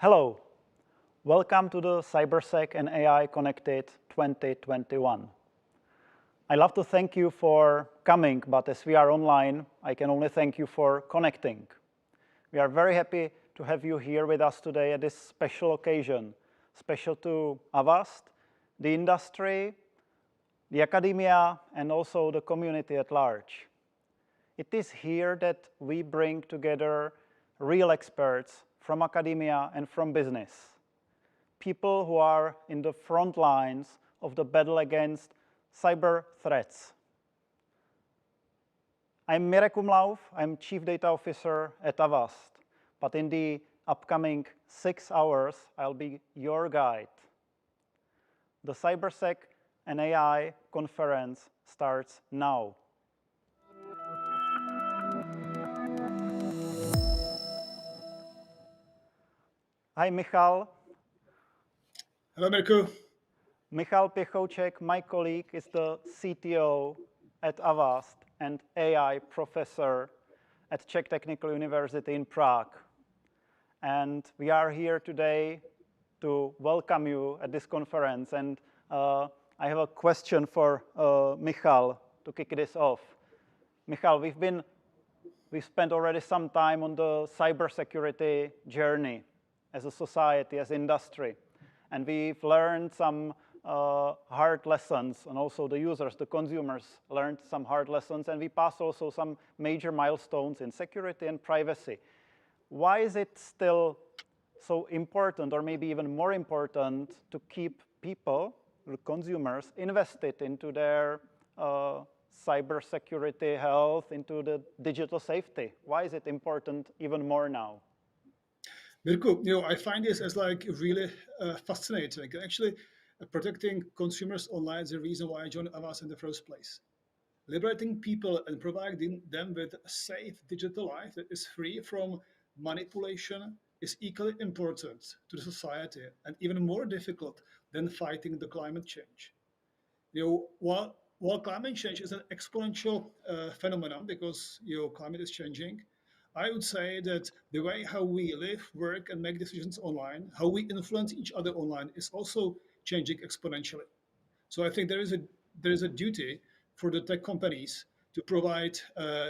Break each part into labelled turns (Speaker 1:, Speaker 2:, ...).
Speaker 1: Hello, welcome to the CyberSec and AI Connected 2021. I love to thank you for coming, but as we are online, I can only thank you for connecting. We are very happy to have you here with us today at this special occasion, special to Avast, the industry, the academia, and also the community at large. It is here that we bring together real experts from academia and from business, people who are in the front lines of the battle against cyber threats. I'm Mirek Umlauf, I'm Chief Data Officer at Avast, but in the upcoming 6 hours, I'll be your guide. The CyberSec and AI conference starts now. Hi, Michal.
Speaker 2: Hello, Mirko.
Speaker 1: Michal Piechouček, my colleague, is the CTO at Avast and AI professor at Czech Technical University in Prague. And we are here today to welcome you at this conference. And I have a question for Michal to kick this off. Michal, we've spent already some time on the cybersecurity journey as a society, as industry. And we've learned some hard lessons, and also the users, the consumers, learned some hard lessons, and we passed also some major milestones in security and privacy. Why is it still so important, or maybe even more important, to keep people, the consumers, invested into their cybersecurity health, into the digital safety? Why is it important even more now?
Speaker 2: Mirko, I find this as really fascinating. Actually, protecting consumers online is the reason why I joined Avast in the first place. Liberating people and providing them with a safe digital life that is free from manipulation is equally important to the society and even more difficult than fighting the climate change. While climate change is an exponential phenomenon because climate is changing, I would say that the way how we live, work, and make decisions online, how we influence each other online, is also changing exponentially. So I think there is a duty for the tech companies to provide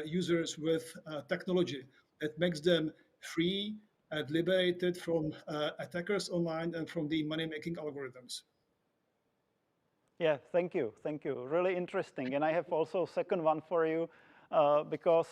Speaker 2: users with technology that makes them free and liberated from attackers online and from the money-making algorithms.
Speaker 1: Yeah, thank you. Really interesting. And I have also a second one for you, because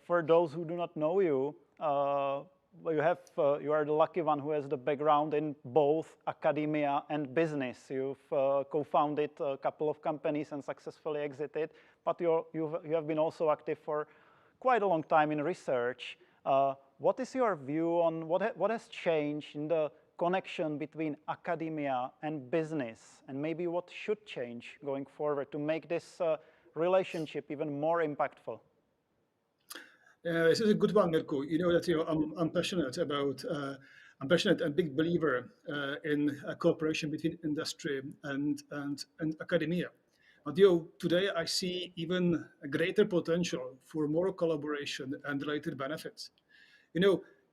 Speaker 1: for those who do not know you, you are the lucky one who has the background in both academia and business. You've co-founded a couple of companies and successfully exited, but you have been also active for quite a long time in research. What is your view on what has changed in the connection between academia and business, and maybe what should change going forward to make this relationship even more impactful?
Speaker 2: This is a good one, Mirko. You know that I'm passionate about. I'm passionate and big believer in a cooperation between industry and academia. But today I see even a greater potential for more collaboration and related benefits.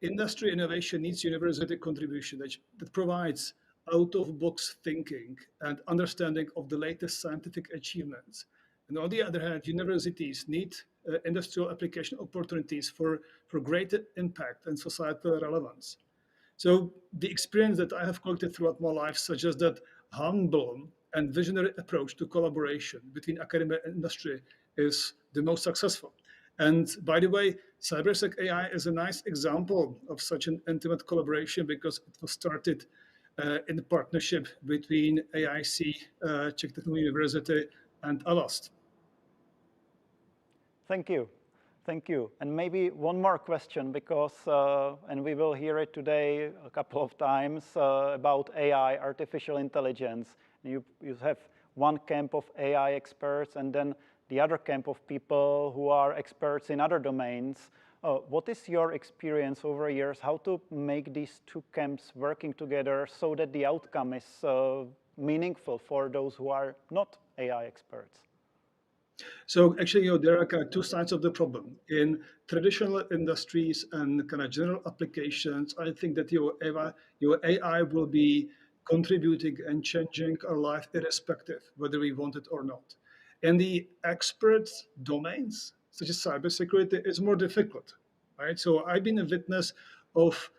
Speaker 2: Industry innovation needs university contribution that provides out-of-box thinking and understanding of the latest scientific achievements. And on the other hand, universities need industrial application opportunities for greater impact and societal relevance. So the experience that I have collected throughout my life suggests that humble and visionary approach to collaboration between academia and industry is the most successful. And by the way, CyberSec AI is a nice example of such an intimate collaboration because it was started in the partnership between AIC, Czech Technical University, and Avast.
Speaker 1: Thank you. And maybe one more question, because, and we will hear it today a couple of times, about AI, artificial intelligence. You have one camp of AI experts and then the other camp of people who are experts in other domains. What is your experience over years, how to make these two camps working together so that the outcome is meaningful for those who are not AI experts?
Speaker 2: So actually, there are kind of two sides of the problem. In traditional industries and kind of general applications, I think that your AI will be contributing and changing our life irrespective whether we want it or not. In the expert domains, such as cybersecurity, it's more difficult, right? So I've been a witness of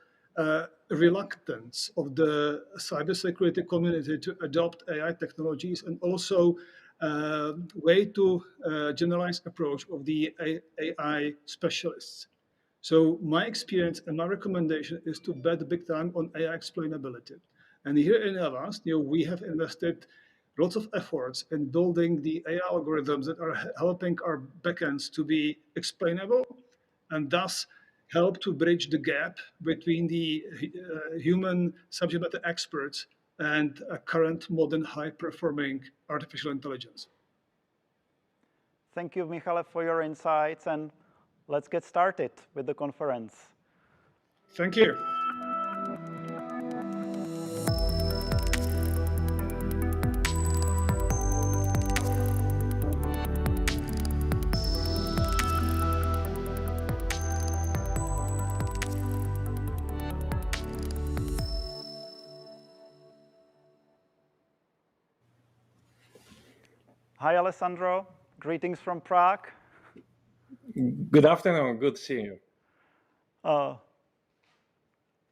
Speaker 2: reluctance of the cybersecurity community to adopt AI technologies, and also way to generalized approach of the AI specialists. So my experience and my recommendation is to bet big time on AI explainability. And here in Avast, we have invested lots of efforts in building the AI algorithms that are helping our backends to be explainable, and thus help to bridge the gap between the human subject matter experts and current modern high performing artificial intelligence.
Speaker 1: Thank you, Michale, for your insights, and let's get started with the conference.
Speaker 2: Thank you.
Speaker 1: Hi, Alessandro. Greetings from Prague.
Speaker 3: Good afternoon. Good seeing you.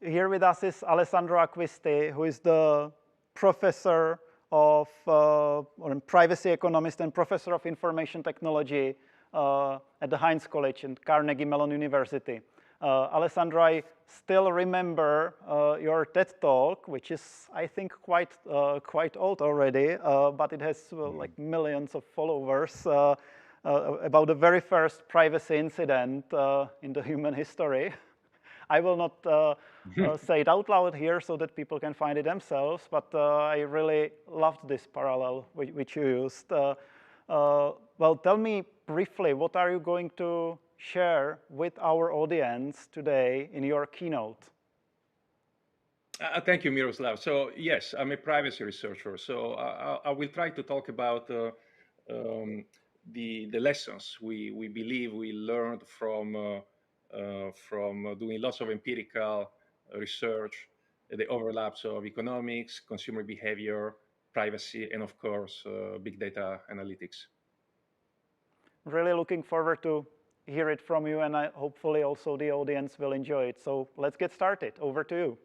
Speaker 1: Here with us is Alessandro Acquisti, who is the professor of or privacy economist and professor of information technology at the Heinz College and Carnegie Mellon University. Alessandro, I still remember your TED Talk, which is, I think, quite old already, but it has like millions of followers about the very first privacy incident in the human history. I will not say it out loud here so that people can find it themselves, but I really loved this parallel which you used. Well, tell me briefly, what are you going to share with our audience today in your keynote?
Speaker 3: Thank you, Miroslav. So yes, I'm a privacy researcher. So I will try to talk about the lessons we believe we learned from doing lots of empirical research, the overlaps of economics, consumer behavior, privacy, and of course, big data analytics.
Speaker 1: Really looking forward to hear it from you, and hopefully also the audience will enjoy it. So let's get started. Over to you.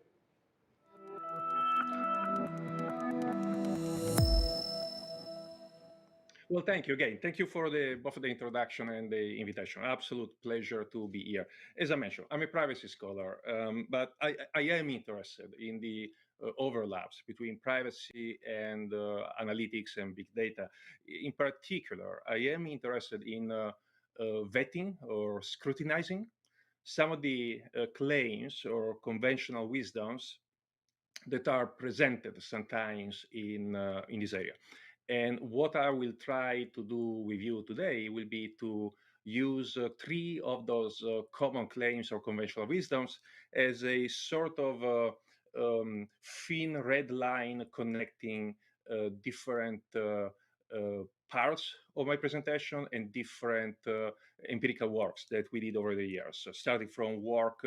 Speaker 3: Well, thank you again. Thank you for both the introduction and the invitation. Absolute pleasure to be here. As I mentioned, I'm a privacy scholar, but I am interested in the overlaps between privacy and analytics and big data. In particular, I am interested in vetting or scrutinizing some of the claims or conventional wisdoms that are presented sometimes in this area. And what I will try to do with you today will be to use three of those common claims or conventional wisdoms as a sort of thin red line connecting different parts of my presentation and different empirical works that we did over the years. So starting from work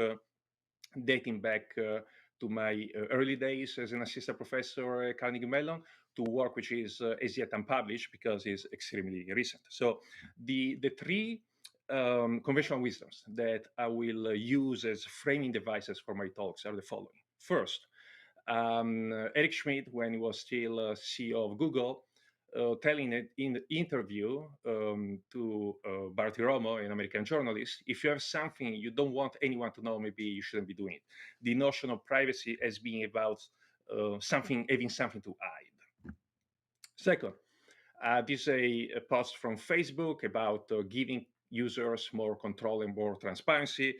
Speaker 3: dating back to my early days as an assistant professor at Carnegie Mellon, to work which is as yet unpublished because it's extremely recent. So the three conventional wisdoms that I will use as framing devices for my talks are the following. First, Eric Schmidt, when he was still CEO of Google, telling it in the interview to Barty Romo, an American journalist, if you have something you don't want anyone to know, maybe you shouldn't be doing it. The notion of privacy as being about having something to hide. Second, this is a post from Facebook about giving users more control and more transparency.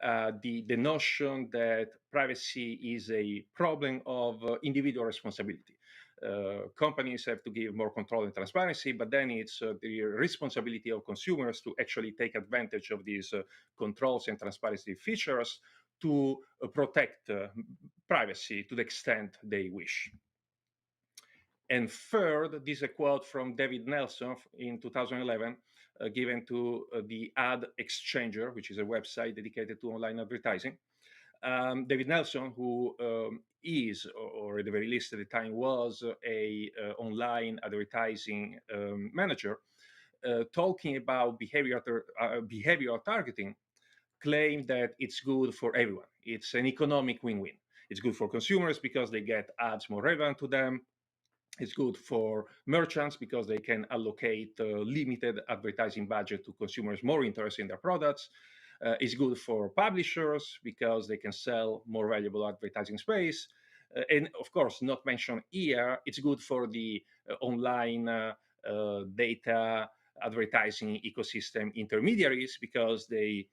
Speaker 3: The notion that privacy is a problem of individual responsibility. Companies have to give more control and transparency, but then it's the responsibility of consumers to actually take advantage of these controls and transparency features to protect privacy to the extent they wish. And third, this is a quote from David Nelson in 2011, given to the Ad Exchanger, which is a website dedicated to online advertising. David Nelson, who is, or at the very least at the time was, a online advertising manager, talking about behavioral targeting, claimed that it's good for everyone. It's an economic win-win. It's good for consumers because they get ads more relevant to them. It's good for merchants because they can allocate limited advertising budget to consumers more interested in their products. It's good for publishers because they can sell more valuable advertising space. And of course, not mentioned here, it's good for the online data advertising ecosystem intermediaries because they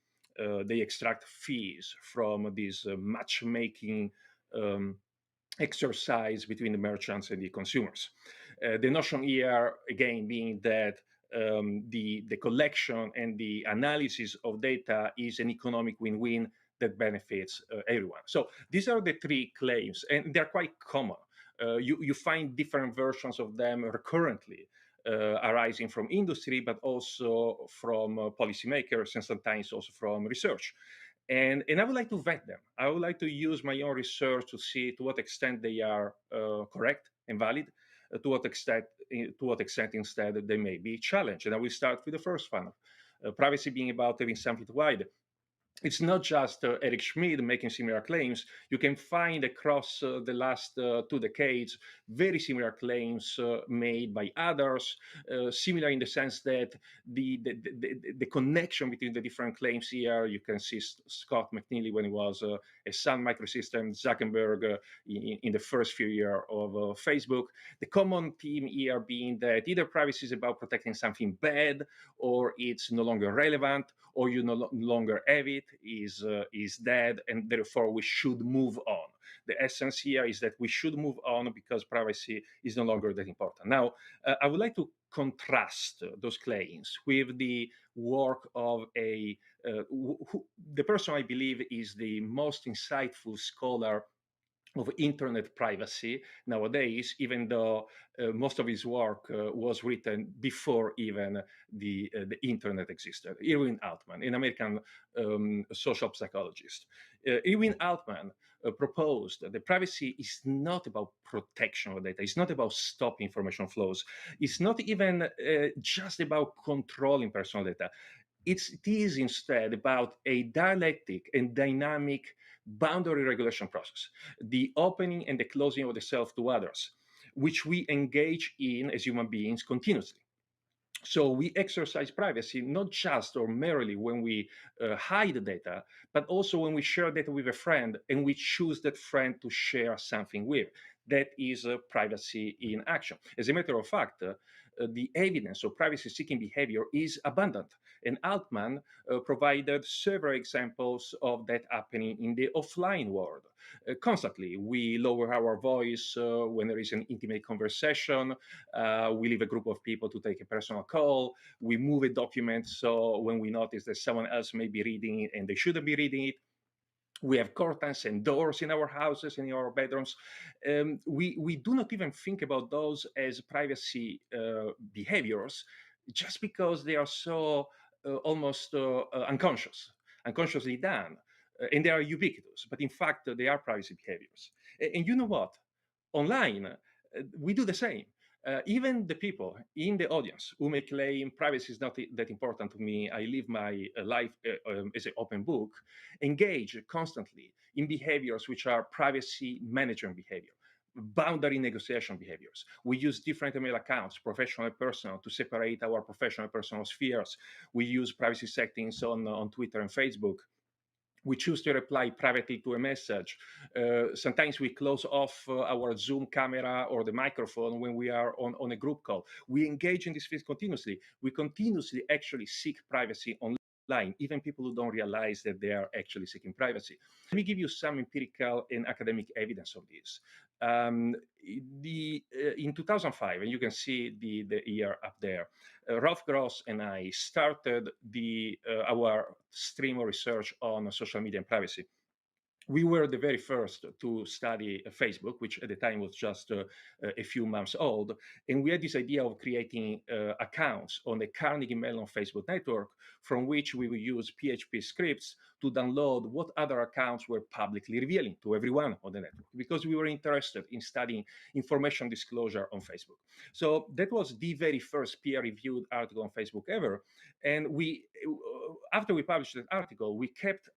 Speaker 3: extract fees from this matchmaking um, exercise between the merchants and the consumers. The notion here, again, being that the collection and the analysis of data is an economic win-win that benefits everyone. So these are the three claims, and they're quite common. You find different versions of them recurrently arising from industry, but also from policymakers and sometimes also from research. And I would like to vet them. I would like to use my own research to see to what extent they are correct and valid, to what extent instead they may be challenged. And I will start with the first one, privacy being about having something to hide. It's not just Eric Schmid making similar claims. You can find across the last 2 decades very similar claims made by others, similar in the sense that the connection between the different claims here, you can see Scott McNealy when he was at Sun Microsystems, Zuckerberg in the first few years of Facebook. The common theme here being that either privacy is about protecting something bad, or it's no longer relevant, or you no longer have it, is dead, and therefore we should move on. The essence here is that we should move on because privacy is no longer that important. Now, I would like to contrast those claims with the work of the person I believe is the most insightful scholar of internet privacy nowadays, even though most of his work was written before even the internet existed. Irwin Altman, an American social psychologist. Irwin Altman proposed that privacy is not about protection of data. It's not about stopping information flows. It's not even just about controlling personal data. It is instead about a dialectic and dynamic boundary regulation process, the opening and the closing of the self to others, which we engage in as human beings continuously. So we exercise privacy not just or merely when we hide the data, but also when we share data with a friend and we choose that friend to share something with. That is privacy in action. As a matter of fact, the evidence of privacy seeking behavior is abundant. And Altman provided several examples of that happening in the offline world. Constantly, we lower our voice when there is an intimate conversation. We leave a group of people to take a personal call. We move a document so when we notice that someone else may be reading it and they shouldn't be reading it. We have curtains and doors in our houses and in our bedrooms. We do not even think about those as privacy behaviors just because they are so almost unconsciously done. And they are ubiquitous, but in fact, they are privacy behaviors. And you know what? Online, we do the same. Even the people in the audience who may claim privacy is not that important to me, I live my life as an open book, engage constantly in behaviors which are privacy management behavior, boundary negotiation behaviors. We use different email accounts, professional and personal, to separate our professional and personal spheres. We use privacy settings on Twitter and Facebook. We choose to reply privately to a message. Sometimes we close off our Zoom camera or the microphone when we are on a group call. We engage in this field continuously. We continuously actually seek privacy online, even people who don't realize that they are actually seeking privacy. Let me give you some empirical and academic evidence of this. In 2005, and you can see the year up there, Rolf Gross and I started our stream of research on social media and privacy. we were the very first to study Facebook, which at the time was just a few months old. And we had this idea of creating accounts on the Carnegie Mellon Facebook network from which we will use PHP scripts to download what other accounts were publicly revealing to everyone on the network, because we were interested in studying information disclosure on Facebook. So that was the very first peer-reviewed article on Facebook ever. And after we published that article, we kept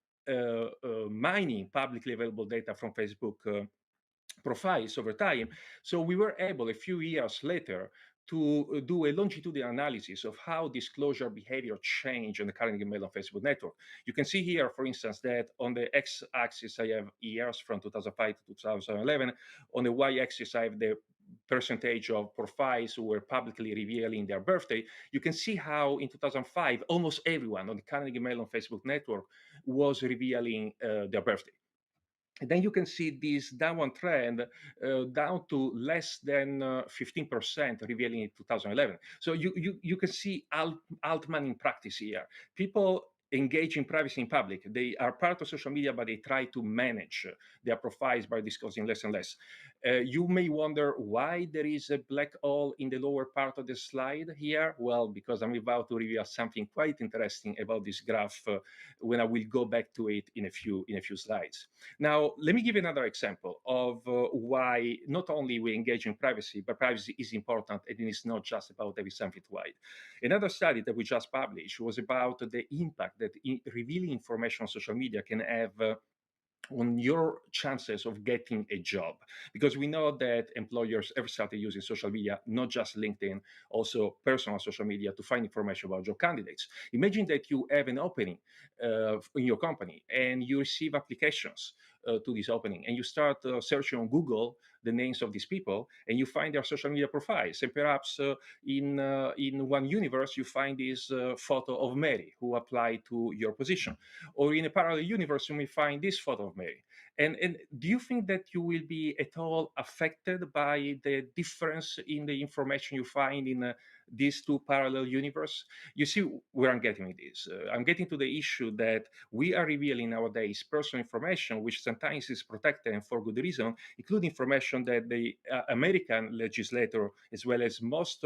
Speaker 3: mining publicly available data from Facebook profiles over time. So we were able a few years later to do a longitudinal analysis of how disclosure behavior changed on the Carnegie Mellon Facebook network. You can see here, for instance, that on the x-axis I have years from 2005 to 2011. On the y-axis I have the percentage of profiles who were publicly revealing their birthday. You can see how in 2005, almost everyone on the Carnegie Mellon Facebook network was revealing their birthday. And then you can see this downward trend down to less than 15% revealing in 2011. So you can see Altman in practice here. People engage in privacy in public. They are part of social media, but they try to manage their profiles by disclosing less and less. You may wonder why there is a black hole in the lower part of the slide here. Well, because I'm about to reveal something quite interesting about this graph when I will go back to it in a few slides. Now, let me give you another example of why not only we engage in privacy, but privacy is important and it is not just about having something to hide. Another study that we just published was about the impact that revealing information on social media can have on your chances of getting a job, because we know that employers have started using social media, not just LinkedIn, also personal social media, to find information about job candidates. Imagine that you have an opening in your company and you receive applications to this opening, and you start searching on Google the names of these people, and you find their social media profiles, and perhaps in one universe you find this photo of Mary who applied to your position, or in a parallel universe you may find this photo of Mary. And do you think that you will be at all affected by the difference in the information you find in these two parallel universes? You see where I'm getting with this. I'm getting to the issue that we are revealing nowadays personal information, which sometimes is protected and for good reason, including information that the American legislator, as well as most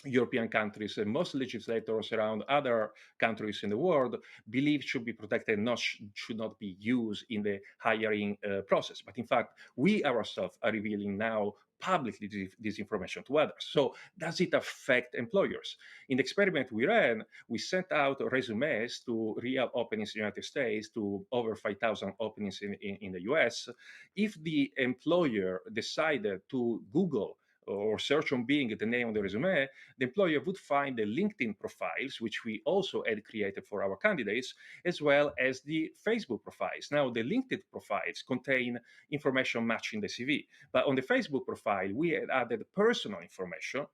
Speaker 3: European countries and most legislators around other countries in the world believe should be protected and should not be used in the hiring process. But in fact, we ourselves are revealing now publicly this information to others. So does it affect employers? In the experiment we ran, we sent out resumes to real openings in the United States, to over 5,000 openings in the US. If the employer decided to Google or search on Bing the name of the resume, the employer would find the LinkedIn profiles, which we also had created for our candidates, as well as the Facebook profiles. Now, the LinkedIn profiles contain information matching the CV, but on the Facebook profile, we had added personal information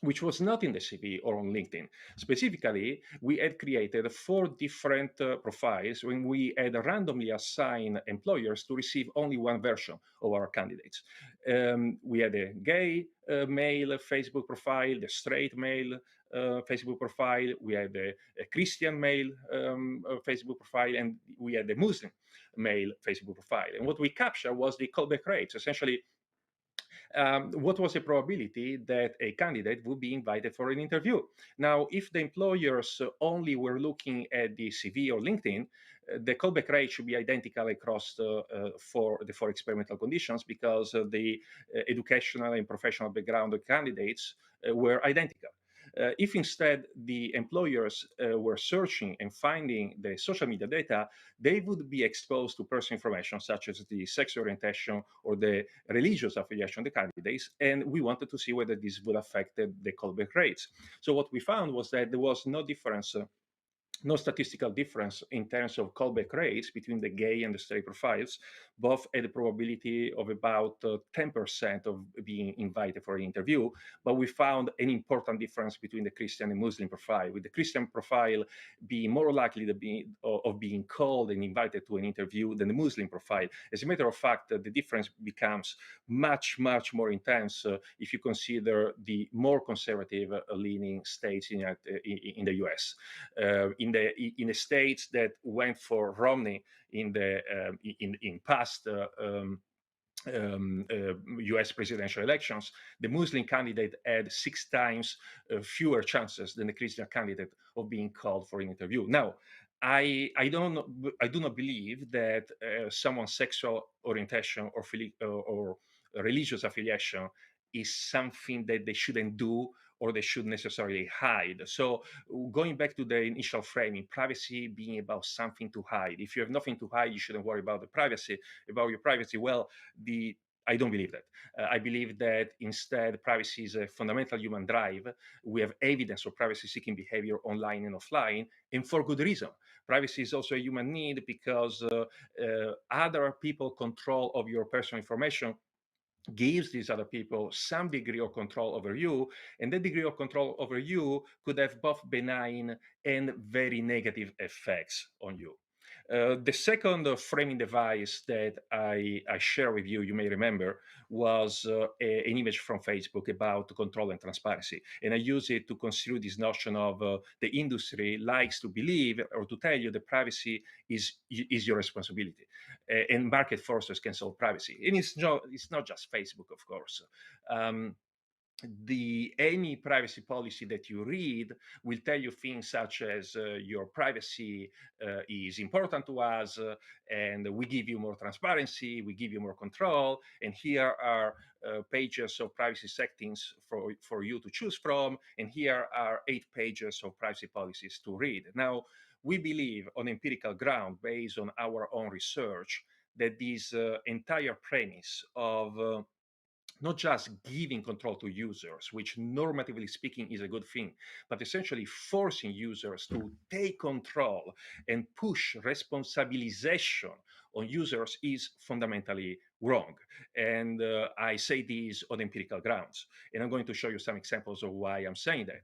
Speaker 3: which was not in the CV or on LinkedIn. Specifically, we had created 4 different profiles when we had randomly assigned employers to receive only one version of our candidates. We had a gay male Facebook profile, the straight male Facebook profile, we had a Christian male Facebook profile, and we had a Muslim male Facebook profile. And what we captured was the callback rates. Essentially, what was the probability that a candidate would be invited for an interview? Now, if the employers only were looking at the CV or LinkedIn, the callback rate should be identical across for the 4 experimental conditions, because the educational and professional background of candidates were identical. If instead the employers were searching and finding the social media data, they would be exposed to personal information such as the sexual orientation or the religious affiliation of the candidates, and we wanted to see whether this would affect the callback rates. So what we found was that there was no difference, no statistical difference in terms of callback rates between the gay and the straight profiles. Both had a probability of about 10% of being invited for an interview, but we found an important difference between the Christian and Muslim profile, with the Christian profile being more likely of being called and invited to an interview than the Muslim profile. As a matter of fact, the difference becomes much, much more intense if you consider the more conservative leaning states in the US. In the states that went for Romney in the in past US presidential elections, the Muslim candidate had 6 times fewer chances than the Christian candidate of being called for an interview. Now, I do not believe that someone's sexual orientation or religious affiliation is something that they shouldn't do or they should necessarily hide. So going back to the initial framing, privacy being about something to hide. If you have nothing to hide, you shouldn't worry about your privacy. Well, I don't believe that. I believe that instead, privacy is a fundamental human drive. We have evidence of privacy-seeking behavior online and offline, and for good reason. Privacy is also a human need because other people control of your personal information gives these other people some degree of control over you, and that degree of control over you could have both benign and very negative effects on you. The second framing device that I share with you, you may remember, was an image from Facebook about control and transparency. And I use it to consider this notion of the industry likes to believe or to tell you that privacy is your responsibility. And market forces can solve privacy. And it's not just Facebook, of course. Any privacy policy that you read will tell you things such as your privacy is important to us, and we give you more transparency, we give you more control, and here are pages of privacy settings for you to choose from, and here are 8 pages of privacy policies to read. Now, we believe on empirical ground, based on our own research, that this entire premise of not just giving control to users, which normatively speaking is a good thing, but essentially forcing users to take control and push responsibilization on users is fundamentally wrong. And I say this on empirical grounds. And I'm going to show you some examples of why I'm saying that.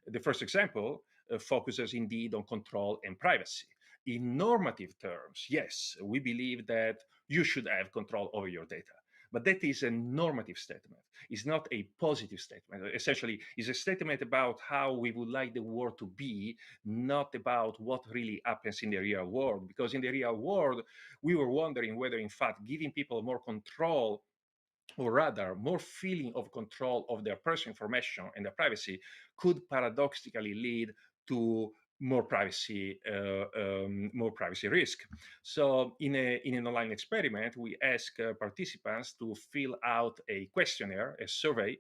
Speaker 3: The first example focuses indeed on control and privacy. In normative terms, yes, we believe that you should have control over your data. But that is a normative statement. It's not a positive statement. Essentially, it's a statement about how we would like the world to be, not about what really happens in the real world. Because in the real world, we were wondering whether, in fact, giving people more control, or rather more feeling of control of their personal information and their privacy, could paradoxically lead to more privacy risk. So in an online experiment, we ask participants to fill out a questionnaire, a survey,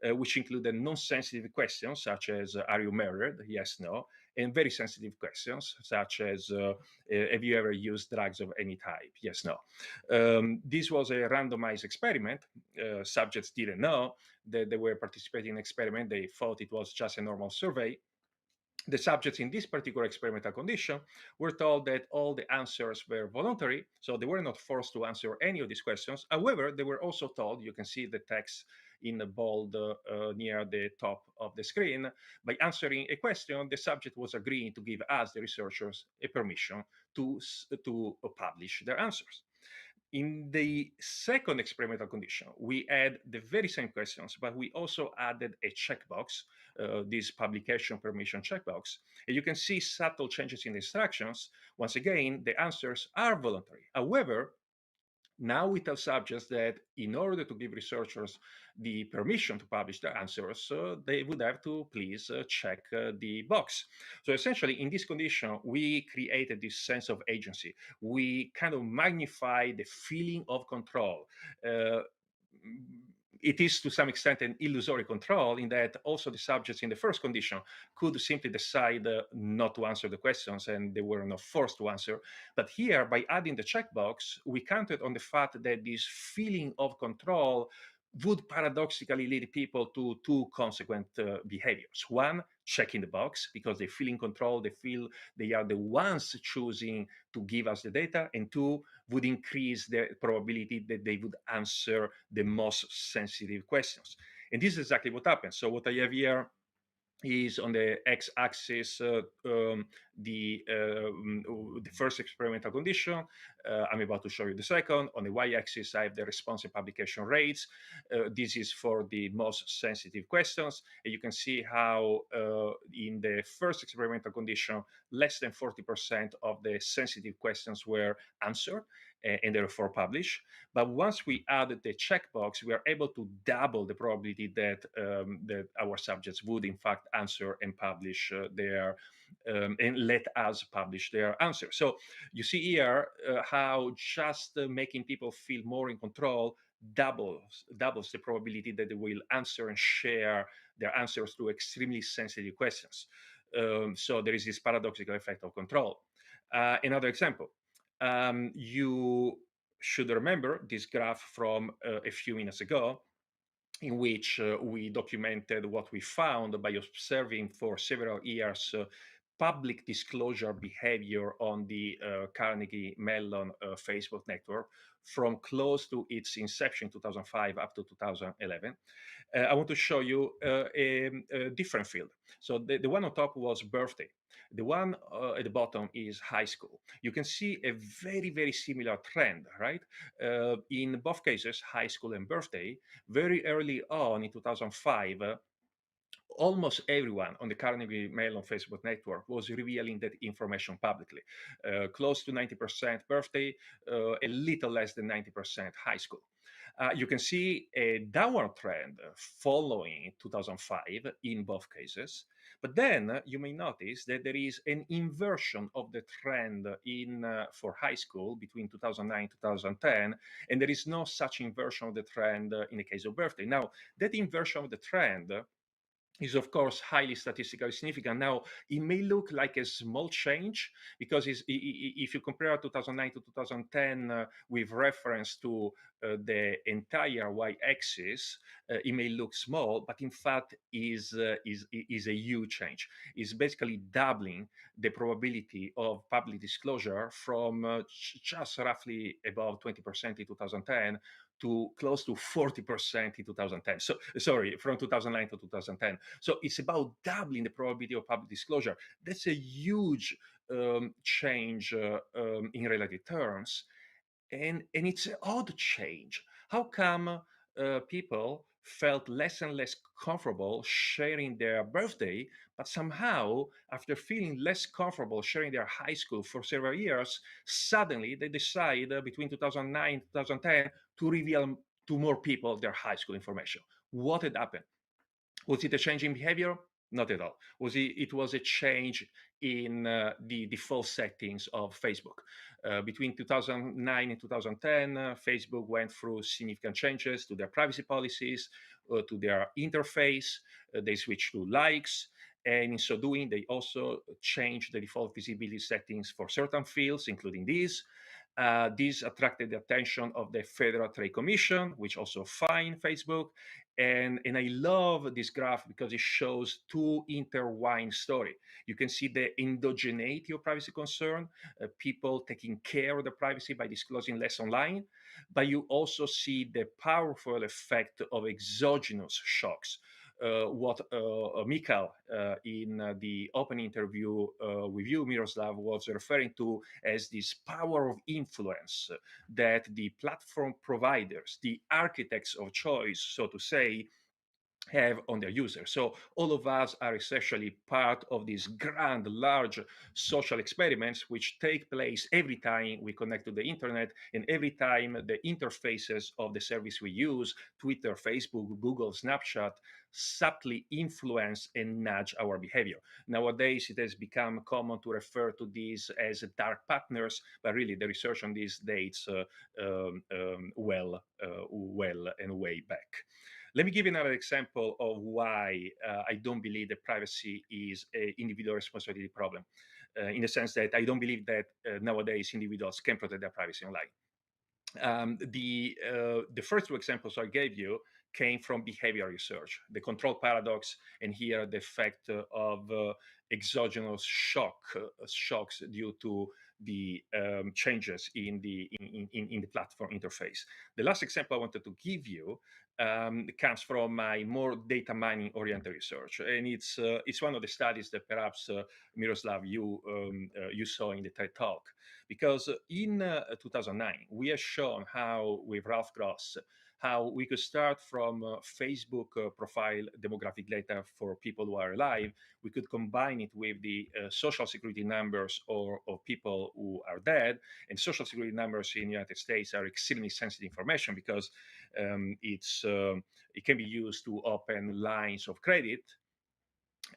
Speaker 3: which included non-sensitive questions such as are you married? Yes, no, and very sensitive questions such as have you ever used drugs of any type? Yes, no. This was a randomized experiment. Subjects didn't know that they were participating in an experiment. They thought it was just a normal survey. The subjects in this particular experimental condition were told that all the answers were voluntary, so they were not forced to answer any of these questions. However, they were also told, you can see the text in the bold near the top of the screen, by answering a question, the subject was agreeing to give us, the researchers, a permission to publish their answers. In the second experimental condition, we had the very same questions, but we also added a checkbox, this publication permission checkbox. And you can see subtle changes in the instructions. Once again, the answers are voluntary. However, now we tell subjects that in order to give researchers the permission to publish their answers, they would have to please check the box. So essentially, in this condition, we created this sense of agency. We kind of magnify the feeling of control. It is to some extent an illusory control in that also the subjects in the first condition could simply decide not to answer the questions and they were not forced to answer. But here, by adding the checkbox, we counted on the fact that this feeling of control would paradoxically lead people to 2 consequent behaviors. One, checking the box because they feel in control, they feel they are the ones choosing to give us the data, and 2, would increase the probability that they would answer the most sensitive questions. And this is exactly what happens. So what I have here is on the x-axis the first experimental condition. I'm about to show you the second. On the y-axis, I have the response and publication rates. This is for the most sensitive questions. And you can see how in the first experimental condition, less than 40% of the sensitive questions were answered and therefore published. But once we added the checkbox, we are able to double the probability that that our subjects would in fact answer and publish their and let us publish their answer. So you see here how just making people feel more in control doubles the probability that they will answer and share their answers to extremely sensitive questions. So there is this paradoxical effect of control. Another example, you should remember this graph from a few minutes ago, in which we documented what we found by observing for several years public disclosure behavior on the Carnegie Mellon Facebook network from close to its inception, 2005, up to 2011. I want to show you a different field. So the one on top was birthday. The one at the bottom is high school. You can see a very, very similar trend, right? In both cases, high school and birthday, very early on in 2005, almost everyone on the Carnegie Mellon Facebook network was revealing that information publicly. Close to 90% birthday, a little less than 90% high school. You can see a downward trend following 2005 in both cases. But then you may notice that there is an inversion of the trend in for high school between 2009 and 2010, and there is no such inversion of the trend in the case of birthday. Now, that inversion of the trend is of course highly statistically significant. Now, it may look like a small change because if you compare 2009 to 2010 with reference to the entire y-axis, it may look small, but in fact is a huge change. It's basically doubling the probability of public disclosure from just roughly above 20% in 2010 to close to 40% in 2010. So, sorry, from 2009 to 2010. So it's about doubling the probability of public disclosure. That's a huge change in relative terms. And it's an odd change. How come people felt less and less comfortable sharing their birthday, but somehow, after feeling less comfortable sharing their high school for several years, suddenly they decide between 2009 and 2010 to reveal to more people their high school information? What had happened? Was it a change in behavior? Not at all. It was a change in the default settings of Facebook. Between 2009 and 2010, Facebook went through significant changes to their privacy policies, to their interface. They switched to likes. And in so doing, they also changed the default visibility settings for certain fields, including these. This attracted the attention of the Federal Trade Commission, which also fined Facebook. And I love this graph because it shows two intertwined stories. You can see the endogeneity of privacy concern, people taking care of their privacy by disclosing less online, but you also see the powerful effect of exogenous shocks. What Mikhail in the open interview with you, Miroslav, was referring to as this power of influence that the platform providers, the architects of choice, so to say, have on their users. So all of us are essentially part of these grand, large social experiments which take place every time we connect to the internet and every time the interfaces of the service we use, Twitter, Facebook, Google, Snapchat, subtly influence and nudge our behavior. Nowadays, it has become common to refer to these as dark partners, but really the research on this dates well and way back. Let me give you another example of why I don't believe that privacy is an individual responsibility problem, in the sense that I don't believe that nowadays individuals can protect their privacy online. The first two examples I gave you came from behavior research, the control paradox, and here the effect of exogenous shocks due to the changes in the platform interface. The last example I wanted to give you comes from my more data mining oriented research, and it's one of the studies that perhaps Miroslav you saw in the TED talk, because in 2009 we have shown how with Ralph Gross how we could start from Facebook profile demographic data for people who are alive. We could combine it with the social security numbers or of people who are dead. And social security numbers in the United States are extremely sensitive information because it can be used to open lines of credit,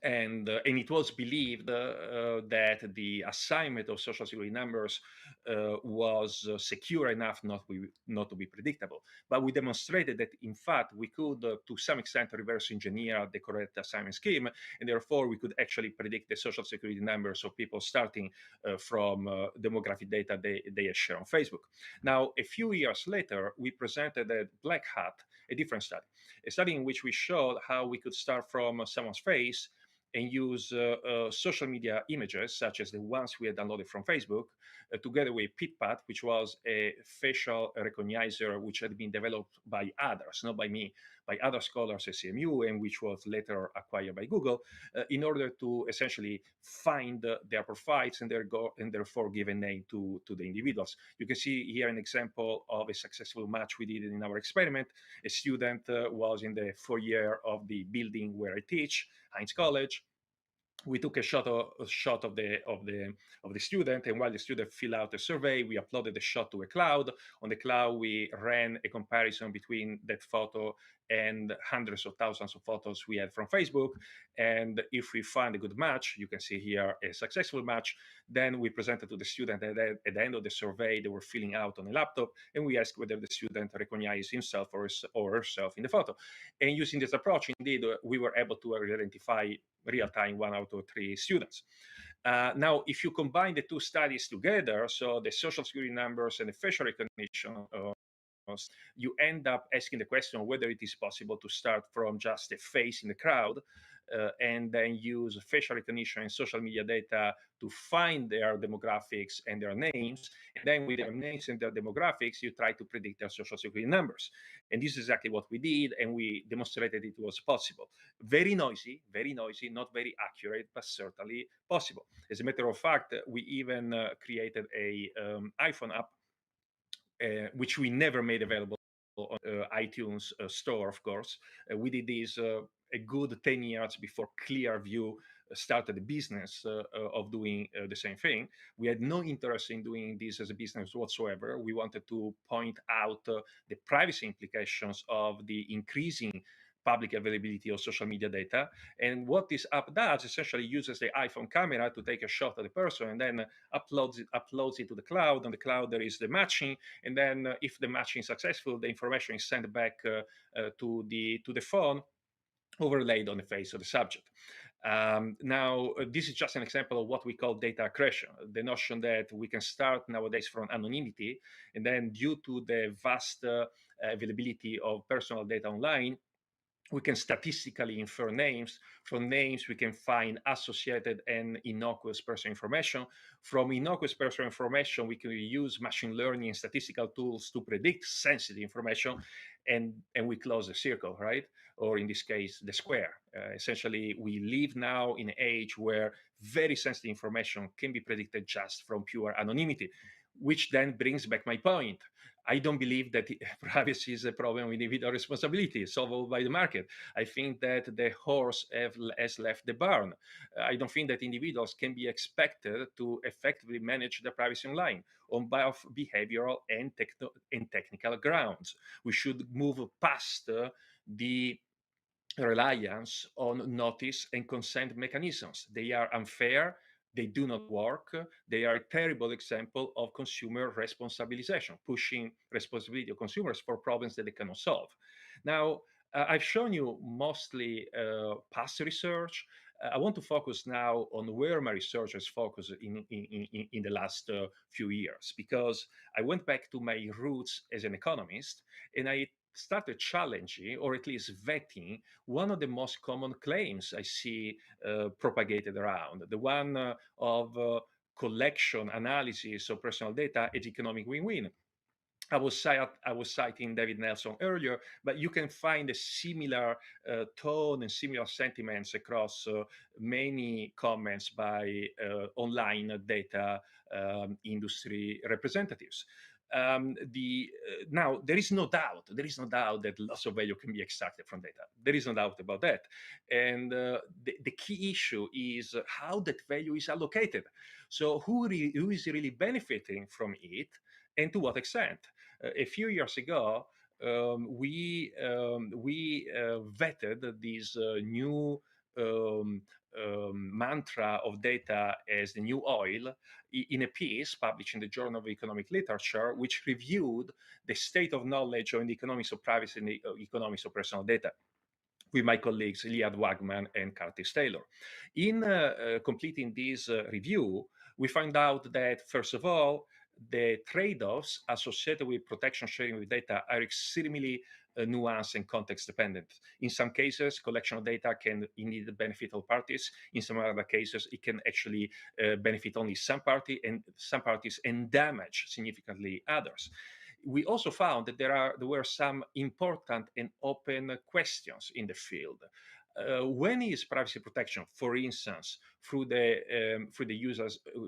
Speaker 3: and it was believed that the assignment of social security numbers was secure enough not to be predictable. But we demonstrated that in fact we could to some extent reverse engineer the correct assignment scheme, and therefore we could actually predict the social security numbers of people starting from demographic data they share on Facebook. Now, a few years later, we presented at Black Hat a different study, a study in which we showed how we could start from someone's face and use social media images, such as the ones we had downloaded from Facebook, together with PitPat, which was a facial recognizer which had been developed by others, not by me, by other scholars at CMU, and which was later acquired by Google, in order to essentially find their profiles and therefore give a name to the individuals. You can see here an example of a successful match we did in our experiment. A student was in the foyer of the building where I teach, Heinz College. We took a shot of the student, and while the student filled out the survey, we uploaded the shot to a cloud. On the cloud, we ran a comparison between that photo and hundreds of thousands of photos we had from Facebook. And if we find a good match, you can see here a successful match, then we presented to the student at the end of the survey they were filling out on a laptop, and we asked whether the student recognized himself or herself in the photo. And using this approach, indeed, we were able to identify real-time 1 out of 3 students. Now, if you combine the two studies together, so the social security numbers and the facial recognition, you end up asking the question whether it is possible to start from just a face in the crowd and then use facial recognition and social media data to find their demographics and their names. And then with their names and their demographics, you try to predict their social security numbers. And this is exactly what we did, and we demonstrated it was possible. Very noisy, not very accurate, but certainly possible. As a matter of fact, we even created a iPhone app which we never made available on iTunes store, of course. We did this a good 10 years before Clearview started the business of doing the same thing. We had no interest in doing this as a business whatsoever. We wanted to point out the privacy implications of the increasing public availability of social media data. And what this app does essentially uses the iPhone camera to take a shot of the person and then uploads it to the cloud. On the cloud, there is the matching, and then if the matching is successful, the information is sent back to the phone, overlaid on the face of the subject. Now, this is just an example of what we call data accretion, the notion that we can start nowadays from anonymity, and then due to the vast availability of personal data online, we can statistically infer names. From names, we can find associated and innocuous personal information. From innocuous personal information, we can use machine learning and statistical tools to predict sensitive information, and we close the circle, right? Or in this case, the square. Essentially, we live now in an age where very sensitive information can be predicted just from pure anonymity, which then brings back my point. I don't believe that privacy is a problem with individual responsibility solved by the market. I think that the horse has left the barn. I don't think that individuals can be expected to effectively manage their privacy online on both behavioral and technical grounds. We should move past the reliance on notice and consent mechanisms. They are unfair. They do not work. They are a terrible example of consumer responsabilization, pushing responsibility of consumers for problems that they cannot solve. Now, I've shown you mostly past research. I want to focus now on where my research has focused in the last few years, because I went back to my roots as an economist, and I started challenging, or at least vetting, one of the most common claims I see propagated around, the one of collection analysis of personal data as economic win-win. I was citing David Nelson earlier, but you can find a similar tone and similar sentiments across many comments by online data industry representatives. Now there is no doubt that lots of value can be extracted from data. There is no doubt about that, and the key issue is how that value is allocated. So who is really benefiting from it, and to what extent? A few years ago, we vetted this new um, mantra of data as the new oil in a piece published in the Journal of Economic Literature, which reviewed the state of knowledge on the economics of privacy and the economics of personal data with my colleagues Liad Wagman and Curtis Taylor. In completing this review, we find out that, first of all, the trade-offs associated with protection sharing with data are extremely nuanced and context dependent. In some cases, collection of data can indeed benefit all parties. In some other cases, it can actually benefit only some parties and damage significantly others. We also found that there were some important and open questions in the field. When is privacy protection, for instance, through the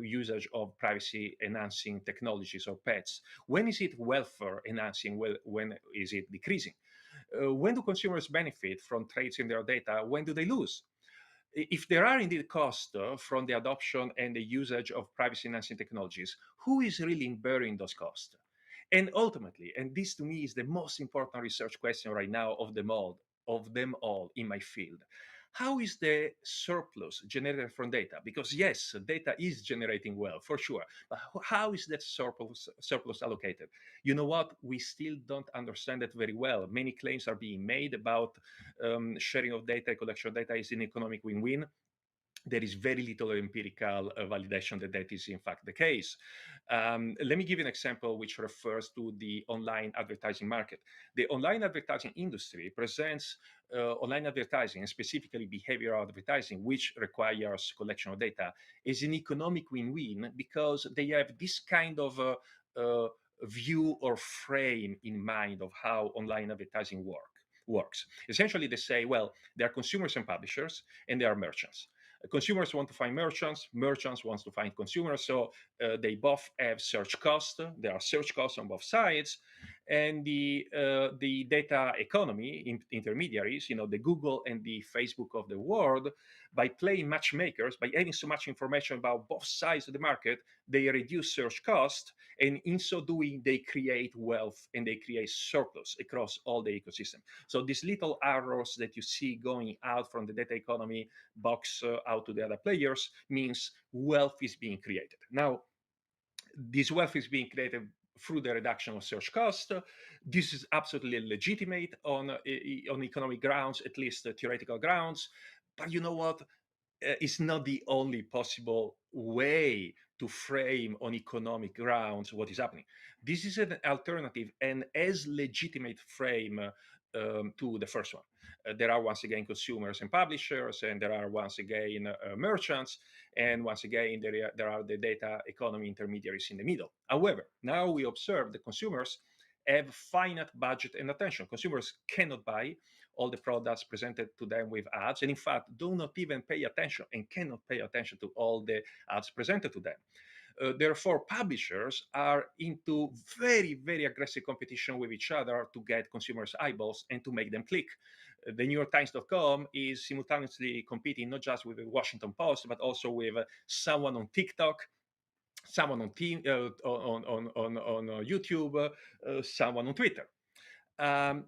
Speaker 3: usage of privacy enhancing technologies or pets? When is it welfare enhancing? When is it decreasing? When do consumers benefit from trades in their data? When do they lose? If there are indeed costs from the adoption and the usage of privacy enhancing technologies, who is really bearing those costs? And ultimately, and this to me is the most important research question right now of them all in my field. How is the surplus generated from data? Because yes, data is generating wealth for sure, but how is that surplus allocated? You know what? We still don't understand it very well. Many claims are being made about sharing of data, collection of data is an economic win-win. There is very little empirical validation that that is in fact the case. Let me give you an example which refers to the online advertising market. The online advertising industry presents online advertising, and specifically behavioral advertising, which requires collection of data, as an economic win-win because they have this kind of uh, view or frame in mind of how online advertising works. Essentially, they say, well, there are consumers and publishers, and there are merchants. Consumers want to find merchants want to find consumers, so they both have search costs. There are search costs on both sides, and the data economy intermediaries, the Google and the Facebook of the world, by playing matchmakers, by having so much information about both sides of the market, they reduce search cost, and in so doing, they create wealth and they create surplus across all the ecosystem. So these little arrows that you see going out from the data economy box out to the other players means wealth is being created. Now, this wealth is being created through the reduction of search cost. This is absolutely legitimate on economic grounds, at least theoretical grounds. But you know what? It's not the only possible way to frame on economic grounds what is happening. This is an alternative and as legitimate frame to the first one. There are once again consumers and publishers, and there are once again merchants, and once again there are the data economy intermediaries in the middle. However, now we observe the consumers have finite budget and attention. Consumers cannot buy all the products presented to them with ads, and in fact do not even pay attention and cannot pay attention to all the ads presented to them. Therefore, publishers are into very, very aggressive competition with each other to get consumers' eyeballs and to make them click. The New York Times.com is simultaneously competing not just with the Washington Post, but also with someone on TikTok, someone on YouTube, someone on Twitter.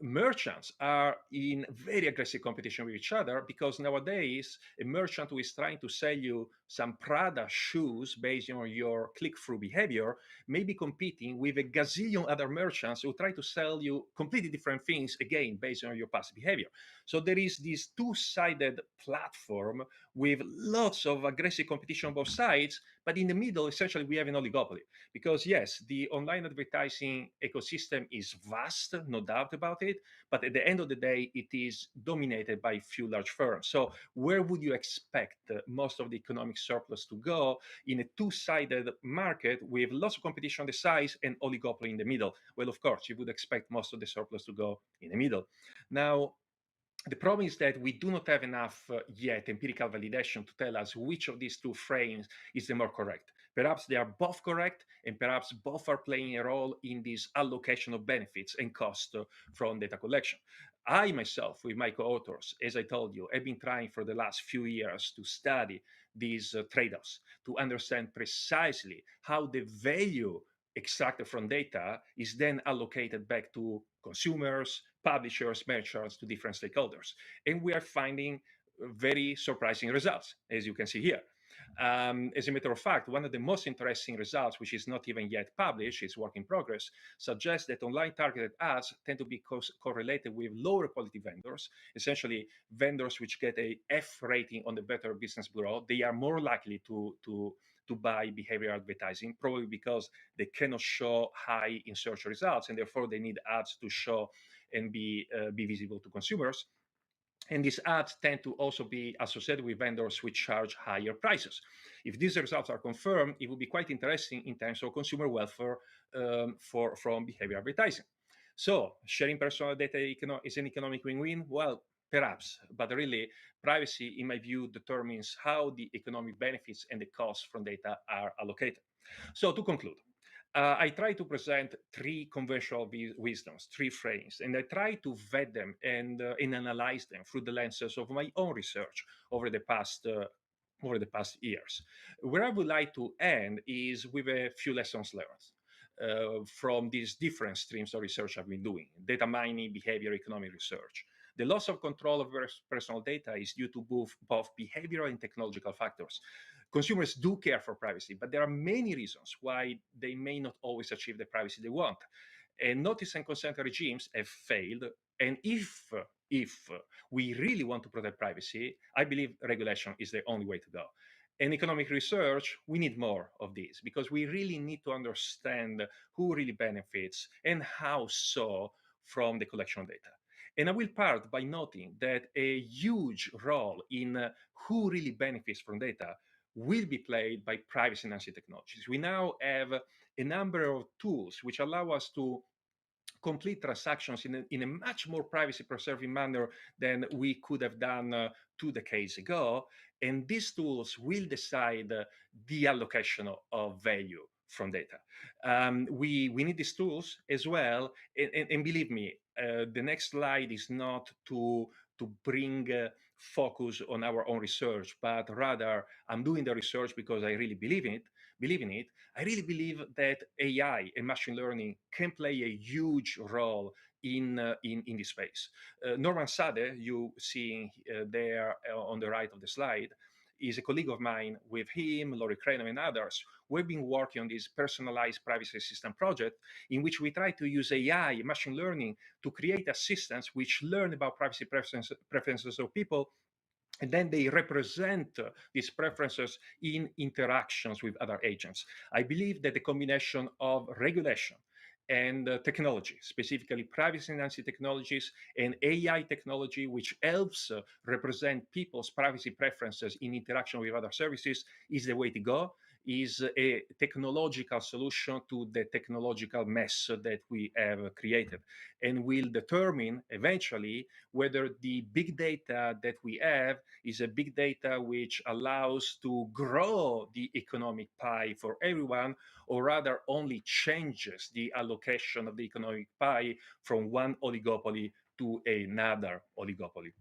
Speaker 3: Merchants are in very aggressive competition with each other because nowadays a merchant who is trying to sell you some Prada shoes based on your click-through behavior may be competing with a gazillion other merchants who try to sell you completely different things, again, based on your past behavior. So there is this two-sided platform with lots of aggressive competition on both sides, but in the middle, essentially, we have an oligopoly. Because yes, the online advertising ecosystem is vast, no doubt about it, but at the end of the day, it is dominated by few large firms. So where would you expect most of the economic economic surplus to go in a two-sided market with lots of competition on the sides and oligopoly in the middle? Well, of course, you would expect most of the surplus to go in the middle. Now, the problem is that we do not have enough yet empirical validation to tell us which of these two frames is the more correct. Perhaps they are both correct, and perhaps both are playing a role in this allocation of benefits and cost from data collection. I myself, with my co-authors, as I told you, have been trying for the last few years to study these trade-offs, to understand precisely how the value extracted from data is then allocated back to consumers, publishers, merchants, to different stakeholders. And we are finding very surprising results, as you can see here. As a matter of fact, one of the most interesting results, which is not even yet published, is work in progress, suggests that online targeted ads tend to be correlated with lower quality vendors, essentially vendors which get a F rating on the Better Business Bureau. They are more likely to buy behavioral advertising, probably because they cannot show high in search results, and therefore they need ads to show and be visible to consumers. And these ads tend to also be associated with vendors which charge higher prices. If these results are confirmed, it will be quite interesting in terms of consumer welfare from behavior advertising. So sharing personal data is an economic win-win? Well, perhaps, but really privacy, in my view, determines how the economic benefits and the costs from data are allocated. So to conclude, I try to present three conventional wisdoms, three frames, and I try to vet them and analyze them through the lenses of my own research over the past years. Where I would like to end is with a few lessons learned from these different streams of research I've been doing: data mining, behavior, economic research. The loss of control of personal data is due to both behavioral and technological factors. Consumers do care for privacy, but there are many reasons why they may not always achieve the privacy they want. And notice and consent regimes have failed. And if we really want to protect privacy, I believe regulation is the only way to go. In economic research, we need more of this because we really need to understand who really benefits and how so from the collection of data. And I will part by noting that a huge role in who really benefits from data will be played by privacy enhancing technologies. We now have a number of tools which allow us to complete transactions in a much more privacy preserving manner than we could have done 2 decades ago. And these tools will decide the allocation of value from data. We need these tools as well. And believe me, the next slide is not to bring focus on our own research, but rather I'm doing the research because I really believe in it. I really believe that AI and machine learning can play a huge role in this space. Norman Sade, you seeing there on the right of the slide, is a colleague of mine. With him, Laurie Cranham, and others, we've been working on this personalized privacy assistant project in which we try to use AI, machine learning, to create assistants which learn about privacy preferences of people, and then they represent these preferences in interactions with other agents. I believe that the combination of regulation and technology, specifically privacy enhancing technologies and AI technology, which helps represent people's privacy preferences in interaction with other services, is the way to go, is a technological solution to the technological mess that we have created, and will determine eventually whether the big data that we have is a big data which allows to grow the economic pie for everyone, or rather only changes the allocation of the economic pie from one oligopoly to another oligopoly.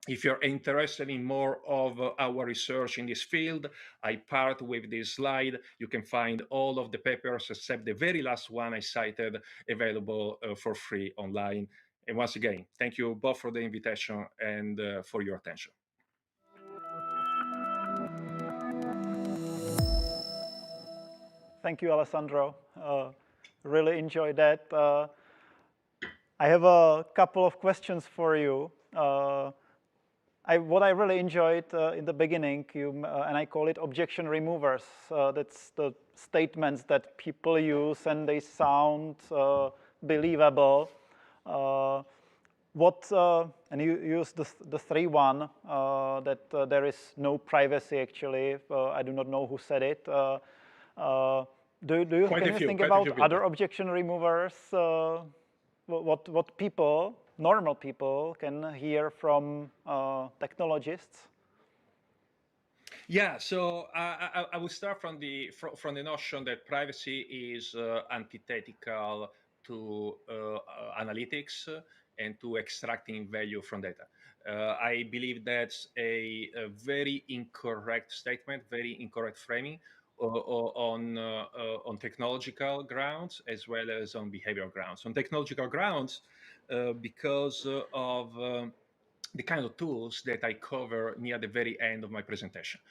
Speaker 3: If you're interested in more of our research in this field, I part with this slide. You can find all of the papers except the very last one I cited available for free online. And once again, thank you both for the invitation and for your attention.
Speaker 1: Thank you, Alessandro. Really enjoyed that. I have a couple of questions for you. What I really enjoyed in the beginning, and I call it objection removers. That's the statements that people use and they sound believable. and you use the 3-1, that there is no privacy actually. I do not know who said it. Can you think about other objection removers? What people, normal people, can hear from technologists?
Speaker 3: Yeah, so I will start from the notion that privacy is antithetical to analytics and to extracting value from data. I believe that's a very incorrect statement, very incorrect framing on technological grounds as well as on behavioral grounds. On technological grounds, because of the kind of tools that I cover near the very end of my presentation.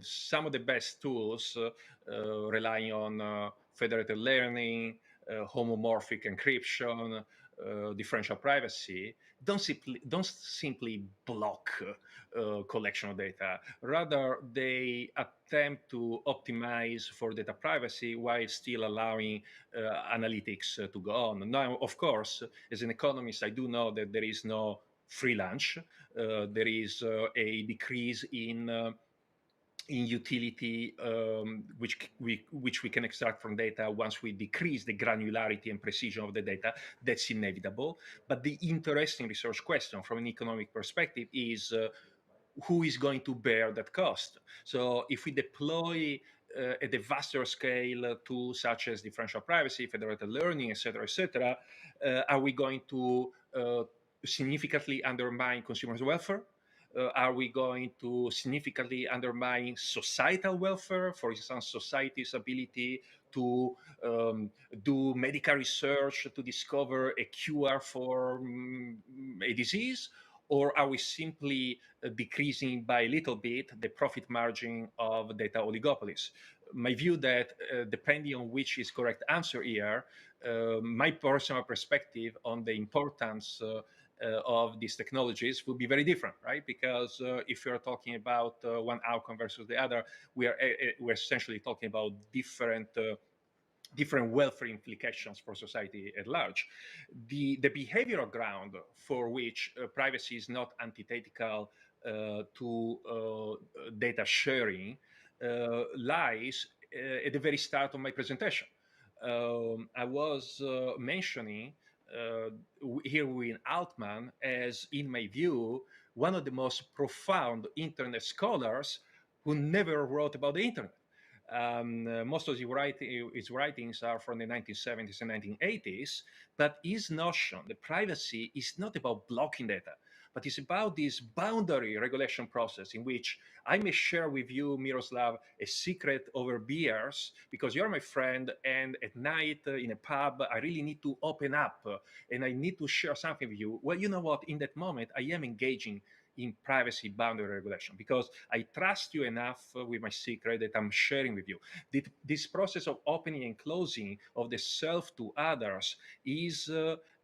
Speaker 3: Some of the best tools relying on federated learning, homomorphic encryption, differential privacy, don't simply block collection of data. Rather, they attempt to optimize for data privacy while still allowing analytics to go on. Now, of course, as an economist, I do know that there is no free lunch. There is a decrease in utility, which we can extract from data once we decrease the granularity and precision of the data. That's inevitable. But the interesting research question from an economic perspective is who is going to bear that cost? So if we deploy at a vaster scale tools such as differential privacy, federated learning, et cetera, are we going to significantly undermine consumers' welfare? Are we going to significantly undermine societal welfare? For instance, society's ability to do medical research to discover a cure for a disease? Or are we simply decreasing by a little bit the profit margin of data oligopolies? My view that depending on which is correct answer here, my personal perspective on the importance of these technologies will be very different, right? Because if you're talking about one outcome versus the other, we're essentially talking about different welfare implications for society at large. The behavioral ground for which privacy is not antithetical to data sharing lies at the very start of my presentation. I was mentioning Irwin Altman as, in my view, one of the most profound internet scholars who never wrote about the internet. Most of his writings are from the 1970s and 1980s, but his notion that privacy is not about blocking data, but it's about this boundary regulation process in which I may share with you, Miroslav, a secret over beers because you're my friend, and at night in a pub, I really need to open up and I need to share something with you. Well, you know what? In that moment, I am engaging in privacy boundary regulation because I trust you enough with my secret that I'm sharing with you. This process of opening and closing of the self to others is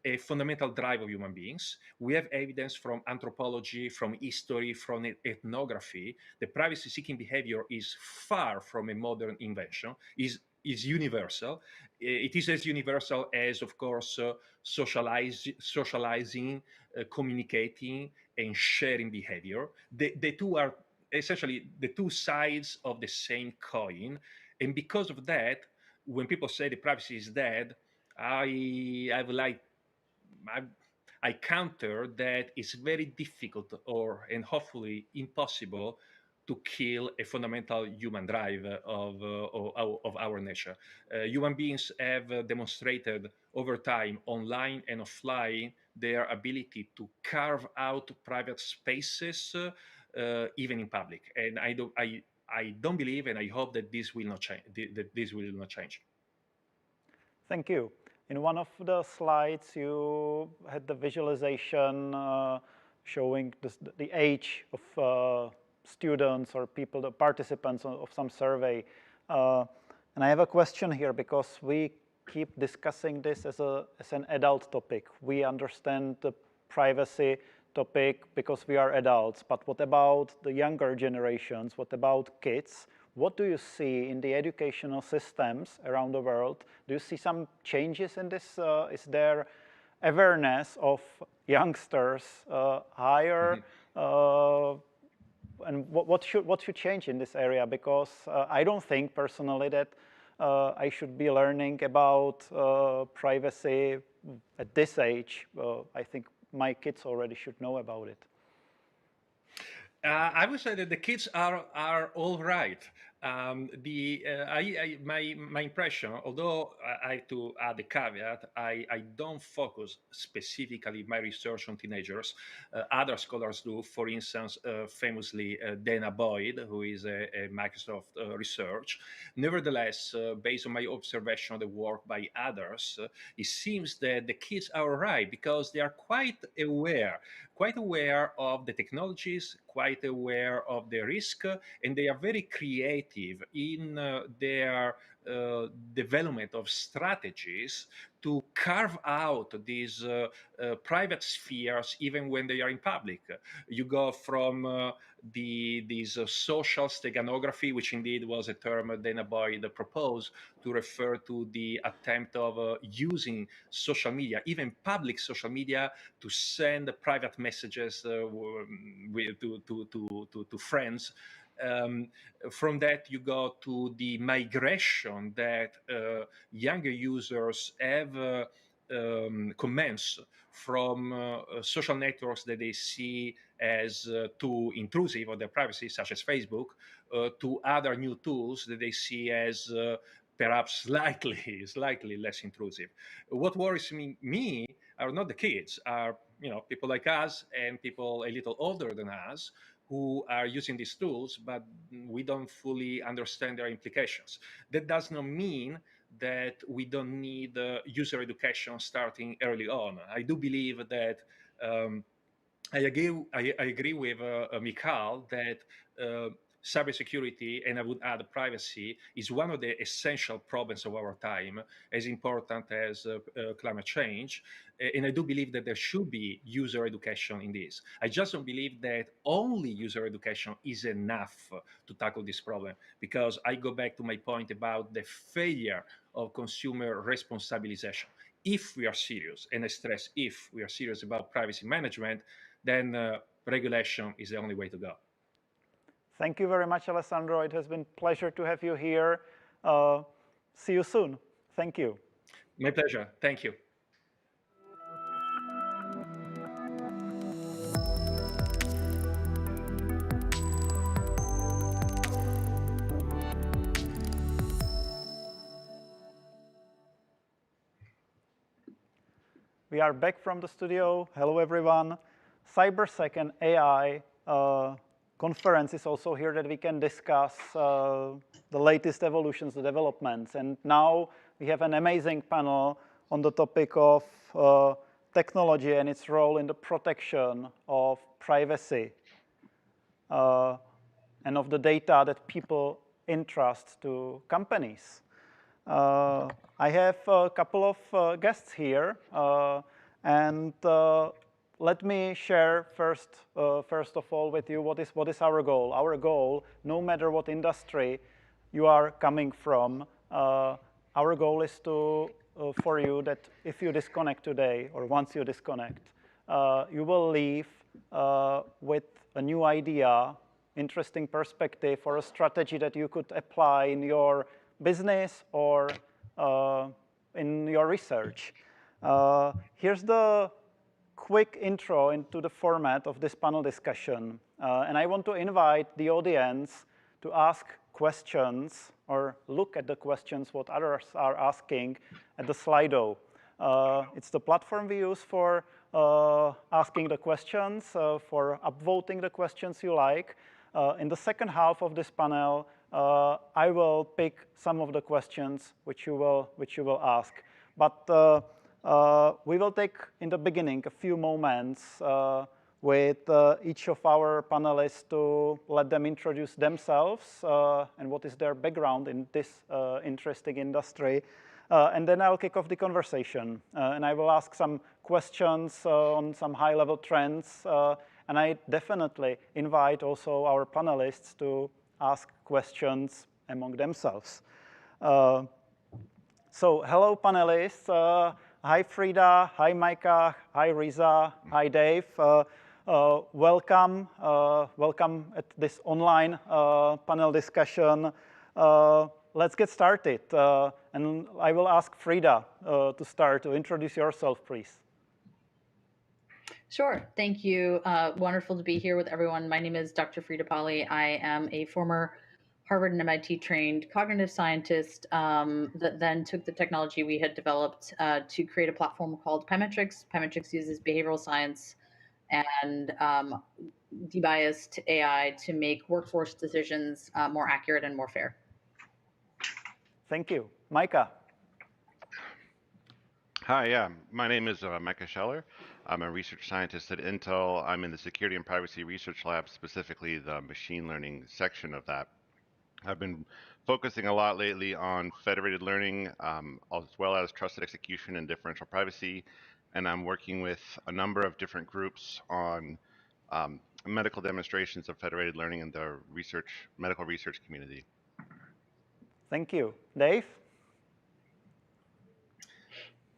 Speaker 3: a fundamental drive of human beings. We have evidence from anthropology, from history, from ethnography. The privacy-seeking behavior is far from a modern invention, is universal. It is as universal as, of course, socializing, communicating, and sharing behavior. The two are essentially the two sides of the same coin. And because of that, when people say the privacy is dead, I would like I counter that it's very difficult and hopefully impossible to kill a fundamental human drive of our nature. Human beings have demonstrated over time, online and offline, their ability to carve out private spaces, even in public. And I don't believe, and I hope that this will not change. That this will not change.
Speaker 1: Thank you. In one of the slides, you had the visualization showing the age of students or people, the participants of some survey. And I have a question here because we keep discussing this as an adult topic. We understand the privacy topic because we are adults, but what about the younger generations? What about kids? What do you see in the educational systems around the world? Do you see some changes in this? Is there awareness of youngsters higher? And what should change in this area? Because I don't think personally that I should be learning about privacy at this age. I think my kids already should know about it.
Speaker 3: I would say that the kids are all right. My impression, although I have to add a caveat, I don't focus specifically my research on teenagers. Other scholars do. For instance, famously Dana Boyd, who is a Microsoft research. Nevertheless, based on my observation of the work by others, it seems that the kids are all right because they are quite aware of the technologies, quite aware of the risk, and they are very creative in their development of strategies to carve out these private spheres even when they are in public. You go from these social steganography, which indeed was a term Dana Boyd proposed to refer to the attempt of using social media, even public social media, to send private messages to friends. From that, you go to the migration that younger users have commenced from social networks that they see as too intrusive of their privacy, such as Facebook, to other new tools that they see as perhaps slightly less intrusive. What worries me are not the kids, are people like us and people a little older than us who are using these tools, but we don't fully understand their implications. That does not mean that we don't need user education starting early on. I do believe that I agree with Mikhail that cybersecurity, and I would add privacy, is one of the essential problems of our time, as important as climate change. And I do believe that there should be user education in this. I just don't believe that only user education is enough to tackle this problem, because I go back to my point about the failure of consumer responsabilization. If we are serious, and I stress if we are serious about privacy management, then regulation is the only way to go.
Speaker 1: Thank you very much, Alessandro. It has been a pleasure to have you here. See you soon. Thank you.
Speaker 3: My pleasure. Thank you.
Speaker 1: We are back from the studio. Hello, everyone. CyberSec&AI conference is also here that we can discuss the latest evolutions, the developments. And now we have an amazing panel on the topic of technology and its role in the protection of privacy and of the data that people entrust to companies. I have a couple of guests here, and let me share first of all with you what is our goal. Our goal, no matter what industry you are coming from, our goal is for you that if you disconnect today, or once you disconnect, you will leave with a new idea, interesting perspective, or a strategy that you could apply in your business or in your research. Here's the quick intro into the format of this panel discussion. And I want to invite the audience to ask questions or look at the questions what others are asking at the Slido. It's the platform we use for asking the questions, for upvoting the questions you like. In the second half of this panel, I will pick some of the questions which you will ask. But we will take, in the beginning, a few moments with each of our panelists to let them introduce themselves and what is their background in this interesting industry. And then I'll kick off the conversation. And I will ask some questions on some high-level trends. And I definitely invite also our panelists to ask questions among themselves. So hello, panelists. Hi, Frida. Hi, Micah. Hi, Riza. Hi, Dave. Welcome at this online panel discussion. Let's get started. And I will ask Frida to start. To introduce yourself, please.
Speaker 4: Sure. Thank you. Wonderful to be here with everyone. My name is Dr. Frida Pali. I am a former Harvard and MIT trained cognitive scientist that then took the technology we had developed to create a platform called Pymetrics. Pymetrics uses behavioral science and debiased AI to make workforce decisions more accurate and more fair.
Speaker 1: Thank you. Micah.
Speaker 5: Hi, yeah. My name is Micah Scheller. I'm a research scientist at Intel. I'm in the Security and Privacy Research Lab, specifically the machine learning section of that. I've been focusing a lot lately on federated learning, as well as trusted execution and differential privacy. And I'm working with a number of different groups on medical demonstrations of federated learning in the medical research community.
Speaker 1: Thank you. Dave?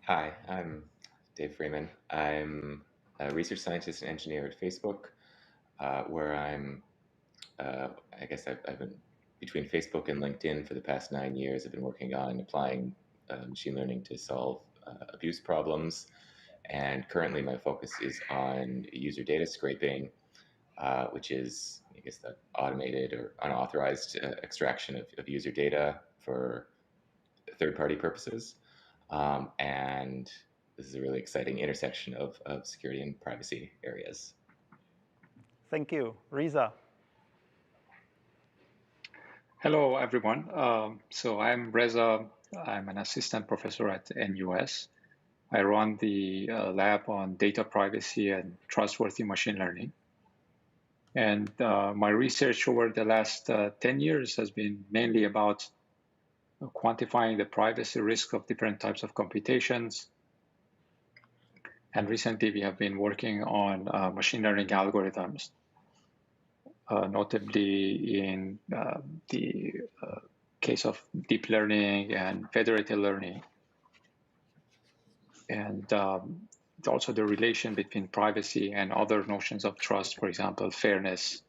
Speaker 6: Hi, I'm Dave Freeman. I'm a research scientist and engineer at Facebook, where I guess I've been between Facebook and LinkedIn for the past 9 years. I've been working on applying machine learning to solve abuse problems. And currently my focus is on user data scraping, which is, I guess, the automated or unauthorized extraction of user data for third-party purposes. And this is a really exciting intersection of security and privacy areas.
Speaker 1: Thank you. Riza?
Speaker 7: Hello, everyone. So I'm Reza. I'm an assistant professor at NUS. I run the lab on data privacy and trustworthy machine learning. And my research over the last 10 years has been mainly about quantifying the privacy risk of different types of computations. And recently we have been working on machine learning algorithms, notably in the case of deep learning and federated learning. And also the relation between privacy and other notions of trust, for example, fairness.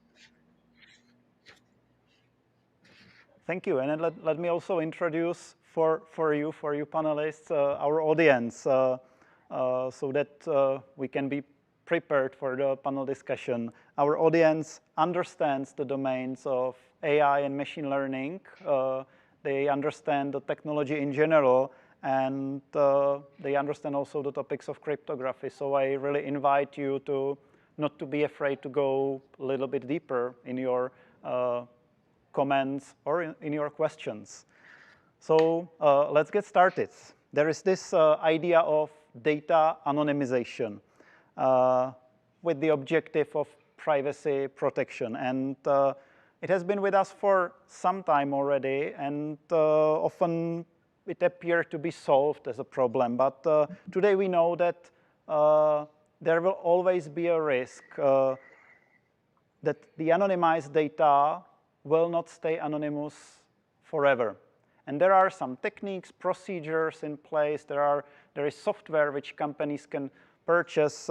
Speaker 1: Thank you. And then let me also introduce for you panelists, our audience, so that we can be prepared for the panel discussion. Our audience understands the domains of AI and machine learning. They understand the technology in general, and they understand also the topics of cryptography. So I really invite you to not to be afraid to go a little bit deeper in your comments or in your questions. So let's get started. There is this idea of data anonymization with the objective of privacy protection. And it has been with us for some time already, and often it appeared to be solved as a problem. But today we know that there will always be a risk that the anonymized data will not stay anonymous forever. And there are some techniques, procedures in place. There is software which companies can purchase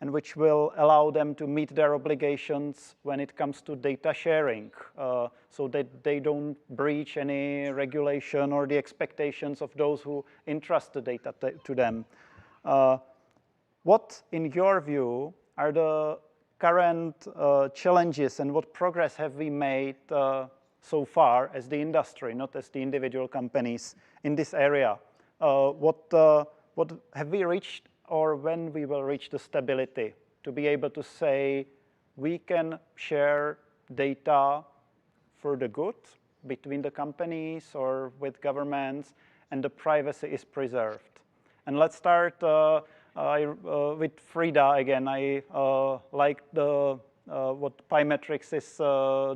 Speaker 1: and which will allow them to meet their obligations when it comes to data sharing, so that they don't breach any regulation or the expectations of those who entrust the data to them. What, in your view, are the current challenges, and what progress have we made so far as the industry, not as the individual companies, in this area? What have we reached, or when we will reach the stability to be able to say we can share data for the good between the companies or with governments, and the privacy is preserved? And let's start with Frida again. I like what Pymetrics is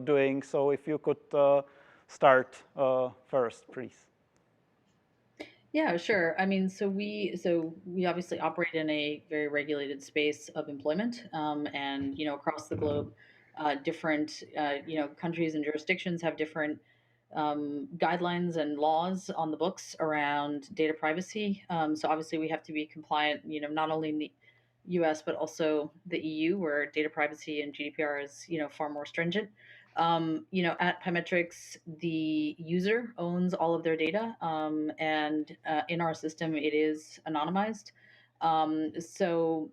Speaker 1: doing. So if you could start first, please.
Speaker 4: Yeah, sure. I mean, so we obviously operate in a very regulated space of employment, and across the globe, different countries and jurisdictions have different guidelines and laws on the books around data privacy. So obviously we have to be compliant, not only in the US, but also the EU, where data privacy and GDPR is, far more stringent. At Pymetrics, the user owns all of their data, and in our system, it is anonymized. So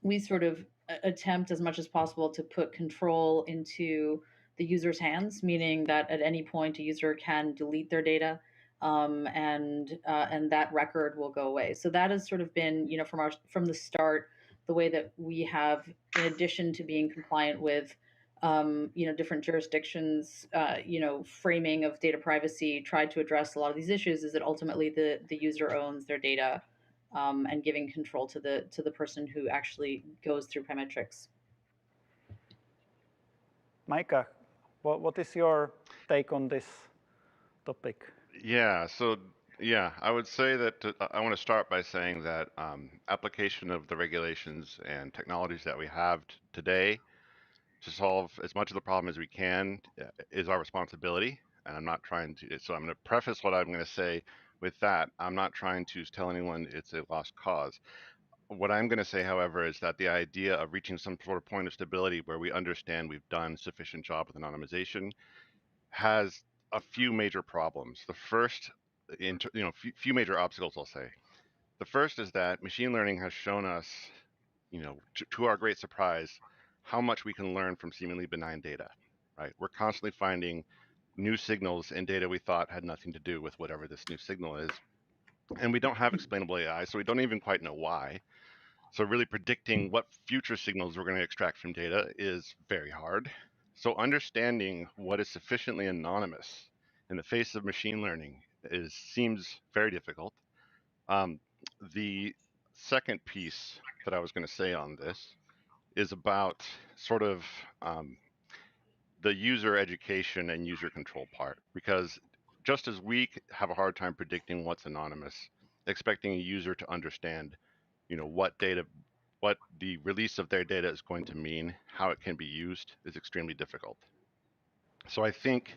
Speaker 4: we sort of attempt as much as possible to put control into the user's hands, meaning that at any point a user can delete their data, and that record will go away. So that has sort of been, from the start, the way that we have, in addition to being compliant with, different jurisdictions, framing of data privacy, tried to address a lot of these issues. Is that ultimately the user owns their data, and giving control to the person who actually goes through Pymetrics.
Speaker 1: Micah, what is your take on this topic?
Speaker 5: Yeah, so I would say that I want to start by saying that application of the regulations and technologies that we have today to solve as much of the problem as we can is our responsibility. And I'm not trying to, so I'm going to preface what I'm going to say with that. I'm not trying to tell anyone it's a lost cause. What I'm going to say, however, is that the idea of reaching some sort of point of stability where we understand we've done sufficient job with anonymization has a few major problems. The first, few major obstacles, I'll say. The first is that machine learning has shown us, to our great surprise, how much we can learn from seemingly benign data, right? We're constantly finding new signals in data we thought had nothing to do with whatever this new signal is. And we don't have explainable AI, so we don't even quite know why. So really predicting what future signals we're going to extract from data is very hard. So understanding what is sufficiently anonymous in the face of machine learning seems very difficult. The second piece that I was going to say on this is about sort of the user education and user control part, because just as we have a hard time predicting what's anonymous, expecting a user to understand, what the release of their data is going to mean, how it can be used, is extremely difficult. So I think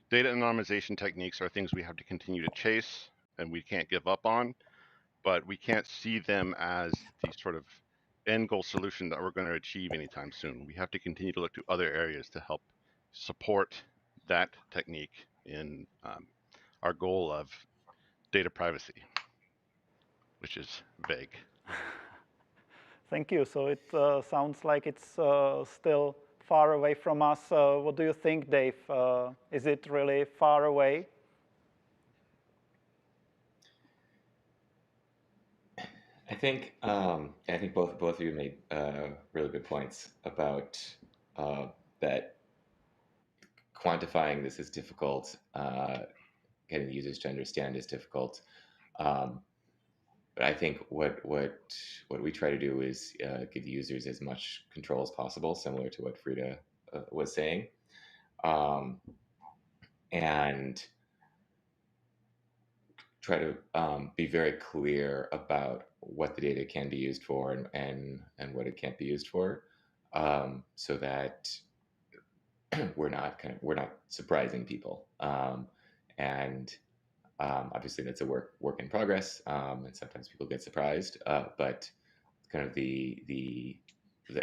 Speaker 5: data anonymization techniques are things we have to continue to chase and we can't give up on, but we can't see them as the sort of end goal solution that we're going to achieve anytime soon. We have to continue to look to other areas to help support that technique in our goal of data privacy, which is vague.
Speaker 1: Thank you. So it sounds like it's still far away from us. What do you think, Dave? Is it really far away?
Speaker 6: I think both of you made really good points about that quantifying this is difficult, getting the users to understand is difficult. But I think what we try to do is give the users as much control as possible, similar to what Frida was saying, and try to be very clear about what the data can be used for and what it can't be used for, so that we're not surprising people. Obviously that's a work in progress, and sometimes people get surprised. But kind of the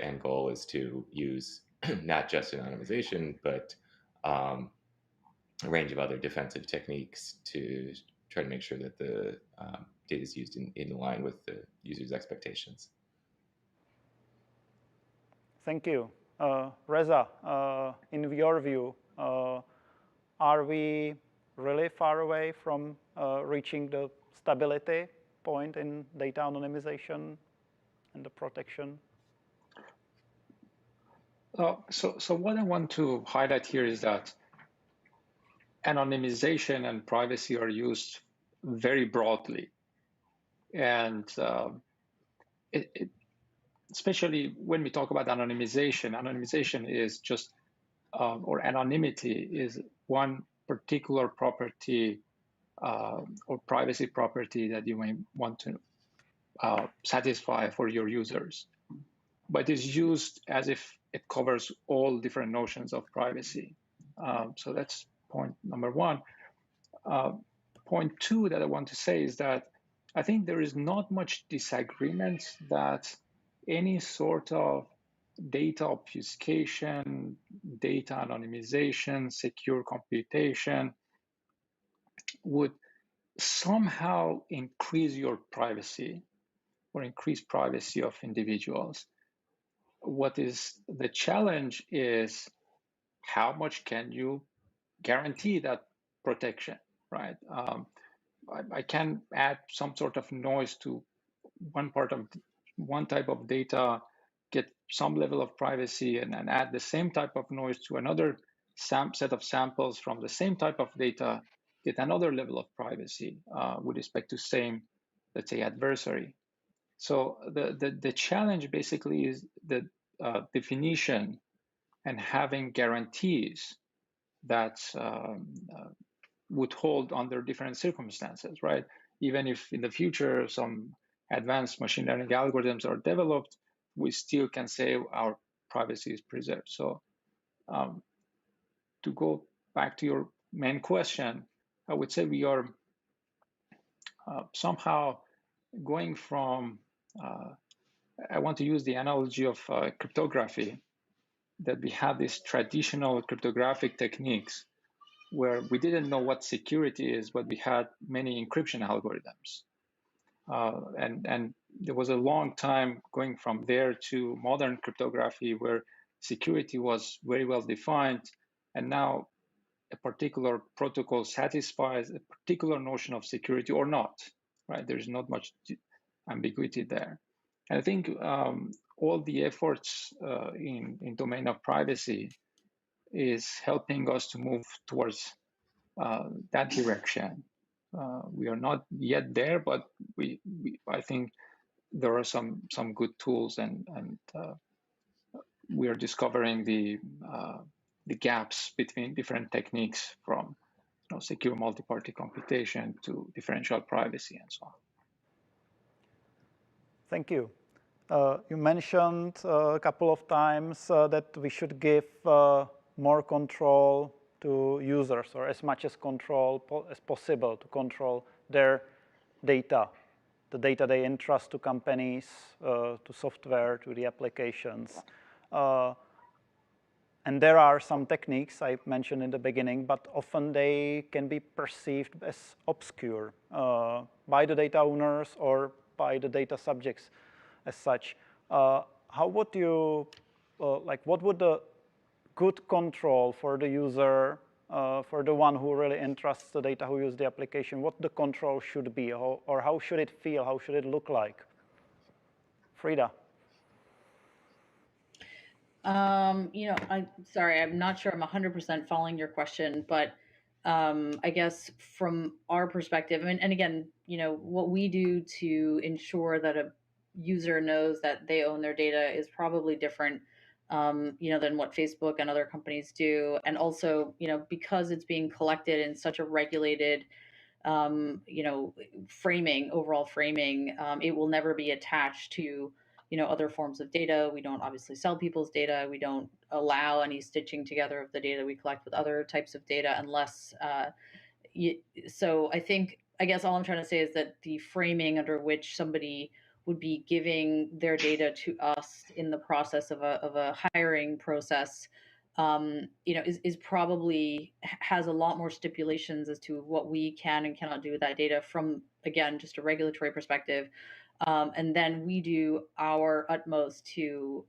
Speaker 6: end goal is to use not just anonymization, but a range of other defensive techniques to try to make sure that the data is used in line with the user's expectations.
Speaker 1: Thank you. Reza, in your view, are we really far away from reaching the stability point in data anonymization and the protection?
Speaker 7: So what I want to highlight here is that anonymization and privacy are used very broadly. And especially when we talk about anonymization is just, or anonymity is one particular property or privacy property that you may want to satisfy for your users. But it's used as if it covers all different notions of privacy. So that's point number one. Point two that I want to say is that I think there is not much disagreement that any sort of data obfuscation, data anonymization, secure computation would somehow increase your privacy or increase privacy of individuals. What is the challenge is how much can you guarantee that protection, right? I can add some sort of noise to one type of data, get some level of privacy, and add the same type of noise to another set of samples from the same type of data, get another level of privacy with respect to same, let's say, adversary. So the challenge basically is the definition and having guarantees that would hold under different circumstances, right? Even if in the future some advanced machine learning algorithms are developed, we still can say our privacy is preserved. So to go back to your main question, I would say we are somehow going from, I want to use the analogy of cryptography, that we have these traditional cryptographic techniques where we didn't know what security is, but we had many encryption algorithms. And there was a long time going from there to modern cryptography where security was very well defined. And now a particular protocol satisfies a particular notion of security or not, right? There's not much ambiguity there. And I think all the efforts in domain of privacy is helping us to move towards that direction. We are not yet there, but I think there are some good tools, and we are discovering the gaps between different techniques, from secure multi-party computation to differential privacy and so on.
Speaker 1: Thank you. You mentioned a couple of times that we should give more control to users, or as much as control as possible to control their data, the data they entrust to companies, to software, to the applications. And there are some techniques I mentioned in the beginning, but often they can be perceived as obscure by the data owners or by the data subjects as such. How would you, what would the good control for the user, for the one who really entrusts the data, who uses the application, what the control should be, or how should it feel, how should it look like? Frida.
Speaker 4: Sorry, I'm not sure I'm 100% following your question, but I guess from our perspective, and again, what we do to ensure that a user knows that they own their data is probably different, than what Facebook and other companies do. And also, because it's being collected in such a regulated, overall framing, it will never be attached to other forms of data. We don't obviously sell people's data. We don't allow any stitching together of the data we collect with other types of data unless, so I guess all I'm trying to say is that the framing under which somebody would be giving their data to us in the process of a hiring process, is probably has a lot more stipulations as to what we can and cannot do with that data from, again, just a regulatory perspective. And then we do our utmost to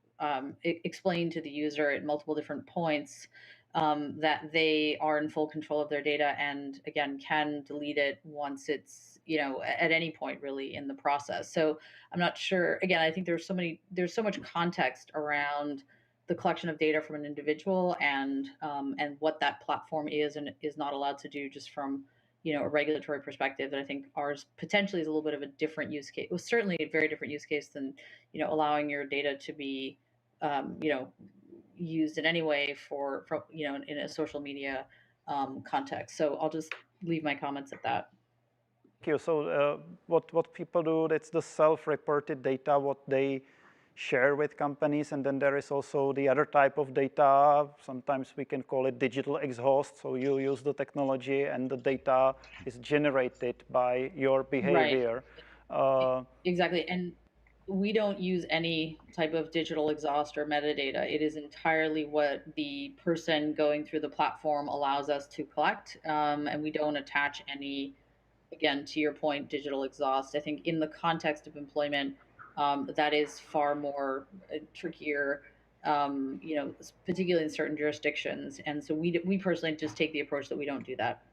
Speaker 4: explain to the user at multiple different points that they are in full control of their data, and again, can delete it once it's, at any point really in the process. So I'm not sure, again, I think there's so much context around the collection of data from an individual and what that platform is and is not allowed to do, just from a regulatory perspective, that I think ours potentially is a little bit of a different use case. It was certainly a very different use case than allowing your data to be used in any way for in a social media context. So I'll just leave my comments at that.
Speaker 1: Thank you. So what people do, that's the self-reported data, what they share with companies. And then there is also the other type of data. Sometimes we can call it digital exhaust. So you use the technology and the data is generated by your behavior.
Speaker 4: Right. Exactly. And we don't use any type of digital exhaust or metadata. It is entirely what the person going through the platform allows us to collect. And we don't attach any, again, to your point, digital exhaust. I think in the context of employment, that is far more trickier, particularly in certain jurisdictions. And so we personally just take the approach that we don't do that.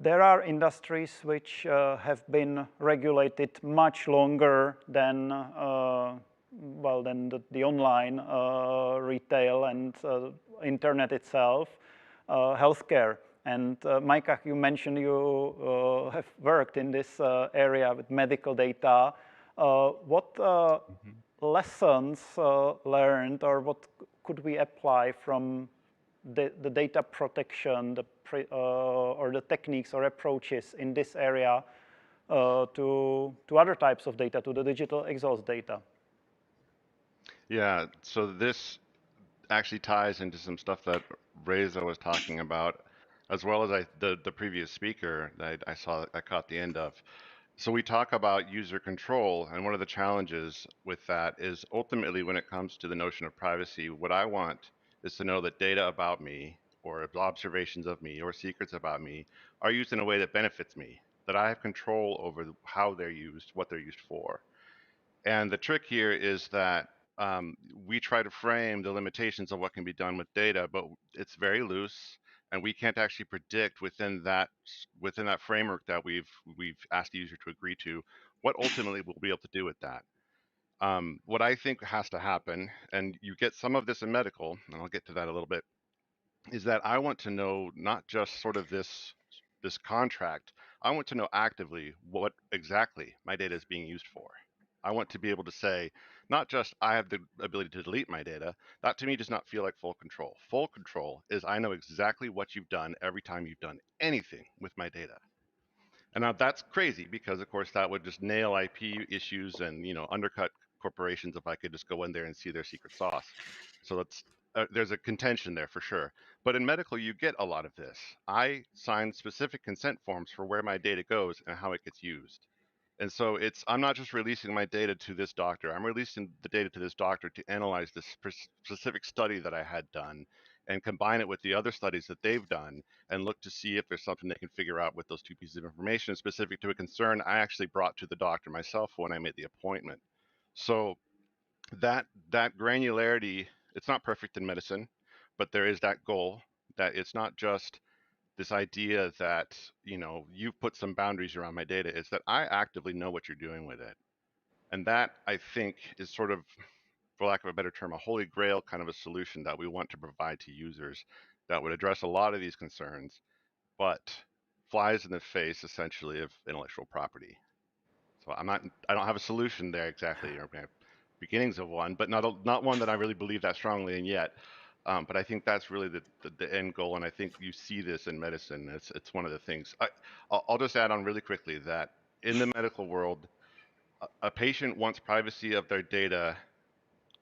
Speaker 1: There are industries which have been regulated much longer than, than the online retail and internet itself, healthcare. And Micah, you mentioned you have worked in this area with medical data. What lessons learned, or what could we apply from the data protection, or the techniques or approaches in this area to other types of data, to the digital exhaust data?
Speaker 5: Yeah, so this actually ties into some stuff that Reza was talking about, as well as the previous speaker that I caught the end of. So we talk about user control, and one of the challenges with that is ultimately when it comes to the notion of privacy, what I want is to know that data about me or observations of me or secrets about me are used in a way that benefits me, that I have control over how they're used, what they're used for. And the trick here is that we try to frame the limitations of what can be done with data, but it's very loose, and we can't actually predict within that framework that we've asked the user to agree to what ultimately we'll be able to do with that. What I think has to happen, and you get some of this in medical, and I'll get to that a little bit, is that I want to know not just sort of this contract. I want to know actively what exactly my data is being used for. I want to be able to say, not just I have the ability to delete my data. That to me does not feel like full control. Full control is I know exactly what you've done every time you've done anything with my data. And now that's crazy because, of course, that would just nail IP issues and undercut corporations if I could just go in there and see their secret sauce. So there's a contention there for sure. But in medical, you get a lot of this. I sign specific consent forms for where my data goes and how it gets used. And so I'm not just releasing my data to this doctor. I'm releasing the data to this doctor to analyze this specific study that I had done and combine it with the other studies that they've done and look to see if there's something they can figure out with those two pieces of information specific to a concern I actually brought to the doctor myself when I made the appointment. So that granularity, it's not perfect in medicine, but there is that goal that it's not just this idea that you've put some boundaries around my data. It's that I actively know what you're doing with it, and that I think is sort of, for lack of a better term, a holy grail kind of a solution that we want to provide to users that would address a lot of these concerns, but flies in the face essentially of intellectual property. So I don't have a solution there exactly, or beginnings of one, but not one that I really believe that strongly in yet. But I think that's really the end goal, and I think you see this in medicine. It's one of the things. I'll just add on really quickly that in the medical world, a patient wants privacy of their data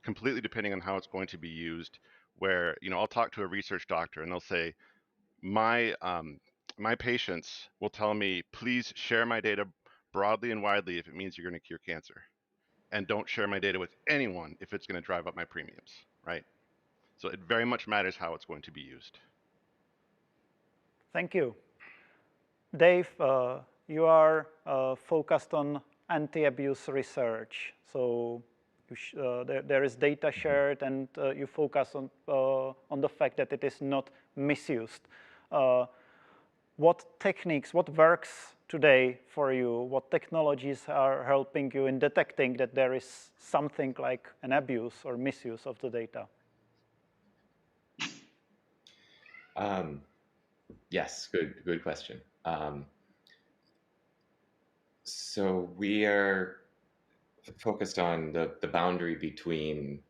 Speaker 5: completely depending on how it's going to be used. Where I'll talk to a research doctor and they'll say, my patients will tell me, please share my data broadly and widely if it means you're going to cure cancer, and don't share my data with anyone if it's going to drive up my premiums, right? So it very much matters how it's going to be used.
Speaker 1: Thank you. Dave, you are focused on anti-abuse research. So there is data shared, and you focus on the fact that it is not misused. What techniques, what works today for you? What technologies are helping you in detecting that there is something like an abuse or misuse of the data?
Speaker 6: Yes, good question. So we are focused on the boundary between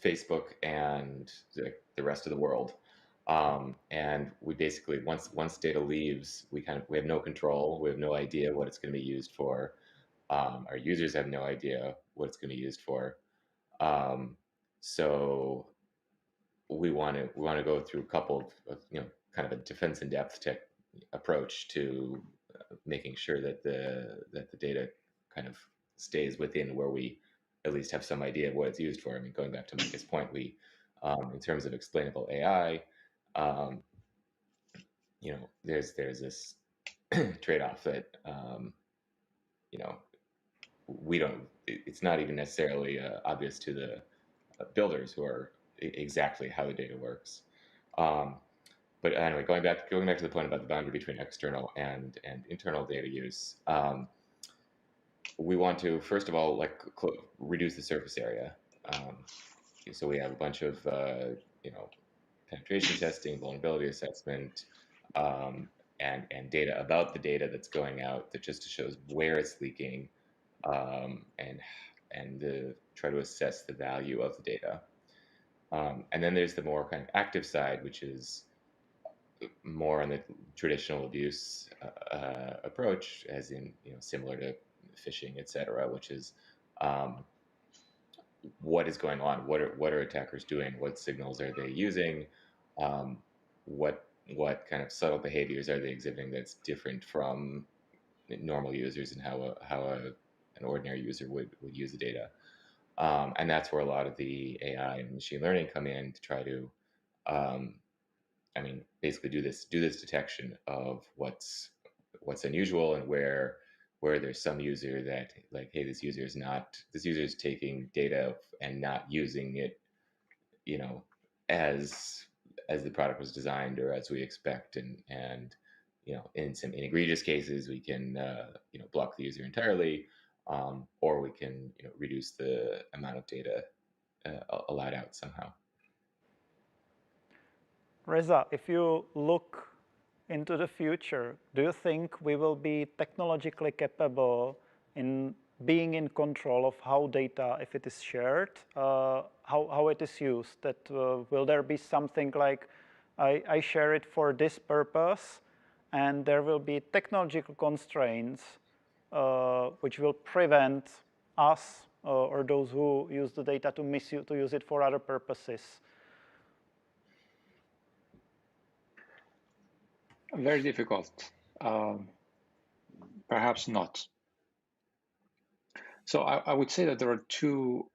Speaker 6: Facebook and the rest of the world. And we basically, once data leaves, we have no control. We have no idea what it's going to be used for. Our users have no idea what it's going to be used for. So we want to go through a couple of kind of a defense in depth tech approach to making sure that the data kind of stays within where we at least have some idea of what it's used for. I mean, going back to Micah's point, we in terms of explainable AI, there's this trade-off that we don't. It's not even necessarily obvious to the builders who are exactly how the data works. But anyway, going back to the point about the boundary between external and internal data use, we want to first of all reduce the surface area. So we have a bunch of penetration testing, vulnerability assessment, and data about the data that's going out that just shows where it's leaking, and try to assess the value of the data. And then there's the more kind of active side, which is more on the traditional abuse approach, as in similar to phishing, etc., which is what is going on, what are attackers doing, what signals are they using, what kind of subtle behaviors are they exhibiting that's different from normal users, and how an ordinary user would use the data. And that's where a lot of the AI and machine learning come in to try to basically do this detection of what's unusual, and where there's some user that, like, hey, this user is taking data and not using it, as the product was designed or as we expect, and in some egregious cases we can block the user entirely, or we can reduce the amount of data allowed out somehow.
Speaker 1: Reza, if you look into the future, do you think we will be technologically capable in being in control of how data, if it is shared, how it is used? That will there be something like, I share it for this purpose, and there will be technological constraints which will prevent us or those who use the data to use it for other purposes?
Speaker 7: Very difficult. Perhaps not. So I would say that there are two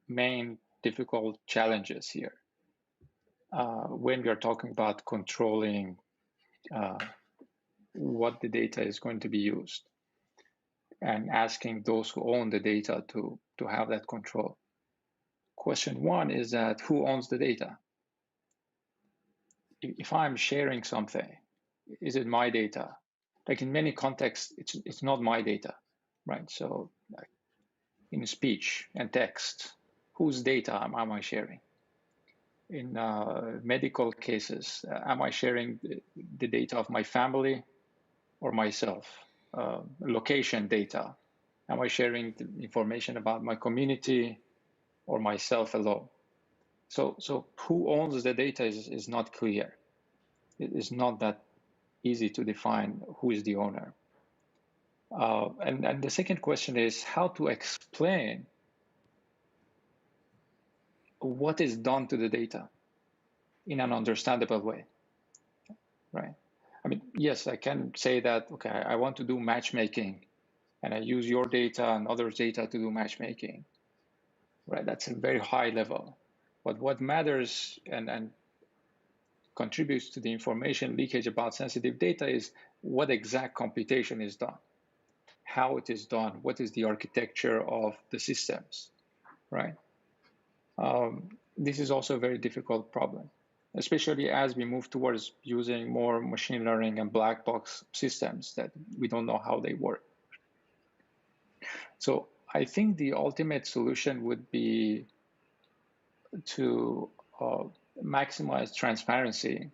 Speaker 7: main difficult challenges here when we are talking about controlling what the data is going to be used, and asking those who own the data to have that control. Question one is that who owns the data? If I'm sharing something, is it my data? Like, in many contexts, it's not my data, right? So like in speech and text, whose data am I sharing? In medical cases, am I sharing the data of my family or myself? Location data, am I sharing the information about my community or myself alone? So who owns the data is not clear. It is not that easy to define who is the owner. And the second question is how to explain what is done to the data in an understandable way, right? I mean, yes, I can say that, okay, I want to do matchmaking, and I use your data and others' data to do matchmaking, right? That's a very high level. But what matters and contributes to the information leakage about sensitive data is what exact computation is done, how it is done, what is the architecture of the systems, right? This is also a very difficult problem, especially as we move towards using more machine learning and black box systems that we don't know how they work. So I think the ultimate solution would be to maximize transparency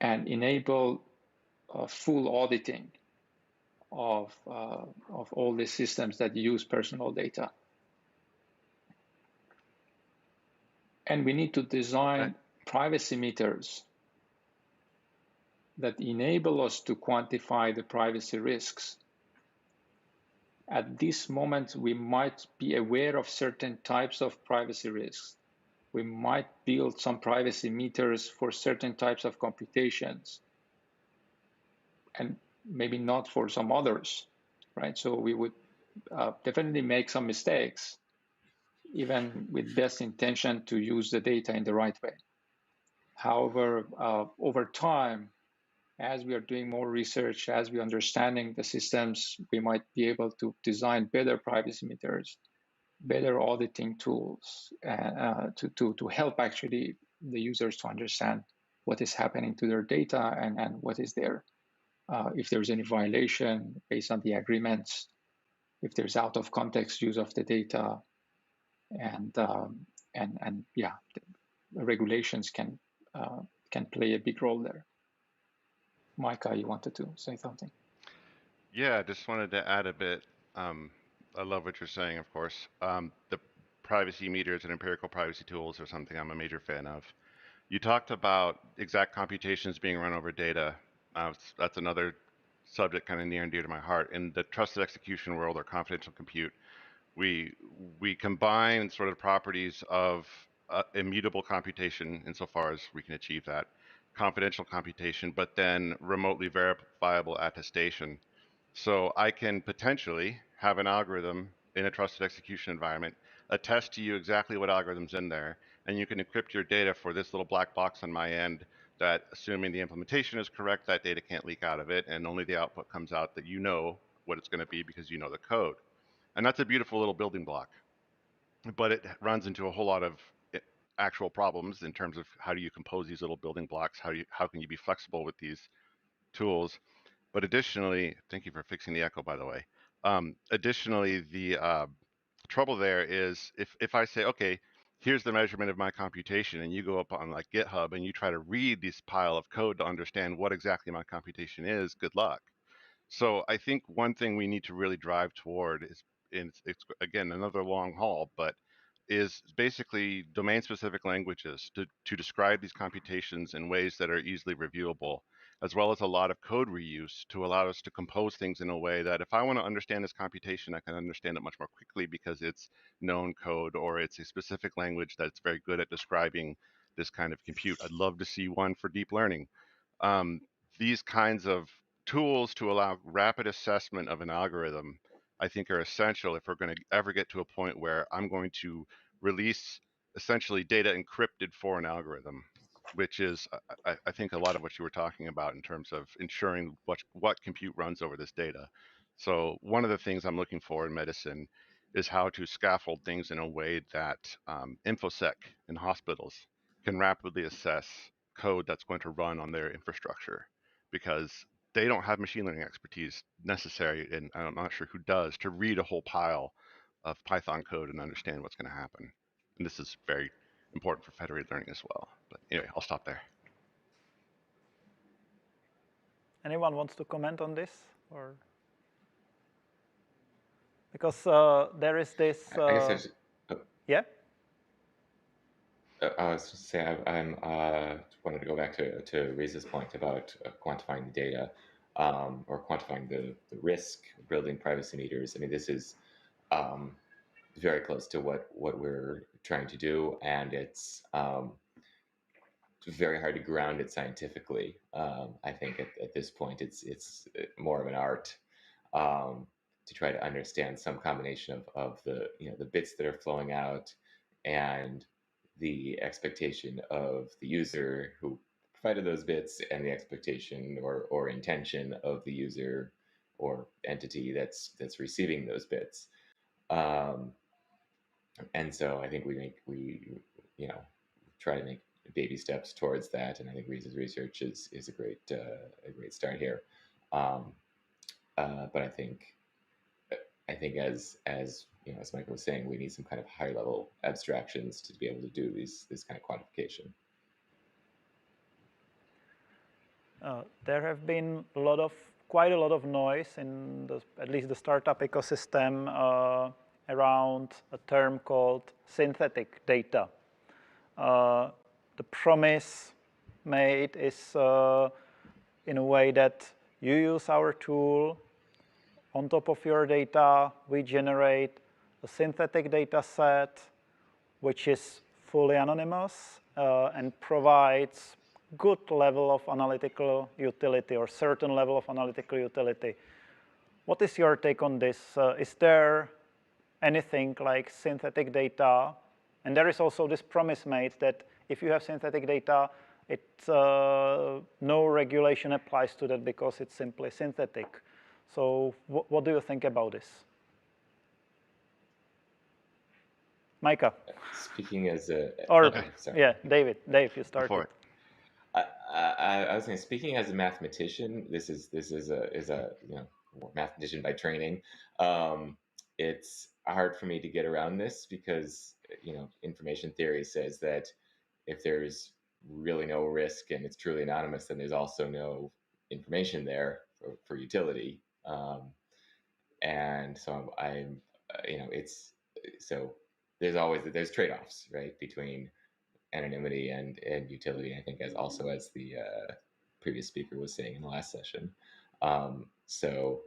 Speaker 7: and enable full auditing of all the systems that use personal data. And we need to design privacy meters that enable us to quantify the privacy risks At this moment, we might be aware of certain types of privacy risks. We might build some privacy meters for certain types of computations, and maybe not for some others, right? So we would definitely make some mistakes, even with best intention to use the data in the right way. However, over time, as we are doing more research, as we're understanding the systems, we might be able to design better privacy meters, better auditing tools to help actually the users to understand what is happening to their data and what is there. If there's any violation based on the agreements, if there's out of context use of the data, and yeah, the regulations can play a big role there. Micah, you wanted to say something?
Speaker 5: Yeah, I just wanted to add a bit. I love what you're saying, of course. The privacy meters and empirical privacy tools are something I'm a major fan of. You talked about exact computations being run over data. That's another subject kind of near and dear to my heart. In the trusted execution world or confidential compute, we combine sort of properties of immutable computation insofar as we can achieve that, confidential computation, but then remotely verifiable attestation. So I can potentially have an algorithm in a trusted execution environment attest to you exactly what algorithm's in there, and you can encrypt your data for this little black box on my end that, assuming the implementation is correct, that data can't leak out of it, and only the output comes out that you know what it's going to be because you know the code. And that's a beautiful little building block, but it runs into a whole lot of actual problems in terms of how do you compose these little building blocks, how can you be flexible with these tools. But additionally, thank you for fixing the echo, by the way. Additionally, the trouble there is if I say, okay, here's the measurement of my computation, and you go up on like GitHub and you try to read this pile of code to understand what exactly my computation is, good luck. So I think one thing we need to really drive toward is, and it's again another long haul, but is basically domain-specific languages to describe these computations in ways that are easily reviewable, as well as a lot of code reuse to allow us to compose things in a way that if I want to understand this computation, I can understand it much more quickly because it's known code or it's a specific language that's very good at describing this kind of compute. I'd love to see one for deep learning. Um, these kinds of tools to allow rapid assessment of an algorithm, I think, are essential if we're going to ever get to a point where I'm going to release essentially data encrypted for an algorithm, which is, I think, a lot of what you were talking about in terms of ensuring what compute runs over this data. So one of the things I'm looking for in medicine is how to scaffold things in a way that InfoSec in hospitals can rapidly assess code that's going to run on their infrastructure, because they don't have machine learning expertise necessary, and I'm not sure who does, to read a whole pile of Python code and understand what's going to happen. And this is very important for federated learning as well. But anyway, I'll stop there.
Speaker 1: Anyone wants to comment on this? Or because there is this.
Speaker 6: I guess there's.
Speaker 1: Yeah.
Speaker 6: I was just saying, I wanted to go back to Reza's point about quantifying the data or quantifying the risk, building privacy meters. I mean, this is very close to what we're trying to do, and it's very hard to ground it scientifically. I think at this point, it's more of an art to try to understand some combination of the the bits that are flowing out and the expectation of the user who provided those bits and the expectation or intention of the user or entity that's receiving those bits. And so I think we try to make baby steps towards that, and I think Reza's research is a great start here. But I think as as Michael was saying, we need some kind of higher level abstractions to be able to do this kind of quantification.
Speaker 1: There have been quite a lot of noise in at least the startup ecosystem around a term called synthetic data. The promise made is in a way that you use our tool On top of your data, we generate a synthetic data set, which is fully anonymous and provides good level of analytical utility or certain level of analytical utility. What is your take on this? Is there anything like synthetic data? And there is also this promise made that if you have synthetic data, no regulation applies to that because it's simply synthetic. So what do you think about this? Micah.
Speaker 6: Speaking as a...
Speaker 1: Or,
Speaker 5: Okay.
Speaker 6: Sorry.
Speaker 1: yeah, Dave, you started.
Speaker 5: Before.
Speaker 6: I was going to, speaking as a mathematician, this is a mathematician by training. It's hard for me to get around this because information theory says that if there's really no risk and it's truly anonymous, then there's also no information there for utility. And so I'm there's trade-offs, right, between anonymity and utility. I think as the previous speaker was saying in the last session. So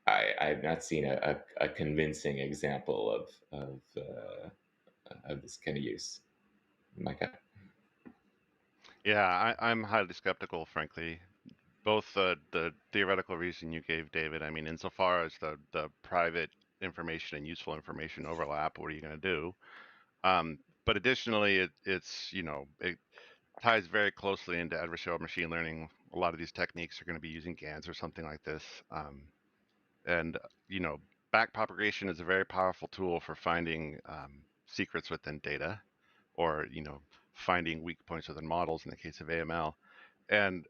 Speaker 6: I've not seen a convincing example of this kind of use. Micah.
Speaker 5: Yeah, I'm highly skeptical, frankly. Both the theoretical reason you gave, David, I mean, insofar as the private information and useful information overlap, what are you going to do? But additionally, it ties very closely into adversarial machine learning. A lot of these techniques are going to be using GANs or something like this. And backpropagation is a very powerful tool for finding secrets within data, or finding weak points within models in the case of AML. And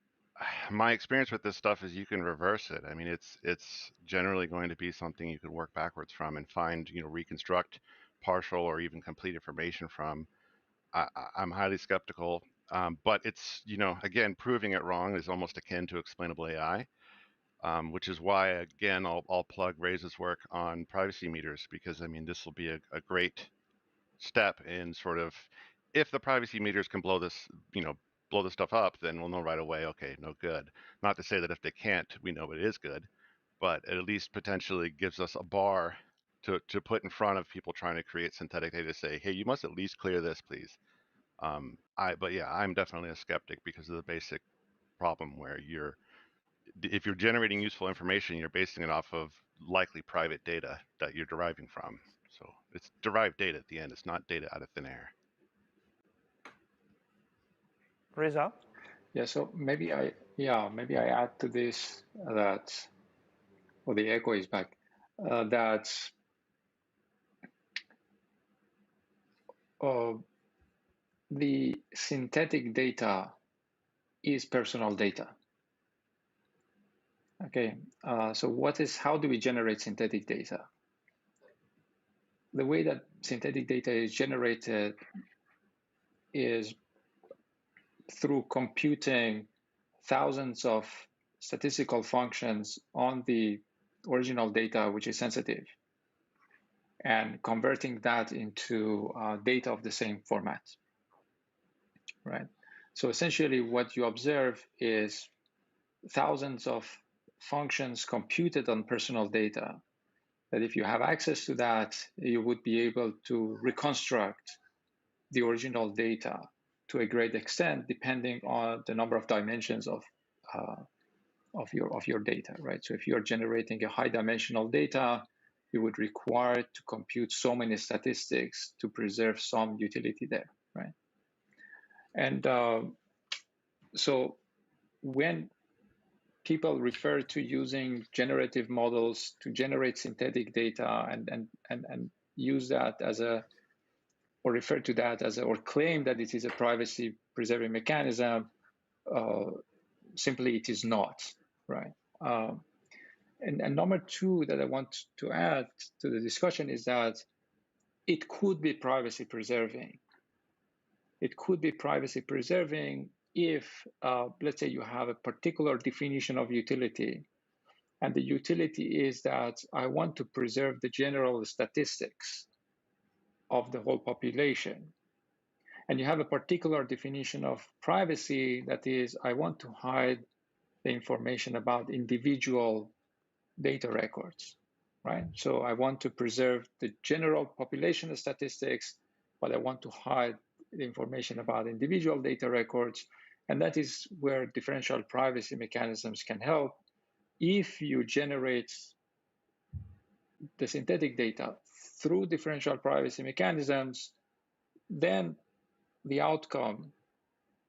Speaker 5: my experience with this stuff is you can reverse it. I mean, it's generally going to be something you could work backwards from and find, reconstruct partial or even complete information from. I'm highly skeptical, but it's, again, proving it wrong is almost akin to explainable AI. Which is why, again, I'll plug Ray's work on privacy meters, because I mean, this will be a great step in sort of, if the privacy meters can blow this stuff up, then we'll know right away, okay, no good. Not to say that if they can't, we know it is good, but it at least potentially gives us a bar to put in front of people trying to create synthetic data to say, hey, you must at least clear this, please. But yeah, I'm definitely a skeptic because of the basic problem where if you're generating useful information, you're basing it off of likely private data that you're deriving from. So it's derived data at the end. It's not data out of thin air.
Speaker 1: Reza?
Speaker 7: Yeah, so maybe I add to this that, well, the echo is back, that the synthetic data is personal data. Okay, so how do we generate synthetic data? The way that synthetic data is generated is through computing thousands of statistical functions on the original data, which is sensitive, and converting that into data of the same format, right? So essentially what you observe is thousands of functions computed on personal data, that if you have access to that, you would be able to reconstruct the original data to a great extent, depending on the number of dimensions of your data, right? So if you're generating a high dimensional data, you would require to compute so many statistics to preserve some utility there, right? And so when people refer to using generative models to generate synthetic data and use that as or refer to that as or claim that it is a privacy preserving mechanism, simply it is not, right? And number two that I want to add to the discussion is that it could be privacy preserving. It could be privacy preserving if, let's say, you have a particular definition of utility, and the utility is that I want to preserve the general statistics of the whole population. And you have a particular definition of privacy, that is, I want to hide the information about individual data records, right? So I want to preserve the general population statistics, but I want to hide the information about individual data records. And that is where differential privacy mechanisms can help. If you generate the synthetic data through differential privacy mechanisms, then the outcome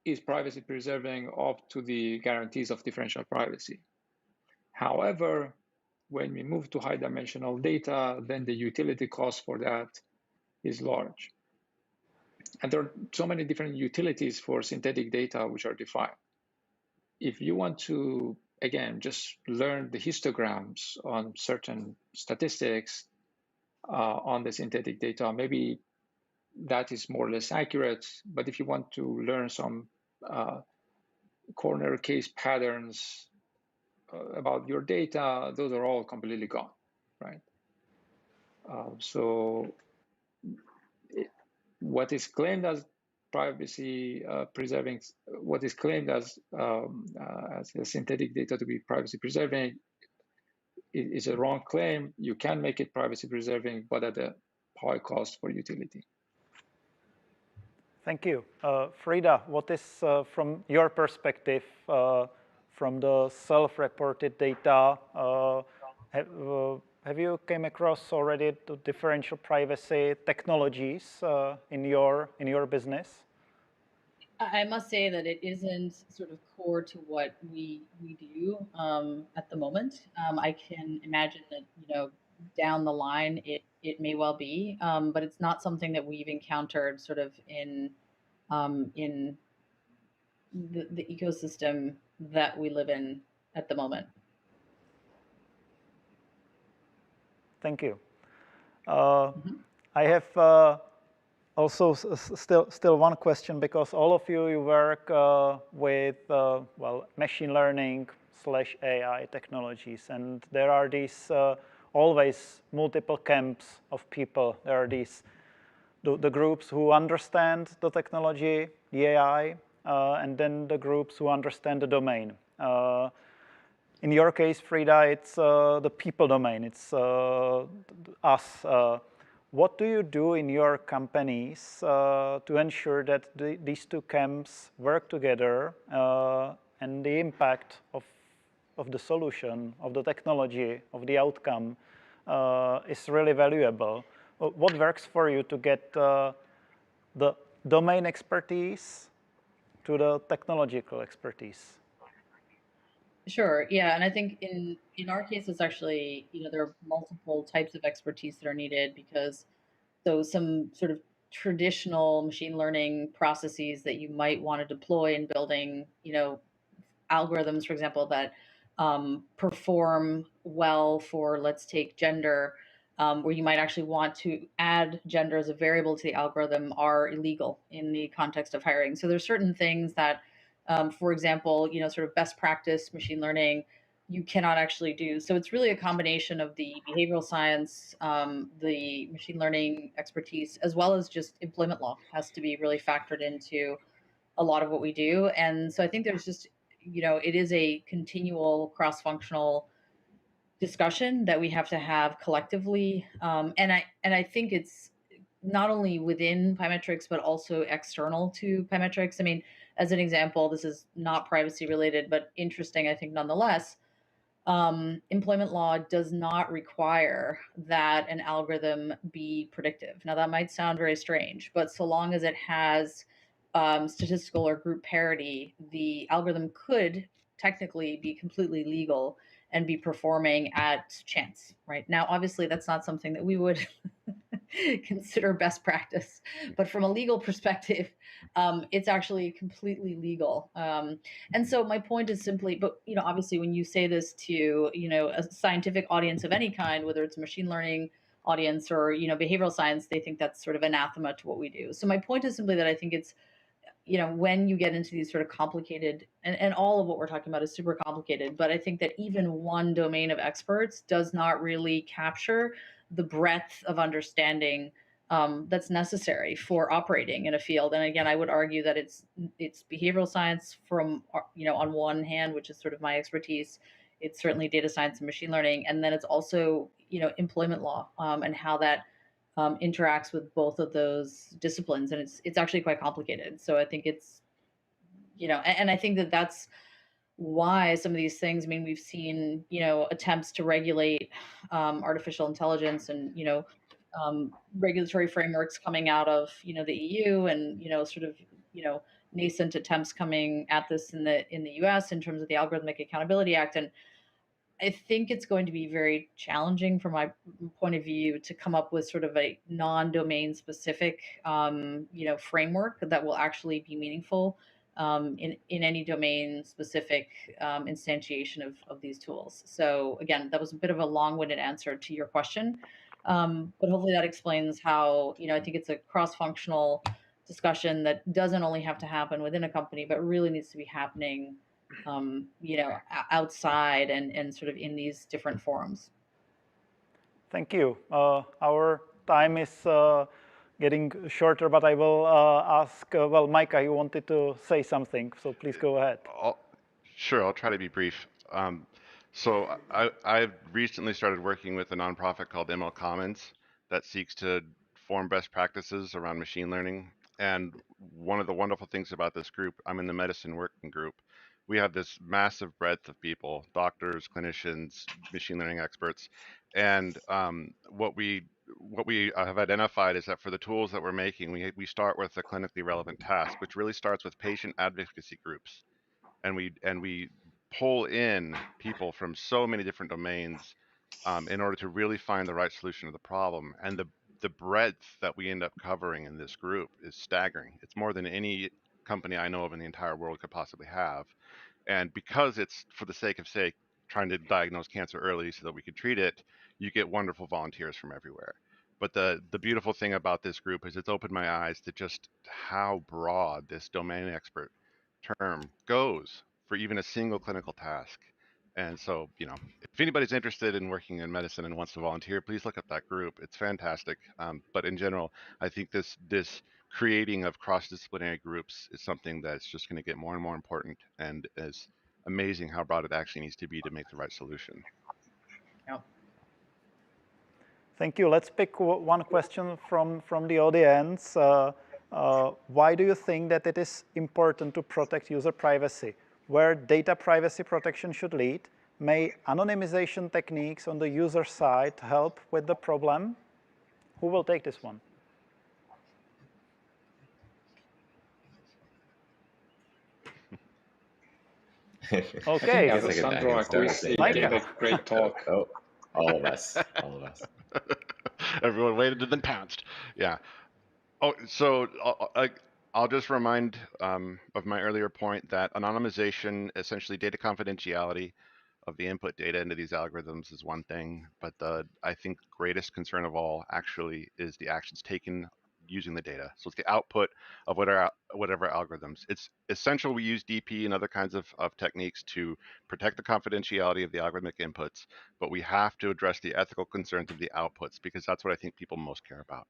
Speaker 7: is privacy preserving up to the guarantees of differential privacy. However, when we move to high dimensional data, then the utility cost for that is large. And there are so many different utilities for synthetic data which are defined. If you want to, again, just learn the histograms on certain statistics on the synthetic data, maybe that is more or less accurate. But if you want to learn some corner case patterns about your data, those are all completely gone, right? So what is claimed as privacy preserving, what is claimed as synthetic data to be privacy preserving is a wrong claim. You can make it privacy preserving, but at a high cost for utility.
Speaker 1: Thank you. Frida, what is, from your perspective, from the self-reported data, have you came across already the differential privacy technologies in your business?
Speaker 4: I must say that it isn't sort of core to what we do at the moment. I can imagine that down the line it may well be, but it's not something that we've encountered sort of in the ecosystem that we live in at the moment.
Speaker 1: Thank you. I have also still one question, because all of you work with well, machine learning / AI technologies, and there are these always multiple camps of people. There are these the groups who understand the technology, the AI, and then the groups who understand the domain. In your case, Frida, it's the people domain. It's us. What do you do in your companies to ensure that these two camps work together and the impact of the solution, of the technology, of the outcome is really valuable? What works for you to get the domain expertise to the technological expertise?
Speaker 4: Sure. Yeah, and I think in our case, it's actually there are multiple types of expertise that are needed, because some sort of traditional machine learning processes that you might want to deploy in building algorithms, for example, that perform well for, let's take gender, where you might actually want to add gender as a variable to the algorithm, are illegal in the context of hiring. So there's certain things that, for example, sort of best practice machine learning, you cannot actually do. So it's really a combination of the behavioral science, the machine learning expertise, as well as just employment law has to be really factored into a lot of what we do. And so I think there's just, it is a continual cross-functional discussion that we have to have collectively. And I think it's not only within Pymetrics, but also external to Pymetrics. I mean, as an example, this is not privacy related, but interesting, I think, nonetheless. Employment law does not require that an algorithm be predictive. Now, that might sound very strange, but so long as it has statistical or group parity, the algorithm could technically be completely legal and be performing at chance, right? Now, obviously, that's not something that we would consider best practice, but from a legal perspective, it's actually completely legal. And so my point is simply, but obviously, when you say this to a scientific audience of any kind, whether it's a machine learning audience or behavioral science, they think that's sort of anathema to what we do. So my point is simply that I think it's when you get into these sort of complicated, and all of what we're talking about is super complicated, but I think that even one domain of experts does not really capture the breadth of understanding that's necessary for operating in a field. And again, I would argue that it's behavioral science from on one hand, which is sort of my expertise. It's certainly data science and machine learning, and then it's also employment law, and how that interacts with both of those disciplines, and it's actually quite complicated. So I think it's and I think that that's why some of these things. I mean, we've seen attempts to regulate artificial intelligence, and regulatory frameworks coming out of the EU, and sort of nascent attempts coming at this in the US in terms of the Algorithmic Accountability Act. And I think it's going to be very challenging from my point of view to come up with sort of a non-domain specific, framework that will actually be meaningful in any domain specific instantiation of these tools. So again, that was a bit of a long-winded answer to your question, but hopefully that explains how I think it's a cross-functional discussion that doesn't only have to happen within a company, but really needs to be happening outside and sort of in these different forums.
Speaker 1: Thank you. Our time is getting shorter, but I will ask, well, Micah, you wanted to say something, so please go ahead.
Speaker 5: Sure, I'll try to be brief. So I've recently started working with a nonprofit called ML Commons that seeks to form best practices around machine learning. And one of the wonderful things about this group, I'm in the medicine working group, we have this massive breadth of people, doctors, clinicians, machine learning experts. And what we have identified is that for the tools that we're making, we start with a clinically relevant task, which really starts with patient advocacy groups. And we pull in people from so many different domains in order to really find the right solution to the problem. And the breadth that we end up covering in this group is staggering. It's more than any company I know of in the entire world could possibly have. And because it's for the sake of trying to diagnose cancer early so that we could treat it, you get wonderful volunteers from everywhere. But the beautiful thing about this group is it's opened my eyes to just how broad this domain expert term goes for even a single clinical task. And so, if anybody's interested in working in medicine and wants to volunteer, please look up that group. It's fantastic. But in general, I think this creating of cross-disciplinary groups is something that's just going to get more and more important, and is amazing how broad it actually needs to be to make the right solution.
Speaker 4: Yeah.
Speaker 1: Thank you. Let's pick one question from the audience. Why do you think that it is important to protect user privacy? Where data privacy protection should lead, may anonymization techniques on the user side help with the problem? Who will take this one? Okay.
Speaker 7: I think Sandro gave a great talk.
Speaker 6: Oh, all of us.
Speaker 5: Everyone waited and then pounced. Yeah. Oh, so I'll just remind of my earlier point that anonymization, essentially data confidentiality of the input data into these algorithms, is one thing, but I think greatest concern of all actually is the actions taken using the data. So it's the output of whatever algorithms. It's essential we use DP and other kinds of techniques to protect the confidentiality of the algorithmic inputs, but we have to address the ethical concerns of the outputs, because that's what I think people most care about.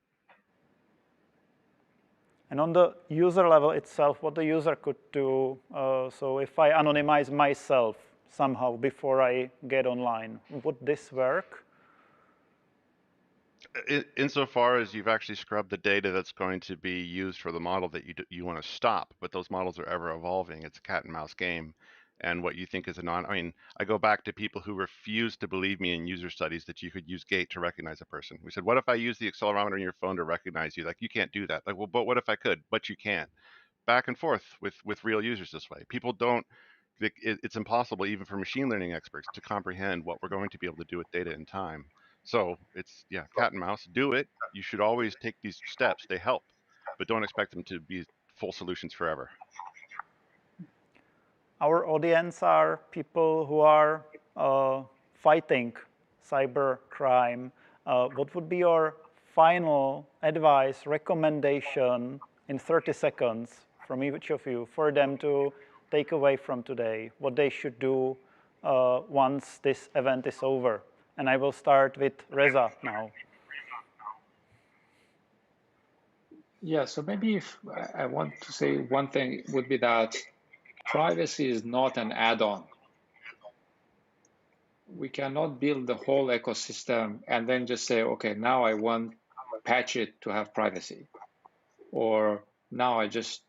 Speaker 1: And on the user level itself, what the user could do, so if I anonymize myself somehow before I get online, would this work?
Speaker 5: Insofar as you've actually scrubbed the data that's going to be used for the model that you want to stop, but those models are ever evolving. It's a cat and mouse game. And what you think is I go back to people who refuse to believe me in user studies that you could use gait to recognize a person. We said, what if I use the accelerometer in your phone to recognize you? Like, you can't do that. Like, well, but what if I could? But you can't. Back and forth with real users this way. People don't, it's impossible even for machine learning experts to comprehend what we're going to be able to do with data in time. So it's, cat and mouse, do it. You should always take these steps. They help, but don't expect them to be full solutions forever.
Speaker 1: Our audience are people who are fighting cyber crime. What would be your final advice, recommendation in 30 seconds from each of you for them to take away from today, what they should do once this event is over? And I will start with Reza now.
Speaker 7: Yeah, so maybe if I want to say one thing would be that privacy is not an add-on. we cannot build the whole ecosystem and then just say, okay, now I want patch it to have privacy, or now I just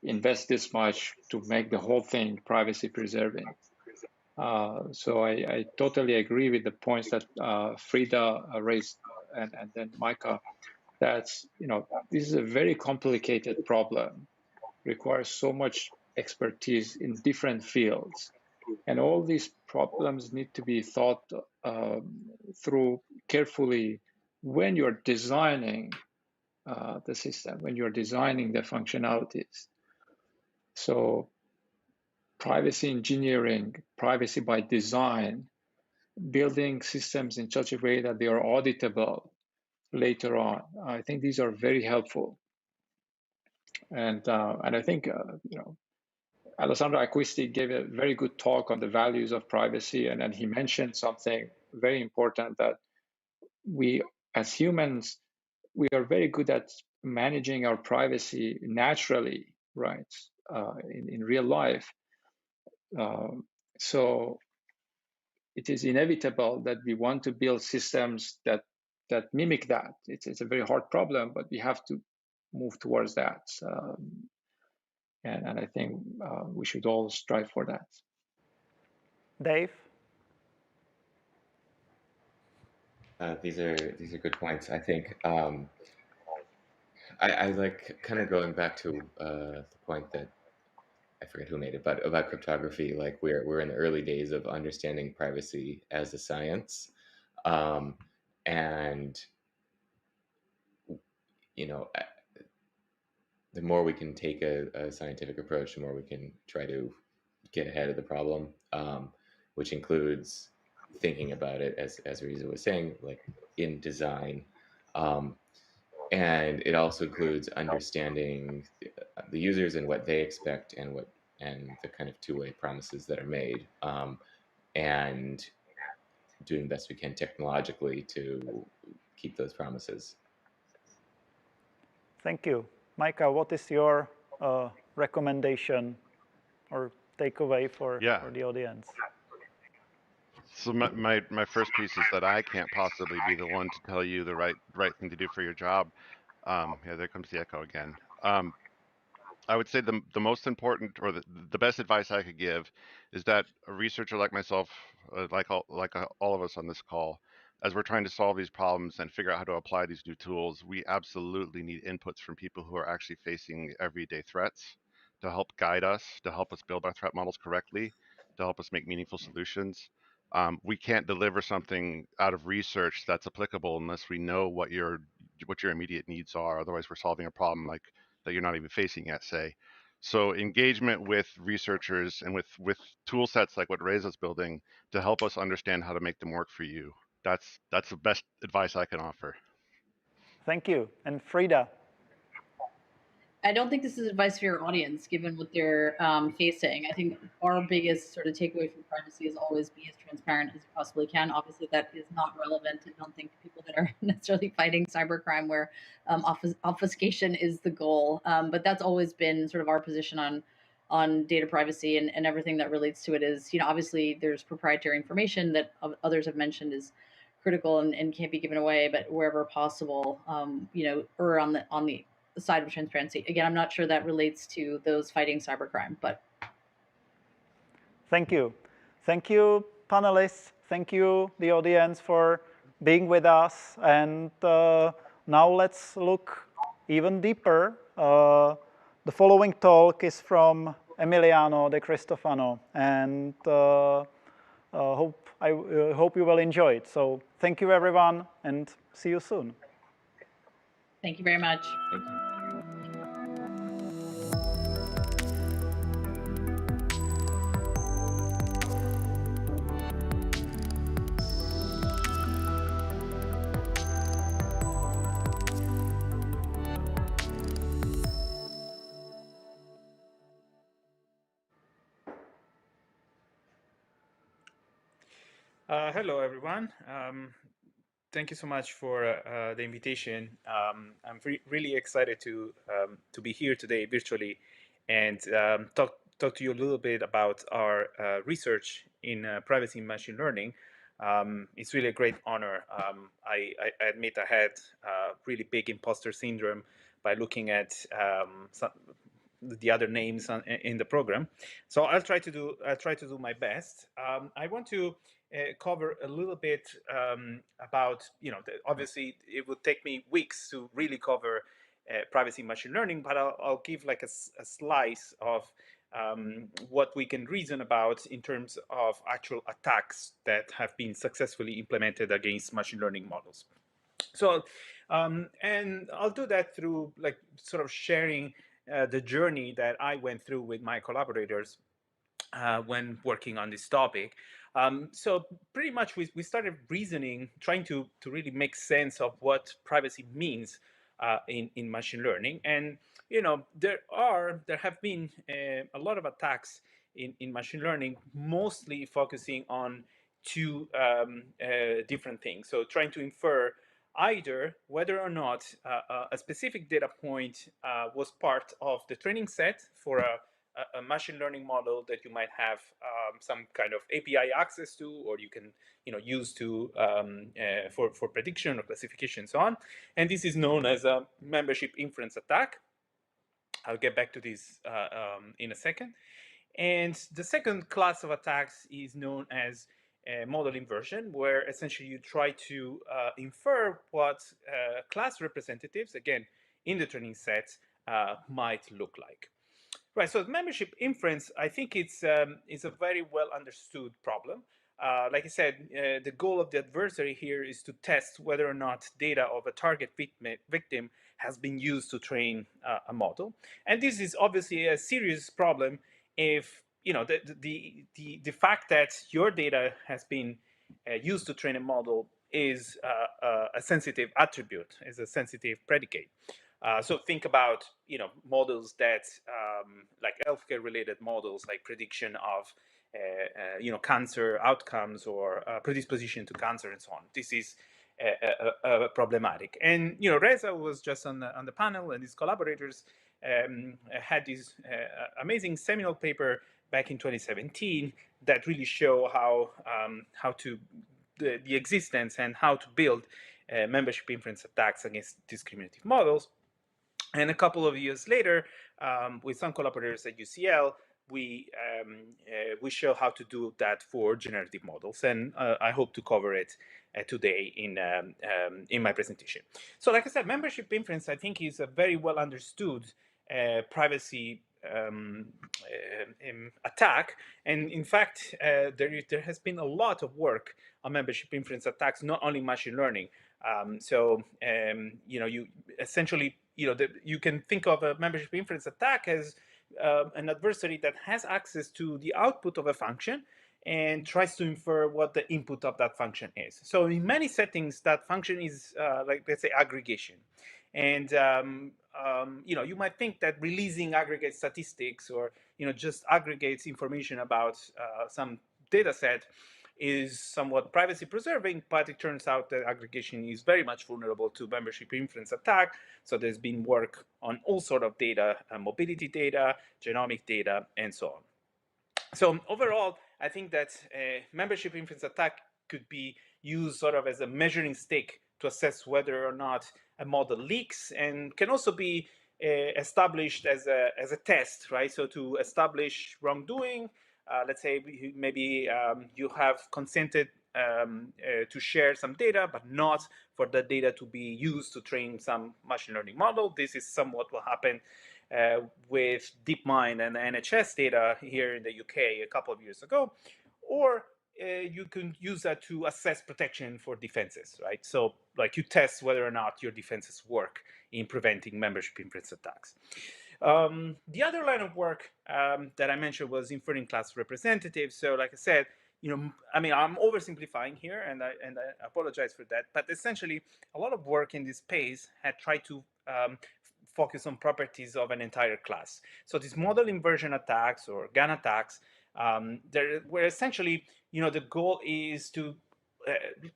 Speaker 7: invest this much to make the whole thing privacy preserving. So I totally agree with the points that Frida raised and then Micah. That's, this is a very complicated problem, requires so much expertise in different fields. And all these problems need to be thought through carefully when you're designing the system, when you're designing the functionalities. So privacy engineering, privacy by design, building systems in such a way that they are auditable later on. I think these are very helpful. And I think, Alessandro Acquisti gave a very good talk on the values of privacy. And then he mentioned something very important, that we, as humans, we are very good at managing our privacy naturally, right? In real life. So it is inevitable that we want to build systems that mimic that. It's a very hard problem, but we have to move towards that. And I think we should all strive for that.
Speaker 1: Dave?
Speaker 6: These are good points. I think I like kind of going back to the point that I forget who made it, but about cryptography. Like we're in the early days of understanding privacy as a science, and the more we can take a scientific approach, the more we can try to get ahead of the problem, which includes thinking about it, as Riza was saying, like in design. And it also includes understanding the users and what they expect and the kind of two-way promises that are made, and doing the best we can technologically to keep those promises.
Speaker 1: Thank you. Micah, what is your recommendation or takeaway for the audience?
Speaker 5: So my first piece is that I can't possibly be the one to tell you the right thing to do for your job. Yeah, there comes the echo again. I would say the most important, or the best advice I could give, is that a researcher like myself, like all of us on this call, as we're trying to solve these problems and figure out how to apply these new tools, we absolutely need inputs from people who are actually facing everyday threats to help guide us, to help us build our threat models correctly, to help us make meaningful solutions. We can't deliver something out of research that's applicable unless we know what your immediate needs are. Otherwise, we're solving a problem like that you're not even facing yet, say. So engagement with researchers and with tool sets like what Reza's building to help us understand how to make them work for you. That's the best advice I can offer.
Speaker 1: Thank you. And Frida?
Speaker 4: I don't think this is advice for your audience, given what they're facing. I think our biggest sort of takeaway from privacy is always be as transparent as you possibly can. Obviously, that is not relevant. I don't think to people that are necessarily fighting cybercrime, where obfuscation is the goal. But that's always been sort of our position on data privacy and everything that relates to it. Is, obviously there's proprietary information that others have mentioned is critical and can't be given away, but wherever possible, or on the side of transparency. Again, I'm not sure that relates to those fighting cybercrime, but.
Speaker 1: Thank you. Thank you, panelists. Thank you, the audience, for being with us. And now let's look even deeper. The following talk is from Emiliano De Cristofano, and I hope you will enjoy it. So thank you, everyone, and see you soon.
Speaker 4: Thank you very much.
Speaker 6: Thank you.
Speaker 8: Hello, everyone. Thank you so much for the invitation. I'm really excited to be here today virtually and talk to you a little bit about our research in privacy and machine learning. It's really a great honor. I admit I had really big imposter syndrome by looking at the other names in the program. So I'll try to do my best. I want to cover a little bit about, obviously it would take me weeks to really cover privacy machine learning, but I'll give like a slice of what we can reason about in terms of actual attacks that have been successfully implemented against machine learning models. So, and I'll do that through like sort of sharing the journey that I went through with my collaborators when working on this topic. So pretty much we started reasoning, trying to really make sense of what privacy means in machine learning. And there have been a lot of attacks in machine learning, mostly focusing on two different things. So trying to infer either whether or not a specific data point was part of the training set for a machine learning model that you might have some kind of API access to, or you can use to for prediction or classification and so on. And this is known as a membership inference attack. I'll get back to this in a second. And the second class of attacks is known as model inversion, where essentially you try to infer what class representatives, again, in the training set might look like. Right, so membership inference, I think it's a very well understood problem. Like I said, the goal of the adversary here is to test whether or not data of a target victim has been used to train a model. And this is obviously a serious problem if the fact that your data has been used to train a model is a sensitive attribute, is a sensitive predicate. So think about models that like healthcare related models, like prediction of cancer outcomes or predisposition to cancer and so on. This is problematic. And Reza was just on the panel, and his collaborators had this amazing seminal paper back in 2017 that really show how to the existence and how to build membership inference attacks against discriminative models. And a couple of years later, with some collaborators at UCL, we show how to do that for generative models, and I hope to cover it today in my presentation. So, like I said, membership inference, I think, is a very well understood privacy attack, and in fact, there has been a lot of work on membership inference attacks, not only machine learning. You essentially, you can think of a membership inference attack as an adversary that has access to the output of a function and tries to infer what the input of that function is. So in many settings, that function is like, let's say, aggregation. And you might think that releasing aggregate statistics or just aggregates information about some data set is somewhat privacy preserving, but it turns out that aggregation is very much vulnerable to membership inference attack. So there's been work on all sort of data, mobility data, genomic data, and so on. So overall, I think that membership inference attack could be used sort of as a measuring stick to assess whether or not a model leaks, and can also be established as a test, right? So to establish wrongdoing, let's say maybe you have consented to share some data, but not for the data to be used to train some machine learning model. This is somewhat what happened with DeepMind and NHS data here in the UK a couple of years ago. Or you can use that to assess protection for defenses, right? So like you test whether or not your defenses work in preventing membership inference attacks. The other line of work that I mentioned was inferring class representatives. So like I said, I mean, I'm oversimplifying here, and I apologize for that. But essentially, a lot of work in this space had tried to focus on properties of an entire class. So these model inversion attacks or GAN attacks, where essentially, the goal is to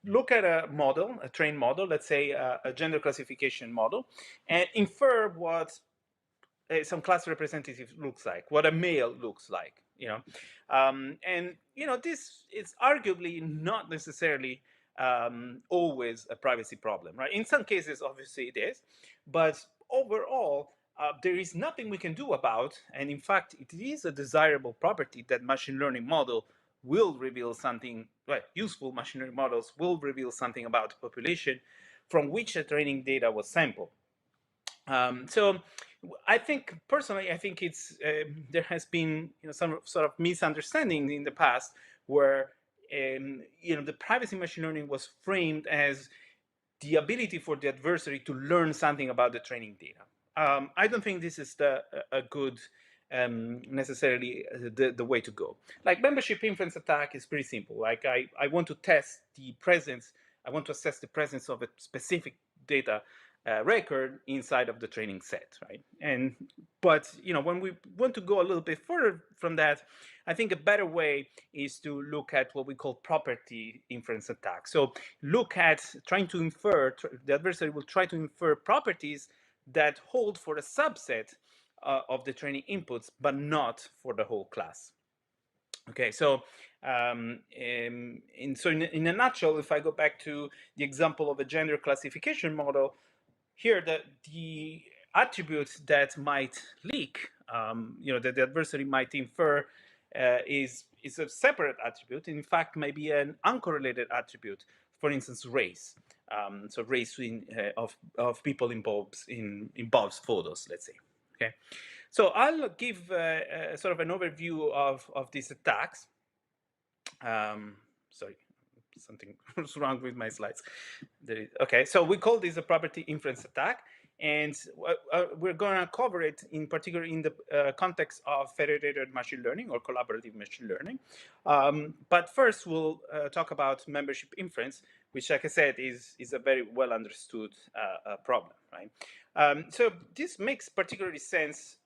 Speaker 8: look at a model, a trained model, let's say a gender classification model, and infer what some class representative looks like, what a male looks like, And this is arguably not necessarily always a privacy problem, right? In some cases, obviously it is, but overall, there is nothing we can do about, and in fact, it is a desirable property that machine learning model will reveal something, well, useful machine learning models will reveal something about the population from which the training data was sampled. So I think personally, I think it's there has been some sort of misunderstanding in the past where the privacy machine learning was framed as the ability for the adversary to learn something about the training data. I don't think this is a good necessarily the way to go. Like membership inference attack is pretty simple. Like I want to test the presence, I want to assess the presence of a specific data record inside of the training set, right? But when we want to go a little bit further from that, I think a better way is to look at what we call property inference attack. So look at trying to infer, the adversary will try to infer properties that hold for a subset of the training inputs, but not for the whole class. Okay, so in a nutshell, if I go back to the example of a gender classification model, here the attributes that might leak, that the adversary might infer is a separate attribute. In fact, maybe an uncorrelated attribute. For instance, race. So race of people involves photos, let's say. Okay, so I'll give sort of an overview of these attacks. Sorry, something was wrong with my slides. Okay, so we call this a property inference attack, and we're going to cover it in particular in the context of federated machine learning or collaborative machine learning. But first, we'll talk about membership inference, which, like I said, is a very well understood problem, right? So this makes particularly sense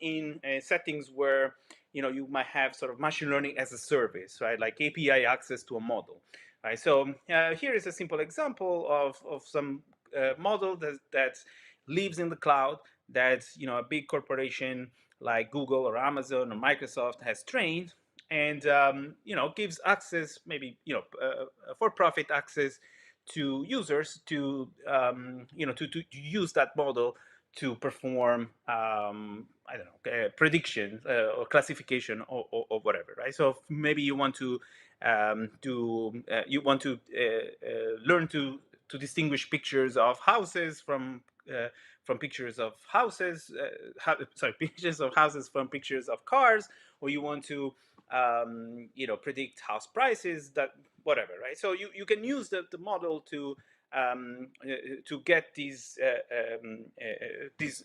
Speaker 8: in settings where you might have sort of machine learning as a service, right? Like API access to a model, right? So here is a simple example of some model that lives in the cloud that a big corporation like Google or Amazon or Microsoft has trained, and gives access, maybe for-profit access to users to to use that model to perform I don't know, prediction or classification or whatever, right? So maybe you want to learn to distinguish pictures of houses from pictures of houses, pictures of houses from pictures of cars, or you want to predict house prices, that whatever, right? So you can use the model to get these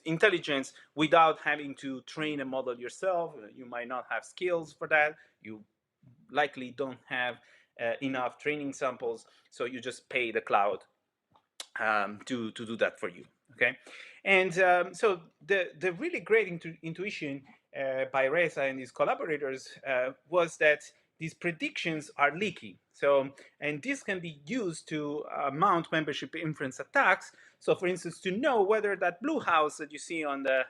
Speaker 8: intelligence without having to train a model yourself. You might not have skills for that. You likely don't have enough training samples, so you just pay the cloud to do that for you. Okay, and so the really great intuition by Reza and his collaborators was that these predictions are leaky. So, and this can be used to mount membership inference attacks. So, for instance, to know whether that blue house that you see on the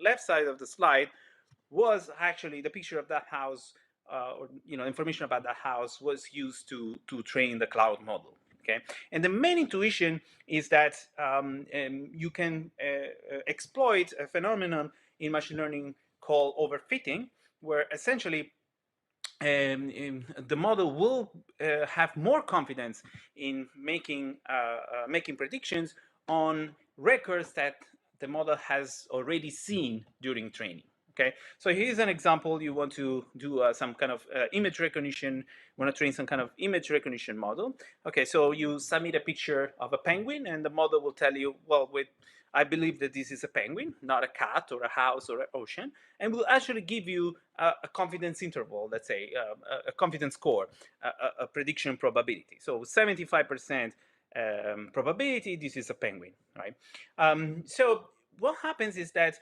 Speaker 8: left side of the slide was actually the picture of that house, or information about that house was used to train the cloud model. Okay, and the main intuition is that you can exploit a phenomenon in machine learning called overfitting, where essentially the model will have more confidence in making predictions on records that the model has already seen during training. Okay, so here's an example. You want to do some kind of image recognition, want to train some kind of image recognition model. Okay, so you submit a picture of a penguin, and the model will tell you, well, I believe that this is a penguin, not a cat or a house or an ocean, and will actually give you a confidence interval, let's say a confidence score, a prediction probability. So 75% probability, this is a penguin, right? So what happens is that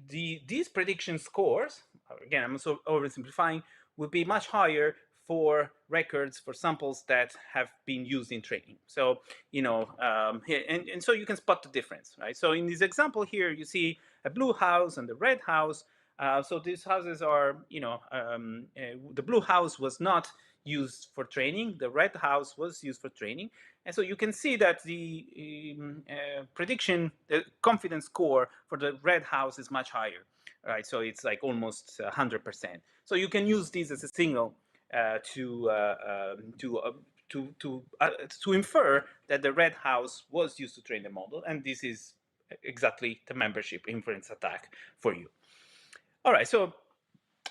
Speaker 8: these prediction scores, again, I'm also oversimplifying, will be much higher for records, for samples that have been used in training. So, and so you can spot the difference, right? So in this example here, you see a blue house and a red house. So these houses are, the blue house was not used for training. The red house was used for training. And so you can see that the prediction, the confidence score for the red house is much higher, right? So it's like almost 100%. So you can use this as a signal to infer that the red house was used to train the model, and this is exactly the membership inference attack for you. All right, so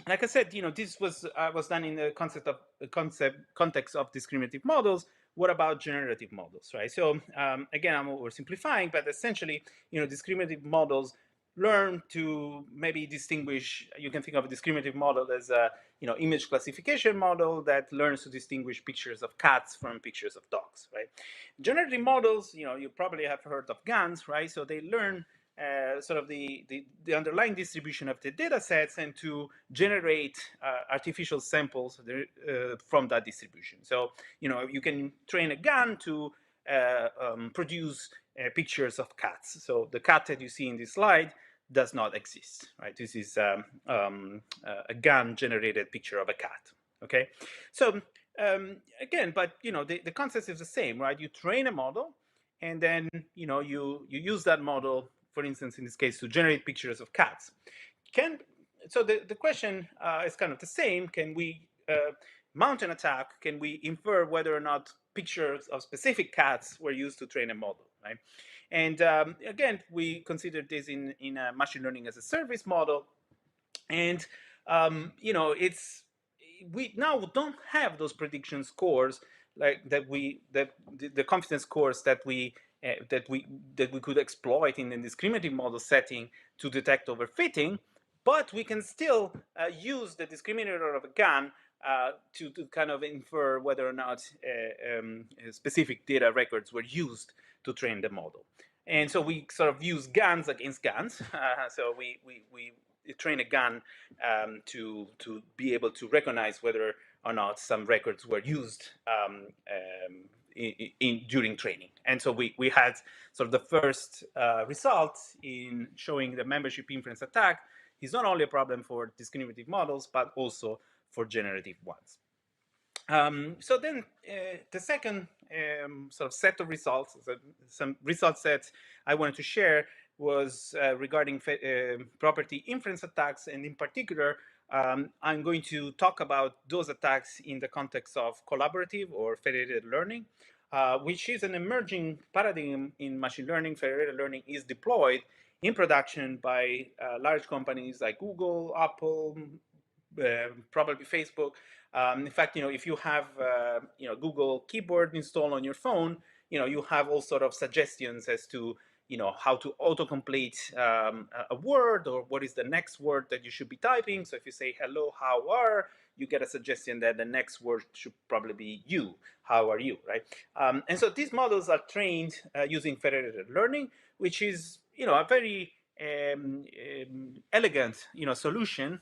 Speaker 8: like I said, this was done in the context of discriminative models. What about generative models, right? So again, I'm oversimplifying, but essentially, discriminative models learn to maybe distinguish. You can think of a discriminative model as a image classification model that learns to distinguish pictures of cats from pictures of dogs, right? Generative models, you probably have heard of GANs, right? So they learn sort of the underlying distribution of the data sets and to generate artificial samples from that distribution. So, you can train a GAN to produce pictures of cats. So the cat that you see in this slide does not exist, right? This is a GAN generated picture of a cat, okay? So again, but the concept is the same, right? You train a model, and then you use that model, for instance, in this case, to generate pictures of cats. So the question is kind of the same. Can we mount an attack? Can we infer whether or not pictures of specific cats were used to train a model, right? And again, we considered this in a machine learning as a service model, and we now don't have those prediction scores like the confidence scores that we could exploit in the discriminative model setting to detect overfitting, but we can still use the discriminator of a GAN to kind of infer whether or not specific data records were used to train the model. And so we sort of use GANs against GANs. So we train a GAN to be able to recognize whether or not some records were used during training. And so we had sort of the first result in showing the membership inference attack is not only a problem for discriminative models, but also for generative ones. So then the second sort of set of results, some results that I wanted to share was regarding property inference attacks, and in particular, I'm going to talk about those attacks in the context of collaborative or federated learning, which is an emerging paradigm in machine learning. Federated learning is deployed in production by large companies like Google, Apple, probably Facebook. In fact, if you have Google Keyboard installed on your phone, you have all sort of suggestions as to how to autocomplete a word, or what is the next word that you should be typing. So if you say hello, how are, you get a suggestion that the next word should probably be you. How are you, right? And so these models are trained using federated learning, which is a very elegant solution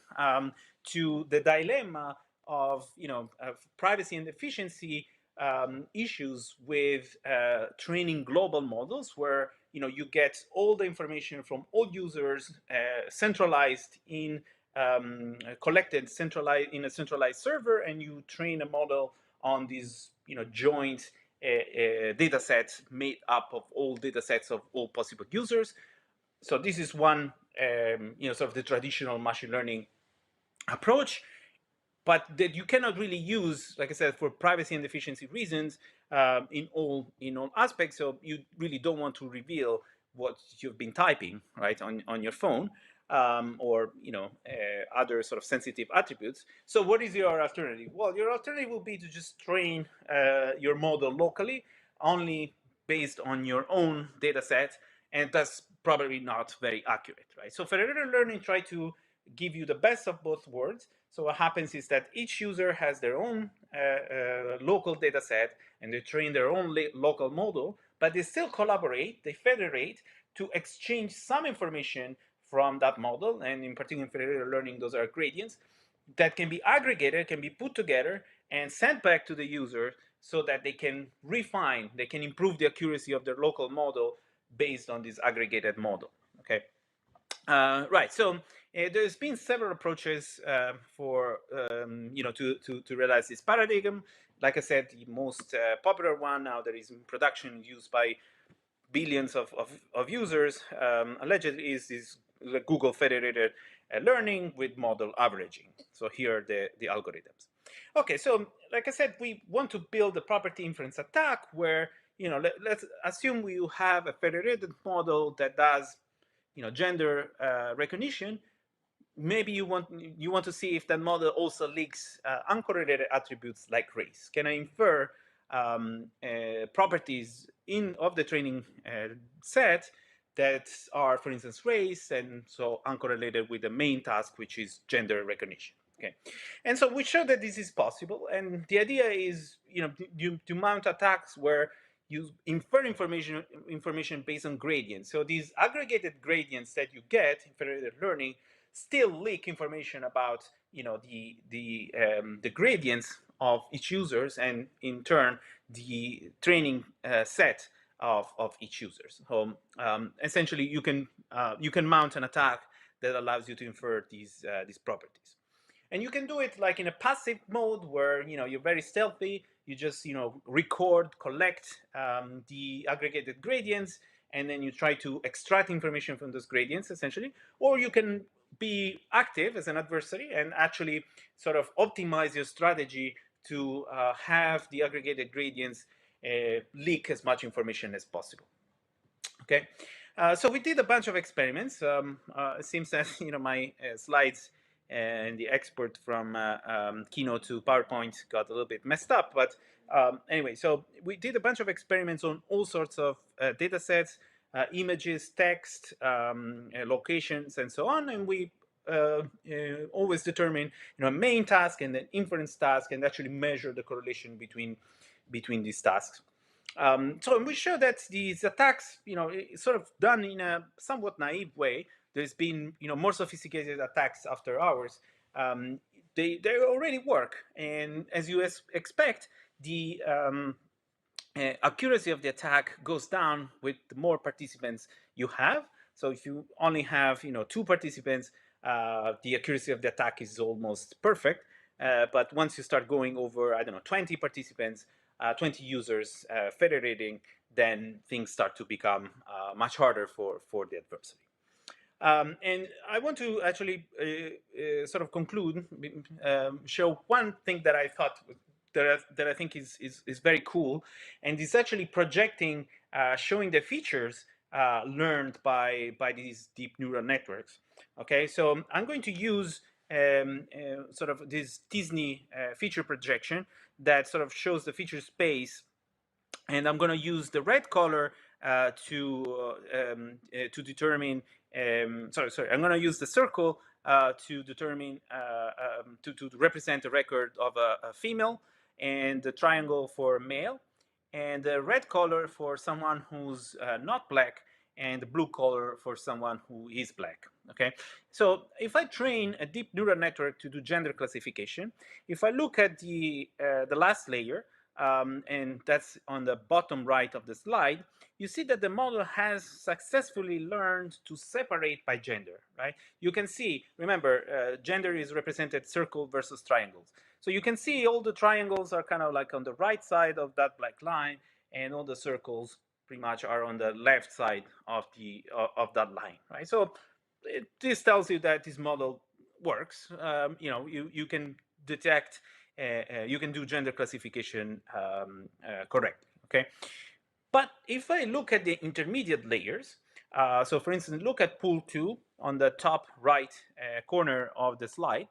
Speaker 8: to the dilemma of of privacy and efficiency issues with training global models, where you get all the information from all users centralized in collected centralized in a centralized server, and you train a model on these joint data sets made up of all data sets of all possible users. So this is one sort of the traditional machine learning approach, but that you cannot really use, like I said, for privacy and efficiency reasons in all aspects. So you really don't want to reveal what you've been typing, right, on your phone, or other sort of sensitive attributes. So what is your alternative? Well, your alternative will be to just train your model locally, only based on your own data set, and that's probably not very accurate, right? So federated learning try to give you the best of both worlds. So what happens is that each user has their own local data set, and they train their own local model, but they still collaborate, they federate to exchange some information from that model. And in particular, in federated learning, those are gradients that can be aggregated, can be put together and sent back to the user so that they can refine, they can improve the accuracy of their local model based on this aggregated model, okay? Right. So there's been several approaches for to realize this paradigm. Like I said, the most popular one now that is in production, used by billions of users, allegedly is this Google federated learning with model averaging. So here are the algorithms. Okay, so like I said, we want to build a property inference attack where, let's assume we have a federated model that does, gender recognition. Maybe you want to see if that model also leaks uncorrelated attributes like race. Can I infer properties of the training set that are, for instance, race, and so uncorrelated with the main task, which is gender recognition? Okay, and so we show that this is possible, and the idea is, to mount attacks where you infer information based on gradients. So these aggregated gradients that you get in federated learning still leak information about, the gradients of each users, and in turn the training set of each user. So essentially, you can mount an attack that allows you to infer these properties. And you can do it like in a passive mode where, you're very stealthy. You just, record, collect the aggregated gradients, and then you try to extract information from those gradients, essentially. Or you can be active as an adversary and actually sort of optimize your strategy to have the aggregated gradients leak as much information as possible. Okay, so we did a bunch of experiments. It seems that my slides and the export from Keynote to PowerPoint got a little bit messed up, but anyway, so we did a bunch of experiments on all sorts of data sets, images, text, locations, and so on, and we always determine main task and then inference task, and actually measure the correlation between these tasks. So we show that these attacks, it's sort of done in a somewhat naive way. There's been, more sophisticated attacks after ours. They already work, and as you expect, the accuracy of the attack goes down with the more participants you have. So if you only have, 2 participants, the accuracy of the attack is almost perfect. But once you start going over, 20 participants, 20 users federating, then things start to become much harder for the adversary. And I want to actually sort of conclude, show one thing that I thought that I think is very cool, and it's actually projecting, showing the features learned by these deep neural networks. Okay, so I'm going to use sort of this Disney feature projection that sort of shows the feature space, and I'm going to use the red color to determine. Sorry. I'm going to use the circle to determine to represent a record of a female, and the triangle for male, and the red color for someone who's not black, and the blue color for someone who is black. Okay, so if I train a deep neural network to do gender classification, if I look at the last layer, and that's on the bottom right of the slide, you see that the model has successfully learned to separate by gender, right? You can see, remember, gender is represented circle versus triangles. So you can see all the triangles are kind of like on the right side of that black line, and all the circles pretty much are on the left side of that line, right? So this tells you that this model works. You can detect, you can do gender classification correctly, okay? But if I look at the intermediate layers, so for instance, look at pool 2 on the top right corner of the slide,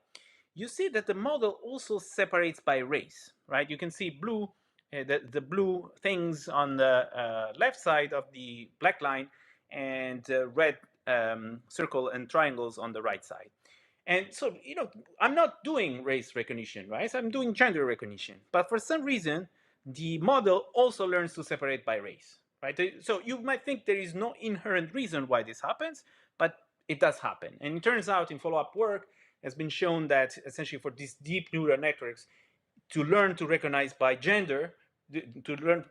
Speaker 8: you see that the model also separates by race, right? You can see blue, the blue things on the left side of the black line, and red circle and triangles on the right side. And so, I'm not doing race recognition, right? So I'm doing gender recognition. But for some reason, the model also learns to separate by race, right? So you might think there is no inherent reason why this happens, but it does happen. And it turns out in follow-up work, has been shown that essentially for these deep neural networks to learn to recognize by gender to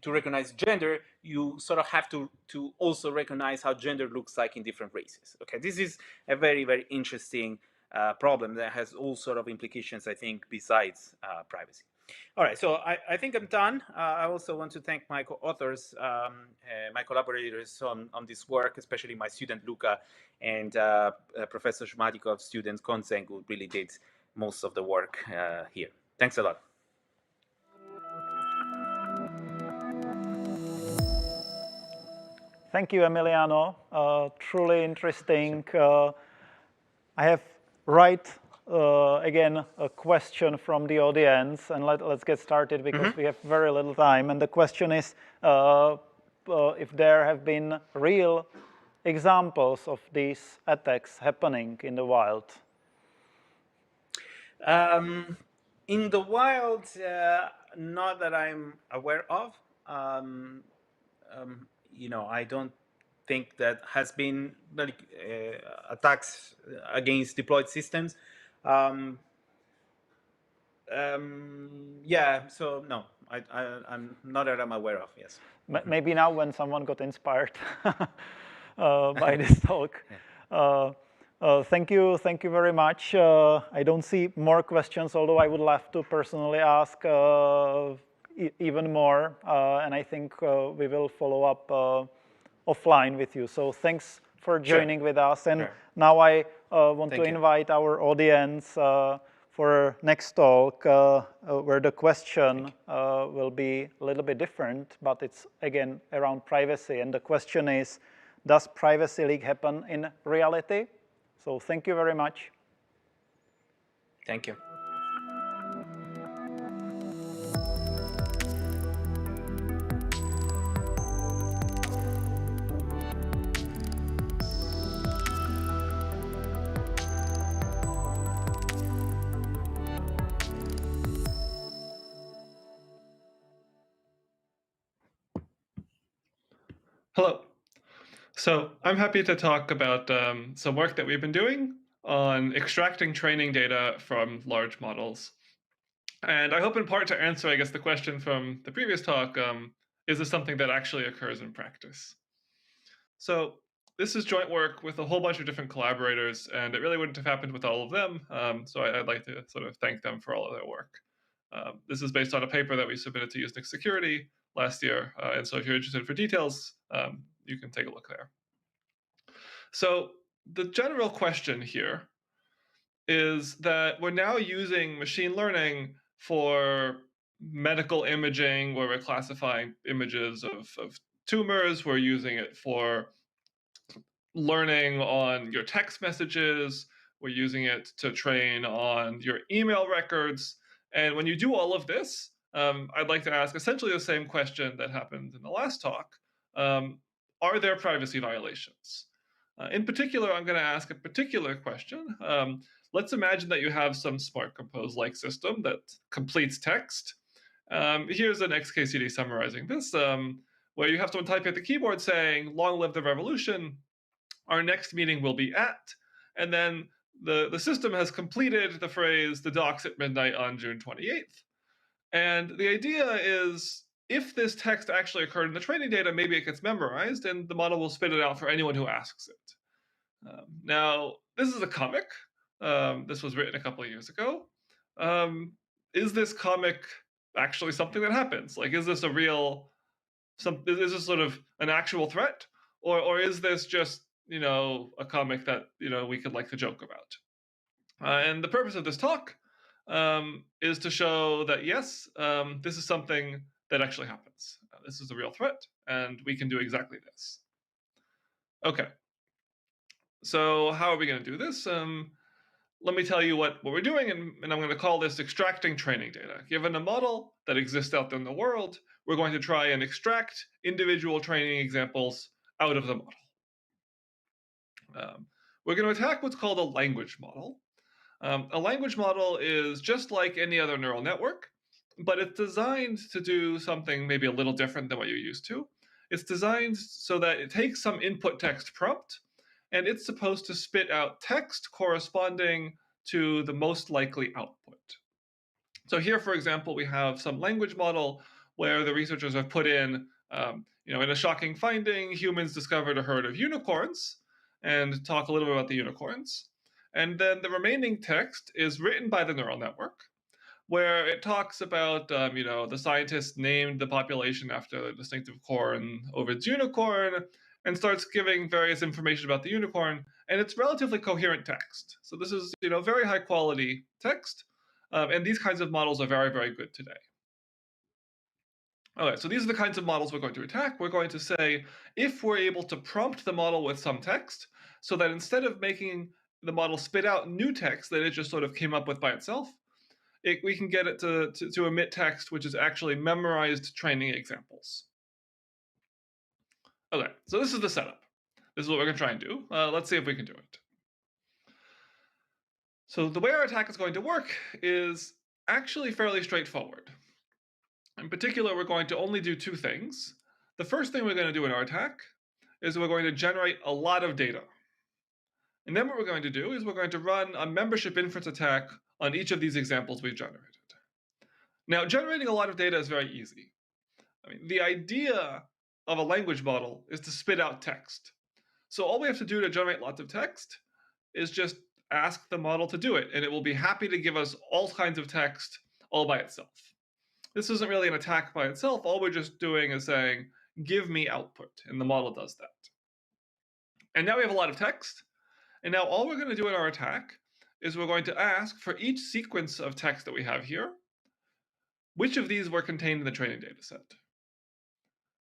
Speaker 8: recognize gender, you sort of have to also recognize how gender looks like in different races. Okay, this is a very, very interesting problem that has all sort of implications, I think, besides privacy. All right, so I think I'm done. I also want to thank my co-authors, my collaborators on this work, especially my student Luca and Professor Shmatikov student Konzeng, who really did most of the work here. Thanks a lot.
Speaker 1: Thank you, Emiliano. Truly interesting. I have again a question from the audience, and let's get started because we have very little time. And the question is if there have been real examples of these attacks happening in the wild.
Speaker 8: In the wild, not that I'm aware of. I don't think that has been like attacks against deployed systems. Yeah, so no, I'm not that I'm aware of. Yes.
Speaker 1: Maybe now when someone got inspired by this talk. Thank you very much. I don't see more questions, although I would love to personally ask even more, and I think we will follow up offline with you. So thanks for joining with us. And now I want to invite our audience for next talk, where the question will be a little bit different, but it's again around privacy. And the question is, does privacy leak happen in reality? So thank you very much.
Speaker 8: Thank you.
Speaker 9: Hello. So I'm happy to talk about some work that we've been doing on extracting training data from large models. And I hope in part to answer, I guess, the question from the previous talk, is this something that actually occurs in practice? So this is joint work with a whole bunch of different collaborators, and it really wouldn't have happened with all of them. So I'd like to sort of thank them for all of their work. This is based on a paper that we submitted to Usenix Security last year. And so if you're interested for details, you can take a look there. So the general question here is that we're now using machine learning for medical imaging, where we're classifying images of tumors. We're using it for learning on your text messages. We're using it to train on your email records. And when you do all of this, I'd like to ask essentially the same question that happened in the last talk. Are there privacy violations? In particular, I'm going to ask a particular question. Let's imagine that you have some smart compose-like system that completes text. Here's an XKCD summarizing this, where you have someone type at the keyboard saying, "Long live the revolution, our next meeting will be at," and then the system has completed the phrase, "the docs at midnight on June 28th. And the idea is, if this text actually occurred in the training data, maybe it gets memorized, and the model will spit it out for anyone who asks it. Now, this is a comic. This was written a couple of years ago. Is this comic actually something that happens? Like, is this a real, is this sort of an actual threat? Or is this just, a comic that, we could like to joke about? And the purpose of this talk is to show that, yes, this is something that actually happens. This is a real threat, and we can do exactly this. Okay. So how are we going to do this? Let me tell you what we're doing, and I'm going to call this extracting training data. Given a model that exists out there in the world, we're going to try and extract individual training examples out of the model. We're going to attack what's called a language model. A language model is just like any other neural network, but it's designed to do something maybe a little different than what you're used to. It's designed so that it takes some input text prompt, and it's supposed to spit out text corresponding to the most likely output. So here, for example, we have some language model where the researchers have put in, in a shocking finding, humans discovered a herd of unicorns, and talk a little bit about the unicorns. And then the remaining text is written by the neural network, where it talks about, the scientists named the population after the distinctive corn over its unicorn, and starts giving various information about the unicorn, and it's relatively coherent text. So this is, very high quality text, and these kinds of models are very, very good today. Okay, so these are the kinds of models we're going to attack. We're going to say, if we're able to prompt the model with some text, so that instead of making the model spit out new text that it just sort of came up with by itself, we can get it to emit text which is actually memorized training examples. Okay, so this is the setup. This is what we're going to try and do. Let's see if we can do it. So the way our attack is going to work is actually fairly straightforward. In particular, we're going to only do two things. The first thing we're going to do in our attack is we're going to generate a lot of data. And then what we're going to do is we're going to run a membership inference attack on each of these examples we've generated. Now, generating a lot of data is very easy. The idea of a language model is to spit out text. So all we have to do to generate lots of text is just ask the model to do it, and it will be happy to give us all kinds of text all by itself. This isn't really an attack by itself. All we're just doing is saying, give me output, and the model does that. And now we have a lot of text, and now all we're going to do in our attack is we're going to ask for each sequence of text that we have here, which of these were contained in the training data set.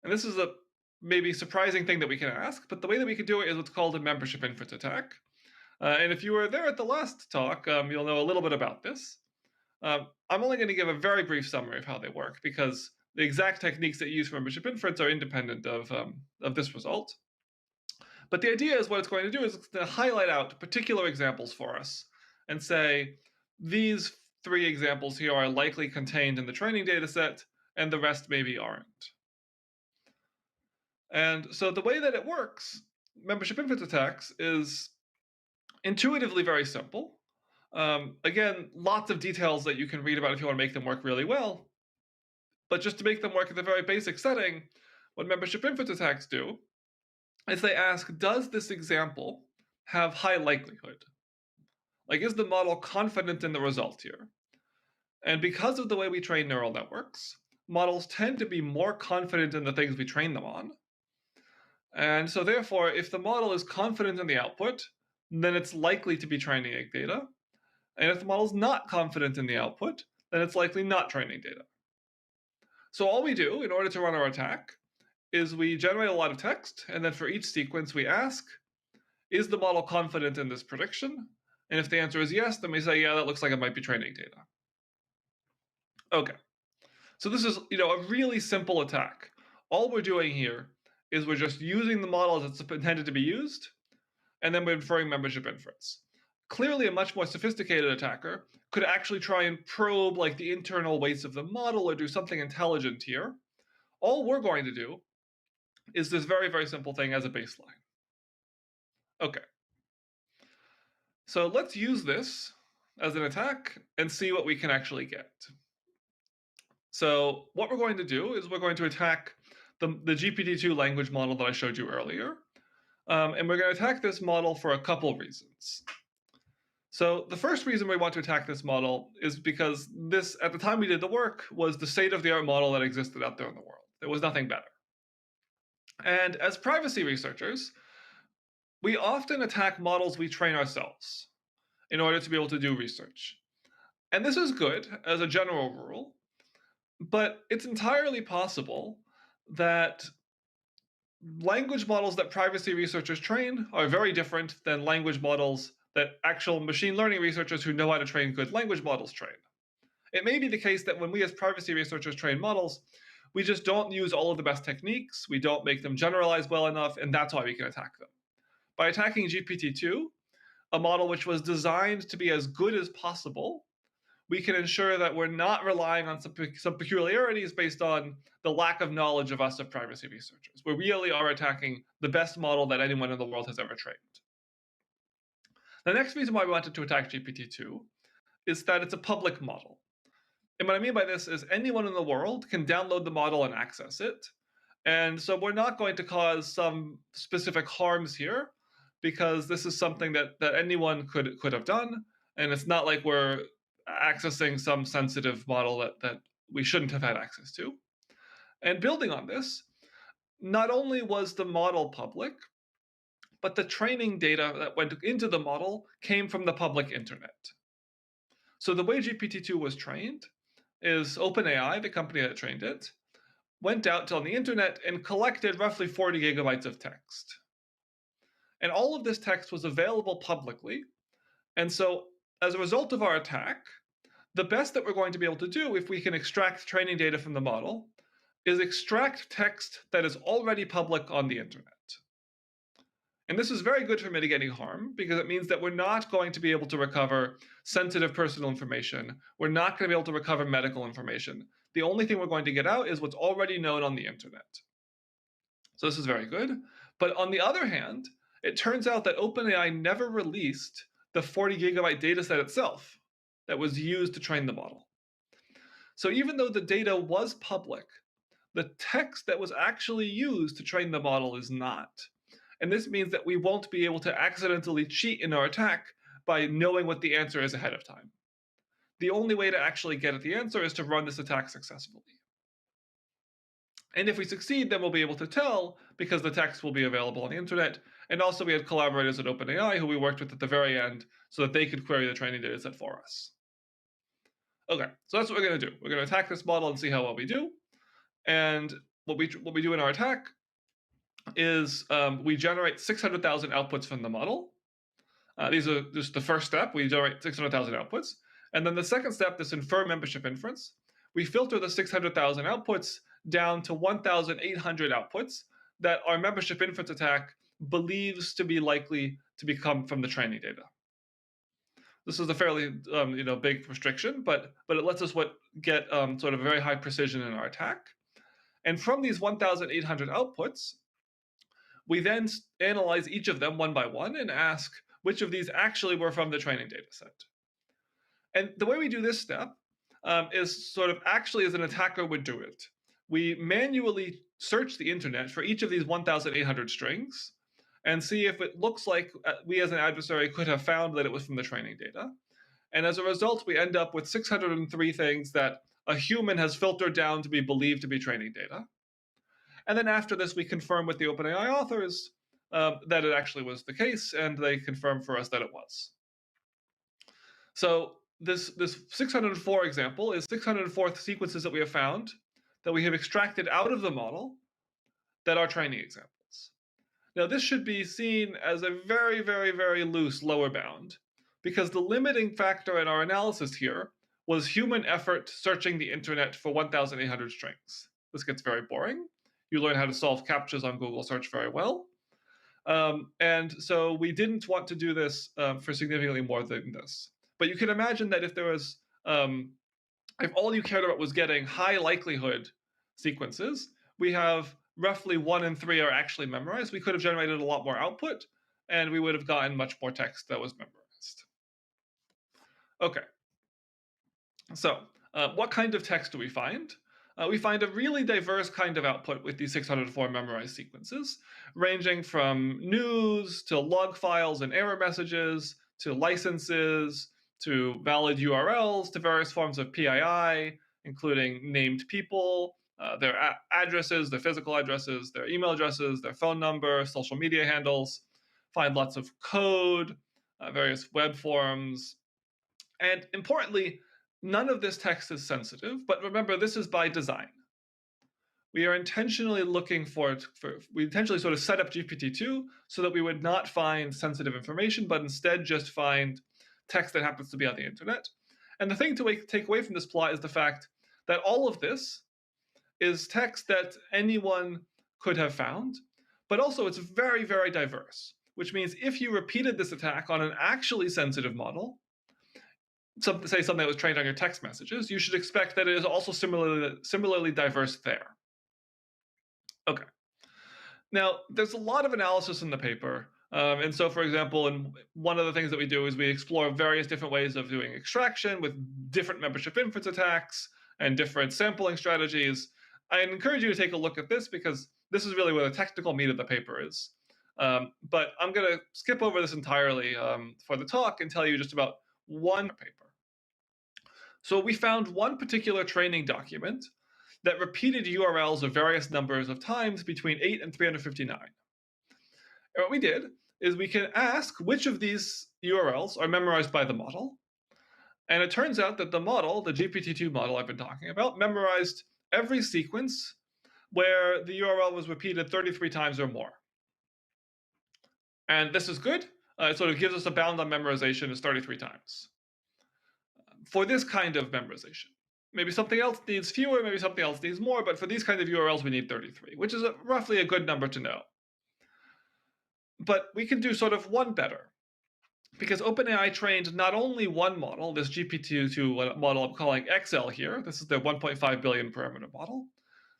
Speaker 9: And this is a maybe surprising thing that we can ask, but the way that we can do it is what's called a membership inference attack. And if you were there at the last talk, you'll know a little bit about this. I'm only going to give a very brief summary of how they work, because the exact techniques that you use for membership inference are independent of this result. But the idea is what it's going to do is it's going to highlight out particular examples for us and say, these 3 examples here are likely contained in the training data set, and the rest maybe aren't. And so the way that it works, membership inference attacks, is intuitively very simple. Again, lots of details that you can read about if you want to make them work really well. But just to make them work at the very basic setting, what membership inference attacks do is they ask, does this example have high likelihood? Like, is the model confident in the result here? And because of the way we train neural networks, models tend to be more confident in the things we train them on. And so therefore, if the model is confident in the output, then it's likely to be training data. And if the model is not confident in the output, then it's likely not training data. So all we do in order to run our attack is we generate a lot of text, and then for each sequence we ask, is the model confident in this prediction? And if the answer is yes, then we say, yeah, that looks like it might be training data. Okay, so this is a really simple attack. All we're doing here is we're just using the model as it's intended to be used, and then we're inferring membership inference. Clearly, a much more sophisticated attacker could actually try and probe like the internal weights of the model or do something intelligent here. All we're going to do is this very, very simple thing as a baseline. Okay. So let's use this as an attack and see what we can actually get. So what we're going to do is we're going to attack the GPT-2 language model that I showed you earlier. And we're going to attack this model for a couple reasons. So the first reason we want to attack this model is because this, at the time we did the work, was the state-of-the-art model that existed out there in the world. There was nothing better. And as privacy researchers, we often attack models we train ourselves in order to be able to do research. And this is good as a general rule, but it's entirely possible that language models that privacy researchers train are very different than language models that actual machine learning researchers who know how to train good language models train. It may be the case that when we as privacy researchers train models, we just don't use all of the best techniques, we don't make them generalize well enough, and that's why we can attack them. By attacking GPT-2, a model which was designed to be as good as possible, we can ensure that we're not relying on some peculiarities based on the lack of knowledge of us as privacy researchers. We really are attacking the best model that anyone in the world has ever trained. The next reason why we wanted to attack GPT-2 is that it's a public model. And what I mean by this is anyone in the world can download the model and access it. And so we're not going to cause some specific harms here, because this is something that anyone could have done. And it's not like we're accessing some sensitive model that we shouldn't have had access to. And building on this, not only was the model public, but the training data that went into the model came from the public internet. So the way GPT-2 was trained is OpenAI, the company that trained it, went out on the internet and collected roughly 40 gigabytes of text. And all of this text was available publicly. And so as a result of our attack, the best that we're going to be able to do if we can extract training data from the model is extract text that is already public on the internet. And this is very good for mitigating harm, because it means that we're not going to be able to recover sensitive personal information. We're not going to be able to recover medical information. The only thing we're going to get out is what's already known on the internet. So this is very good. But on the other hand, it turns out that OpenAI never released the 40 gigabyte data set itself that was used to train the model. So even though the data was public, the text that was actually used to train the model is not. And this means that we won't be able to accidentally cheat in our attack by knowing what the answer is ahead of time. The only way to actually get at the answer is to run this attack successfully. And if we succeed, then we'll be able to tell, because the text will be available on the internet. And also we had collaborators at OpenAI who we worked with at the very end so that they could query the training data set for us. Okay, so that's what we're going to do. We're going to attack this model and see how well we do. And what we do in our attack is we generate 600,000 outputs from the model. These are just the first step. We generate 600,000 outputs. And then the second step, this infer membership inference, we filter the 600,000 outputs down to 1,800 outputs that our membership inference attack believes to be likely to come from the training data. This is a fairly big restriction, but it lets us get sort of very high precision in our attack. And from these 1,800 outputs, we then analyze each of them one by one and ask which of these actually were from the training data set. And the way we do this step is sort of actually as an attacker would do it. We manually search the internet for each of these 1,800 strings and see if it looks like we as an adversary could have found that it was from the training data. And as a result, we end up with 603 things that a human has filtered down to be believed to be training data. And then after this, we confirm with the OpenAI authors that it actually was the case, and they confirm for us that it was. So this 604 example is 604 sequences that we have found that we have extracted out of the model that are training examples. Now, this should be seen as a very, very, very loose lower bound, because the limiting factor in our analysis here was human effort searching the internet for 1,800 strings. This gets very boring. You learn how to solve CAPTCHAs on Google search very well. And so we didn't want to do this for significantly more than this. But you can imagine that if there was, if all you cared about was getting high likelihood sequences, we have roughly 1 in 3 are actually memorized. We could have generated a lot more output, and we would have gotten much more text that was memorized. Okay. So what kind of text do we find? We find a really diverse kind of output with these 604 memorized sequences, ranging from news to log files and error messages, to licenses, to valid URLs, to various forms of PII, including named people, their addresses, their physical addresses, their email addresses, their phone number, social media handles. Find lots of code, various web forms. And importantly, none of this text is sensitive, but remember, this is by design. We are intentionally looking we intentionally sort of set up GPT-2 so that we would not find sensitive information, but instead just find text that happens to be on the internet. And the thing to take away from this plot is the fact that all of this is text that anyone could have found, but also it's very, very diverse, which means if you repeated this attack on an actually sensitive model, say something that was trained on your text messages, you should expect that it is also similarly diverse there. Okay. Now, there's a lot of analysis in the paper And so, for example, one of the things that we do is we explore various different ways of doing extraction with different membership inference attacks and different sampling strategies. I encourage you to take a look at this because this is really where the technical meat of the paper is. But I'm going to skip over this entirely for the talk and tell you just about one paper. So we found one particular training document that repeated URLs of various numbers of times between 8 and 359. And what we did is we can ask which of these URLs are memorized by the model. And it turns out that the model, the GPT-2 model I've been talking about, memorized every sequence where the URL was repeated 33 times or more. And this is good. It sort of gives us a bound on memorization is 33 times. For this kind of memorization. Maybe something else needs fewer, maybe something else needs more, but for these kind of URLs, we need 33, which is roughly a good number to know. But we can do sort of one better, because OpenAI trained not only one model, this GPT-2 model I'm calling XL here, this is their 1.5 billion parameter model.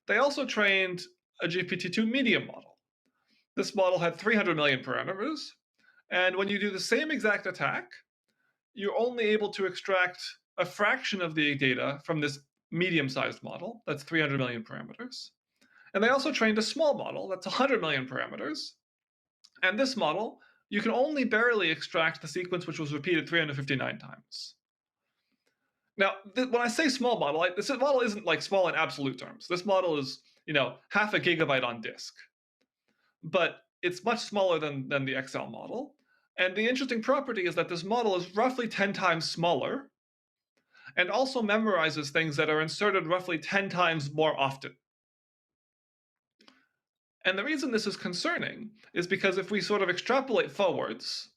Speaker 9: They also trained a GPT-2 medium model. This model had 300 million parameters, and when you do the same exact attack, you're only able to extract a fraction of the data from this medium-sized model, that's 300 million parameters. And they also trained a small model, that's 100 million parameters. And this model, you can only barely extract the sequence which was repeated 359 times. Now, when I say small model, this model isn't like small in absolute terms. This model is, half a gigabyte on disk. But it's much smaller than the XL model. And the interesting property is that this model is roughly 10 times smaller and also memorizes things that are inserted roughly 10 times more often. And the reason this is concerning is because if we sort of extrapolate forwards,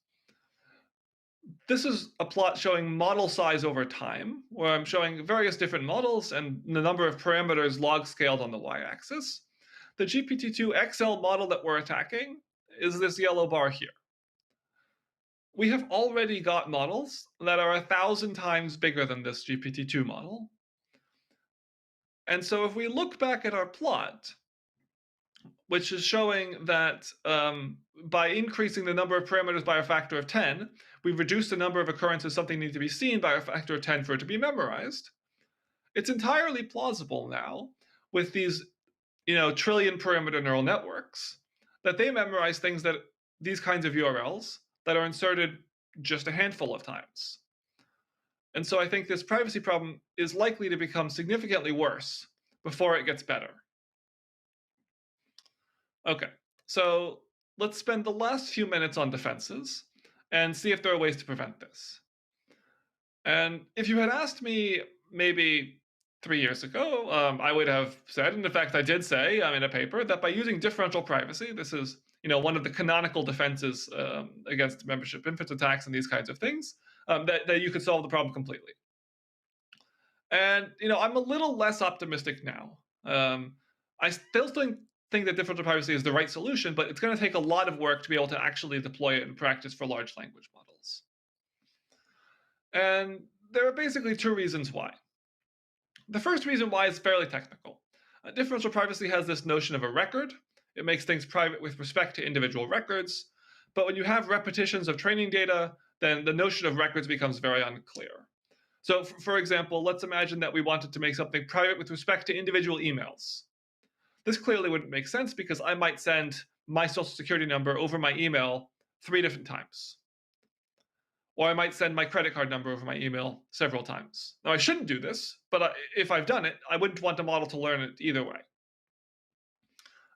Speaker 9: this is a plot showing model size over time, where I'm showing various different models and the number of parameters log scaled on the y-axis. The GPT-2 XL model that we're attacking is this yellow bar here. We have already got models that are 1,000 times bigger than this GPT-2 model. And so if we look back at our plot, which is showing that by increasing the number of parameters by a factor of 10, we've reduced the number of occurrences something needs to be seen by a factor of 10 for it to be memorized. It's entirely plausible now with these trillion parameter neural networks that they memorize things that these kinds of URLs that are inserted just a handful of times. And so I think this privacy problem is likely to become significantly worse before it gets better. Okay, so let's spend the last few minutes on defenses and see if there are ways to prevent this. And if you had asked me maybe 3 years ago, I would have said, and in fact I did say in a paper, that by using differential privacy, this is one of the canonical defenses against membership inference attacks and these kinds of things, that you could solve the problem completely. And I'm a little less optimistic now. I still think that differential privacy is the right solution, but it's going to take a lot of work to be able to actually deploy it in practice for large language models. And there are basically two reasons why. The first reason why is fairly technical. Differential privacy has this notion of a record. It makes things private with respect to individual records. But when you have repetitions of training data, then the notion of records becomes very unclear. So for example, let's imagine that we wanted to make something private with respect to individual emails. This clearly wouldn't make sense because I might send my social security number over my email 3 different times. Or I might send my credit card number over my email several times. Now, I shouldn't do this, but if I've done it, I wouldn't want the model to learn it either way.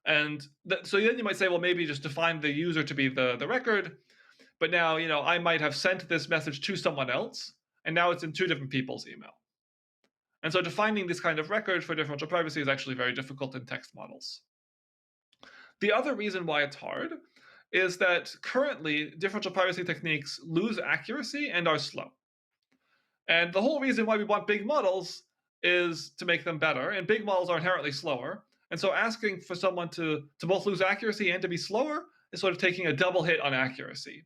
Speaker 9: And so then you might say, well, maybe just define the user to be the record. But now, I might have sent this message to someone else, and now it's in 2 different people's email. And so defining this kind of record for differential privacy is actually very difficult in text models. The other reason why it's hard is that currently differential privacy techniques lose accuracy and are slow. And the whole reason why we want big models is to make them better, and big models are inherently slower. And so asking for someone to both lose accuracy and to be slower is sort of taking a double hit on accuracy.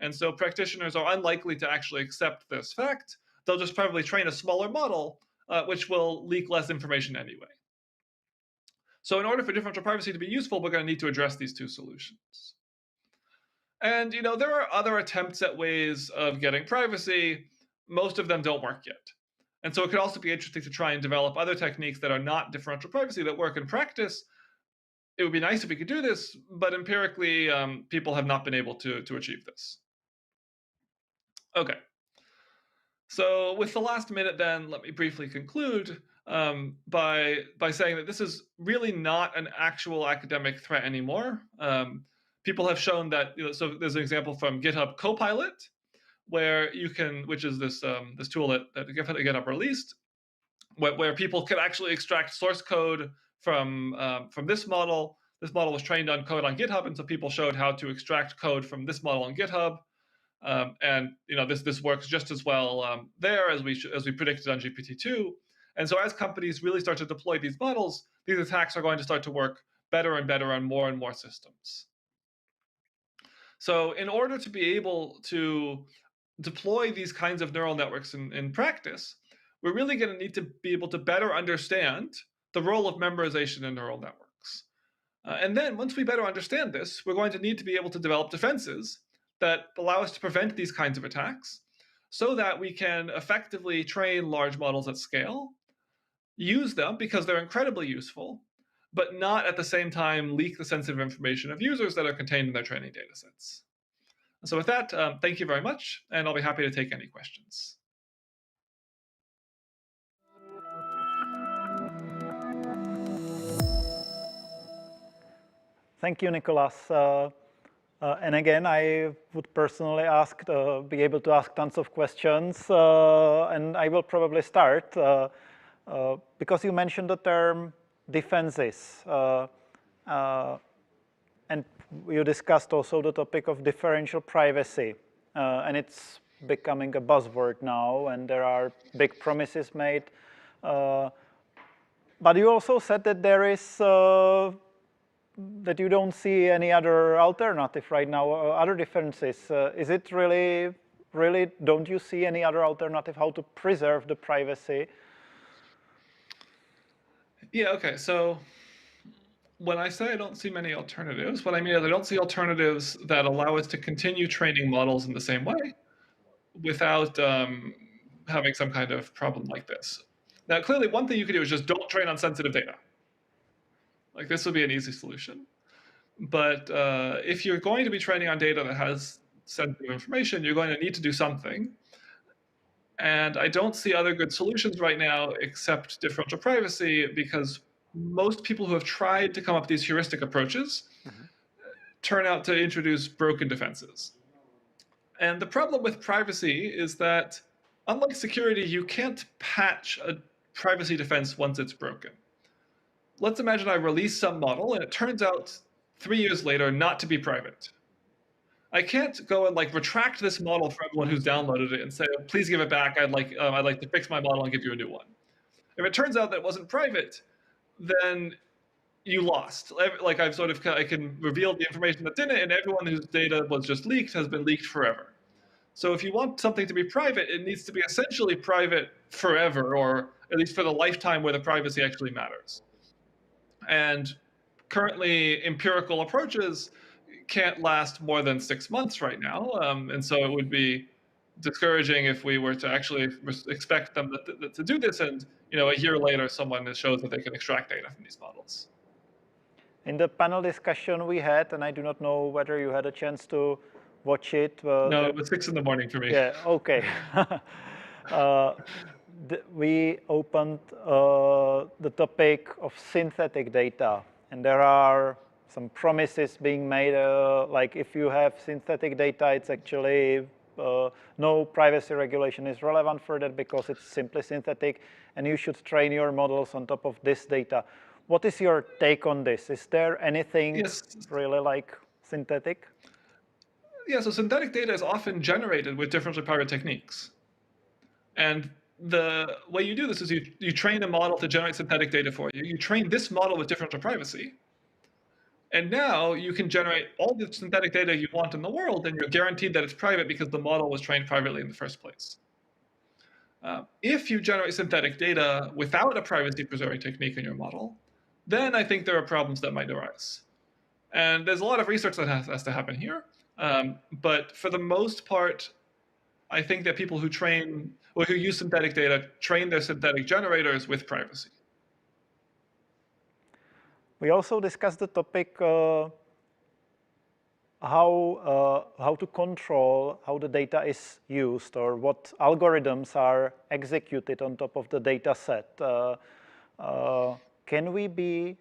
Speaker 9: And so practitioners are unlikely to actually accept this fact. They'll just probably train a smaller model, which will leak less information anyway. So in order for differential privacy to be useful, we're going to need to address these two solutions. And there are other attempts at ways of getting privacy. Most of them don't work yet. And so it could also be interesting to try and develop other techniques that are not differential privacy that work in practice. It would be nice if we could do this, but empirically, people have not been able to achieve this. Okay. So with the last minute then, let me briefly conclude by saying that this is really not an actual academic threat anymore. People have shown that, so there's an example from GitHub Copilot, where you can, which is this this tool that GitHub released, where people could actually extract source code from this model. This model was trained on code on GitHub, and so people showed how to extract code from this model on GitHub. And this works just as well there as we predicted on GPT-2. And so as companies really start to deploy these models, these attacks are going to start to work better and better on more and more systems. So in order to be able to deploy these kinds of neural networks in practice, we're really going to need to be able to better understand the role of memorization in neural networks. And then once we better understand this, we're going to need to be able to develop defenses that allow us to prevent these kinds of attacks so that we can effectively train large models at scale, use them because they're incredibly useful, but not at the same time leak the sensitive information of users that are contained in their training data sets. So with that, thank you very much, and I'll be happy to take any questions.
Speaker 1: Thank you, Nicholas. And again, I would personally be able to ask tons of questions, and I will probably start because you mentioned the term defenses, and you discussed also the topic of differential privacy, and it's becoming a buzzword now, and there are big promises made. But you also said that there is that you don't see any other alternative right now, other defenses. Is it really, don't you see any other alternative how to preserve the privacy?
Speaker 9: Yeah, okay, so when I say I don't see many alternatives, what I mean is I don't see alternatives that allow us to continue training models in the same way without having some kind of problem like this. Now, clearly, one thing you could do is just don't train on sensitive data. Like, this would be an easy solution. But if you're going to be training on data that has sensitive information, you're going to need to do something. And I don't see other good solutions right now except differential privacy, because most people who have tried to come up with these heuristic approaches turn out to introduce broken defenses. And the problem with privacy is that, unlike security, you can't patch a privacy defense once it's broken. Let's imagine I release some model and it turns out 3 years later not to be private. I can't go and retract this model for everyone who's downloaded it and say, please give it back. I'd like to fix my model and give you a new one. If it turns out that it wasn't private, then you lost. Like I can reveal the information that's in it, and everyone whose data was just leaked has been leaked forever. So if you want something to be private, it needs to be essentially private forever, or at least for the lifetime where the privacy actually matters. And currently, empirical approaches can't last more than 6 months right now, and so it would be discouraging if we were to actually expect them to do this, and a year later someone shows that they can extract data from these models.
Speaker 1: In the panel discussion we had, and I do not know whether you had a chance to watch it.
Speaker 9: No, it was 6 in the morning for me.
Speaker 1: Yeah, okay. We opened the topic of synthetic data, and there are some promises being made, like if you have synthetic data, it's actually no privacy regulation is relevant for that because it's simply synthetic, and you should train your models on top of this data. What is your take on this? Is there anything really like synthetic?
Speaker 9: Yeah, so synthetic data is often generated with differentially private techniques. And the way you do this is you train a model to generate synthetic data for you. You train this model with differential privacy. And now you can generate all the synthetic data you want in the world, and you're guaranteed that it's private because the model was trained privately in the first place. If you generate synthetic data without a privacy-preserving technique in your model, then I think there are problems that might arise. And there's a lot of research that has to happen here. But for the most part, I think that people who train or who use synthetic data train their synthetic generators with privacy.
Speaker 1: We also discussed the topic how to control how the data is used or what algorithms are executed on top of the data set. Can we be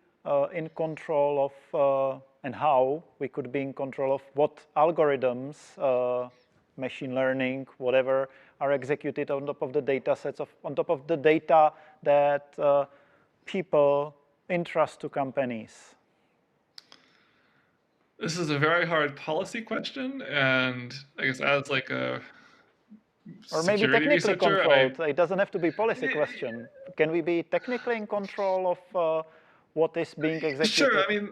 Speaker 1: in control of, and how we could be in control of what algorithms, machine learning, whatever, are executed on top of the data sets, on top of the data that people entrust to companies?
Speaker 9: This is a very hard policy question, and I guess as like a
Speaker 1: or maybe
Speaker 9: security
Speaker 1: technically
Speaker 9: researcher,
Speaker 1: controlled. It doesn't have to be policy question. Can we be technically in control of what is being executed?
Speaker 9: Sure. I mean,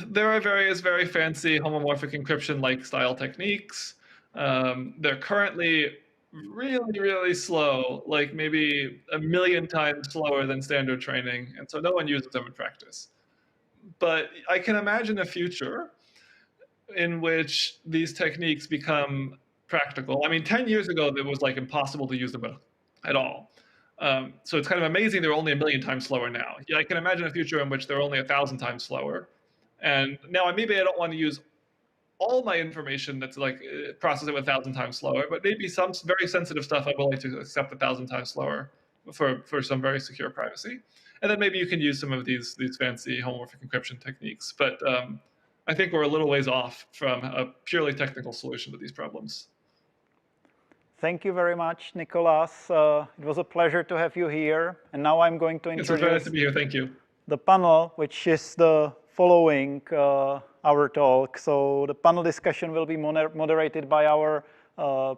Speaker 9: there are various very fancy homomorphic encryption-like style techniques. They're currently really, really slow, like maybe 1,000,000 times slower than standard training, and so no one uses them in practice. But I can imagine a future in which these techniques become practical. I mean, 10 years ago, it was like impossible to use them at all. So it's kind of amazing they're only 1,000,000 times slower now. Yeah, I can imagine a future in which they're only 1,000 times slower. And now maybe I don't want to use all my information that's like process it 1,000 times slower, but maybe some very sensitive stuff I'm willing to accept 1,000 times slower for some very secure privacy. And then maybe you can use some of these fancy homomorphic encryption techniques. But I think we're a little ways off from a purely technical solution to these problems.
Speaker 1: Thank you very much, Nicolas. It was a pleasure to have you here. And now I'm going to introduce
Speaker 9: it's a pleasure to be here. Thank you.
Speaker 1: The panel, which is the following our talk. So the panel discussion will be moderated by our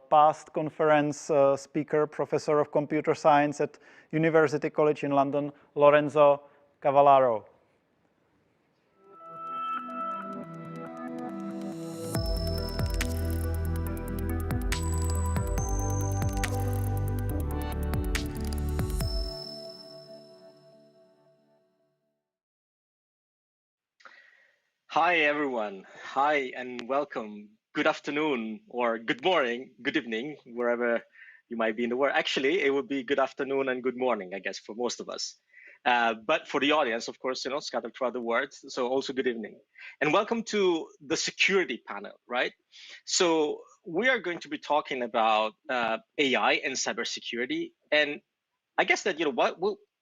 Speaker 1: past conference speaker, Professor of Computer Science at University College in London, Lorenzo Cavallaro.
Speaker 10: Hi, everyone. Hi, and welcome. Good afternoon, or good morning, good evening, wherever you might be in the world. Actually, it would be good afternoon and good morning, I guess, for most of us. But for the audience, of course, scattered throughout the world. So also good evening. And welcome to the security panel, right? So we are going to be talking about AI and cybersecurity. And I guess that, what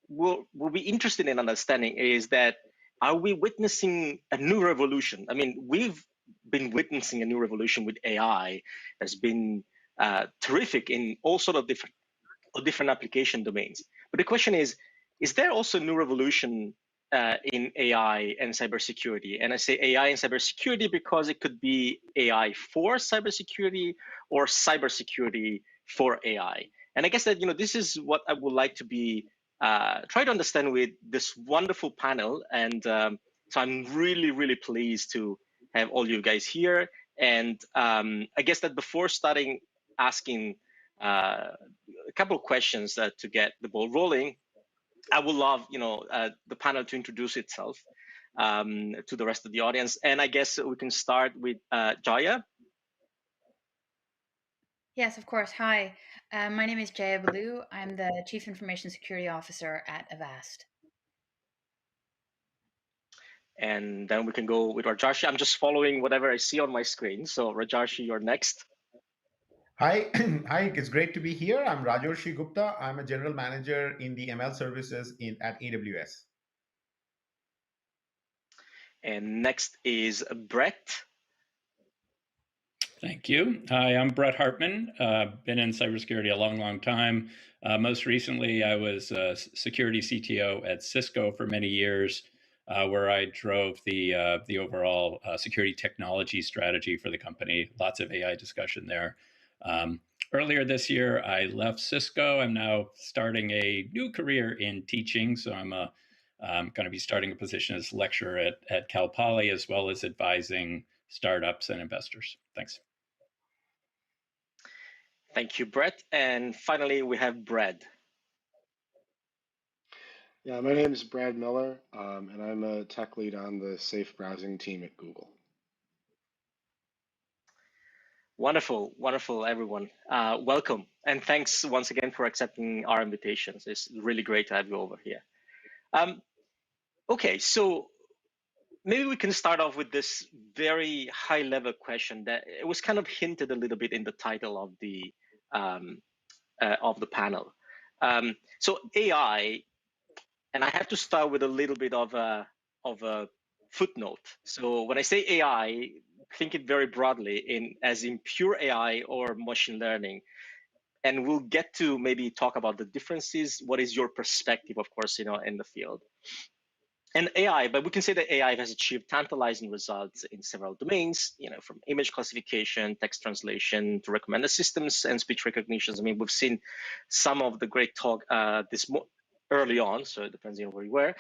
Speaker 10: we'll be interested in understanding is that, are we witnessing a new revolution? I mean, we've been witnessing a new revolution with AI that's been terrific in all sort of different application domains. But the question is there also a new revolution in AI and cybersecurity? And I say AI and cybersecurity because it could be AI for cybersecurity or cybersecurity for AI. And I guess that this is what I would like to be try to understand with this wonderful panel. And so I'm really, really pleased to have all you guys here. And I guess that before starting asking a couple of questions to get the ball rolling, I would love the panel to introduce itself to the rest of the audience. And I guess we can start with Jaya.
Speaker 11: Yes, of course. Hi, my name is Jaya Balu. I'm the Chief Information Security Officer at Avast.
Speaker 10: And then we can go with Rajarshi. I'm just following whatever I see on my screen. So Rajarshi, you're next.
Speaker 12: Hi, hi. It's great to be here. I'm Rajarshi Gupta. I'm a General Manager in the ML services at AWS.
Speaker 10: And next is Brett.
Speaker 13: Thank you. Hi, I'm Brett Hartman. Been in cybersecurity a long, long time. Most recently, I was a security CTO at Cisco for many years, where I drove the overall security technology strategy for the company. Lots of AI discussion there. Earlier this year, I left Cisco. I'm now starting a new career in teaching. So I'm going to be starting a position as lecturer at Cal Poly, as well as advising startups and investors. Thanks.
Speaker 10: Thank you, Brett. And finally, we have Brad.
Speaker 14: Yeah, my name is Brad Miller, and I'm a tech lead on the safe browsing team at Google.
Speaker 10: Wonderful, wonderful, everyone. Welcome, and thanks once again for accepting our invitations. It's really great to have you over here. Okay, so maybe we can start off with this very high-level question that it was kind of hinted a little bit in the title of the panel. So AI, and I have to start with a little bit of a footnote. So when I say AI, think it very broadly as in pure AI or machine learning. And we'll get to maybe talk about the differences. What is your perspective, of course, in the field? And AI, but we can say that AI has achieved tantalizing results in several domains, from image classification, text translation, to recommender systems and speech recognitions. I mean, we've seen some of the great talk early on, so it depends on where you were.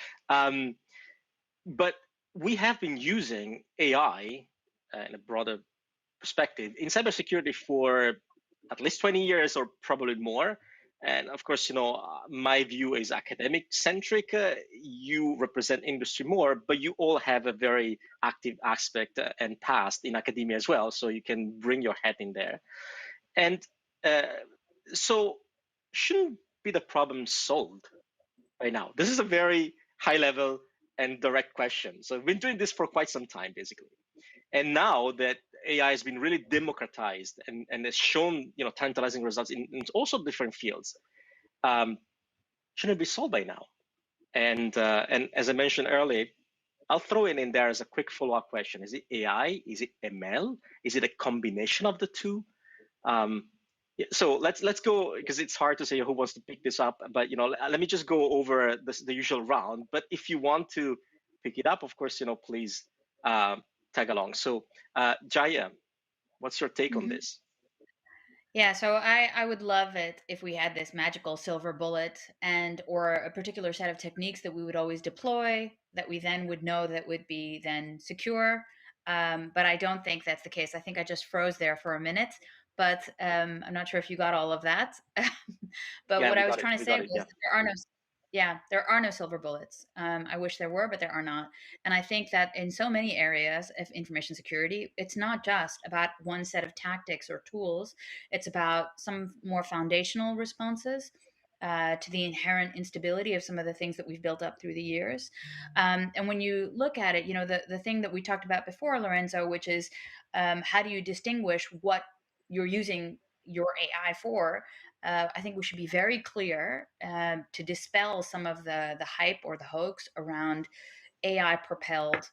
Speaker 10: But we have been using AI in a broader perspective in cybersecurity for at least 20 years or probably more. And of course, my view is academic centric. You represent industry more, but you all have a very active aspect and past in academia as well. So you can bring your head in there. And so shouldn't be the problem solved right now? This is a very high level and direct question. So we've been doing this for quite some time, basically. And now that AI has been really democratized and has shown tantalizing results in also different fields, shouldn't it be solved by now? And as I mentioned earlier, I'll throw it in there as a quick follow-up question. Is it AI? Is it ML? Is it a combination of the two? So let's go, because it's hard to say who wants to pick this up, but let me just go over the usual round. But if you want to pick it up, of course, please tag along. So Jaya, what's your take on this?
Speaker 11: Yeah, so I would love it if we had this magical silver bullet or a particular set of techniques that we would always deploy that we then would know that would be then secure. But I don't think that's the case. I think I just froze there for a minute, but I'm not sure if you got all of that. But
Speaker 10: yeah,
Speaker 11: what I was trying to say was
Speaker 10: yeah.
Speaker 11: there are no silver bullets. I wish there were, but there are not. And I think that in so many areas of information security, it's not just about one set of tactics or tools. It's about some more foundational responses to the inherent instability of some of the things that we've built up through the years. And when you look at it, the thing that we talked about before, Lorenzo, which is how do you distinguish what you're using your AI for? I think we should be very clear to dispel some of the hype or the hoax around AI propelled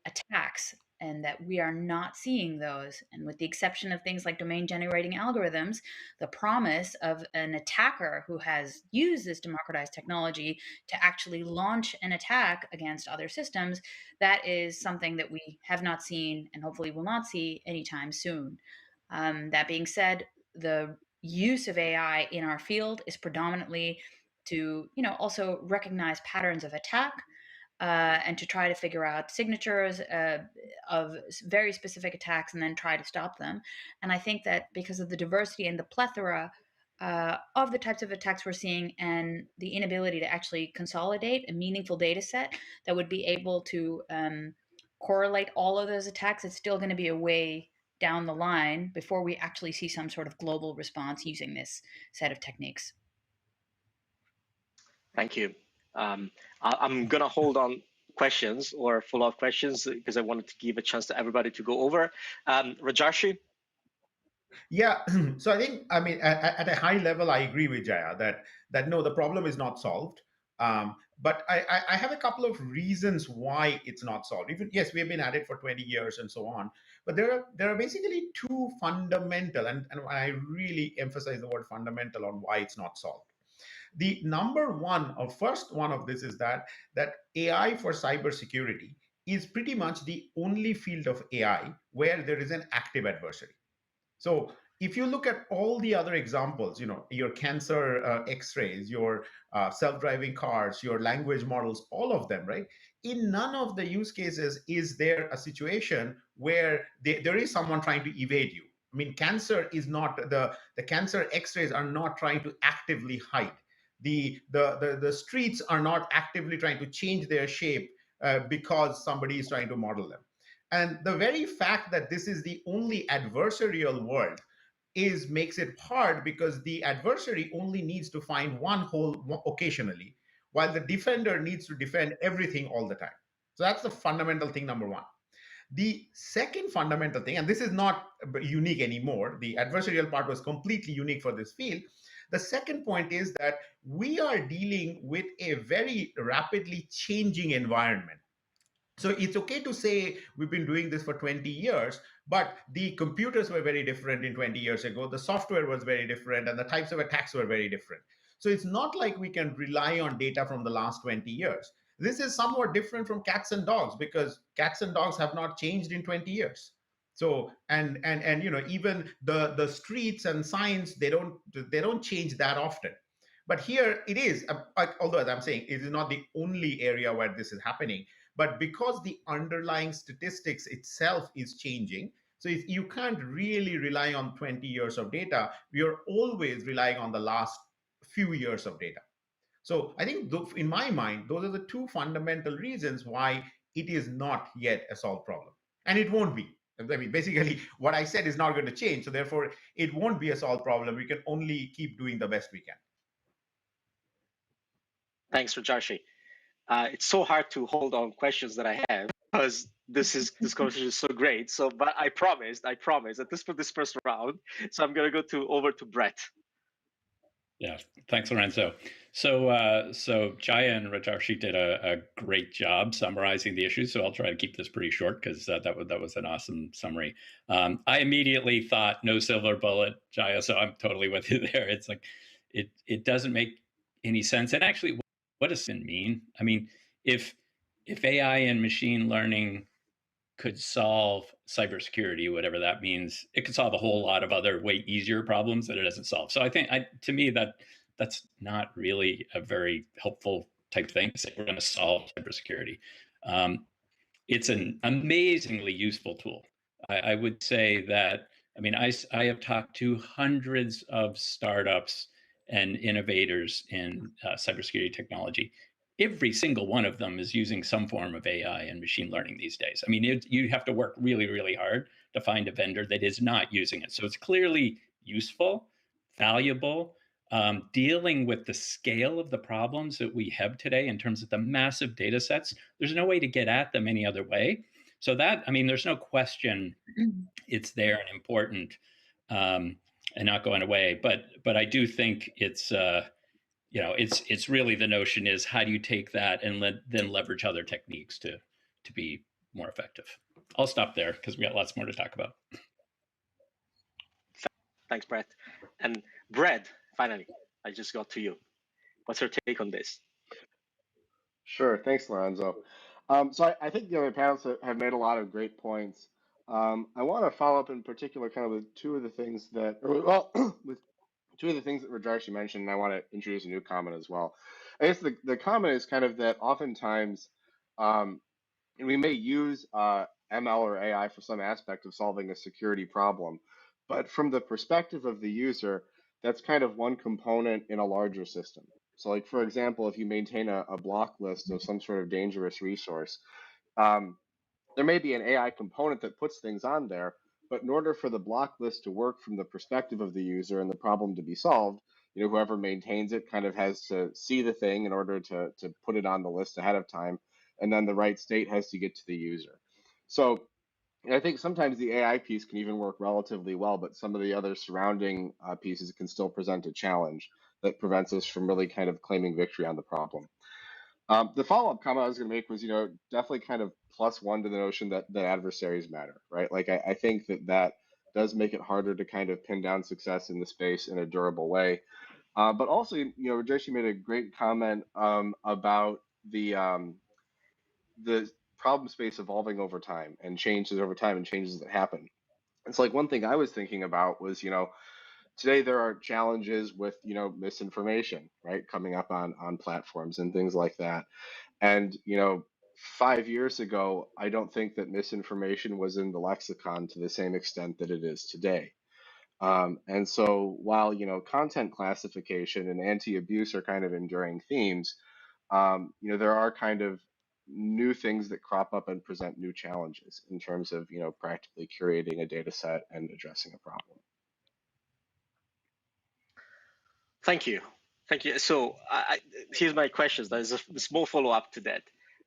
Speaker 11: attacks, and that we are not seeing those. And with the exception of things like domain generating algorithms, the promise of an attacker who has used this democratized technology to actually launch an attack against other systems, that is something that we have not seen and hopefully will not see anytime soon. That being said, the use of AI in our field is predominantly to, also recognize patterns of attack, and to try to figure out signatures of very specific attacks and then try to stop them. And I think that because of the diversity and the plethora of the types of attacks we're seeing and the inability to actually consolidate a meaningful data set that would be able to correlate all of those attacks, it's still going to be a way down the line before we actually see some sort of global response using this set of techniques.
Speaker 10: Thank you. I'm going to hold on questions or follow-up questions because I wanted to give a chance to everybody to go over. Rajarshi?
Speaker 12: Yeah, so I mean, at a high level, I agree with Jaya that no, the problem is not solved. But I have a couple of reasons why it's not solved. Even yes, we have been at it for 20 years and so on, but there are basically two fundamental, and I really emphasize the word fundamental on why it's not solved. The first one of this is that AI for cybersecurity is pretty much the only field of AI where there is an active adversary. So if you look at all the other examples, your cancer x-rays, your self-driving cars, your language models, all of them, right? In none of the use cases is there a situation where there is someone trying to evade you. I mean, cancer is not the cancer x-rays are not trying to actively hide. The streets are not actively trying to change their shape because somebody is trying to model them. And the very fact that this is the only adversarial world makes it hard, because the adversary only needs to find one hole occasionally, while the defender needs to defend everything all the time. So that's the fundamental thing, number one. The second fundamental thing, and this is not unique anymore, the adversarial part was completely unique for this field. The second point is that we are dealing with a very rapidly changing environment. So it's okay to say we've been doing this for 20 years, but the computers were very different in 20 years ago. The software was very different, and the types of attacks were very different. So it's not like we can rely on data from the last 20 years. This is somewhat different from cats and dogs, because cats and dogs have not changed in 20 years. So and even the streets and signs, they don't change that often. But here it is, although as I'm saying, it is not the only area where this is happening. But because the underlying statistics itself is changing, so if you can't really rely on 20 years of data, we are always relying on the last few years of data. So I think in my mind, those are the two fundamental reasons why it is not yet a solved problem. And it won't be. I mean, basically, what I said is not going to change. So therefore, it won't be a solved problem. We can only keep doing the best we can.
Speaker 10: Thanks, Rajarshi. It's so hard to hold on questions that I have, because this conversation is so great. So, but I promised that this first round. So I'm gonna go over to Brett.
Speaker 13: Yeah, thanks, Lorenzo. So Jaya and Rajarshi did a great job summarizing the issues. So I'll try to keep this pretty short, because that was an awesome summary. I immediately thought no silver bullet, Jaya. So I'm totally with you there. It's like it doesn't make any sense. And actually, what does it mean? I mean, if AI and machine learning could solve cybersecurity, whatever that means, it could solve a whole lot of other way easier problems that it doesn't solve. So I think, to me, that's not really a very helpful type thing to say we're going to solve cybersecurity. It's an amazingly useful tool. I would say that, I mean, I have talked to hundreds of startups and innovators in cybersecurity technology. Every single one of them is using some form of AI and machine learning these days. I mean, you have to work really, really hard to find a vendor that is not using it. So it's clearly useful, valuable, dealing with the scale of the problems that we have today in terms of the massive data sets. There's no way to get at them any other way. So that, I mean, there's no question it's there and important, and not going away. But I do think it's it's really, the notion is, how do you take that and then leverage other techniques to be more effective. I'll stop there, because we got lots more to talk about.
Speaker 10: Thanks, Brett. And Brad, finally, I just got to you. What's your take on this?
Speaker 14: Sure. Thanks, Lorenzo. So I think the other panels have made a lot of great points. I want to follow up in particular kind of with two of the things that, with two of the things that Rajarshi mentioned, and I want to introduce a new comment as well. I guess the comment is kind of that oftentimes we may use ML or AI for some aspect of solving a security problem, but from the perspective of the user, that's kind of one component in a larger system. So like, for example, if you maintain a block list of some sort of dangerous resource, there may be an AI component that puts things on there, but in order for the block list to work from the perspective of the user and the problem to be solved, whoever maintains it kind of has to see the thing in order to put it on the list ahead of time, and then the right state has to get to the user. So I think sometimes the AI piece can even work relatively well, but some of the other surrounding pieces can still present a challenge that prevents us from really kind of claiming victory on the problem. The follow-up comment I was going to make was, definitely kind of +1 to the notion that adversaries matter, right? Like, I think that does make it harder to kind of pin down success in the space in a durable way. But also, Rajesh made a great comment about the problem space evolving over time and changes over time and changes that happen. It's like one thing I was thinking about was, today there are challenges with, misinformation, right, coming up on platforms and things like that. And, 5 years ago, I don't think that misinformation was in the lexicon to the same extent that it is today. And so while, content classification and anti-abuse are kind of enduring themes, there are kind of new things that crop up and present new challenges in terms of, practically curating a data set and addressing a problem.
Speaker 10: Thank you. Thank you. So here's my questions. There's a small follow-up to that.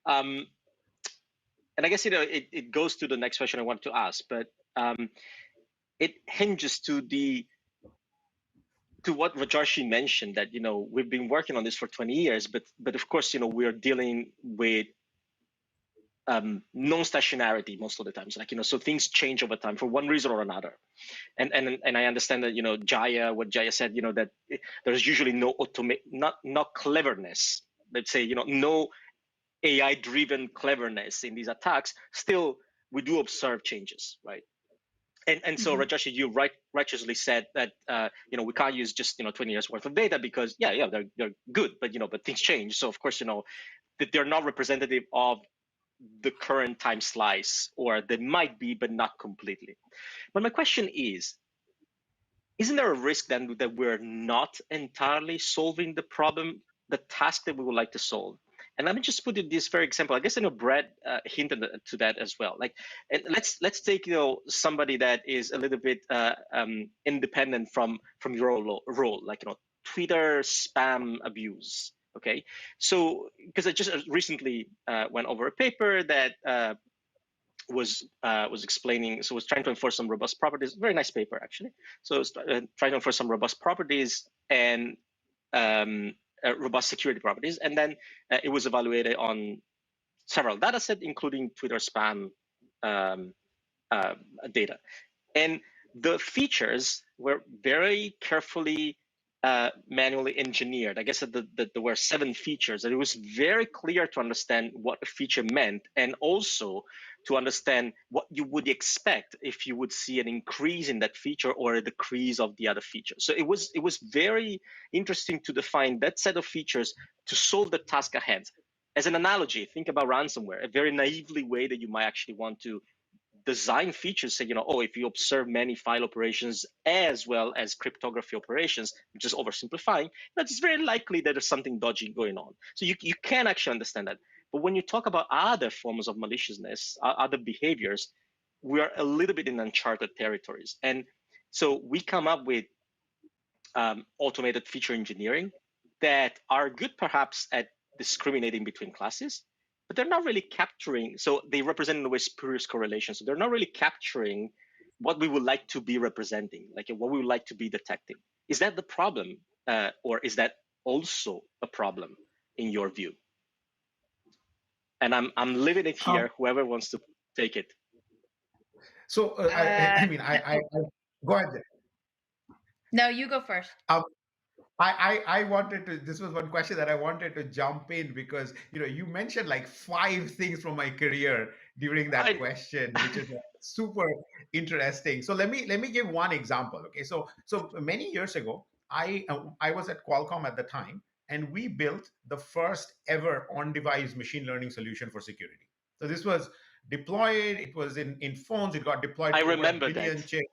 Speaker 10: And I guess, it goes to the next question I want to ask, but it hinges to what Rajarshi mentioned, that, we've been working on this for 20 years, but of course, we're dealing with non-stationarity most of the times, so things change over time for one reason or another. And I understand that, what Jaya said, that there's usually no not cleverness, let's say, no AI-driven cleverness in these attacks. Still, we do observe changes, right? And so Rajesh, you righteously said that we can't use just 20 years worth of data, because they're good, but things change. So of course that they're not representative of the current time slice, or they might be, but not completely. But my question is, isn't there a risk then that we're not entirely solving the problem, the task that we would like to solve? And let me just put it this very example. I guess Brad hinted to that as well. And let's take somebody that is a little bit independent from your role, like Twitter spam abuse. Okay, so because I just recently went over a paper that was explaining, so was trying to enforce some robust properties. Very nice paper, actually. So it's trying to enforce some robust properties and robust security properties, and then it was evaluated on several data sets, including Twitter spam data. And the features were very carefully manually engineered. I guess that there were 7 features, and it was very clear to understand what a feature meant, and also to understand what you would expect if you would see an increase in that feature or a decrease of the other feature. So it was very interesting to define that set of features to solve the task ahead. As an analogy, think about ransomware, a very naively way that you might actually want to design features, say, if you observe many file operations as well as cryptography operations, just oversimplifying, it's very likely that there's something dodgy going on. So you can actually understand that. But when you talk about other forms of maliciousness, other behaviors, we are a little bit in uncharted territories. And so we come up with automated feature engineering that are good perhaps at discriminating between classes, but they're not really capturing, so they represent in a way spurious correlation. So they're not really capturing what we would like to be representing, like what we would like to be detecting. Is that the problem, or is that also a problem in your view? And I'm leaving it here. Whoever wants to take it.
Speaker 12: So I go ahead.
Speaker 11: No, you go first.
Speaker 12: I wanted to, this was one question that I wanted to jump in, because you mentioned like 5 things from my career during that question, which is super interesting. So let me give one example. Okay, so many years ago, I was at Qualcomm at the time, and we built the first ever on-device machine learning solution for security. So this was deployed, it was in phones, it got deployed.
Speaker 10: I remember
Speaker 12: a billion chips.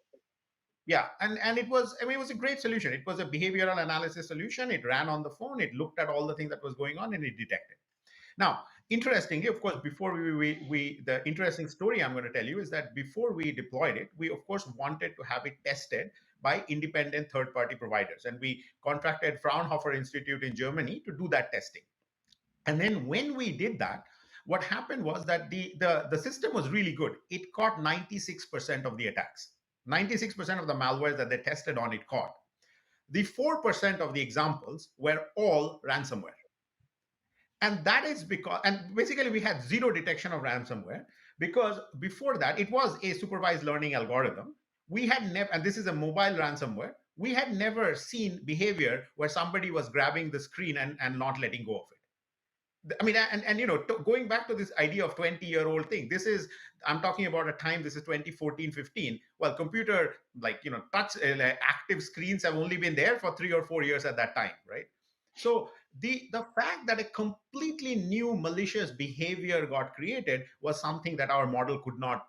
Speaker 12: Yeah, and it was, it was a great solution. It was a behavioral analysis solution. It ran on the phone. It looked at all the things that was going on, and it detected. Now, interestingly, of course, before the interesting story I'm going to tell you is that before we deployed it, we of course wanted to have it tested by independent third-party providers, and we contracted Fraunhofer Institute in Germany to do that testing. And then when we did that, what happened was that the system was really good. It caught 96% of the attacks. 96% of the malware that they tested on it caught. The 4% of the examples were all ransomware. And that is because, and basically we had 0 detection of ransomware, because before that, it was a supervised learning algorithm. We had never, and this is a mobile ransomware, we had never seen behavior where somebody was grabbing the screen and not letting go of it. I mean, and going back to this idea of 20-year-old thing, this is, I'm talking about a time, this is 2014, 15. Well, computer, touch active screens have only been there for 3 or 4 years at that time, right? So the fact that a completely new malicious behavior got created was something that our model could not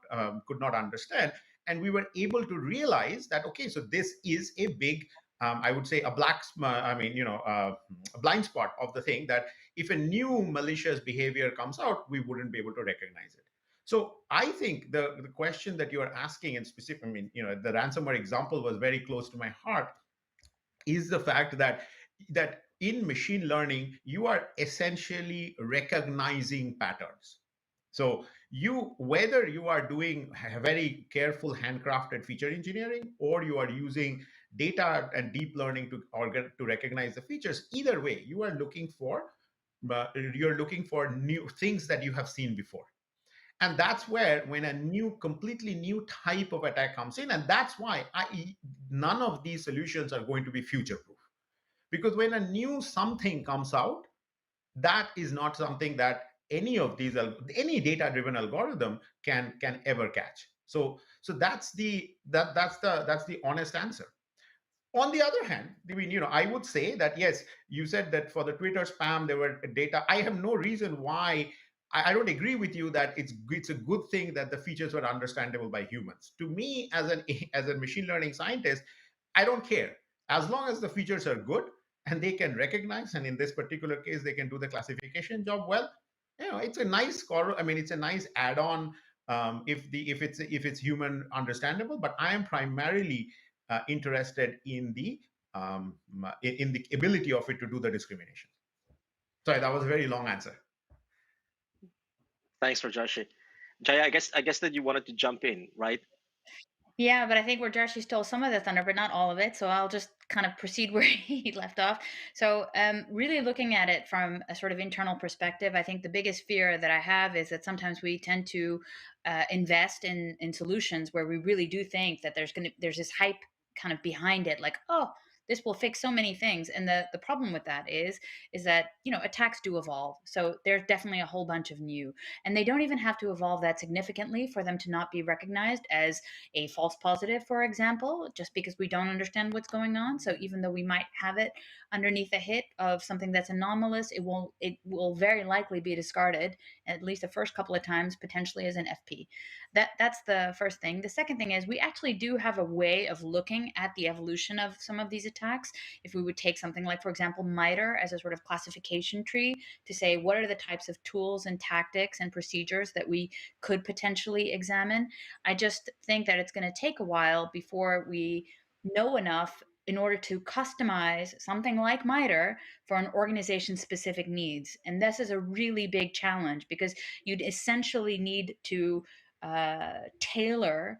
Speaker 12: understand. And we were able to realize that, okay, so this is a big I would say, a a blind spot of the thing that if a new malicious behavior comes out, we wouldn't be able to recognize it. So I think the question that you are asking in specific, the ransomware example was very close to my heart, is the fact that in machine learning, you are essentially recognizing patterns. So whether you are doing very careful handcrafted feature engineering, or you are using data and deep learning to recognize the features, either way, you're looking for new things that you have seen before. And that's where, when a completely new type of attack comes in, and that's why none of these solutions are going to be future proof, because when a new something comes out, that is not something that any data driven algorithm can ever catch. So that's the honest answer. On the other hand, I would say that, yes, you said that for the Twitter spam, there were data. I have no reason why. I don't agree with you that it's a good thing that the features were understandable by humans. To me, as a machine learning scientist, I don't care. As long as the features are good and they can recognize, and in this particular case, they can do the classification job well, it's a nice score. It's a nice add-on, if it's human understandable. But I am primarily interested in the ability of it to do the discrimination. Sorry, that was a very long answer.
Speaker 10: Thanks, Rajarshi. Jaya, I guess that you wanted to jump in, right?
Speaker 11: Yeah, but I think Rajarshi stole some of the thunder, but not all of it. So I'll just kind of proceed where he left off. So, really looking at it from a sort of internal perspective, I think the biggest fear that I have is that sometimes we tend to invest in solutions where we really do think that there's this hype kind of behind it, like, oh, this will fix so many things. And the problem with that is that, attacks do evolve. So there's definitely a whole bunch of new, and they don't even have to evolve that significantly for them to not be recognized as a false positive, for example, just because we don't understand what's going on. So even though we might have it underneath a hit of something that's anomalous, it will very likely be discarded at least the first couple of times, potentially as an FP. That's the first thing. The second thing is we actually do have a way of looking at the evolution of some of these attacks. If we would take something like, for example, MITRE as a sort of classification tree to say what are the types of tools and tactics and procedures that we could potentially examine, I just think that it's going to take a while before we know enough in order to customize something like MITRE for an organization's specific needs. And this is a really big challenge because you'd essentially need to tailor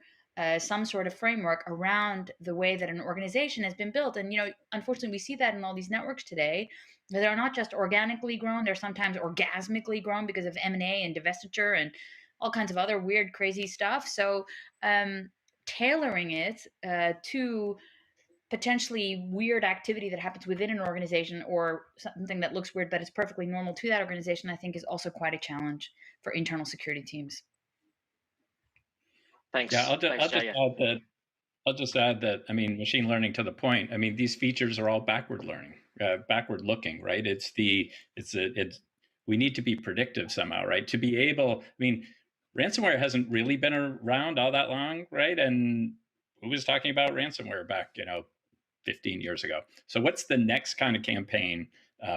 Speaker 11: some sort of framework around the way that an organization has been built. And, unfortunately, we see that in all these networks today. They're not just organically grown, they're sometimes orgasmically grown because of M&A and divestiture and all kinds of other weird, crazy stuff. So, tailoring it to potentially weird activity that happens within an organization or something that looks weird but is perfectly normal to that organization, I think is also quite a challenge for internal security teams.
Speaker 10: Thanks.
Speaker 13: Yeah,
Speaker 10: Thanks, Jaya.
Speaker 13: I'll just add that, machine learning to the point. These features are all backward looking, right? We need to be predictive somehow, right? To be able, ransomware hasn't really been around all that long, right? And who was talking about ransomware back, 15 years ago? So what's the next kind of campaign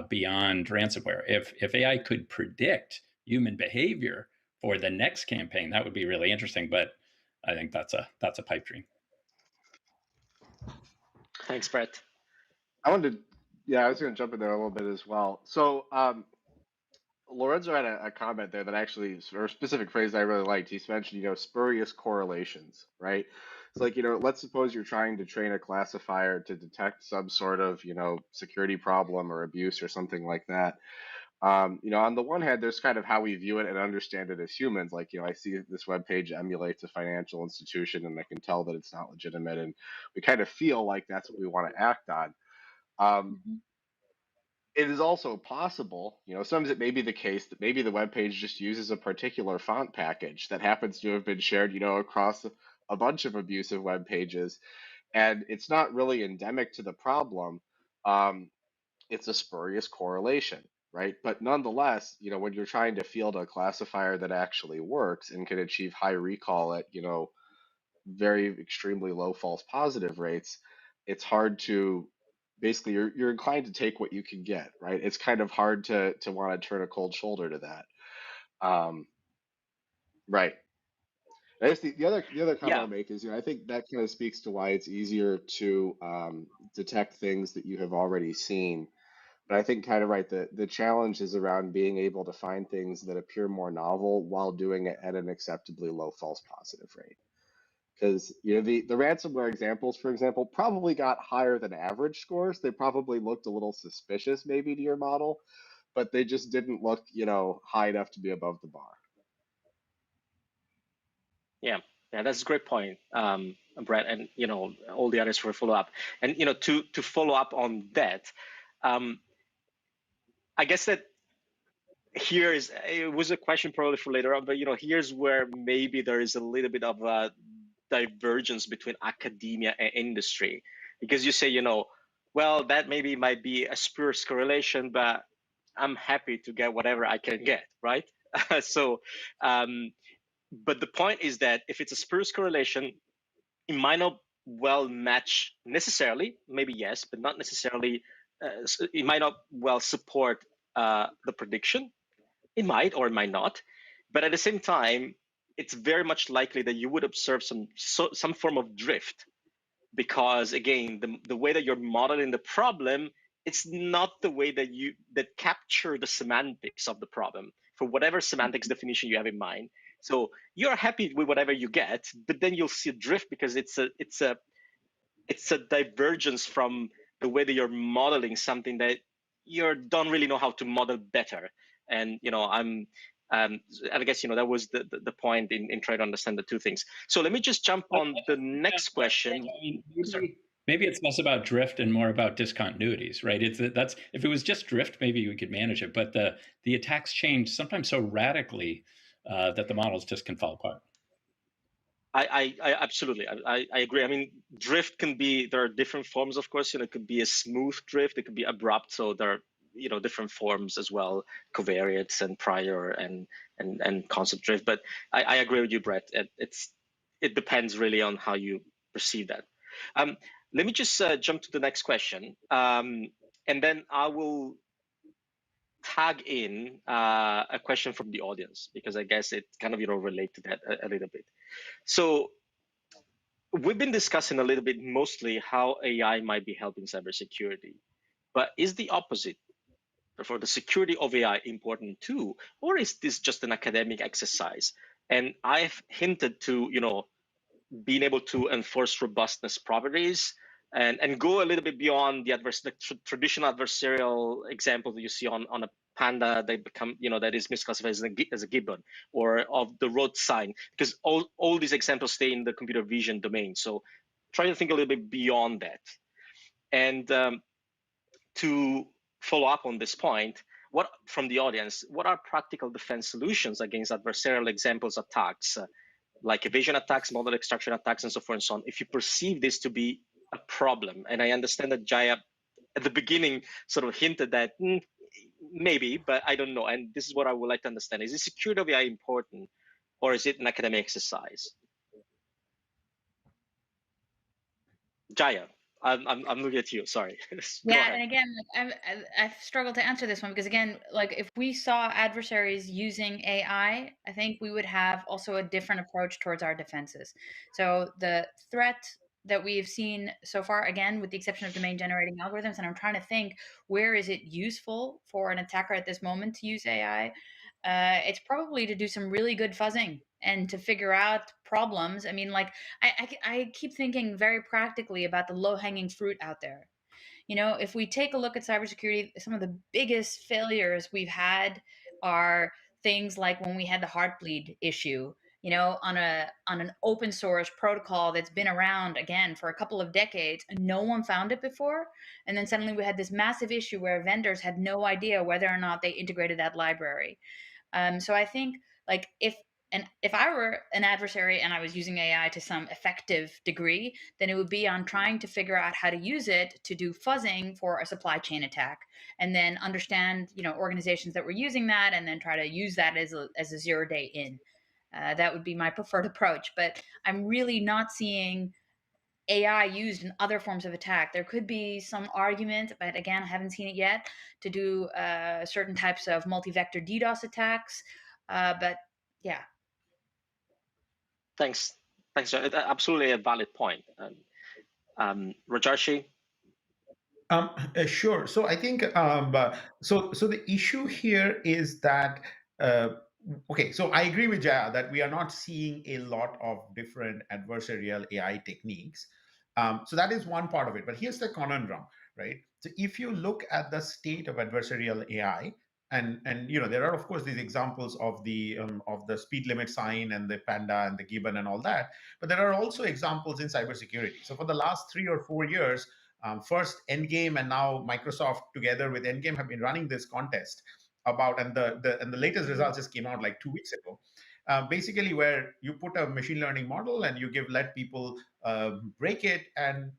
Speaker 13: beyond ransomware? If AI could predict human behavior for the next campaign, that would be really interesting. But I think that's a pipe dream.
Speaker 10: Thanks, Brett.
Speaker 14: I was going to jump in there a little bit as well. So Lorenzo had a comment there that actually, or a specific phrase I really liked. He mentioned, spurious correlations, right? It's like, let's suppose you're trying to train a classifier to detect some sort of, security problem or abuse or something like that. On the one hand, there's kind of how we view it and understand it as humans. Like, I see this web page emulates a financial institution and I can tell that it's not legitimate. And we kind of feel like that's what we want to act on. It is also possible, sometimes it may be the case that maybe the web page just uses a particular font package that happens to have been shared, across a bunch of abusive web pages, and it's not really endemic to the problem. It's a spurious correlation, right? But nonetheless, when you're trying to field a classifier that actually works and can achieve high recall at, very extremely low false positive rates, it's hard to basically you're inclined to take what you can get, right? It's kind of hard to want to turn a cold shoulder to that. Right. I guess the other comment
Speaker 10: Yeah.
Speaker 14: I'll make is, I think that kind of speaks to why it's easier to detect things that you have already seen. But I think kind of right, the challenge is around being able to find things that appear more novel while doing it at an acceptably low false positive rate. Because the ransomware examples, for example, probably got higher than average scores. They probably looked a little suspicious maybe to your model, but they just didn't look, high enough to be above the bar.
Speaker 10: Yeah, that's a great point, Brett, and all the others for follow up. And to follow up on that, I guess that it was a question probably for later on, but here's where maybe there is a little bit of a divergence between academia and industry, because you say, well, that maybe might be a spurious correlation, but I'm happy to get whatever I can get, right? So, but the point is that if it's a spurious correlation, it might not well match necessarily, maybe yes, but not necessarily, it might not well support the prediction. It might or it might not, but at the same time, it's very much likely that you would observe some form of drift, because again, the way that you're modeling the problem, it's not the way that capture the semantics of the problem for whatever semantics definition you have in mind. So you're happy with whatever you get, but then you'll see a drift because it's a divergence from the way that you're modeling something that you don't really know how to model better. And I guess that was the point in trying to understand the two things. So let me just jump on the next question.
Speaker 13: Maybe it's less about drift and more about discontinuities, right? That's if it was just drift, maybe we could manage it. But the attacks change sometimes so radically that the models just can fall apart.
Speaker 10: I absolutely, I agree. I mean, drift there are different forms, of course. It could be a smooth drift, it could be abrupt. So there are different forms as well, covariates and prior and concept drift. But I agree with you, Brett. It depends really on how you perceive that. Let me just jump to the next question, and then I will tag in a question from the audience, because I guess it kind of relate to that a little bit. So we've been discussing a little bit mostly how AI might be helping cybersecurity, but is the opposite for the security of AI important too, or is this just an academic exercise? And I've hinted to being able to enforce robustness properties and go a little bit beyond the traditional adversarial example that you see on a panda that is misclassified as a gibbon, or of the road sign, because all these examples stay in the computer vision domain. So try to think a little bit beyond that. And to follow up on this point, from the audience, what are practical defense solutions against adversarial examples attacks, like evasion attacks, model extraction attacks, and so forth and so on, if you perceive this to be a problem? And I understand that Jaya at the beginning sort of hinted that maybe, but I don't know. And this is what I would like to understand. Is the security of AI important, or is it an academic exercise? Jaya, I'm looking at you. Sorry.
Speaker 11: Yeah, and again, I've struggled to answer this one because again, like if we saw adversaries using AI, I think we would have also a different approach towards our defenses. So the threat that we've seen so far, again, with the exception of domain generating algorithms, and I'm trying to think, where is it useful for an attacker at this moment to use AI? It's probably to do some really good fuzzing and to figure out problems. I mean, like I keep thinking very practically about the low hanging fruit out there. If we take a look at cybersecurity, some of the biggest failures we've had are things like when we had the Heartbleed issue, on an open source protocol that's been around again for a couple of decades and no one found it before. And then suddenly we had this massive issue where vendors had no idea whether or not they integrated that library. So I think like if I were an adversary and I was using AI to some effective degree, then it would be on trying to figure out how to use it to do fuzzing for a supply chain attack, and then understand organizations that were using that, and then try to use that as a 0-day in. That would be my preferred approach. But I'm really not seeing AI used in other forms of attack. There could be some argument, but again, I haven't seen it yet, to do certain types of multi-vector DDoS attacks. But yeah.
Speaker 10: Thanks, John. Absolutely a valid point. Rajarshi?
Speaker 12: Sure. So I think so the issue here is that okay. So I agree with Jaya that we are not seeing a lot of different adversarial AI techniques. So that is one part of it. But here's the conundrum, right? So if you look at the state of adversarial AI, and there are of course these examples of the speed limit sign and the panda and the gibbon and all that, but there are also examples in cybersecurity. So for the last 3 or 4 years, first Endgame and now Microsoft together with Endgame have been running this contest about, and the latest results just came out like 2 weeks ago. Basically, where you put a machine learning model and you let people break it, and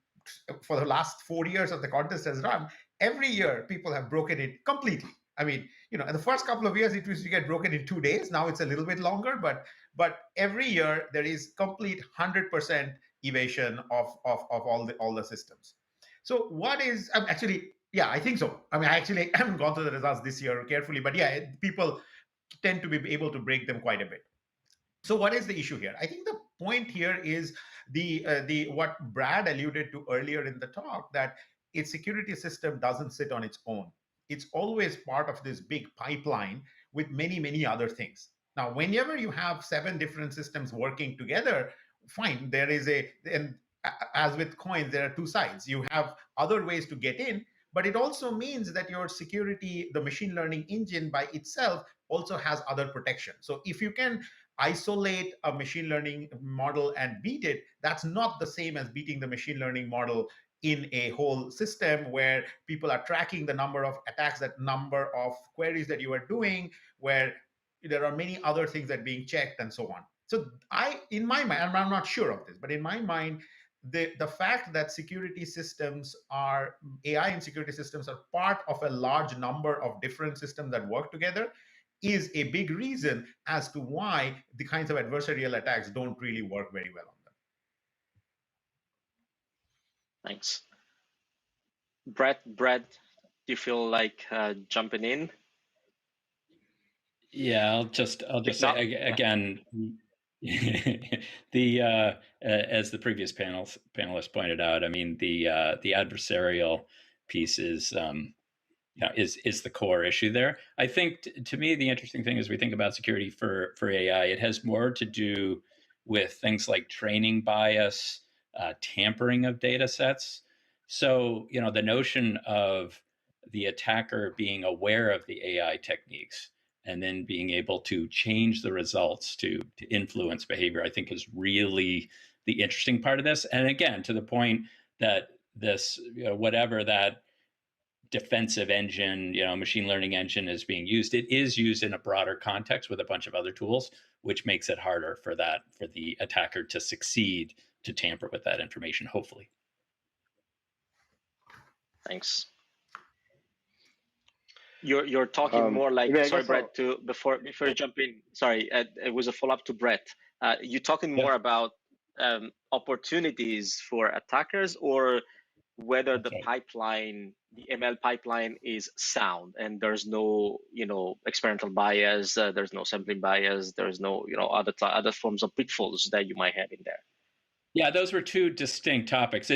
Speaker 12: for the last 4 years of the contest has run, every year people have broken it completely. I mean, in the first couple of years it used to get broken in 2 days. Now it's a little bit longer, but every year there is complete 100% evasion of all the systems. So what is actually, yeah, I think so. I mean, I actually haven't gone through the results this year carefully, but yeah, people tend to be able to break them quite a bit. So what is the issue here? I think the point here is the what Brad alluded to earlier in the talk, that a security system doesn't sit on its own. It's always part of this big pipeline with many other things. Now, whenever you have 7 different systems working together, fine, there is and as with coins, there are 2 sides. You have other ways to get in, but it also means that your security, the machine learning engine by itself also has other protection. So if you can isolate a machine learning model and beat it, that's not the same as beating the machine learning model in a whole system where people are tracking the number of attacks, that number of queries that you are doing, where there are many other things that are being checked and so on. So in my mind, I'm not sure of this, but in my mind, the fact that security systems are, AI and security systems are part of a large number of different systems that work together is a big reason as to why the kinds of adversarial attacks don't really work very well on them.
Speaker 10: Thanks. Brett, do you feel like jumping in?
Speaker 13: Yeah, I'll just say again, the as the previous panelist pointed out, I mean the adversarial piece is is the core issue there. I think to me the interesting thing as we think about security for AI, it has more to do with things like training bias, tampering of data sets. So the notion of the attacker being aware of the AI techniques and then being able to change the results to influence behavior, I think is really the interesting part of this. And again, to the point that this, whatever that defensive engine, machine learning engine is being used, it is used in a broader context with a bunch of other tools, which makes it harder for the attacker to succeed to tamper with that information, hopefully.
Speaker 10: Thanks. You're talking more like, sorry, Brett, before you jump in, sorry, it was a follow-up to Brett. You're talking more about opportunities for attackers, or whether the pipeline, the ML pipeline, is sound and there's no, experimental bias, there's no sampling bias, there's no, other forms of pitfalls that you might have in there.
Speaker 13: Yeah, those were 2 distinct topics.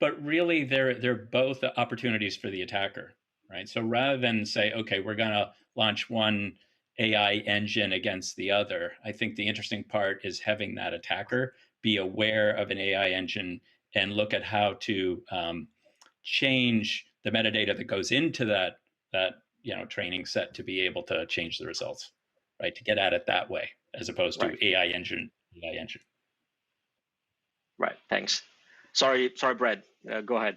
Speaker 13: But really, they're both opportunities for the attacker, right? So rather than say, okay, we're going to launch one AI engine against the other, I think the interesting part is having that attacker be aware of an AI engine and look at how to change the metadata that goes into that training set to be able to change the results, right? To get at it that way, as opposed to AI engine.
Speaker 10: Right. Thanks. Sorry, Brad. Go ahead.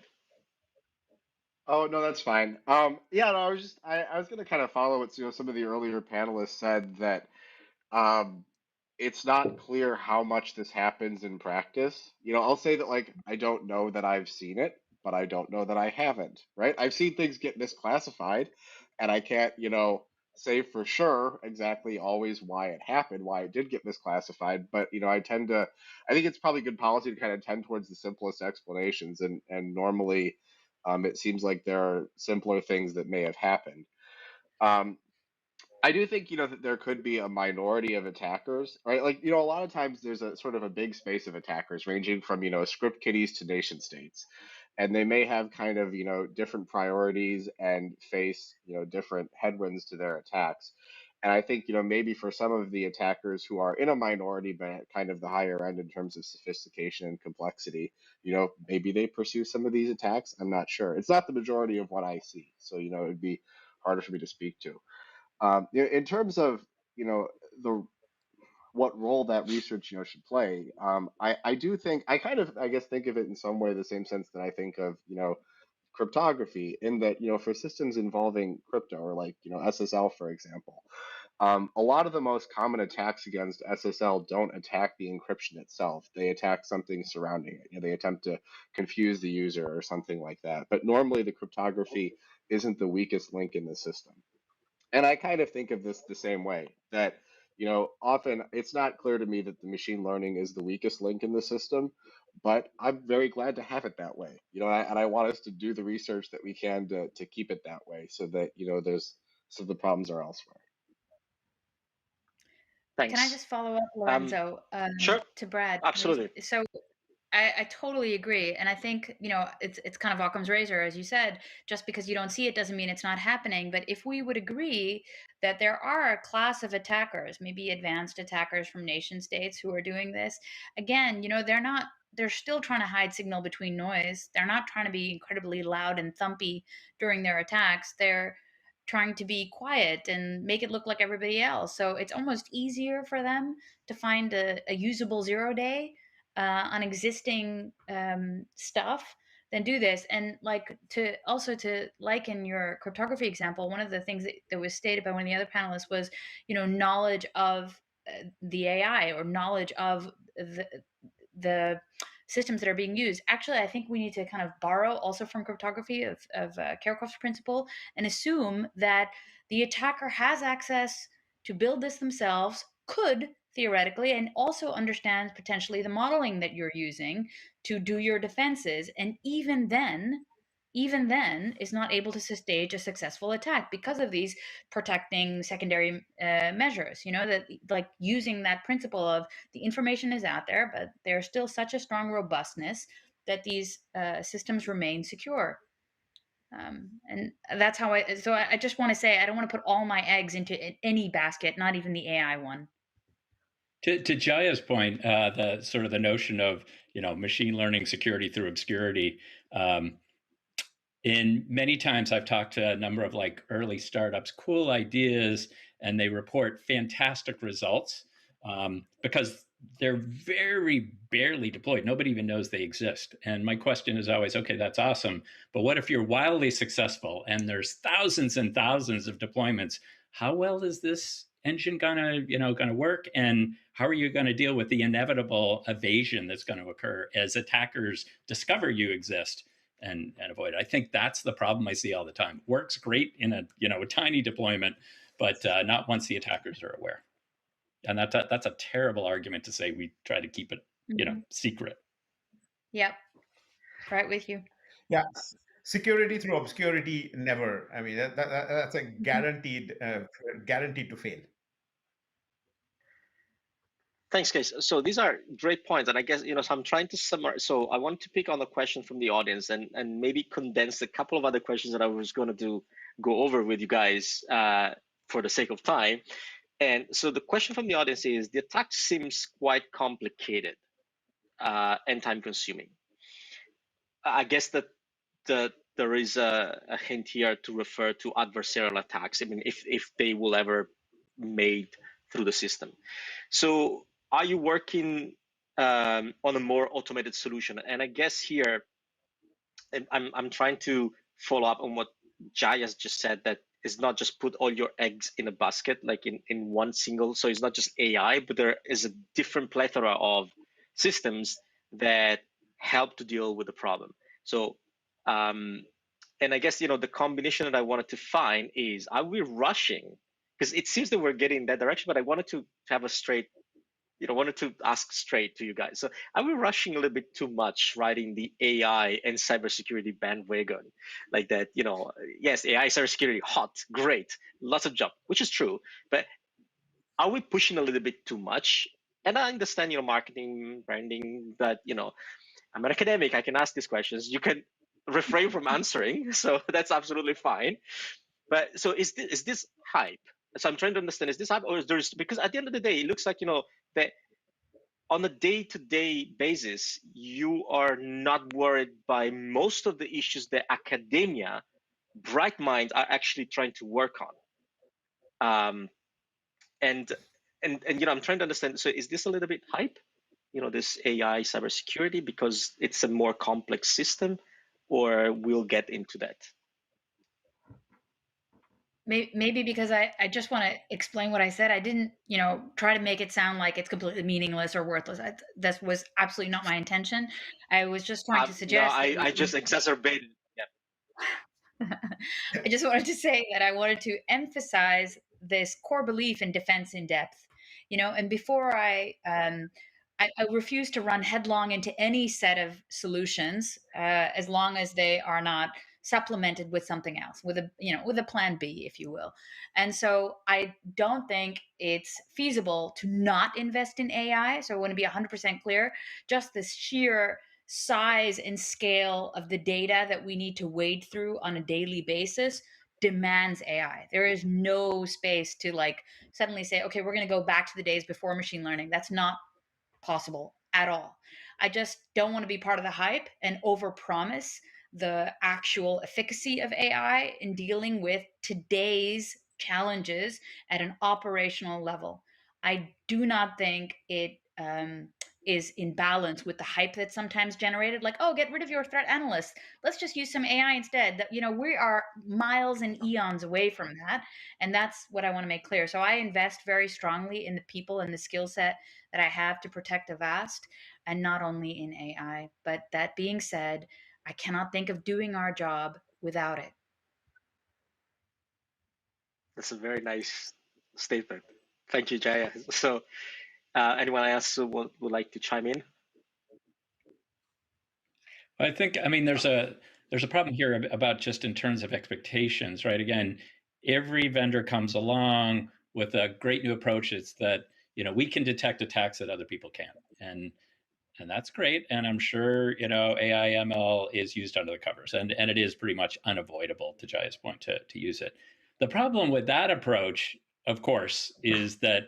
Speaker 14: Oh no, that's fine. Yeah, no, I was gonna kind of follow what some of the earlier panelists said, that it's not clear how much this happens in practice. I'll say that, like, I don't know that I've seen it, but I don't know that I haven't, right? I've seen things get misclassified, and I can't, say for sure exactly always why it happened, why it did get misclassified, but I think it's probably good policy to kind of tend towards the simplest explanations, and normally it seems like there are simpler things that may have happened. Um, I do think, that there could be a minority of attackers, right? Like, a lot of times there's a sort of a big space of attackers ranging from, script kiddies to nation states. And they may have kind of, different priorities and face, different headwinds to their attacks. And I think, maybe for some of the attackers who are in a minority, but at kind of the higher end in terms of sophistication and complexity, maybe they pursue some of these attacks. I'm not sure. It's not the majority of what I see. So, it would be harder for me to speak to. In terms of the what role that research should play, I do think I kind of I guess think of it in some way the same sense that I think of cryptography, in that for systems involving crypto, or like SSL for example, a lot of the most common attacks against SSL don't attack the encryption itself. They attack something surrounding it. They attempt to confuse the user or something like that. But normally the cryptography isn't the weakest link in the system. And I kind of think of this the same way, that, often it's not clear to me that the machine learning is the weakest link in the system, but I'm very glad to have it that way. And I want us to do the research that we can to keep it that way, so that, so the problems are elsewhere.
Speaker 11: Can I just follow up, Lorenzo,
Speaker 10: Sure.
Speaker 11: to Brad?
Speaker 10: Absolutely.
Speaker 11: So I totally agree. And I think, it's kind of Occam's razor, as you said. Just because you don't see it doesn't mean it's not happening. But if we would agree that there are a class of attackers, maybe advanced attackers from nation states who are doing this, again, they're still trying to hide signal between noise. They're not trying to be incredibly loud and thumpy during their attacks. They're trying to be quiet and make it look like everybody else. So it's almost easier for them to find a usable 0-day on existing stuff than do this. And like to liken your cryptography example, one of the things that was stated by one of the other panelists was, knowledge of the AI, or knowledge of the systems that are being used. Actually, I think we need to kind of borrow also from cryptography of Kerckhoffs's principle, and assume that the attacker has access to build this themselves, could theoretically, and also understands potentially the modeling that you're using to do your defenses, and even then is not able to stage a successful attack because of these protecting secondary measures, that like using that principle of the information is out there, but there's still such a strong robustness that these systems remain secure. And that's how I just want to say, I don't want to put all my eggs into any basket, not even the AI one.
Speaker 13: To Jaya's point, the sort of the notion of machine learning security through obscurity. In many times I've talked to a number of like early startups, cool ideas, and they report fantastic results because they're very barely deployed. Nobody even knows they exist. And my question is always, okay, that's awesome, but what if you're wildly successful and there's thousands and thousands of deployments? How well is this engine gonna work, and how are you going to deal with the inevitable evasion that's going to occur as attackers discover you exist and avoid it? I think that's the problem I see all the time. Works great in a tiny deployment, but not once the attackers are aware. And that's a terrible argument to say we try to keep it secret.
Speaker 11: Yep, right with you.
Speaker 12: Yeah, security through obscurity, never. I mean, that's a guaranteed to fail.
Speaker 10: Thanks, guys. So these are great points, and I guess so I'm trying to summarize. So I want to pick on the question from the audience, and maybe condense a couple of other questions that I was going to go over with you guys for the sake of time. And so the question from the audience is: the attack seems quite complicated and time-consuming. I guess that there is a hint here to refer to adversarial attacks. I mean, if they will ever made through the system. So are you working on a more automated solution? And I guess here, I'm trying to follow up on what Jaya's just said, that it's not just put all your eggs in a basket, like in one single. So it's not just AI, but there is a different plethora of systems that help to deal with the problem. So, and I guess, the combination that I wanted to find is, are we rushing because it seems that we're getting in that direction, but I wanted to have a straight, wanted to ask straight to you guys. So are we rushing a little bit too much riding the AI and cybersecurity bandwagon like that? Yes, AI, cybersecurity, hot, great, lots of job, which is true, but are we pushing a little bit too much? And I understand, marketing, branding, but I'm an academic. I can ask these questions. You can refrain from answering, so that's absolutely fine. But so is this hype? So I'm trying to understand: is this hype, or is there? Because at the end of the day, it looks like that on a day-to-day basis, you are not worried by most of the issues that academia, bright minds, are actually trying to work on. And I'm trying to understand. So is this a little bit hype? This AI cybersecurity, because it's a more complex system, or we'll get into that.
Speaker 11: Maybe because I just want to explain what I said. I didn't, try to make it sound like it's completely meaningless or worthless. That was absolutely not my intention. I was just trying to suggest.
Speaker 10: No, I just exacerbated. Yeah.
Speaker 11: I just wanted to say that I wanted to emphasize this core belief in defense in depth, and before I refuse to run headlong into any set of solutions as long as they are not supplemented with something else, with a plan B, if you will. And so I don't think it's feasible to not invest in AI. So I want to be 100% clear. Just the sheer size and scale of the data that we need to wade through on a daily basis demands AI. There is no space to suddenly say, okay, we're going to go back to the days before machine learning. That's not possible at all. I just don't want to be part of the hype and overpromise the actual efficacy of AI in dealing with today's challenges at an operational level. I do not think it is in balance with the hype that's sometimes generated, like, oh, get rid of your threat analysts, let's just use some AI instead. That we are miles and eons away from that, and that's what I want to make clear. So I invest very strongly in the people and the skill set that I have to protect Avast, and not only in AI. But that being said, I cannot think of doing our job without it.
Speaker 10: That's a very nice statement. Thank you, Jaya. So anyone else would like to chime in?
Speaker 13: I think, there's a problem here about just in terms of expectations, right? Again, every vendor comes along with a great new approach. It's that, we can detect attacks that other people can't. And that's great. And I'm sure, AI ML is used under the covers, and it is pretty much unavoidable, to Jaya's point, to use it. The problem with that approach, of course, is that,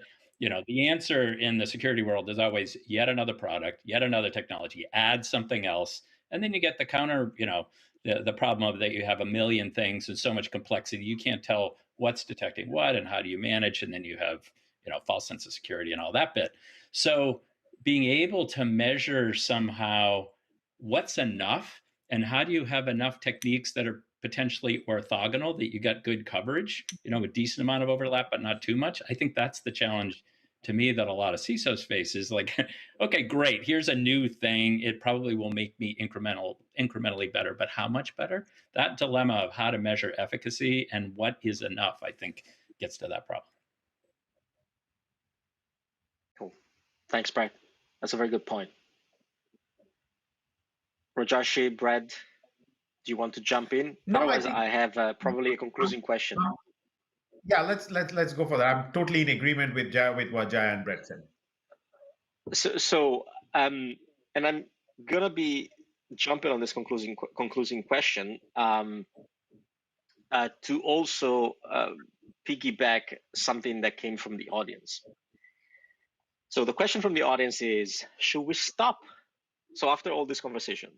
Speaker 13: the answer in the security world is always yet another product, yet another technology, add something else. And then you get the counter, the problem of that you have a million things and so much complexity, you can't tell what's detecting what and how do you manage. And then you have, false sense of security and all that bit. So being able to measure somehow what's enough and how do you have enough techniques that are potentially orthogonal, that you got good coverage, a decent amount of overlap, but not too much. I think that's the challenge to me that a lot of CISOs face is like, okay, great, here's a new thing. It probably will make me incrementally better, but how much better? That dilemma of how to measure efficacy and what is enough, I think, gets to that problem.
Speaker 10: Cool. Thanks, Brad. That's a very good point. Rajarshi, Brad, do you want to jump in?
Speaker 12: No,
Speaker 10: otherwise, I have probably a concluding question.
Speaker 12: Yeah, let's go for that. I'm totally in agreement with what Jaya and Brett said.
Speaker 10: So and I'm gonna be jumping on this concluding question to also piggyback something that came from the audience. So the question from the audience is: should we stop? So after all this conversation,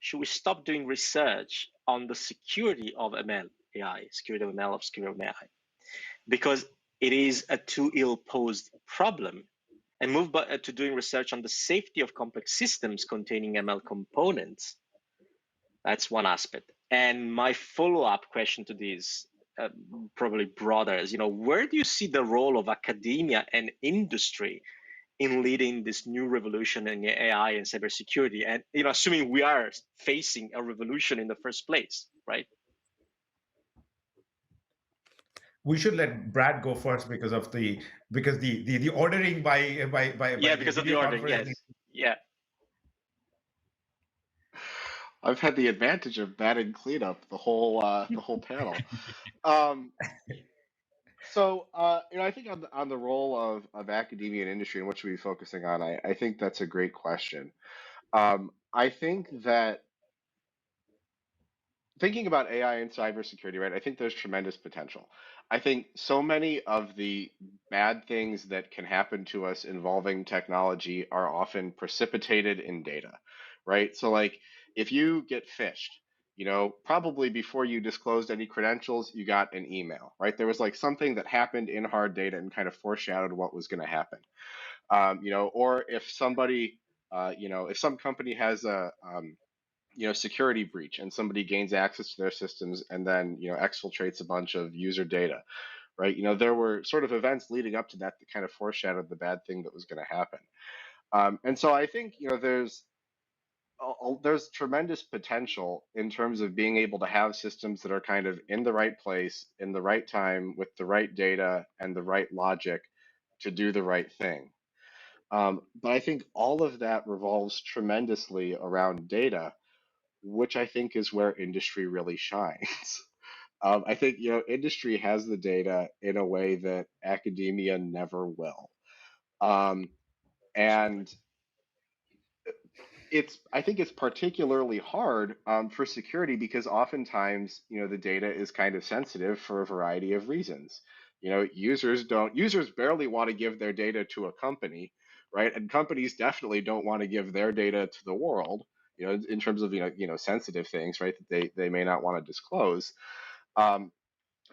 Speaker 10: should we stop doing research on the security of ML AI, security of ML, of security of AI, because it is a too ill-posed problem, and move to doing research on the safety of complex systems containing ML components? That's one aspect. And my follow-up question to this, probably broader, is, where do you see the role of academia and industry in leading this new revolution in AI and cybersecurity? And, assuming we are facing a revolution in the first place, right?
Speaker 12: we should let Brad go first because the ordering by
Speaker 10: Yeah,
Speaker 12: the
Speaker 10: because of the
Speaker 12: video
Speaker 10: ordering.
Speaker 12: conference.
Speaker 10: Yes. Yeah.
Speaker 14: I've had the advantage of batting cleanup the whole panel. Um, I think on the role of academia and industry and what should we be focusing on, I think that's a great question. I think that thinking about AI and cybersecurity, right, I think there's tremendous potential. I think so many of the bad things that can happen to us involving technology are often precipitated in data, right? So, like, if you get phished, probably before you disclosed any credentials, you got an email, right? There was like something that happened in hard data and kind of foreshadowed what was going to happen. Or if somebody, if some company has a security breach and somebody gains access to their systems and then exfiltrates a bunch of user data, right? There were sort of events leading up to that that kind of foreshadowed the bad thing that was going to happen. And so I think there's tremendous potential in terms of being able to have systems that are kind of in the right place in the right time with the right data and the right logic to do the right thing. But I think all of that revolves tremendously around data, which I think is where industry really shines. I think industry has the data in a way that academia never will, and I think it's particularly hard for security because oftentimes the data is kind of sensitive for a variety of reasons. Users barely want to give their data to a company, right? And companies definitely don't want to give their data to the world, in terms of sensitive things, right? That they may not want to disclose. Um,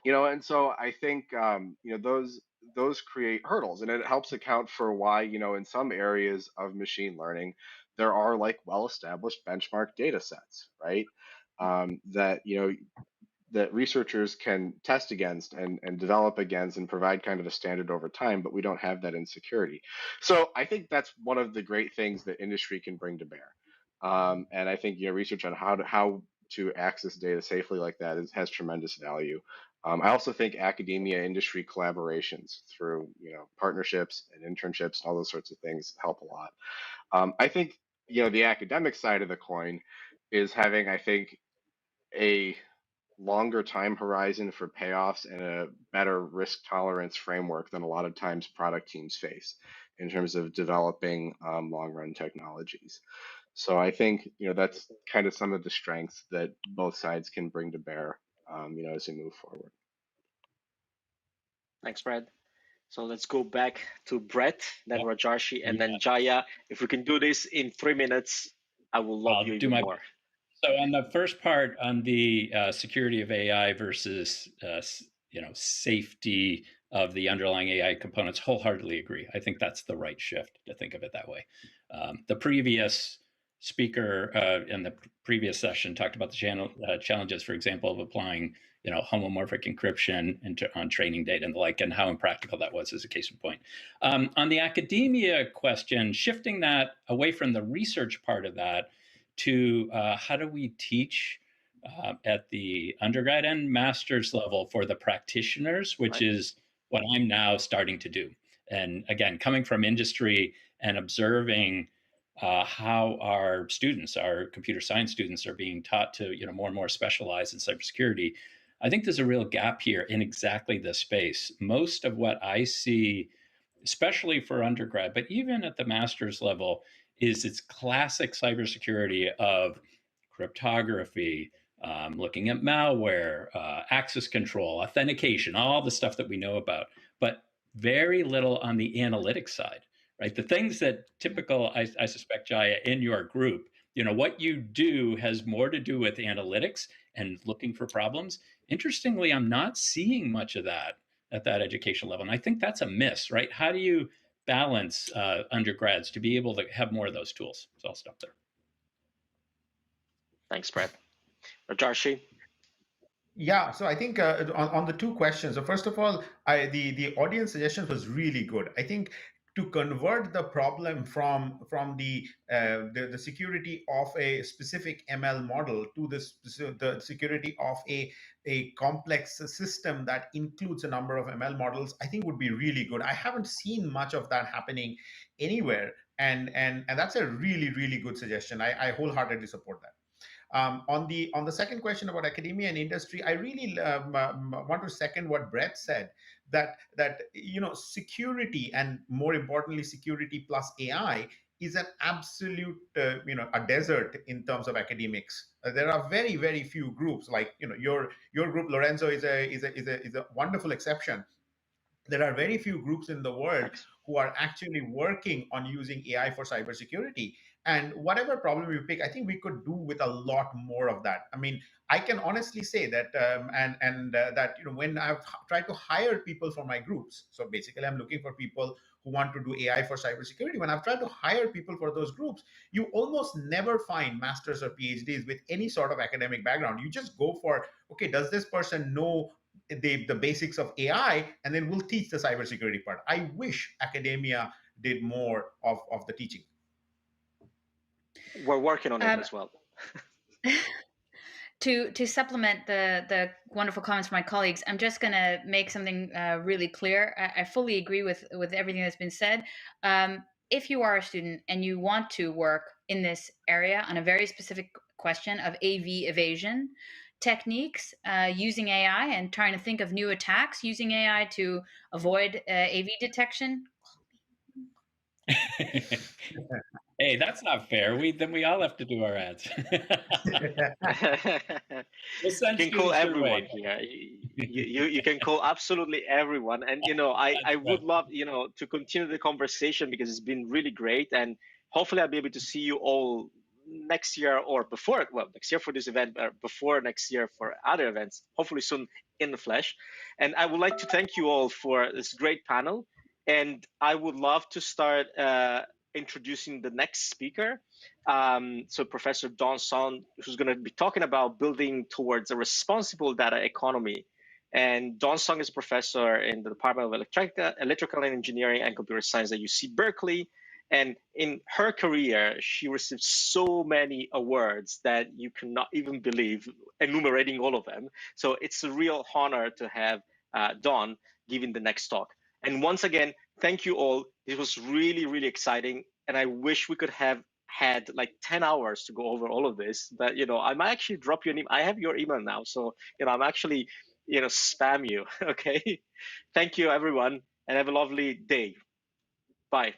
Speaker 14: and so I think those create hurdles, and it helps account for why in some areas of machine learning there are like well-established benchmark data sets, right? That that researchers can test against and develop against and provide kind of a standard over time, but we don't have that in security. So I think that's one of the great things that industry can bring to bear. And I think research on how to access data safely like that has tremendous value. I also think academia industry collaborations through partnerships and internships and all those sorts of things help a lot. I think the academic side of the coin is having, I think, a longer time horizon for payoffs and a better risk tolerance framework than a lot of times product teams face in terms of developing long run technologies. So I think that's kind of some of the strengths that both sides can bring to bear, as we move forward.
Speaker 10: Thanks, Brad. So let's go back to Brett, then Rajarshi, and then
Speaker 13: Yeah.
Speaker 10: Jaya. If we can do this in 3 minutes, I will love you even more.
Speaker 13: So on the first part, on the security of AI versus safety of the underlying AI components, wholeheartedly agree. I think that's the right shift to think of it that way. The previous speaker in the previous session talked about the challenges, for example, of applying homomorphic encryption on training data and the like, and how impractical that was as a case in point. On the academia question, shifting that away from the research part of that to how do we teach at the undergrad and master's level for the practitioners, which is what I'm now starting to do. And again, coming from industry and observing how our students, our computer science students, are being taught to more and more specialize in cybersecurity, I think there's a real gap here in exactly this space. Most of what I see, especially for undergrad, but even at the master's level, is its classic cybersecurity of cryptography, looking at malware, access control, authentication, all the stuff that we know about, but very little on the analytics side, right? The things that typical, I suspect, Jaya, in your group, what you do has more to do with analytics and looking for problems. Interestingly, I'm not seeing much of that at that education level. And I think that's a miss, right? How do you balance undergrads to be able to have more of those tools? So I'll stop there.
Speaker 10: Thanks, Brad. Rajarshi?
Speaker 12: Yeah, so I think on the two questions, so first of all, the audience suggestions was really good. I think to convert the problem from the security of a specific ML model to the security of a complex system that includes a number of ML models, I think would be really good. I haven't seen much of that happening anywhere, and that's a really, really good suggestion. I wholeheartedly support that. On the second question about academia and industry, I really want to second what Brett said, that security, and more importantly security plus AI, is an absolute a desert in terms of academics. There are very, very few groups, like your group, Lorenzo, is a wonderful exception. There are very few groups in the world
Speaker 10: Thanks.
Speaker 12: who are actually working on using AI for cybersecurity. And whatever problem you pick, I think we could do with a lot more of that. I mean, I can honestly say that, that when I've tried to hire people for my groups, so basically I'm looking for people who want to do AI for cybersecurity. When I've tried to hire people for those groups, you almost never find masters or PhDs with any sort of academic background. You just go for, okay, does this person know the basics of AI, and then we'll teach the cybersecurity part. I wish academia did more of the teaching.
Speaker 10: We're working on it as well.
Speaker 11: To supplement the wonderful comments from my colleagues, I'm just going to make something really clear. I fully agree with everything that's been said. If you are a student and you want to work in this area on a very specific question of AV evasion techniques, using AI and trying to think of new attacks using AI to avoid AV detection.
Speaker 13: Hey, that's not fair. We all have to do our ads. We'll send
Speaker 10: You can call
Speaker 13: students your
Speaker 10: everyone
Speaker 13: way.
Speaker 10: here. You can call absolutely everyone. And I would love to continue the conversation, because it's been really great, and hopefully I'll be able to see you all next year, or before, well, next year for this event, or before next year for other events, hopefully soon in the flesh. And I would like to thank you all for this great panel, and I would love to start introducing the next speaker. So Professor Don Song, who's going to be talking about building towards a responsible data economy. And Don Song is a professor in the Department of Electrical Engineering and Computer Science at UC Berkeley. And in her career, she received so many awards that you cannot even believe, enumerating all of them. So it's a real honor to have Don giving the next talk. And once again, thank you all. It was really, really exciting. And I wish we could have had like 10 hours to go over all of this. But, I might actually drop you an email. I have your email now. So, I'm actually, spam you. Okay. Thank you, everyone. And have a lovely day. Bye.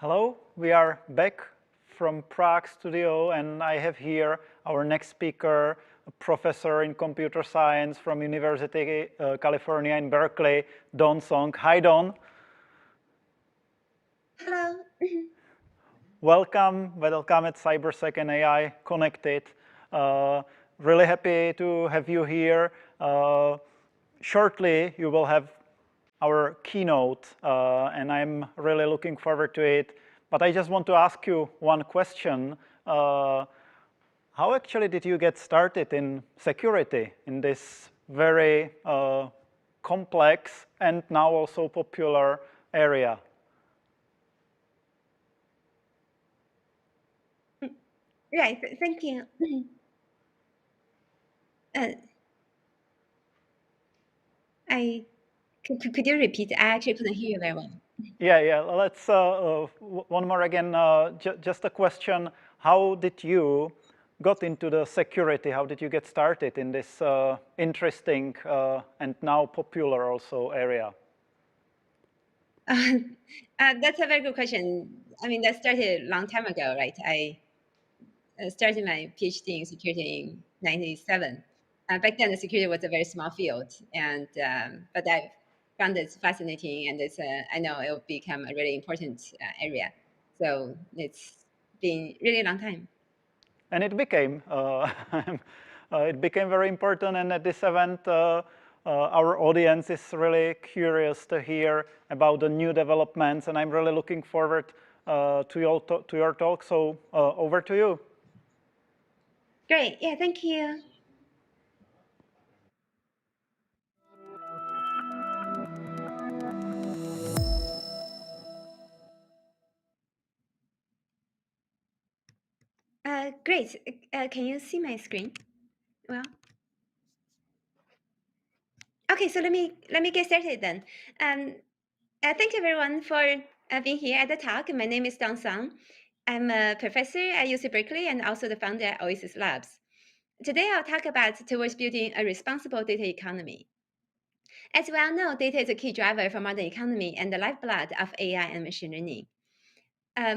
Speaker 1: Hello, we are back from Prague studio, and I have here our next speaker, a professor in computer science from University California in Berkeley, Don Song. Hi, Don.
Speaker 15: Hello.
Speaker 1: Welcome at CyberSec&AI Connected. Really happy to have you here. Shortly, you will have our keynote, and I'm really looking forward to it. But I just want to ask you one question. How actually did you get started in security in this very complex and now also popular area?
Speaker 15: Right, thank you. Could you repeat? I actually couldn't hear you very well.
Speaker 1: Yeah. Let's one more again. Just a question: how did you got into the security? How did you get started in this interesting and now popular also area?
Speaker 15: That's a very good question. I mean, that started a long time ago, right? I started my PhD in security in 1997. Back then, the security was a very small field, and but I found it fascinating, and it's I know it will become a really important area. So it's been really a long time.
Speaker 1: And it became very important. And at this event, our audience is really curious to hear about the new developments, and I'm really looking forward to your talk. So over to you.
Speaker 15: Great. Yeah, thank you. Great. Can you see my screen? Well, okay. So let me get started then. Thank you everyone for being here at the talk. My name is Dong Song. I'm a professor at UC Berkeley and also the founder at Oasis Labs. Today I'll talk about towards building a responsible data economy. As we all know, data is a key driver for modern economy and the lifeblood of AI and machine learning.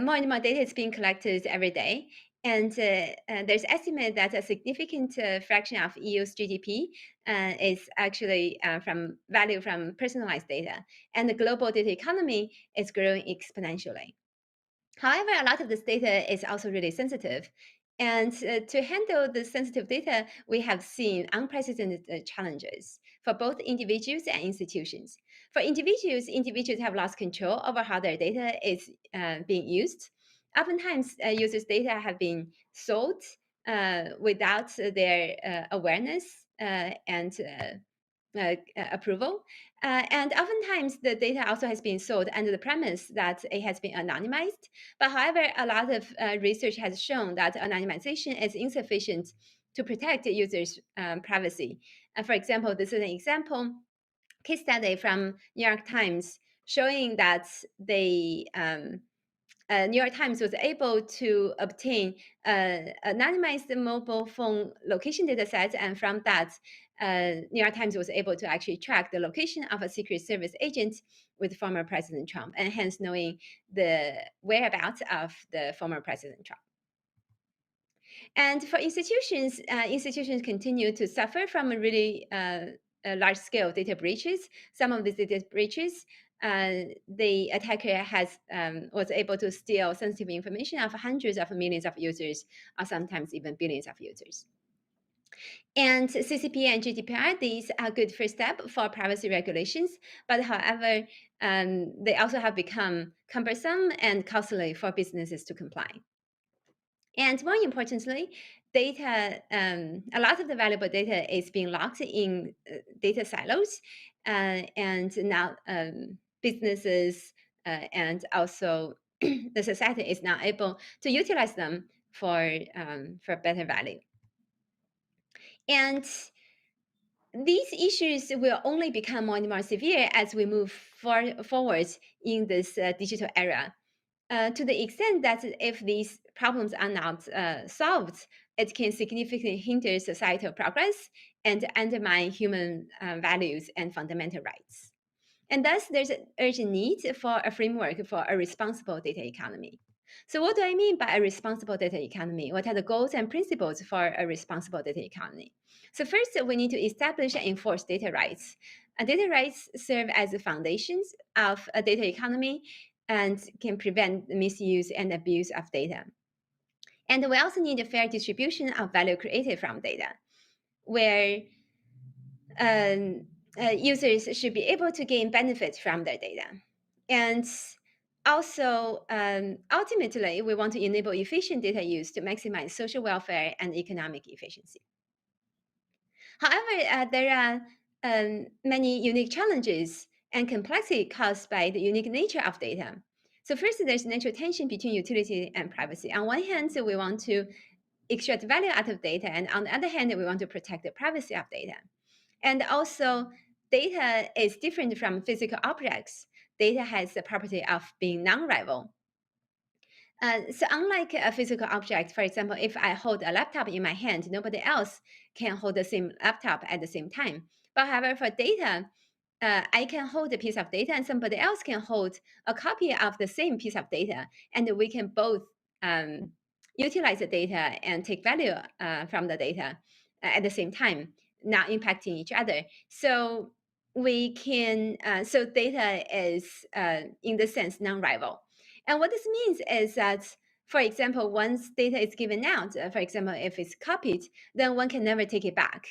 Speaker 15: More and more data is being collected every day, and there's estimate that a significant fraction of EU's GDP is actually from value from personalized data, and the global data economy is growing exponentially. However, a lot of this data is also really sensitive. And to handle the sensitive data, we have seen unprecedented challenges for both individuals and institutions. For individuals, individuals have lost control over how their data is being used. Oftentimes, users' data have been sold without their awareness and approval. And oftentimes the data also has been sold under the premise that it has been anonymized. But however, a lot of research has shown that anonymization is insufficient to protect users' privacy. For example, this is an example case study from New York Times showing that they New York Times was able to obtain anonymized mobile phone location data set, and from that, New York Times was able to actually track the location of a Secret Service agent with former President Trump, and hence knowing the whereabouts of the former President Trump. And for institutions, institutions continue to suffer from a really large-scale data breaches. Some of these data breaches, the attacker was able to steal sensitive information of hundreds of millions of users, or sometimes even billions of users. And CCP and GDPR, these are good first step for privacy regulations, but however, they also have become cumbersome and costly for businesses to comply. And more importantly, data, a lot of the valuable data is being locked in data silos, and now businesses and also the society is now able to utilize them for better value. And these issues will only become more and more severe as we move forward in this digital era. To the extent that if these problems are not solved, it can significantly hinder societal progress and undermine human values and fundamental rights. And thus, there's an urgent need for a framework for a responsible data economy. So what do I mean by a responsible data economy? What are the goals and principles for a responsible data economy? So first, we need to establish and enforce data rights. Data rights serve as the foundations of a data economy and can prevent the misuse and abuse of data. And we also need a fair distribution of value created from data, where users should be able to gain benefit from their data. And also, ultimately, we want to enable efficient data use to maximize social welfare and economic efficiency. However, there are many unique challenges and complexity caused by the unique nature of data. So first, there's natural tension between utility and privacy. On one hand, we want to extract value out of data, and on the other hand, we want to protect the privacy of data. And also, data is different from physical objects. Data has the property of being non-rival. So unlike a physical object, for example, if I hold a laptop in my hand, nobody else can hold the same laptop at the same time. But however, for data, I can hold a piece of data and somebody else can hold a copy of the same piece of data, and we can both utilize the data and take value from the data at the same time, not impacting each other. So we can, so data is in the sense non-rival. And what this means is that, for example, once data is given out, for example, if it's copied, then one can never take it back.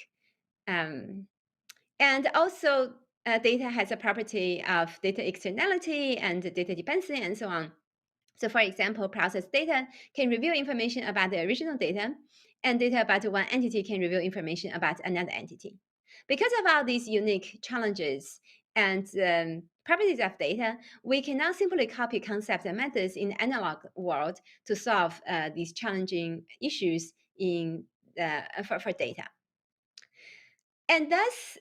Speaker 15: And also, data has a property of data externality and data dependency and so on. So for example, processed data can reveal information about the original data, and data about one entity can reveal information about another entity. Because of all these unique challenges and properties of data, we cannot simply copy concepts and methods in the analog world to solve these challenging issues for data. And thus,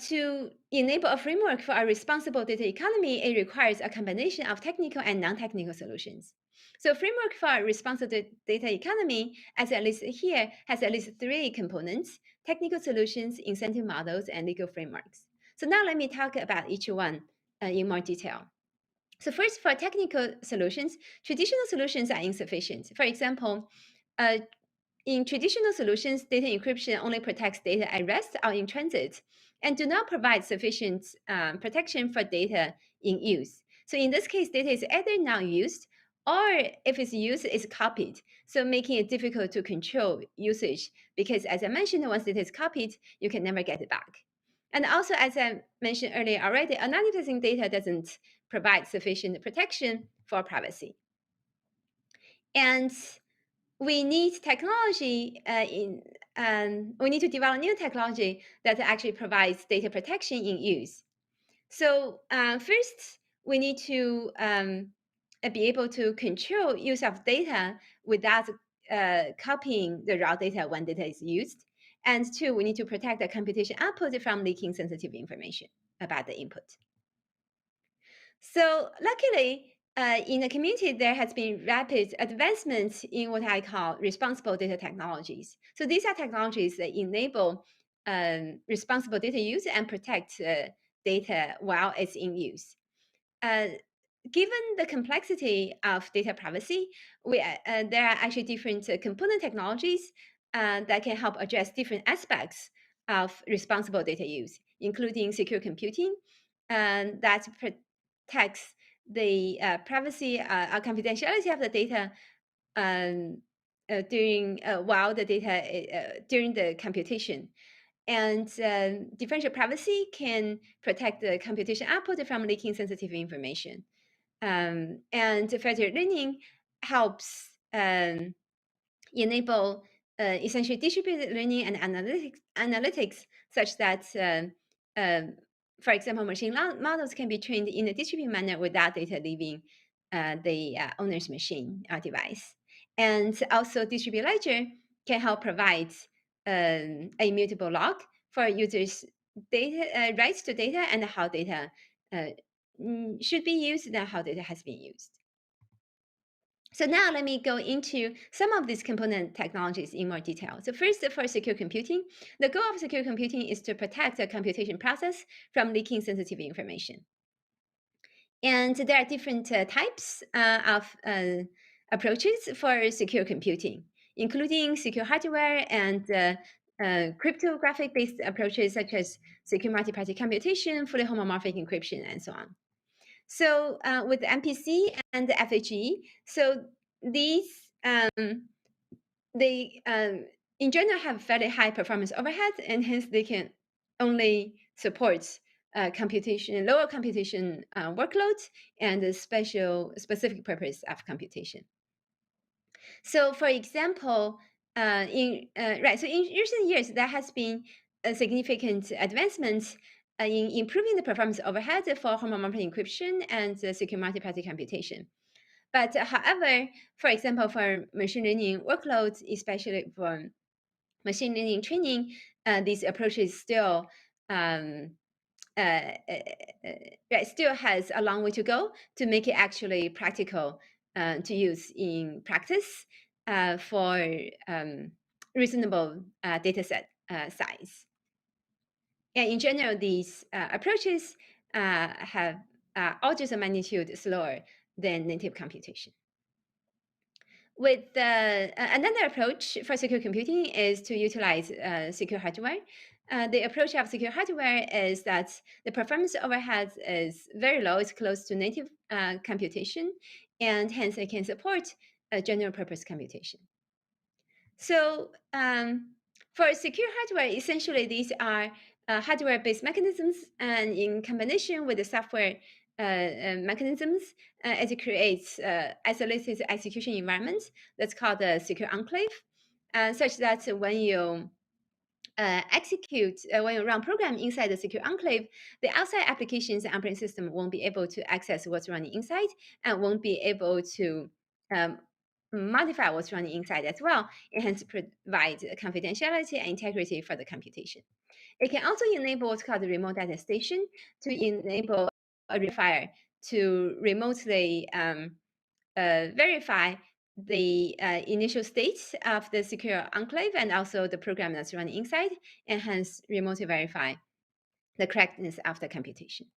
Speaker 15: to enable a framework for a responsible data economy, it requires a combination of technical and non-technical solutions. So a framework for a responsible data economy, as at least here, has at least 3 components: technical solutions, incentive models, and legal frameworks. So now let me talk about each one in more detail. So first, for technical solutions, traditional solutions are insufficient. For example, in traditional solutions, data encryption only protects data at rest or in transit and do not provide sufficient protection for data in use. So in this case, data is either not used or if it's used, it's copied, so making it difficult to control usage because, as I mentioned, once data is copied, you can never get it back. And also, as I mentioned earlier already, anonymizing data doesn't provide sufficient protection for privacy. And we need technology we need to develop new technology that actually provides data protection in use. So first, we need to be able to control use of data without copying the raw data when data is used. And 2, we need to protect the computation output from leaking sensitive information about the input. So luckily, in the community, there has been rapid advancements in what I call responsible data technologies. So these are technologies that enable responsible data use and protect data while it's in use. Given the complexity of data privacy, there are actually different component technologies that can help address different aspects of responsible data use, including secure computing that protects the privacy or confidentiality of the data during while the data during the computation. And differential privacy can protect the computation output from leaking sensitive information. And federated learning helps enable essentially distributed learning and analytics such that, for example, machine models can be trained in a distributed manner without data leaving the owner's machine or device. And also, distributed ledger can help provide a immutable log for users' data rights to data and how data should be used and how data has been used. So now let me go into some of these component technologies in more detail. So first, for secure computing, the goal of secure computing is to protect the computation process from leaking sensitive information. And there are different types of approaches for secure computing, including secure hardware and cryptographic-based approaches such as secure multi-party computation, fully homomorphic encryption, and so on. So with MPC and FHE, so these they in general have very high performance overhead, and hence they can only support lower computation workloads and a specific purpose of computation. So, for example, so in recent years, there has been a significant advancement in improving the performance overhead for homomorphic encryption and secure multi-party computation. But however, for example, for machine learning workloads, especially for machine learning training, these approaches still still has a long way to go to make it actually practical to use in practice for reasonable data set size. And in general, these approaches have orders of magnitude slower than native computation. With another approach for secure computing is to utilize secure hardware. The approach of secure hardware is that the performance overhead is very low, it's close to native computation, and hence it can support general purpose computation. So for secure hardware, essentially these are hardware-based mechanisms, and in combination with the software mechanisms, it creates isolated execution environments that's called a secure enclave, such that when you when you run program inside the secure enclave, the outside applications and operating system won't be able to access what's running inside and won't be able to modify what's running inside as well, and hence provide confidentiality and integrity for the computation. It can also enable what's called the remote attestation to enable a verifier to remotely verify the initial state of the secure enclave and also the program that's running inside, and hence remotely verify the correctness of the computation.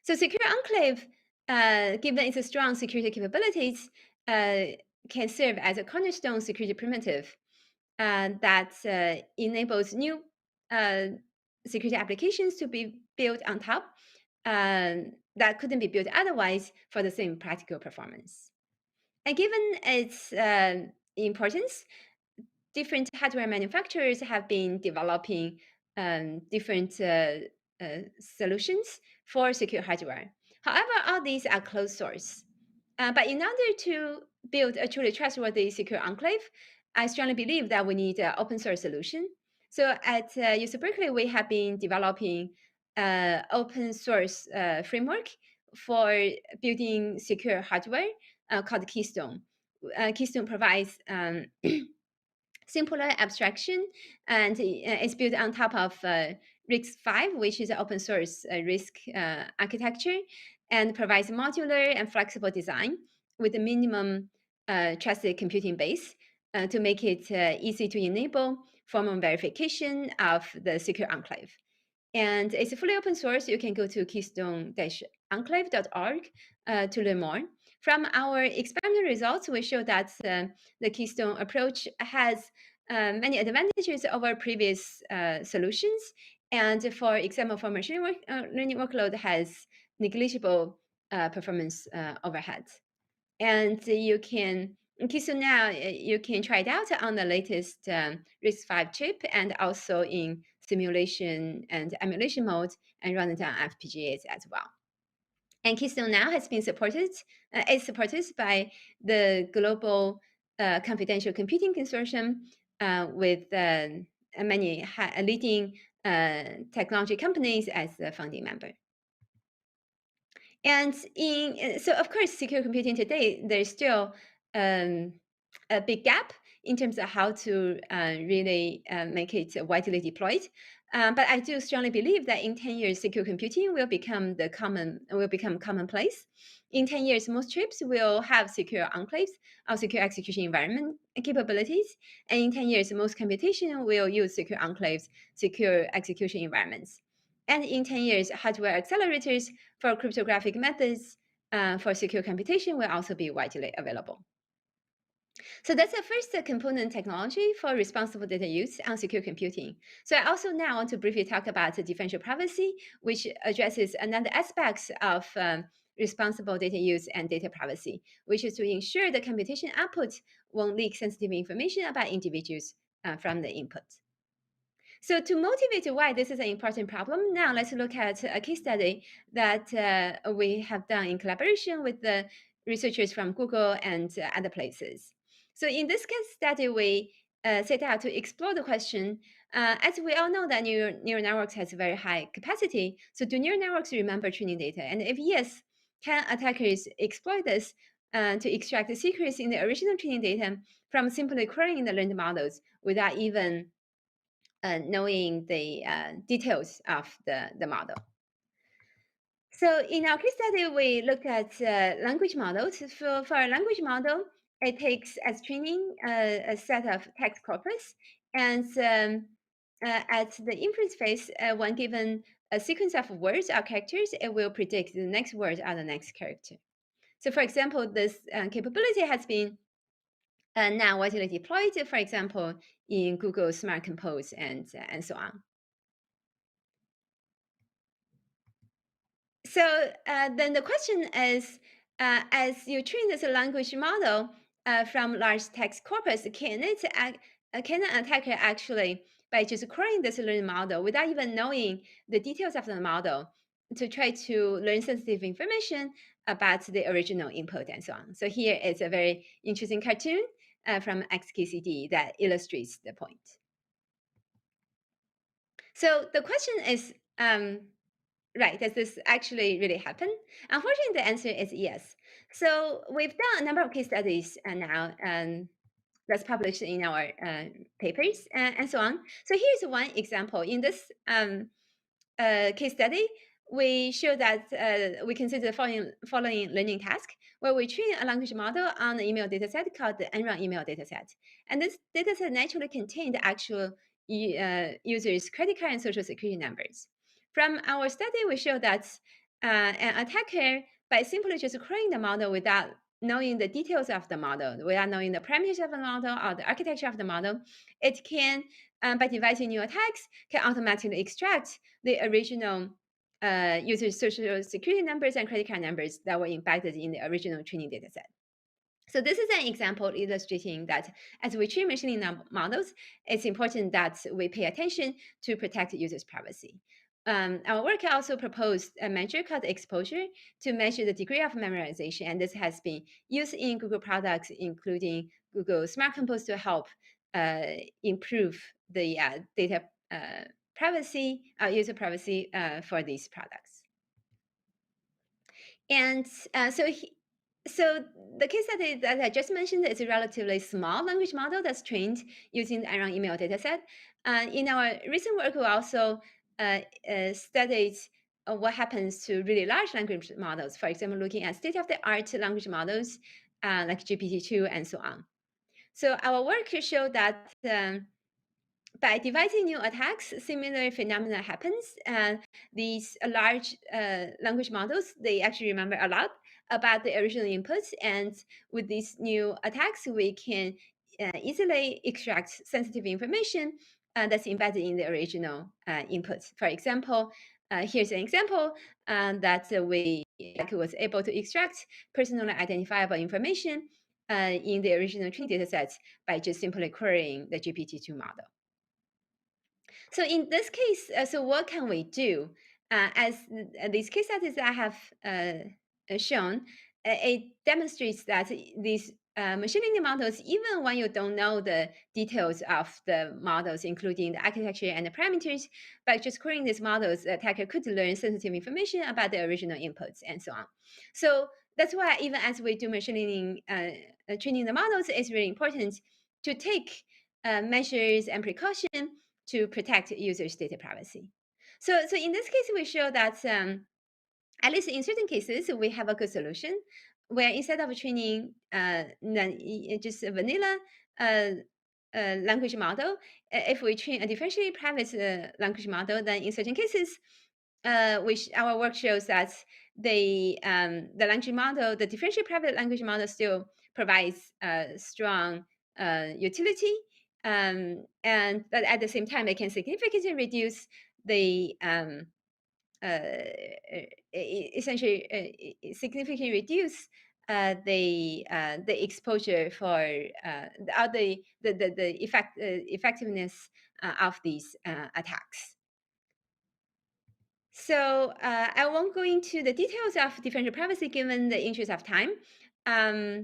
Speaker 15: So secure enclave, given its strong security capabilities, can serve as a cornerstone security primitive that enables new security applications to be built on top that couldn't be built otherwise for the same practical performance. And given its importance, different hardware manufacturers have been developing different solutions for secure hardware. However, all these are closed source. But in order to build a truly trustworthy secure enclave, I strongly believe that we need an open source solution. So at UC Berkeley, we have been developing open source framework for building secure hardware called Keystone. Keystone provides simpler abstraction, and it's built on top of RISC-V, which is an open source RISC architecture, and provides modular and flexible design with a minimum trusted computing base to make it easy to enable formal verification of the secure enclave. And it's fully open source. You can go to keystone-enclave.org to learn more. From our experimental results, we show that the Keystone approach has many advantages over previous solutions. And for example, for machine learning workload has negligible performance overhead. And you can, Keystone now, you can try it out on the latest RISC-V chip and also in simulation and emulation mode, and run it on FPGAs as well. And Keystone now has been supported, is supported by the Global Confidential Computing Consortium with many leading technology companies as a founding member. And so of course, secure computing today, there's still a big gap in terms of how to really make it widely deployed. But I do strongly believe that in 10 years, secure computing will become commonplace. In 10 years, most chips will have secure enclaves or secure execution environment capabilities. And in 10 years, most computation will use secure enclaves, secure execution environments. And in 10 years, hardware accelerators for cryptographic methods for secure computation will also be widely available. So that's the first component technology for responsible data use on secure computing. So I also now want to briefly talk about the differential privacy, which addresses another aspects of responsible data use and data privacy, which is to ensure the computation output won't leak sensitive information about individuals from the input. So to motivate why this is an important problem, now let's look at a case study that we have done in collaboration with the researchers from Google and other places. So in this case study, we set out to explore the question, as we all know that neural networks has very high capacity, so do neural networks remember training data? And if yes, can attackers exploit this to extract the secrets in the original training data from simply querying the learned models without even knowing the details of the model. So in our case study, we looked at language models. For a language model, it takes as training a set of text corpus, and at the inference phase, when given a sequence of words or characters, it will predict the next word or the next character. So for example, this capability has been now widely deployed, for example, in Google Smart Compose and so on. So then the question is, as you train this language model from large text corpus, can an attacker actually, by just querying this learning model without even knowing the details of the model, to try to learn sensitive information about the original input and so on? So here is a very interesting cartoon from XKCD that illustrates the point. So the question is, right, does this actually really happen? Unfortunately, the answer is yes. So we've done a number of case studies now that's published in our papers and so on. So here's one example. In this case study, we show that we consider the following learning task, where we train a language model on an email dataset called the Enron email dataset. And this dataset naturally contained the actual users' credit card and social security numbers. From our study, we show that an attacker, by simply just querying the model without knowing the details of the model, without knowing the parameters of the model or the architecture of the model, it can, by devising new attacks, can automatically extract the original user social security numbers and credit card numbers that were embedded in the original training dataset. So this is an example illustrating that as we train machine learning models, it's important that we pay attention to protect users' privacy. Our work also proposed a measure called exposure to measure the degree of memorization, and this has been used in Google products, including Google Smart Compose, to help improve the data privacy, user privacy for these products. And so the case study that I just mentioned is a relatively small language model that's trained using the Enron email dataset. In our recent work, we also studied what happens to really large language models, for example, looking at state-of-the-art language models like GPT-2 and so on. So our work showed that by devising new attacks, similar phenomena happens. These large language models, they actually remember a lot about the original inputs. And with these new attacks, we can easily extract sensitive information that's embedded in the original inputs. For example, here's an example that we was able to extract personally identifiable information in the original training datasets by just simply querying the GPT-2 model. So in this case, so what can we do? As these case studies I have shown, it demonstrates that these machine learning models, even when you don't know the details of the models, including the architecture and the parameters, by just querying these models, the attacker could learn sensitive information about the original inputs and so on. So that's why even as we do machine learning training the models, it's really important to take measures and precaution to protect users' data privacy. So in this case, we show that at least in certain cases, we have a good solution where instead of training just a vanilla language model, if we train a differentially private language model, then in certain cases, which our work shows that the language model, the differential private language model, still provides strong utility, and but at the same time, it can significantly reduce the essentially significantly reduce the exposure for the effectiveness of these attacks. So I won't go into the details of differential privacy given the interest of time.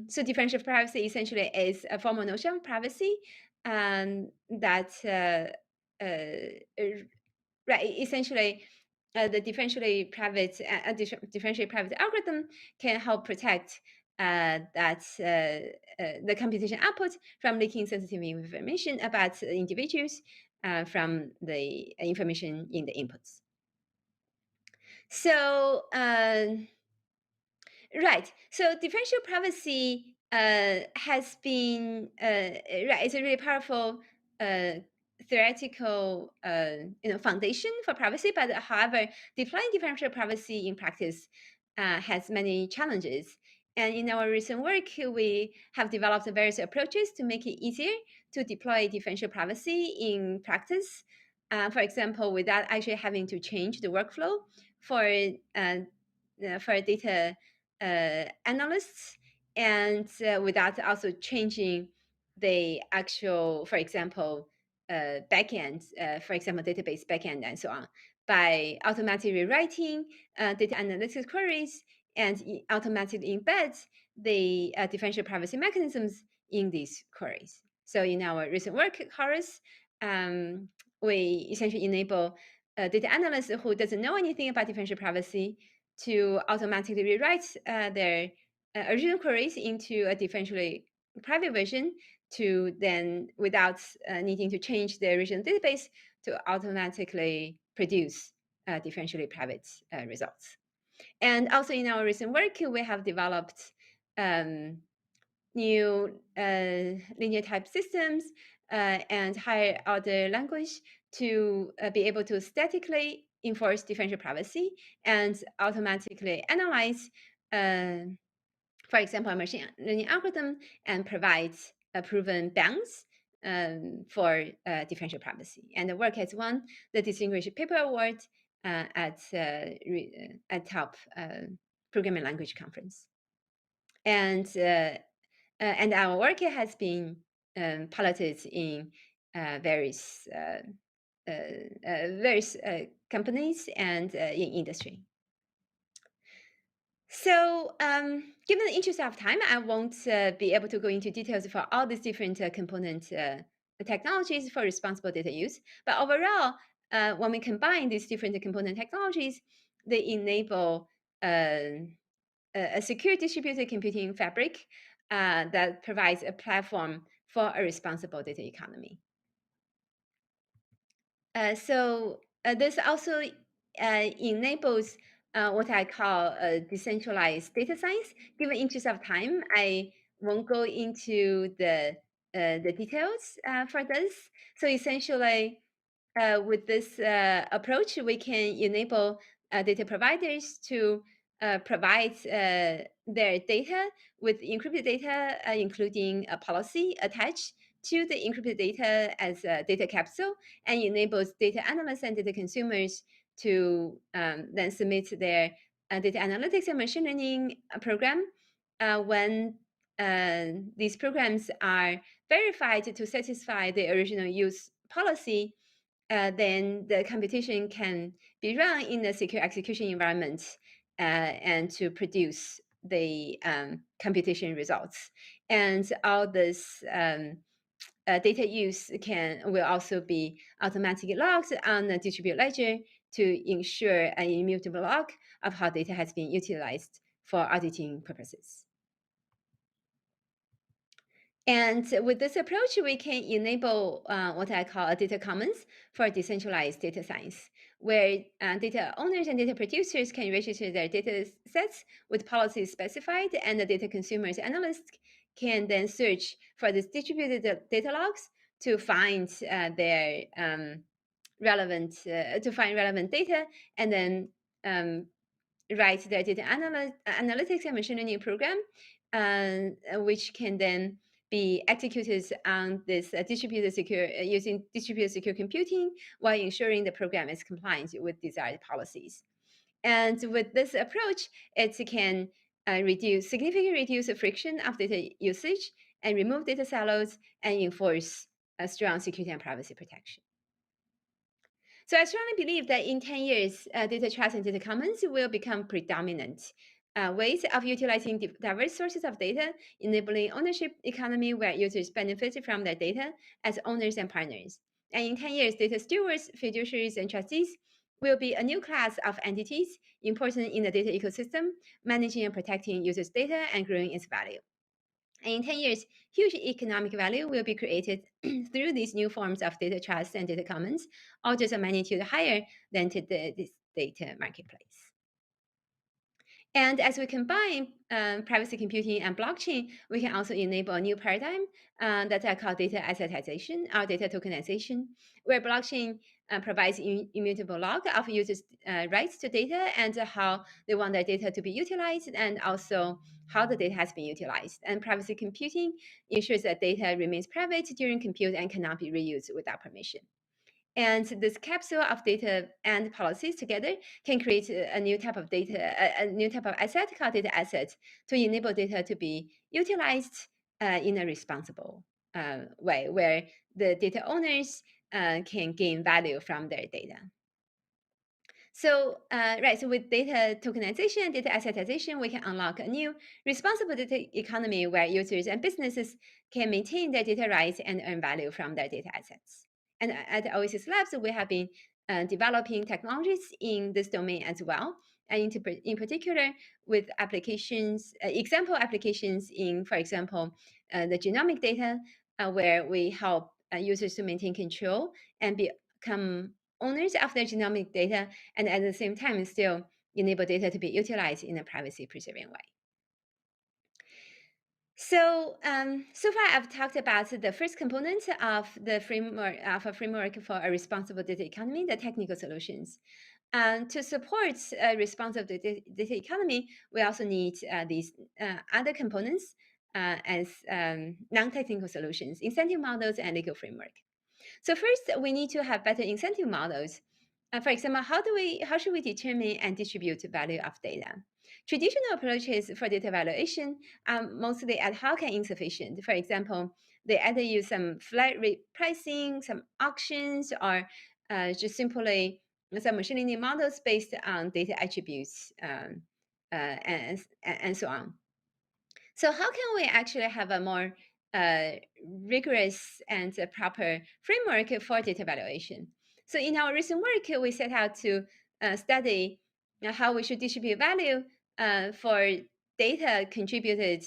Speaker 15: So differential privacy essentially is a formal notion of privacy that right, essentially the differentially private algorithm can help protect the computation output from leaking sensitive information about individuals from the information in the inputs. So right, so differential privacy has been right. It's a really powerful theoretical foundation for privacy, but however, deploying differential privacy in practice has many challenges. And in our recent work, we have developed various approaches to make it easier to deploy differential privacy in practice. For example, without actually having to change the workflow for data analysts, and without also changing the actual, for example, backend, for example, database backend and so on, by automatically rewriting data analytics queries and automatically embed the differential privacy mechanisms in these queries. So in our recent work, Chorus, we essentially enable data analysts who doesn't know anything about differential privacy to automatically rewrite their original queries into a differentially private version to then, without needing to change the original database, to automatically produce differentially private results. And also in our recent work, we have developed new linear type systems and higher order language to be able to statically enforce differential privacy and automatically analyze, for example, a machine learning algorithm and provide proven bounds for differential privacy. And the work has won the Distinguished Paper Award at top programming language conference. And our work has been piloted in various companies and in industry. So given the interest of time, I won't be able to go into details for all these different component technologies for responsible data use. But overall, when we combine these different component technologies, they enable a secure distributed computing fabric that provides a platform for a responsible data economy. So this also enables what I call decentralized data science. Given interest of time, I won't go into the details for this. So essentially, with this approach, we can enable data providers to provide their data with encrypted data, including a policy attached to the encrypted data as a data capsule, and enables data analysts and data consumers to then submit their data analytics and machine learning program when these programs are verified to satisfy the original use policy. Then the computation can be run in a secure execution environment and to produce the computation results. And all this data use will also be automatically logged on the distributed ledger to ensure an immutable log of how data has been utilized for auditing purposes. And with this approach, we can enable what I call a data commons for decentralized data science, where data owners and data producers can register their data sets with policies specified, and the data consumers analysts can then search for these distributed data logs to find their relevant data, and then write their data analytics and machine learning program, which can then be executed on this using distributed secure computing while ensuring the program is compliant with desired policies. And with this approach, it can significantly reduce the friction of data usage and remove data silos and enforce a strong security and privacy protection. So I strongly believe that in 10 years, data trust and data commons will become predominant ways of utilizing diverse sources of data, enabling ownership economy where users benefit from their data as owners and partners. And in 10 years, data stewards, fiduciaries, and trustees will be a new class of entities important in the data ecosystem, managing and protecting users' data and growing its value. And in 10 years, huge economic value will be created through these new forms of data trust and data commons, orders of magnitude higher than this data marketplace. And as we combine privacy computing and blockchain, we can also enable a new paradigm that I call data assetization or data tokenization, where blockchain provides immutable log of users' rights to data and how they want their data to be utilized, and also how the data has been utilized. And privacy computing ensures that data remains private during compute and cannot be reused without permission. And this capsule of data and policies together can create a new type of data, a new type of asset called data asset, to enable data to be utilized in a responsible way, where the data owners can gain value from their data. So, so with data tokenization and data assetization, we can unlock a new responsible data economy where users and businesses can maintain their data rights and earn value from their data assets. And at Oasis Labs, we have been developing technologies in this domain as well, and in particular with applications, example applications in, for example, the genomic data, where we help users to maintain control and become owners of their genomic data, and at the same time still enable data to be utilized in a privacy-preserving way. So, so far I've talked about the first component of the framework of a framework for a responsible data economy, the technical solutions. To support a responsible data economy, we also need these other components as non-technical solutions, incentive models, and legal framework. So first, we need to have better incentive models. For example, how should we determine and distribute the value of data? Traditional approaches for data valuation are mostly ad hoc and insufficient. For example, they either use some flat rate pricing, some auctions, or just simply some machine learning models based on data attributes and so on. So how can we actually have a more rigorous and proper framework for data valuation? So in our recent work, we set out to study how we should distribute value for data contributed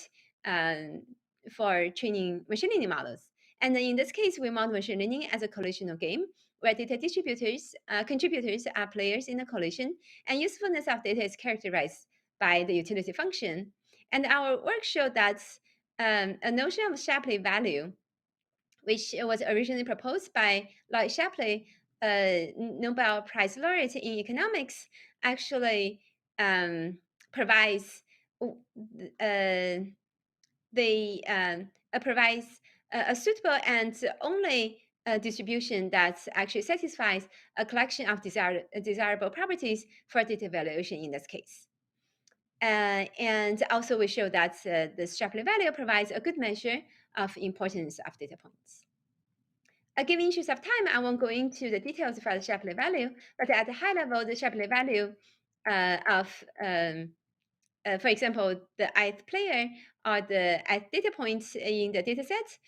Speaker 15: for training machine learning models. And in this case, we model machine learning as a collisional game where data contributors are players in a collision, and usefulness of data is characterized by the utility function. And our work showed that a notion of Shapley value, which was originally proposed by Lloyd Shapley, Nobel Prize laureate in economics, actually provides provides a suitable and only distribution that actually satisfies a collection of desirable properties for data valuation in this case. And also we show that the Shapley value provides a good measure of importance of data points. Given interest of time, I won't go into the details for the Shapley value, but at a high level, the Shapley value for example, the ith player or the ith data points in the dataset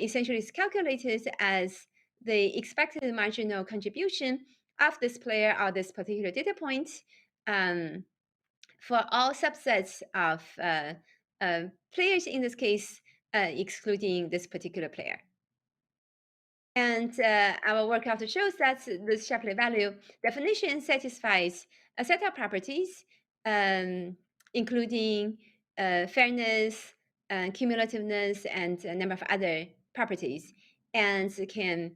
Speaker 15: essentially is calculated as the expected marginal contribution of this player or this particular data point for all subsets of players in this case, excluding this particular player. And our work also shows that this Shapley value definition satisfies a set of properties, including fairness, cumulativeness, and a number of other properties, and can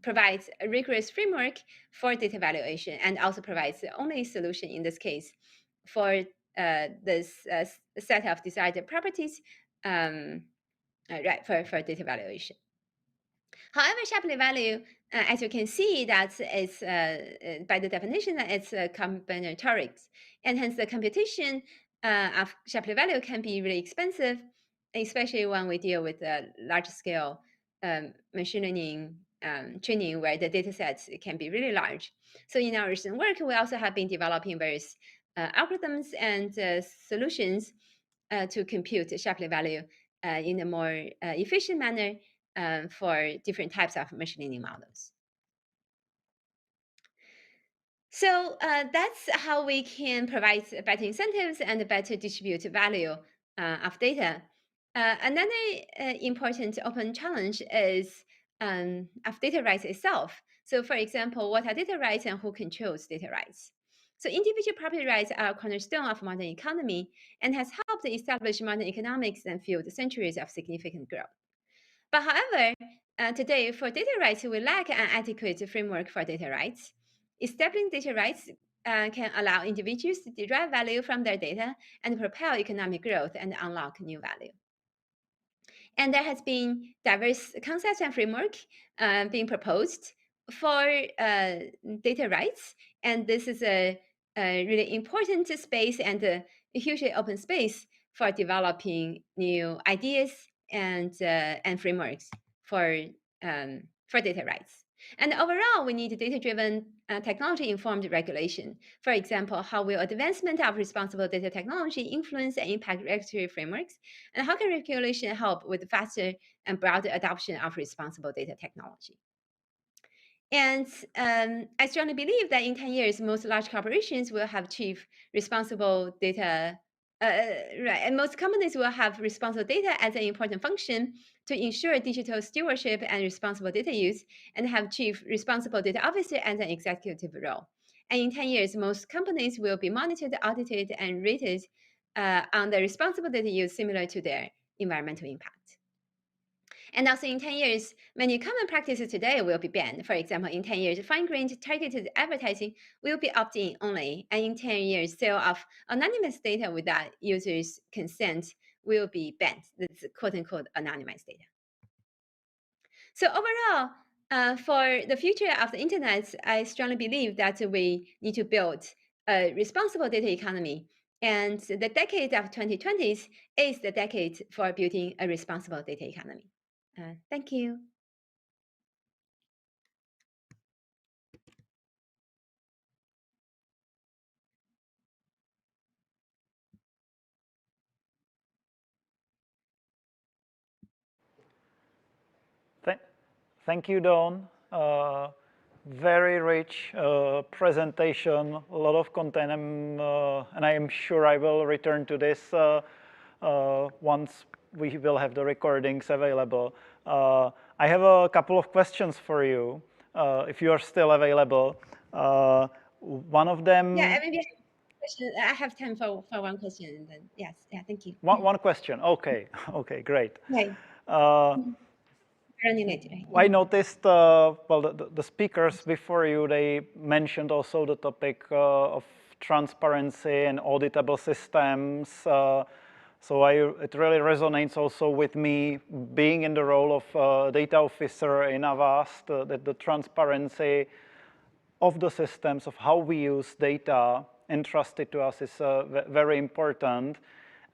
Speaker 15: provides a rigorous framework for data evaluation and also provides the only solution in this case for this set of desired properties right, for data evaluation. However, Shapley value, as you can see, that it's by the definition, it's combinatorics, and hence the computation of Shapley value can be really expensive, especially when we deal with large-scale machine learning training, where the data sets can be really large. So in our recent work, we also have been developing various algorithms and solutions to compute Shapley value in a more efficient manner for different types of machine learning models. So that's how we can provide better incentives and better distribute value of data. Another important open challenge is of data rights itself. So for example, what are data rights and who controls data rights? So individual property rights are a cornerstone of modern economy and has helped establish modern economics and fueled centuries of significant growth. But however, today for data rights, we lack an adequate framework for data rights. Establishing data rights can allow individuals to derive value from their data and propel economic growth and unlock new value. And there has been diverse concepts and framework being proposed for data rights. And this is a really important space and a hugely open space for developing new ideas and frameworks for data rights. And overall, we need data-driven, technology-informed regulation. For example, how will advancement of responsible data technology influence and impact regulatory frameworks? And how can regulation help with faster and broader adoption of responsible data technology? And I strongly believe that in 10 years, most large corporations will have chief responsible data, right, and most companies will have responsible data as an important function to ensure digital stewardship and responsible data use, and have chief responsible data officer as an executive role. And in 10 years, most companies will be monitored, audited, and rated on the responsible data use similar to their environmental impact. And also in 10 years, many common practices today will be banned. For example, in 10 years, fine-grained targeted advertising will be opt-in only. And in 10 years, sale of anonymous data without users' consent will be banned. That's quote-unquote anonymized data. So overall, for the future of the internet, I strongly believe that we need to build a responsible data economy. And the decade of 2020s is the decade for building a responsible data economy. Thank you.
Speaker 1: Thank you, Dawn. Very rich presentation, a lot of content, and I am sure I will return to this once we will have the recordings available. I have a couple of questions for you, if you are still available. One of them...
Speaker 15: Yeah, maybe I have time for one question, and then yes, yeah, thank you.
Speaker 1: One question, okay, okay, great.
Speaker 15: Okay.
Speaker 1: I noticed, well, the speakers before you, they mentioned also the topic of transparency and auditable systems. So it really resonates also with me being in the role of data officer in Avast, that the transparency of the systems, of how we use data entrusted to us is very important.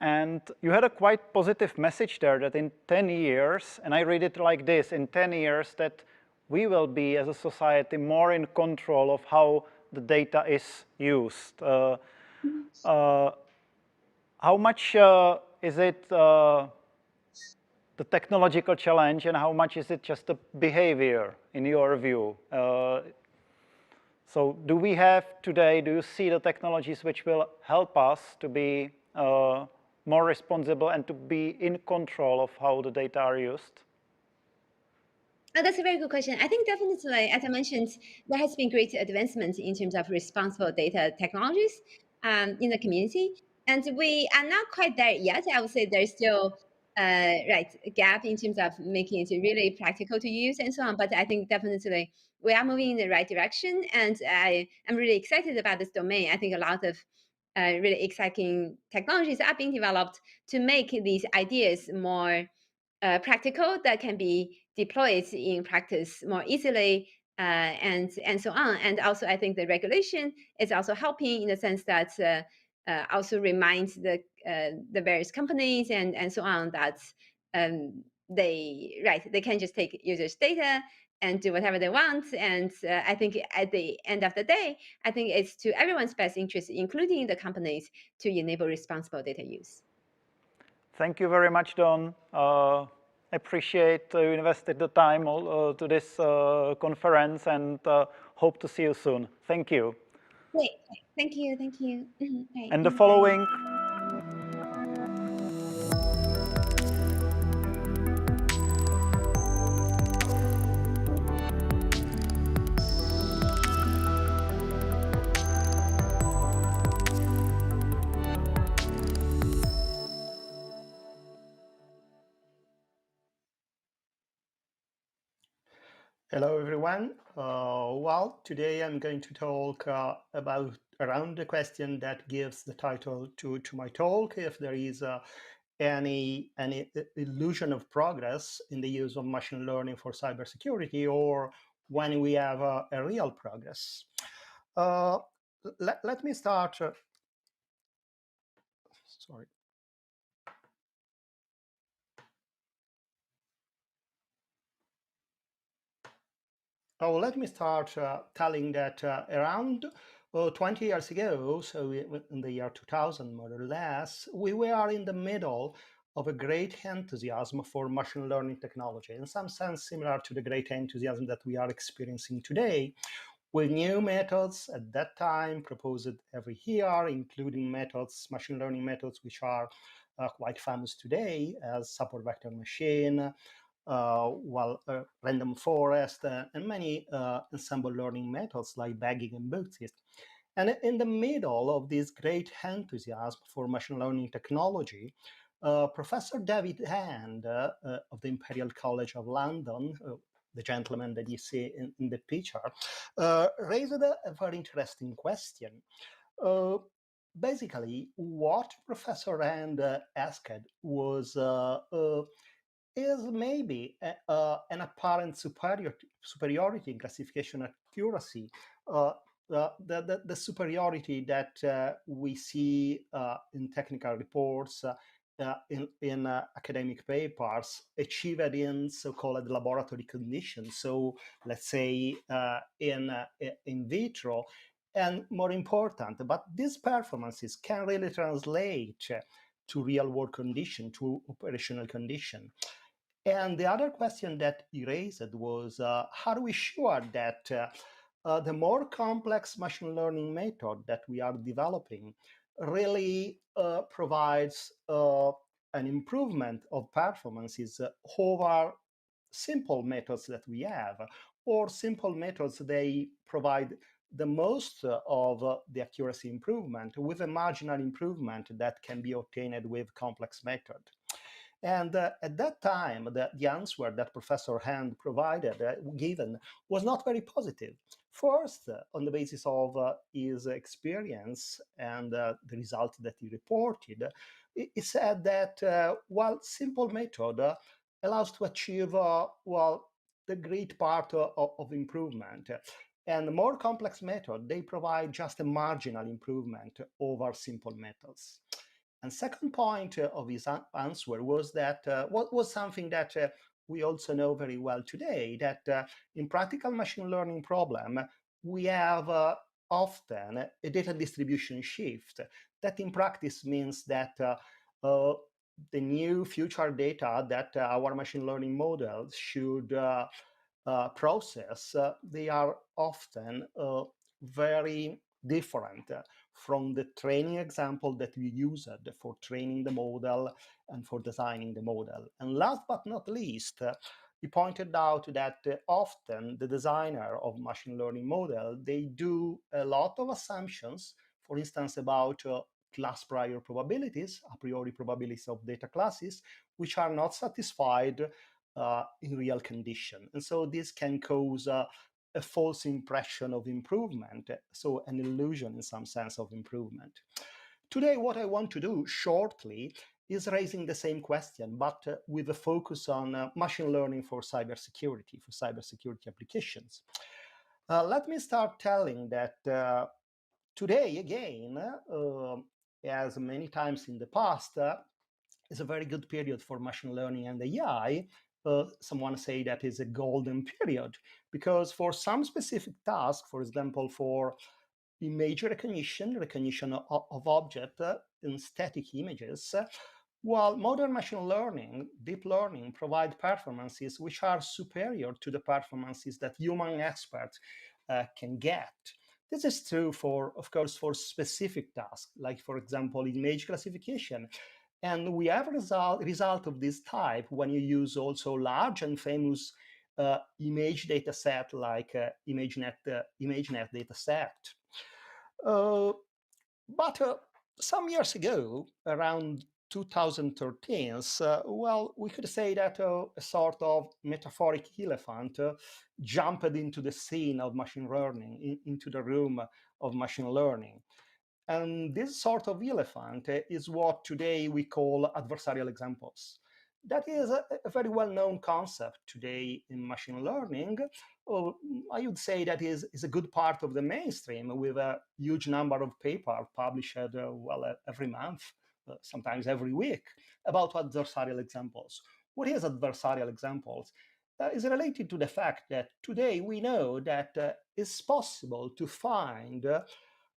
Speaker 1: And you had a quite positive message there that in 10 years, and I read it like this, in 10 years that we will be as a society more in control of how the data is used. How much is it the technological challenge and how much is it just a behavior in your view? So do we have today, do you see the technologies which will help us to be more responsible and to be in control of how the data are used?
Speaker 15: That's a very good question. I think definitely, as I mentioned, there has been great advancement in terms of responsible data technologies in the community. And we are not quite there yet. I would say there's still right gap in terms of making it really practical to use and so on. But I think definitely we are moving in the right direction, and I am really excited about this domain. I think a lot of really exciting technologies are being developed to make these ideas more practical, that can be deployed in practice more easily, and so on. And also, I think the regulation is also helping in the sense that also reminds the various companies and so on that they can just take users' data and do whatever they want. And I think at the end of the day, I think it's to everyone's best interest, including the companies, to enable responsible data use.
Speaker 1: Thank you very much, Don. Appreciate you invested the time to this conference, and hope to see you soon. Thank you.
Speaker 15: Great. Thank you. Thank you. Right.
Speaker 1: And the following.
Speaker 16: Hello, everyone. Well, today I'm going to talk about around the question that gives the title to my talk, if there is any illusion of progress in the use of machine learning for cybersecurity, or when we have a real progress. Let me start. Sorry. Oh, let me start telling that around 20 years ago, so in the year 2000, more or less, we were in the middle of a great enthusiasm for machine learning technology, in some sense similar to the great enthusiasm that we are experiencing today, with new methods at that time proposed every year, including machine learning methods, which are quite famous today, as support vector machine, random forest, and many ensemble learning methods like bagging and bootsist. And in the middle of this great enthusiasm for machine learning technology, Professor David Hand of the Imperial College of London, the gentleman that you see in the picture, raised a very interesting question. Basically, what Professor Hand asked was, is maybe an apparent superiority in classification accuracy, the superiority that we see in technical reports, in academic papers, achieved in so-called laboratory conditions. So let's say in vitro, and more important, but these performances can really translate to real-world condition, to operational condition. And the other question that he raised was, how do we sure that the more complex machine learning method that we are developing really provides an improvement of performances over simple methods that we have, or simple methods they provide the most of the accuracy improvement with a marginal improvement that can be obtained with complex method. And at that time, the answer that Professor Hand provided, given, was not very positive. First, on the basis of his experience and the result that he reported, he said that while simple method allows to achieve, the great part of improvement, and more complex method, they provide just a marginal improvement over simple methods. And second point of his answer was that what was something that we also know very well today, that in practical machine learning problem, we have often a data distribution shift. That in practice means that the new future data that our machine learning models should process, they are often very different from the training example that we used for training the model and for designing the model. And last but not least, he pointed out that often the designer of machine learning model, they do a lot of assumptions, for instance, about class prior probabilities, a priori probabilities of data classes, which are not satisfied in real condition. And so this can cause a false impression of improvement, so an illusion in some sense of improvement. Today, what I want to do shortly is raising the same question, but with a focus on machine learning for cybersecurity applications. Let me start telling that today, again, as many times in the past, is a very good period for machine learning and AI. Someone say that is a golden period, because for some specific task, for example, for image recognition of object in static images, while modern machine learning, deep learning, provide performances which are superior to the performances that human experts can get. This is true for, of course, for specific tasks, like, for example, image classification. And we have a result of this type when you use also large and famous image data set like ImageNet data set. But some years ago, around 2013, well, we could say that a sort of metaphoric elephant jumped into the scene of machine learning, into the room of machine learning. And this sort of elephant is what today we call adversarial examples. That is a very well-known concept today in machine learning. I would say that is a good part of the mainstream, with a huge number of papers published every month, sometimes every week, about adversarial examples. What is adversarial examples? Is related to the fact that today we know that it's possible to find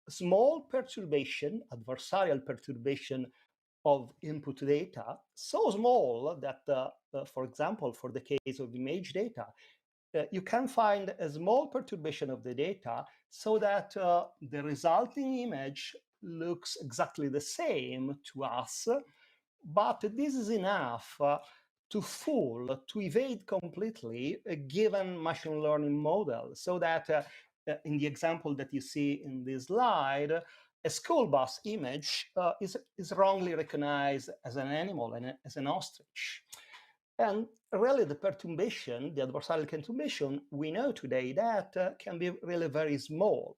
Speaker 16: small perturbation, adversarial perturbation of input data, so small that, for example, for the case of image data, you can find a small perturbation of the data so that the resulting image looks exactly the same to us, but this is enough to evade completely a given machine learning model, so that in the example that you see in this slide, a school bus image is wrongly recognized as an animal and as an ostrich. And really the perturbation, the adversarial perturbation, we know today that can be really very small.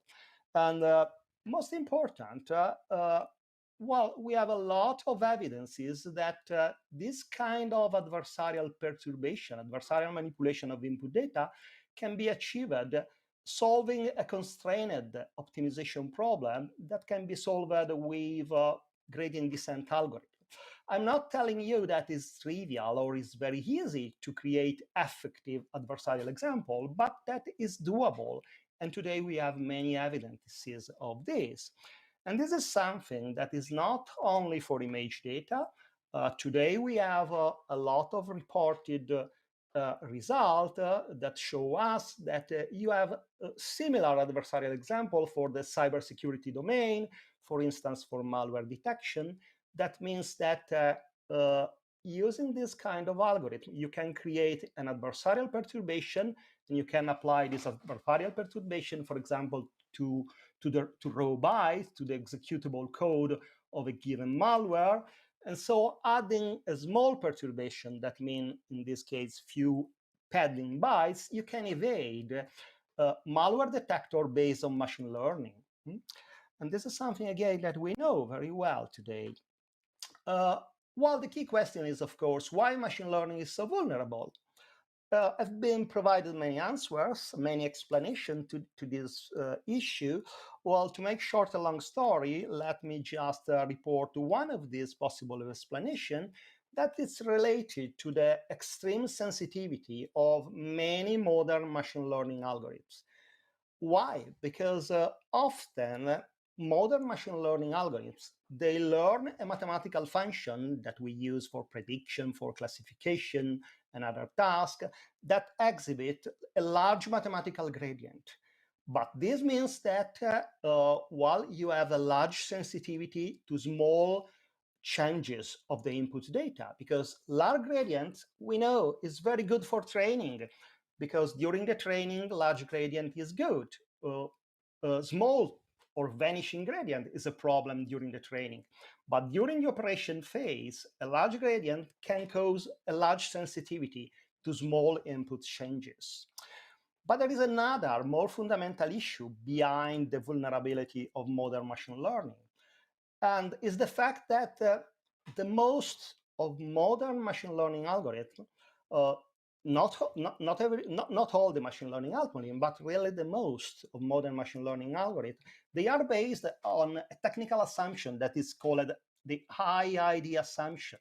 Speaker 16: And most important, well, we have a lot of evidences that this kind of adversarial perturbation, adversarial manipulation of input data, can be achieved solving a constrained optimization problem that can be solved with gradient descent algorithm. I'm not telling you that it's trivial or it's very easy to create effective adversarial example, but that is doable. And today we have many evidences of this. And this is something that is not only for image data. Today we have a lot of reported results that show us that you have a similar adversarial example for the cybersecurity domain, for instance, for malware detection. That means that using this kind of algorithm, you can create an adversarial perturbation, and you can apply this adversarial perturbation, for example, to raw bytes, to the executable code of a given malware. And so adding a small perturbation, that means in this case few padding bytes, you can evade malware detector based on machine learning. And this is something, again, that we know very well today. Well, the key question is, of course, why machine learning is so vulnerable. Have been provided many answers, many explanations to this issue. Well, to make short a long story, let me just report one of these possible explanations, that is related to the extreme sensitivity of many modern machine learning algorithms. Why? Because often modern machine learning algorithms, they learn a mathematical function that we use for prediction, for classification, and other tasks that exhibit a large mathematical gradient. But this means that while you have a large sensitivity to small changes of the input data, because large gradients, we know, is very good for training, because during the training, large gradient is good. Small or vanishing gradient is a problem during the training. But during the operation phase, a large gradient can cause a large sensitivity to small input changes. But there is another more fundamental issue behind the vulnerability of modern machine learning, and is the fact that the most of modern machine learning algorithms, not all the machine learning algorithms, but really the most of modern machine learning algorithms, they are based on a technical assumption that is called the high ID assumption.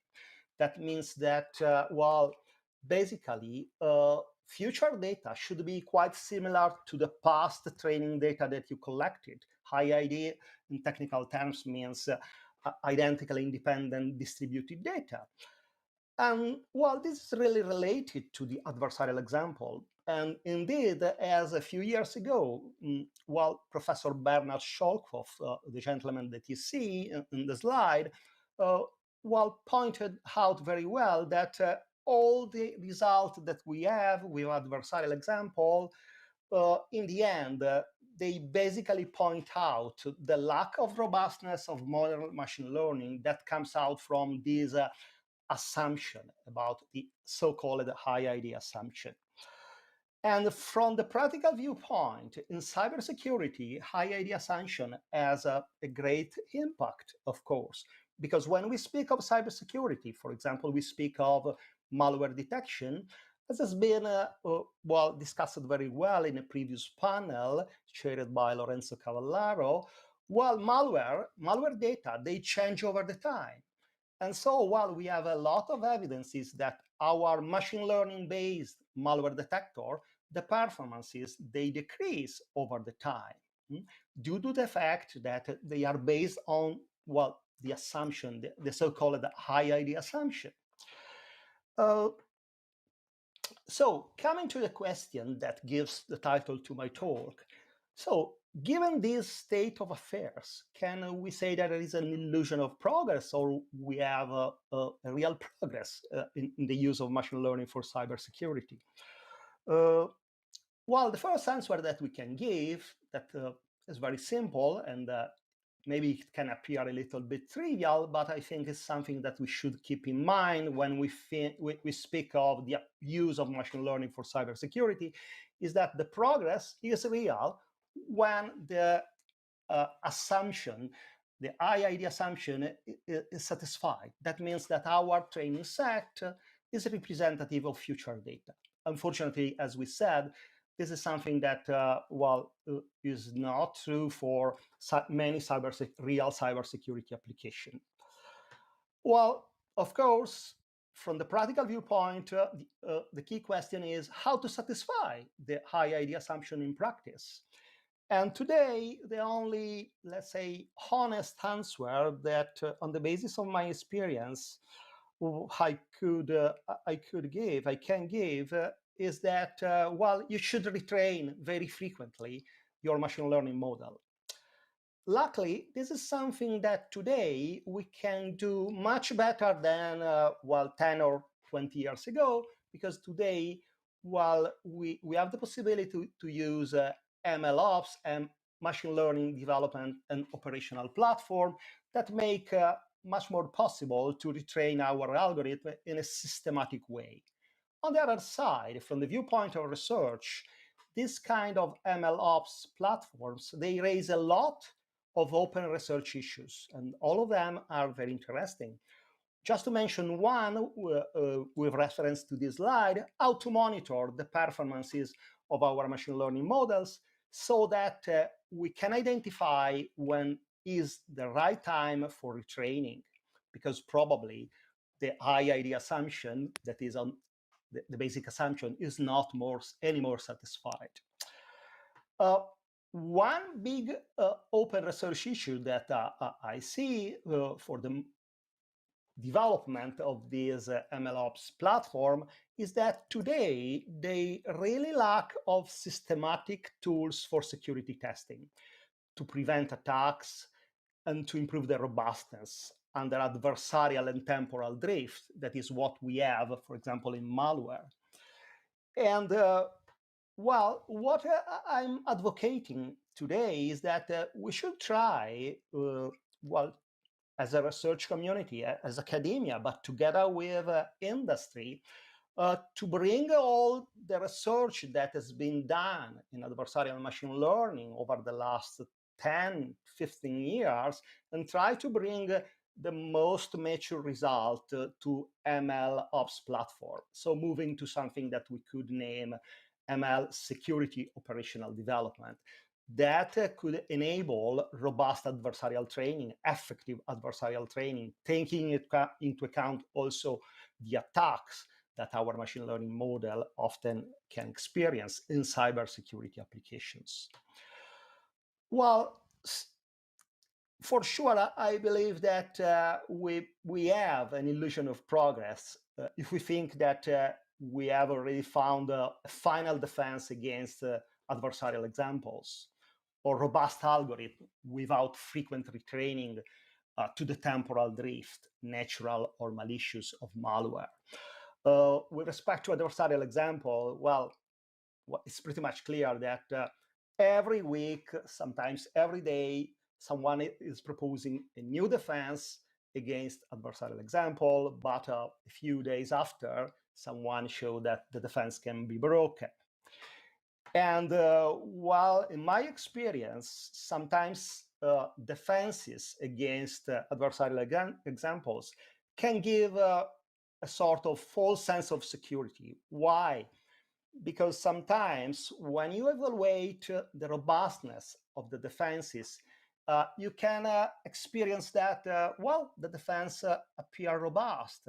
Speaker 16: That means that, well, basically, future data should be quite similar to the past training data that you collected. High ID in technical terms means identically independent distributed data. And well, this is really related to the adversarial example. And indeed, as a few years ago, well, Professor Bernard Scholkopf, the gentleman that you see in the slide, well, pointed out very well that all the results that we have with adversarial example, in the end, they basically point out the lack of robustness of modern machine learning that comes out from this assumption about the so-called high ID assumption. And from the practical viewpoint, in cybersecurity, high ID assumption has a great impact, of course, because when we speak of cybersecurity, for example, we speak of malware detection. This has been well discussed very well in a previous panel chaired by Lorenzo Cavallaro. Well, malware data, they change over the time. And so while we have a lot of evidences that our machine learning based malware detector, the performances, they decrease over the time due to the fact that they are based on, well, the assumption, the so-called high ID assumption. So coming to the question that gives the title to my talk. So given this state of affairs, can we say that there is an illusion of progress, or we have a real progress in the use of machine learning for cybersecurity? Well, the first answer that we can give that is very simple, and maybe it can appear a little bit trivial, but I think it's something that we should keep in mind when we speak of the use of machine learning for cybersecurity, is that the progress is real when the assumption, the IID assumption is satisfied. That means that our training set is representative of future data. Unfortunately, as we said, this is something that, well, is not true for many real cybersecurity applications. Well, of course, from the practical viewpoint, the key question is how to satisfy the high ID assumption in practice. And today, the only, let's say, honest answer that, on the basis of my experience, I can give, is that, well, you should retrain very frequently your machine learning model. Luckily, this is something that today we can do much better than, well, 10 or 20 years ago, because today, while we have the possibility to use MLOps and machine learning development and operational platform that make much more possible to retrain our algorithm in a systematic way. On the other side, from the viewpoint of research, this kind of MLOps platforms, they raise a lot of open research issues, and all of them are very interesting. Just to mention one with reference to this slide, how to monitor the performances of our machine learning models so that we can identify when is the right time for retraining, because probably the high ID assumption that is on the basic assumption is not any more satisfied. One big open research issue that I see for the development of this MLOps platform is that today they really lack of systematic tools for security testing to prevent attacks and to improve the robustness under adversarial and temporal drift. That is what we have, for example, in malware. And well, what I'm advocating today is that we should try, well, as a research community, as academia, but together with industry, to bring all the research that has been done in adversarial machine learning over the last 10, 15 years and try to bring the most mature result to ML Ops platform. So moving to something that we could name ML security operational development that could enable robust adversarial training, effective adversarial training, taking into account also the attacks that our machine learning model often can experience in cybersecurity applications. Well, for sure, I believe that we have an illusion of progress if we think that we have already found a final defense against adversarial examples or robust algorithm without frequent retraining to the temporal drift, natural or malicious, of malware. With respect to adversarial example, well, it's pretty much clear that every week, sometimes every day, someone is proposing a new defense against adversarial example, but a few days after, someone showed that the defense can be broken. And while in my experience, sometimes defenses against adversarial examples can give a sort of false sense of security. Why? Because sometimes when you evaluate the robustness of the defenses, you can experience that, well, the defense appear robust,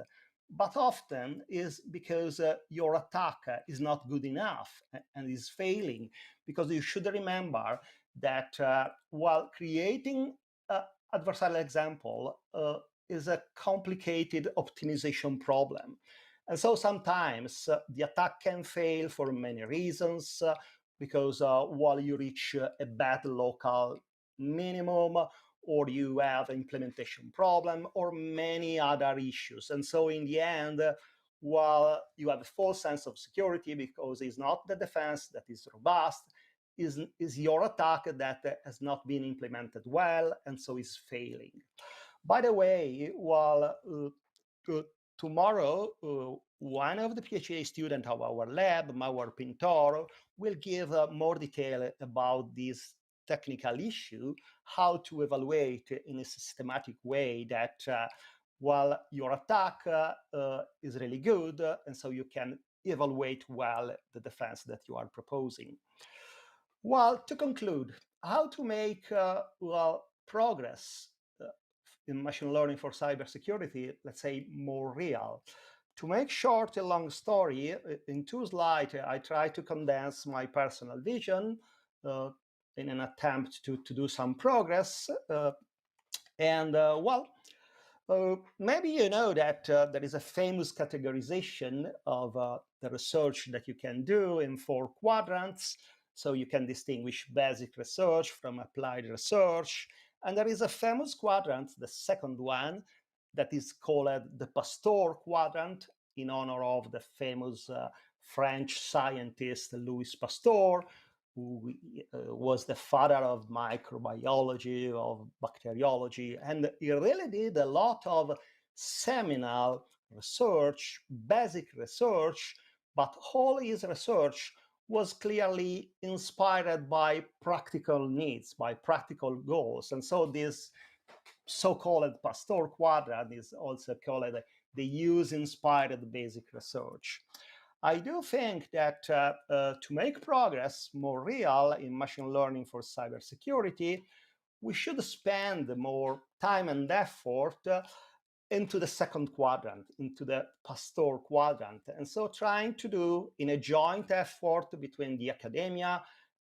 Speaker 16: but often is because your attack is not good enough and is failing, because you should remember that while creating adversarial example is a complicated optimization problem. And so sometimes the attack can fail for many reasons, because while you reach a bad local minimum, or you have implementation problem, or many other issues. And so in the end, while you have a false sense of security because it's not the defense that is robust, is your attack that has not been implemented well, and so is failing. By the way, while tomorrow, one of the PhD students of our lab, Mauer Pintor, will give more detail about this technical issue, how to evaluate in a systematic way that while your attack is really good, and so you can evaluate well the defense that you are proposing. Well, to conclude, how to make well, progress in machine learning for cybersecurity, let's say, more real. To make short a long story, in 2 slides, I try to condense my personal vision in an attempt to do some progress. Well, maybe you know that there is a famous categorization of the research that you can do in 4 quadrants. So you can distinguish basic research from applied research. And there is a famous quadrant, the second one, that is called the Pasteur quadrant, in honor of the famous French scientist Louis Pasteur, who was the father of microbiology, of bacteriology, and he really did a lot of seminal research, basic research, but all his research was clearly inspired by practical needs, by practical goals. And so this so-called Pasteur quadrant is also called the use-inspired basic research. I do think that to make progress more real in machine learning for cybersecurity, we should spend more time and effort into the second quadrant, into the Pasteur quadrant. And so trying to do in a joint effort between the academia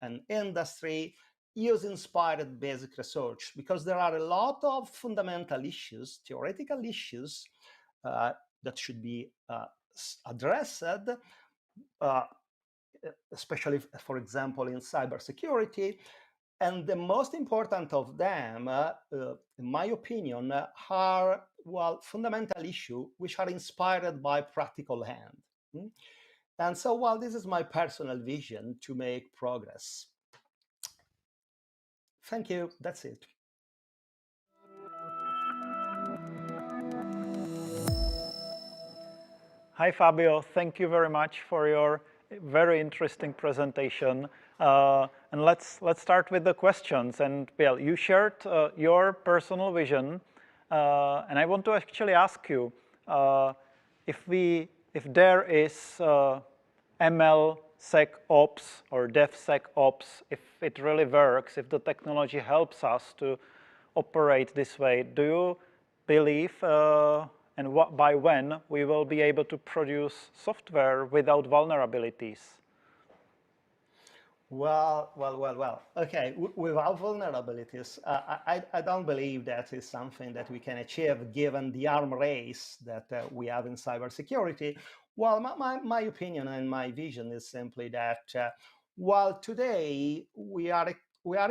Speaker 16: and industry, use-inspired basic research, because there are a lot of fundamental issues, theoretical issues that should be addressed, especially, for example, in cybersecurity. And the most important of them, in my opinion, are, well, fundamental issues which are inspired by practical hand. And so, well, this is my personal vision to make progress. Thank you. That's it.
Speaker 1: Hi, Fabio. Thank you very much for your very interesting presentation. And let's start with the questions. And well, you shared your personal vision, and I want to actually ask you if there is ML SecOps or DevSecOps, if it really works, if the technology helps us to operate this way, do you believe and by when we will be able to produce software without vulnerabilities?
Speaker 16: Well. Okay, without vulnerabilities, I don't believe that is something that we can achieve given the arm race that we have in cybersecurity. Well, my opinion and my vision is simply that while today we are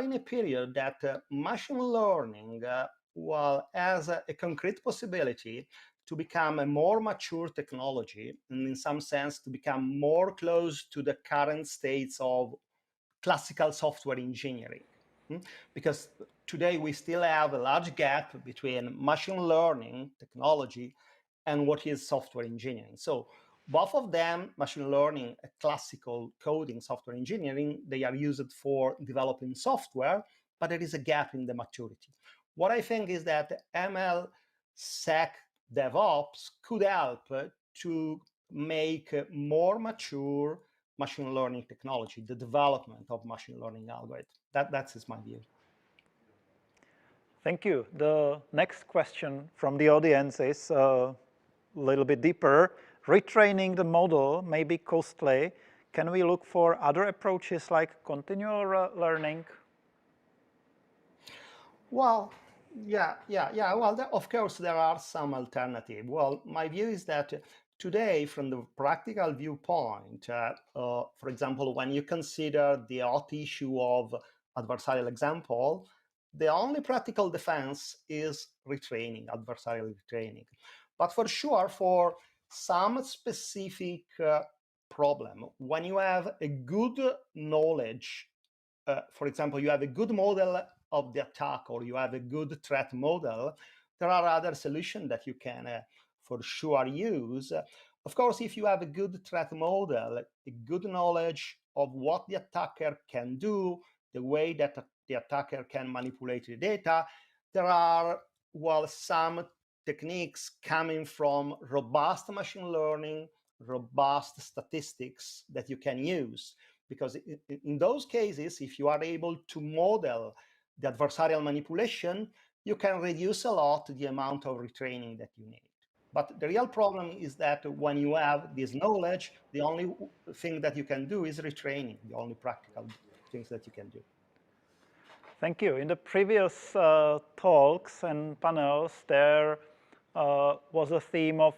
Speaker 16: in a period that machine learning has a concrete possibility to become a more mature technology, and in some sense to become more close to the current states of classical software engineering. Because today we still have a large gap between machine learning technology and what is software engineering. So both of them, machine learning and classical coding software engineering, they are used for developing software, but there is a gap in the maturity. What I think is that ML Sec DevOps could help to make more mature machine learning technology, the development of machine learning algorithms. That is my view.
Speaker 1: Thank you. The next question from the audience is a little bit deeper. Retraining the model may be costly. Can we look for other approaches like continual learning?
Speaker 16: Well, yeah. Well, of course, there are some alternatives. Well, my view is that today, from the practical viewpoint, for example, when you consider the hot issue of adversarial example, the only practical defense is retraining, adversarial retraining. But for sure, for some specific problem, when you have a good knowledge, for example, you have a good model of the attack or you have a good threat model, there are other solutions that you can for sure use. Of course, if you have a good threat model, a good knowledge of what the attacker can do, the way that the attacker can manipulate the data, there are, well, some techniques coming from robust machine learning, robust statistics that you can use. Because in those cases, if you are able to model the adversarial manipulation, you can reduce a lot the amount of retraining that you need. But the real problem is that when you have this knowledge, the only thing that you can do is retraining, the only practical things that you can do.
Speaker 1: Thank you. In the previous talks and panels, there was a theme of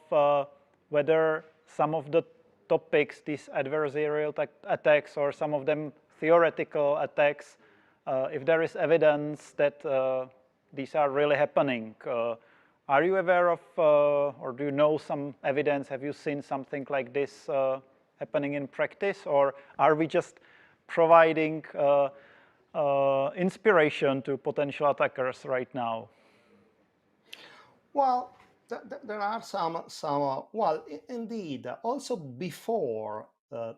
Speaker 1: whether some of the topics, these adversarial attacks or some of them theoretical attacks, if there is evidence that these are really happening. Are you aware of, or do you know some evidence? Have you seen something like this happening in practice? Or are we just providing inspiration to potential attackers right now?
Speaker 16: Well, there are some well, indeed, also before the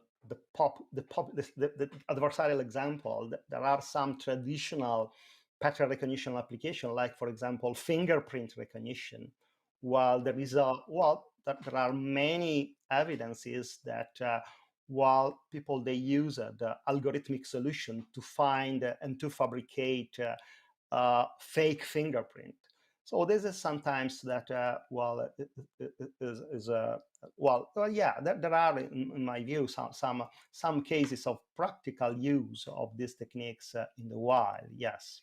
Speaker 16: adversarial example, there are some traditional pattern recognition application, like, for example, fingerprint recognition. While there is there are many evidences that while people, they use the algorithmic solution to find and to fabricate fake fingerprint. So this is sometimes that, there are, in my view, some cases of practical use of these techniques in the wild, yes.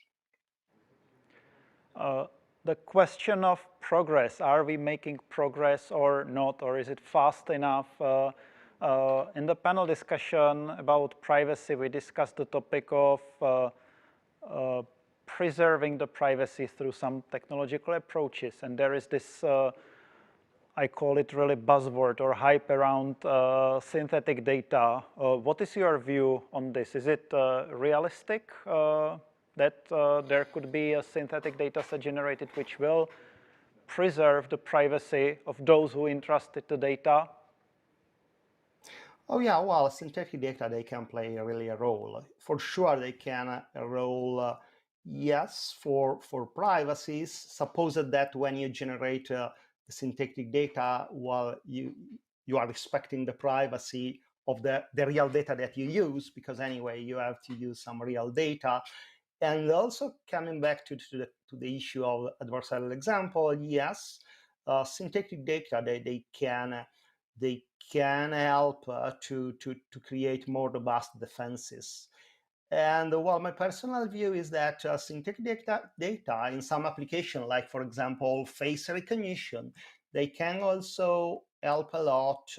Speaker 1: The question of progress, are we making progress or not, or is it fast enough? In the panel discussion about privacy, we discussed the topic of preserving the privacy through some technological approaches. And there is this, I call it really buzzword or hype around synthetic data. What is your view on this? Is it realistic that there could be a synthetic data set generated which will preserve the privacy of those who entrusted the data?
Speaker 16: Oh yeah, well, synthetic data, they can play really a role. For sure, they can a role, yes, for privacy. Suppose that when you generate the synthetic data, well, you are respecting the privacy of the real data that you use, because anyway, you have to use some real data. And also coming back to the issue of adversarial example, yes, synthetic data, they can help to create more robust defenses. And well, my personal view is that synthetic data in some application, like for example, face recognition, they can also help a lot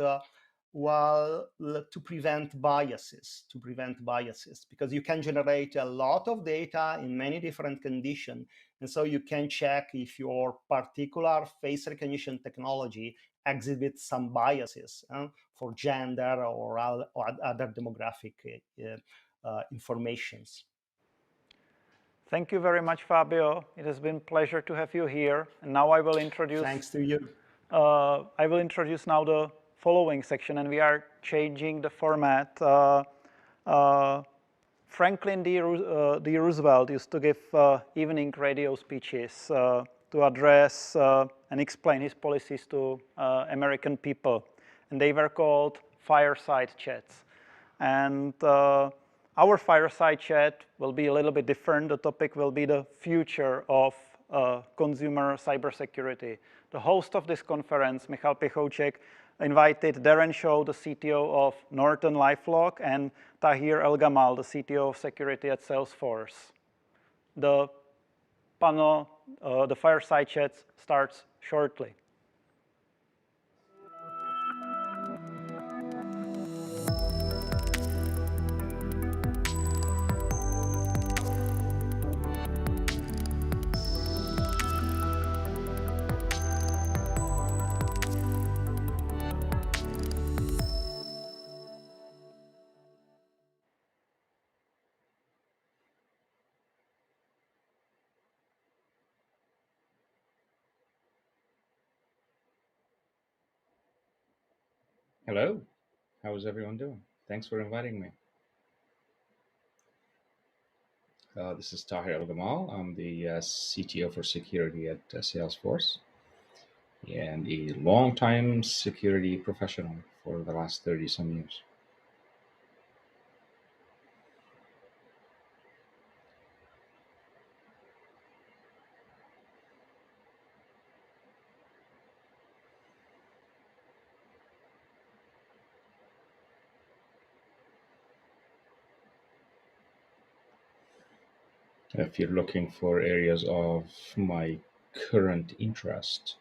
Speaker 16: well, to prevent biases, because you can generate a lot of data in many different conditions. And so you can check if your particular face recognition technology exhibits some biases for gender or other demographic informations.
Speaker 1: Thank you very much, Fabio. It has been a pleasure to have you here. And now I will introduce.
Speaker 16: Thanks to you.
Speaker 1: I will introduce now the following section, and we are changing the format. Franklin D. Roosevelt used to give evening radio speeches to address and explain his policies to American people. And they were called fireside chats. And our fireside chat will be a little bit different. The topic will be the future of consumer cybersecurity. The host of this conference, Michal Pichouček, invited Darren Shaw, the CTO of NortonLifeLock, and Tahir El-Gamal, the CTO of security at Salesforce. The panel, the fireside chat starts shortly.
Speaker 17: Hello, how is everyone doing? Thanks for inviting me. This is Tahir El-Gamal. I'm the CTO for security at Salesforce and a long-time security professional for the last 30-some years. If you're looking for areas of my current interest,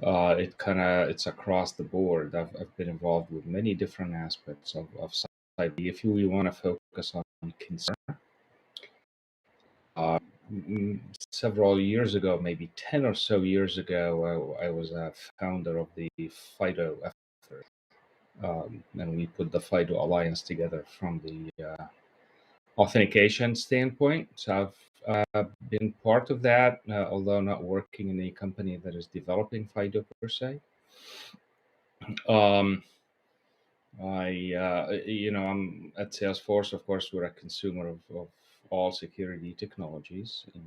Speaker 17: it's across the board. I've been involved with many different aspects of cyber. If we want to focus on concern, several years ago, maybe 10 or so years ago, I was a founder of the FIDO effort. And we put the FIDO Alliance together from the authentication standpoint. So I've been part of that, although not working in a company that is developing FIDO per se. I'm at Salesforce. Of course, we're a consumer of all security technologies, and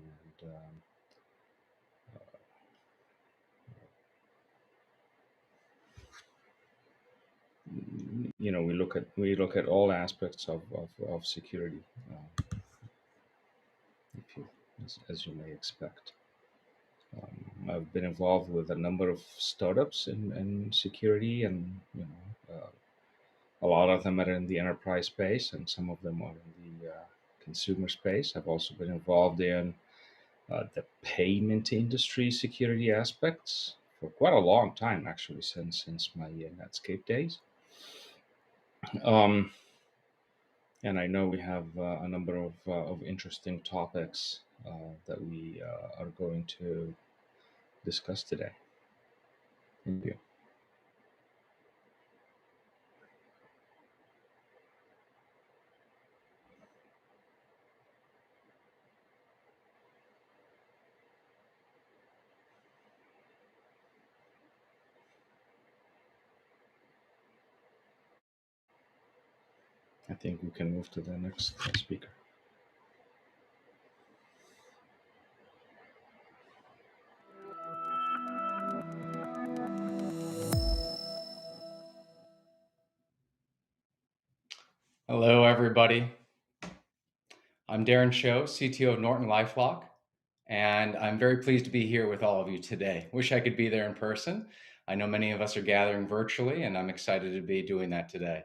Speaker 17: we look at all aspects of security, as you may expect. I've been involved with a number of startups in security, and a lot of them are in the enterprise space, and some of them are in the consumer space. I've also been involved in the payment industry security aspects for quite a long time, actually, since my Netscape days. And I know we have a number of interesting topics that we are going to discuss today. Thank you. I think we can move to the next speaker.
Speaker 18: Hello, everybody. I'm Darren Cho, CTO of Norton LifeLock, and I'm very pleased to be here with all of you today. Wish I could be there in person. I know many of us are gathering virtually, and I'm excited to be doing that today.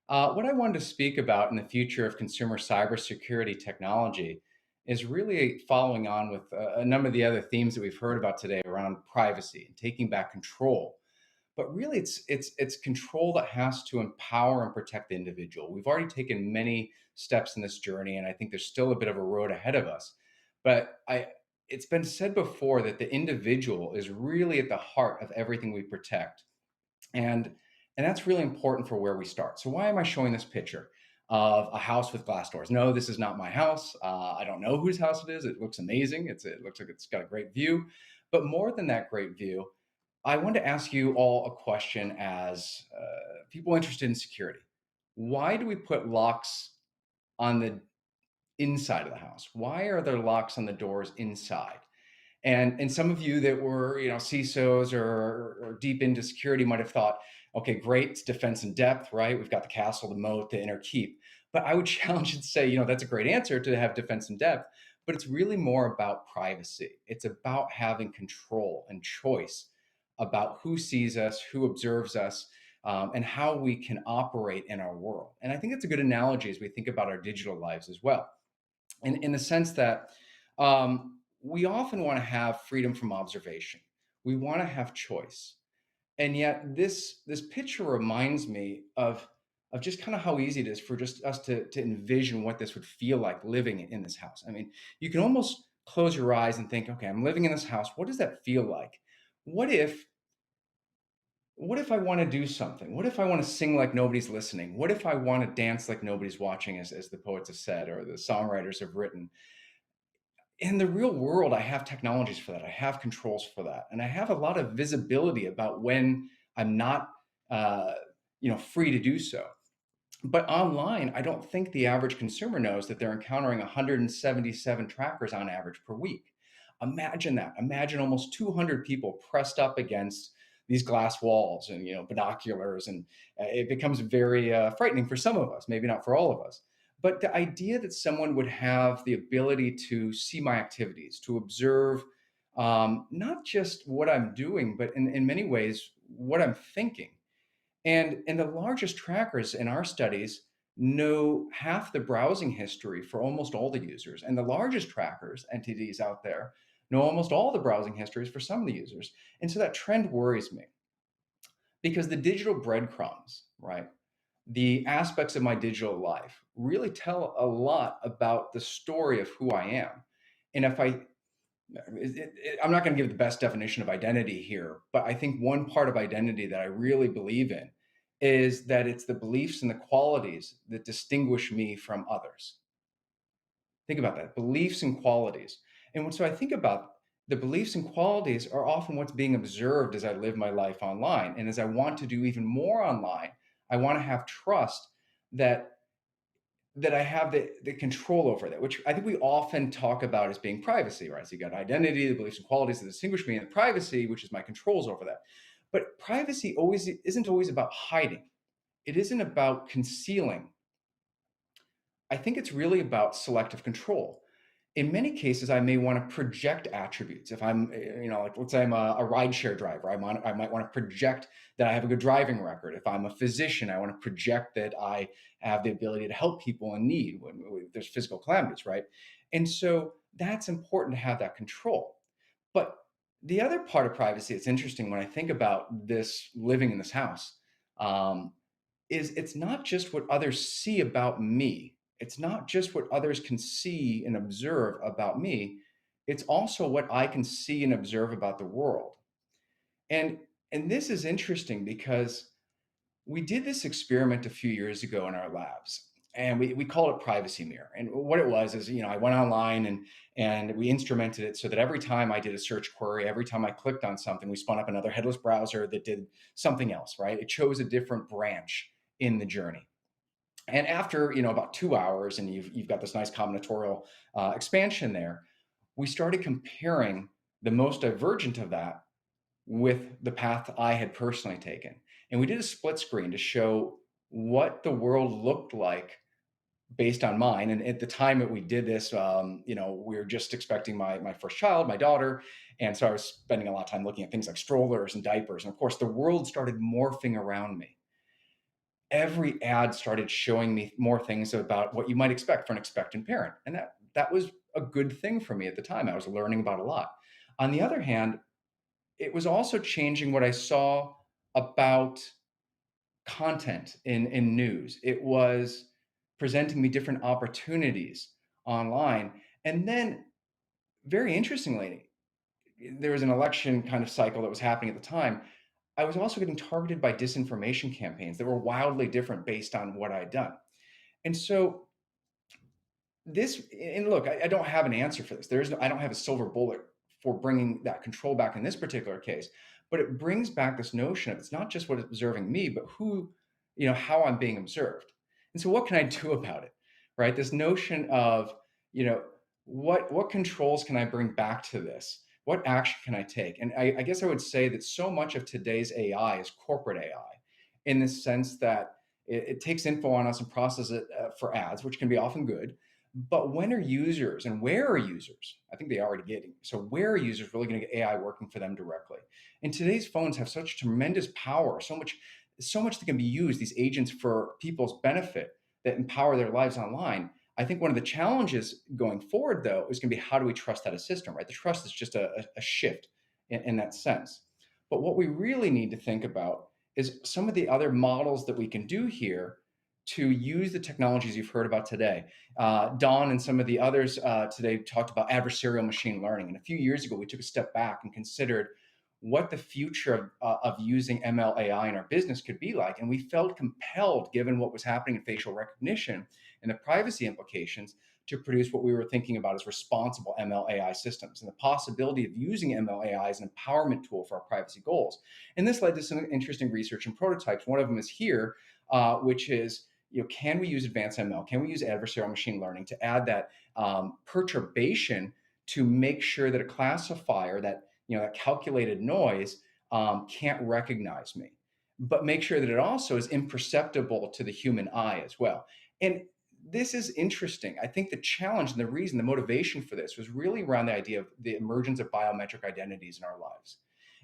Speaker 18: What I wanted to speak about in the future of consumer cybersecurity technology is really following on with a number of the other themes that we've heard about today around privacy and taking back control. But really, it's control that has to empower and protect the individual. We've already taken many steps in this journey, and I think there's still a bit of a road ahead of us. But it's been said before that the individual is really at the heart of everything we protect. And that's really important for where we start. So why am I showing this picture of a house with glass doors? No, this is not my house. I don't know whose house it is. It looks amazing. It looks like it's got a great view. But more than that great view, I want to ask you all a question as people interested in security. Why do we put locks on the inside of the house? Why are there locks on the doors inside? And some of you that were, CISOs or deep into security might have thought, okay, great, it's defense in depth, right? We've got the castle, the moat, the inner keep. But I would challenge you to say, that's a great answer to have defense in depth, but it's really more about privacy. It's about having control and choice about who sees us, who observes us, and how we can operate in our world. And I think it's a good analogy as we think about our digital lives as well, in the sense that we often want to have freedom from observation. We want to have choice. And yet this picture reminds me of just kind of how easy it is for just us to envision what this would feel like living in this house. I mean, you can almost close your eyes and think, okay, I'm living in this house. What does that feel like? What if I want to do something? What if I want to sing like nobody's listening? What if I want to dance like nobody's watching, as the poets have said, or the songwriters have written? In the real world, I have technologies for that. I have controls for that. And I have a lot of visibility about when I'm not, free to do so. But online, I don't think the average consumer knows that they're encountering 177 trackers on average per week. Imagine that. Imagine almost 200 people pressed up against these glass walls and binoculars, and it becomes very frightening for some of us, maybe not for all of us. But the idea that someone would have the ability to see my activities, to observe not just what I'm doing, but in many ways what I'm thinking. And the largest trackers in our studies know half the browsing history for almost all the users. And the largest trackers, entities out there, know almost all the browsing histories for some of the users. And so that trend worries me, because the digital breadcrumbs, right? The aspects of my digital life really tell a lot about the story of who I am. And I'm not going to give the best definition of identity here, but I think one part of identity that I really believe in is that it's the beliefs and the qualities that distinguish me from others. Think about that, beliefs and qualities. And so I think about the beliefs and qualities are often what's being observed as I live my life online. And as I want to do even more online, I want to have trust that I have the control over that, which I think we often talk about as being privacy, right? So you got identity, the beliefs and qualities that distinguish me, and privacy, which is my controls over that. But privacy isn't always about hiding. It isn't about concealing. I think it's really about selective control. In many cases, I may want to project attributes. If I'm, like let's say I'm a rideshare driver, I might want to project that I have a good driving record. If I'm a physician, I want to project that I have the ability to help people in need when there's physical calamities, right? And so that's important to have that control. But the other part of privacy, it's interesting when I think about this living in this house, is it's not just what others see about me. It's not just what others can see and observe about me. It's also what I can see and observe about the world. And this is interesting because we did this experiment a few years ago in our labs, and we called it Privacy Mirror. And what it was is, I went online and we instrumented it so that every time I did a search query, every time I clicked on something, we spun up another headless browser that did something else, right? It chose a different branch in the journey. And after about 2 hours, and you've got this nice combinatorial expansion there, we started comparing the most divergent of that with the path I had personally taken. And we did a split screen to show what the world looked like based on mine. And at the time that we did this, we were just expecting my first child, my daughter. And so I was spending a lot of time looking at things like strollers and diapers. And of course, the world started morphing around me. Every ad started showing me more things about what you might expect for an expectant parent. And that was a good thing for me at the time. I was learning about a lot. On the other hand, it was also changing what I saw about content in news. It was presenting me different opportunities online. And then, very interestingly, there was an election kind of cycle that was happening at the time. I was also getting targeted by disinformation campaigns that were wildly different based on what I had done. And so look, I don't have an answer for this. I don't have a silver bullet for bringing that control back in this particular case, but it brings back this notion of it's not just what is observing me, but how I'm being observed. And so what can I do about it, right? This notion of, what controls can I bring back to this? What action can I take? And I guess I would say that so much of today's AI is corporate AI, in the sense that it takes info on us and processes it for ads, which can be often good. But when are users and where are users? I think they are already getting. So where are users really going to get AI working for them directly? And today's phones have such tremendous power, so much that can be used, these agents, for people's benefit that empower their lives online. I think one of the challenges going forward, though, is going to be how do we trust that assistant, right? The trust is just a shift in that sense. But what we really need to think about is some of the other models that we can do here to use the technologies you've heard about today. Don and some of the others today talked about adversarial machine learning. And a few years ago, we took a step back and considered what the future of using ML AI in our business could be like. And we felt compelled, given what was happening in facial recognition and the privacy implications, to produce what we were thinking about as responsible ML AI systems and the possibility of using ML AI as an empowerment tool for our privacy goals. And this led to some interesting research and prototypes. One of them is here, which is, can we use advanced ML? Can we use adversarial machine learning to add that perturbation to make sure that a classifier, that calculated noise, can't recognize me, but make sure that it also is imperceptible to the human eye as well. And this is interesting. I think the challenge and the reason, the motivation for this was really around the idea of the emergence of biometric identities in our lives.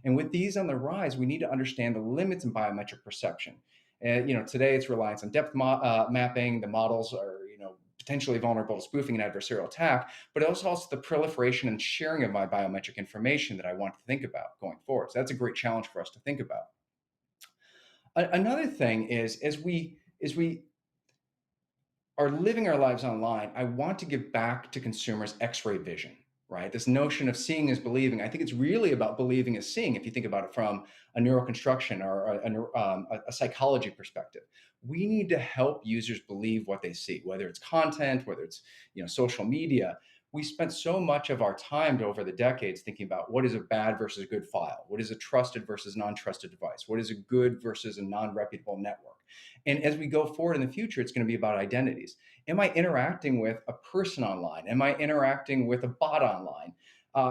Speaker 18: And with these on the rise, we need to understand the limits in biometric perception. And today it's reliance on depth mapping. The models are potentially vulnerable to spoofing and adversarial attack, but also the proliferation and sharing of my biometric information that I want to think about going forward. So that's a great challenge for us to think about. Another thing is, as we are living our lives online, I want to give back to consumers X-ray vision, right? This notion of seeing is believing. I think it's really about believing is seeing, if you think about it from a neuroconstruction or a psychology perspective. We need to help users believe what they see, whether it's content, whether it's social media. We spent so much of our time over the decades thinking about what is a bad versus a good file, what is a trusted versus non-trusted device, what is a good versus a non-reputable network. And as we go forward in the future, it's going to be about identities. Am I interacting with a person online? Am I interacting with a bot online?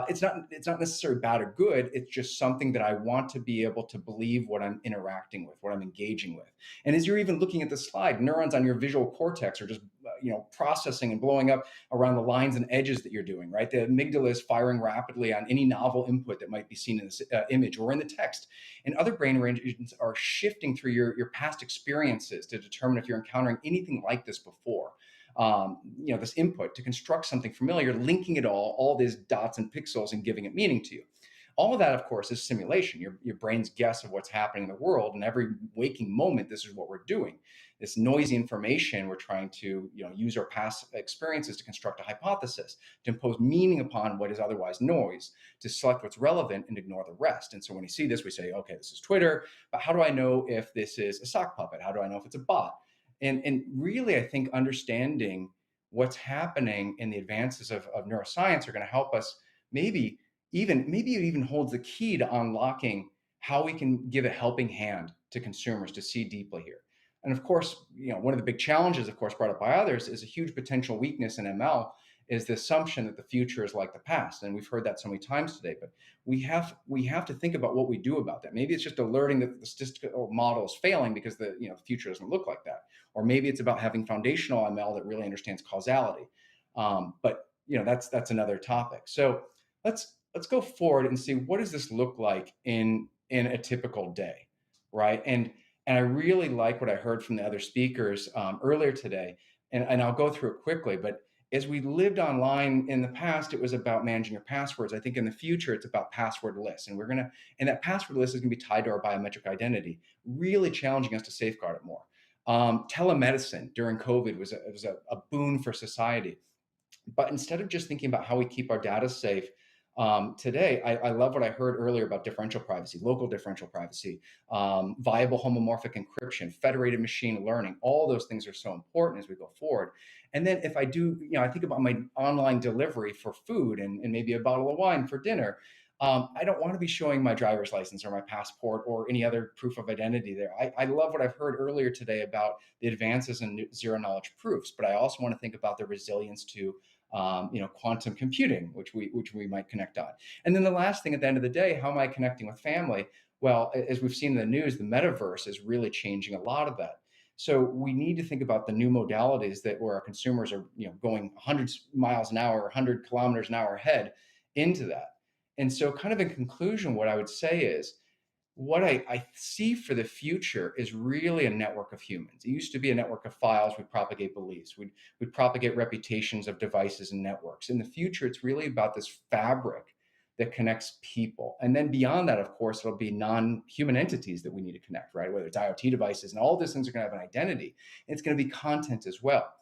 Speaker 18: It's not necessarily bad or good. It's just something that I want to be able to believe what I'm interacting with, what I'm engaging with. And as you're even looking at the slide, neurons on your visual cortex are just processing and blowing up around the lines and edges that you're doing, right? The amygdala is firing rapidly on any novel input that might be seen in this image or in the text. And other brain regions are shifting through your past experiences to determine if you're encountering anything like this before. This input to construct something familiar, linking it all these dots and pixels and giving it meaning to you. All of that, of course, is simulation, your brain's guess of what's happening in the world. And every waking moment, this is what we're doing. This noisy information, we're trying to use our past experiences to construct a hypothesis, to impose meaning upon what is otherwise noise, to select what's relevant and ignore the rest. And so when you see this, we say, okay, this is Twitter, but how do I know if this is a sock puppet? How do I know if it's a bot? And really, I think understanding what's happening in the advances of neuroscience are going to help us maybe it even holds the key to unlocking how we can give a helping hand to consumers to see deeply here. And of course, one of the big challenges, of course, brought up by others is a huge potential weakness in ML is the assumption that the future is like the past. And we've heard that so many times today, but we have to think about what we do about that. Maybe it's just alerting that the statistical model is failing because the future doesn't look like that. Or maybe it's about having foundational ML that really understands causality. But that's another topic. So let's go forward and see, what does this look like in a typical day, right? And I really like what I heard from the other speakers earlier today, and I'll go through it quickly. But as we lived online in the past, it was about managing your passwords. I think in the future, it's about password lists, and that password list is going to be tied to our biometric identity, really challenging us to safeguard it more. Telemedicine during COVID was a boon for society. But instead of just thinking about how we keep our data safe, today, I love what I heard earlier about differential privacy, local differential privacy, viable homomorphic encryption, federated machine learning. All those things are so important as we go forward. And then if I do, I think about my online delivery for food and maybe a bottle of wine for dinner. I don't want to be showing my driver's license or my passport or any other proof of identity there. I love what I've heard earlier today about the advances in zero knowledge proofs, but I also want to think about the resilience to quantum computing, which we might connect on. And then the last thing at the end of the day, how am I connecting with family? Well, as we've seen in the news, the metaverse is really changing a lot of that. So we need to think about the new modalities where our consumers are, going 100 miles an hour, 100 kilometers an hour ahead into that. And so kind of in conclusion, what I would say is, what I see for the future is really a network of humans. It used to be a network of files. We'd propagate beliefs. We'd propagate reputations of devices and networks. In the future, it's really about this fabric that connects people. And then beyond that, of course, it'll be non-human entities that we need to connect, right? Whether it's IoT devices, and all these things are going to have an identity. And it's going to be content as well.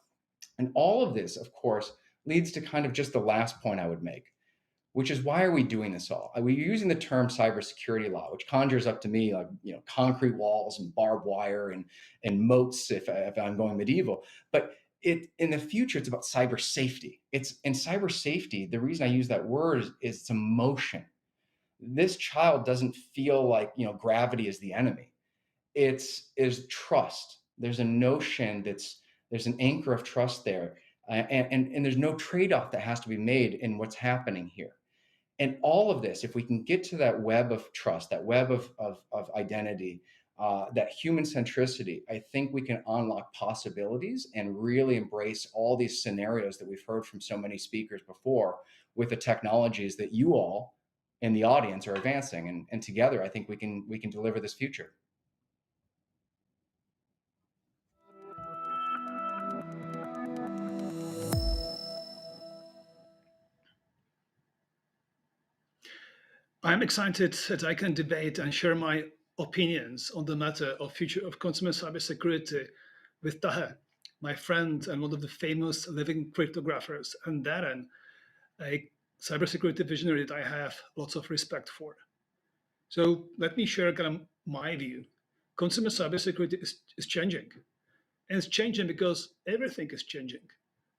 Speaker 18: And all of this, of course, leads to kind of just the last point I would make, which is, why are we doing this all? We're using the term cybersecurity law, which conjures up to me like concrete walls and barbed wire and moats if I'm going medieval. But in the future, it's about cyber safety. In cyber safety, the reason I use that word is it's emotion. This child doesn't feel like gravity is the enemy. Is trust. There's a notion there's an anchor of trust there, and there's no trade-off that has to be made in what's happening here. And all of this, if we can get to that web of trust, that web of identity, that human centricity, I think we can unlock possibilities and really embrace all these scenarios that we've heard from so many speakers before with the technologies that you all in the audience are advancing. And together, I think we can deliver this future.
Speaker 2: I'm excited that I can debate and share my opinions on the matter of future of consumer cybersecurity with Taha, my friend and one of the famous living cryptographers, and Darren, a cybersecurity visionary that I have lots of respect for. So let me share kind of my view. Consumer cybersecurity is changing. And it's changing because everything is changing.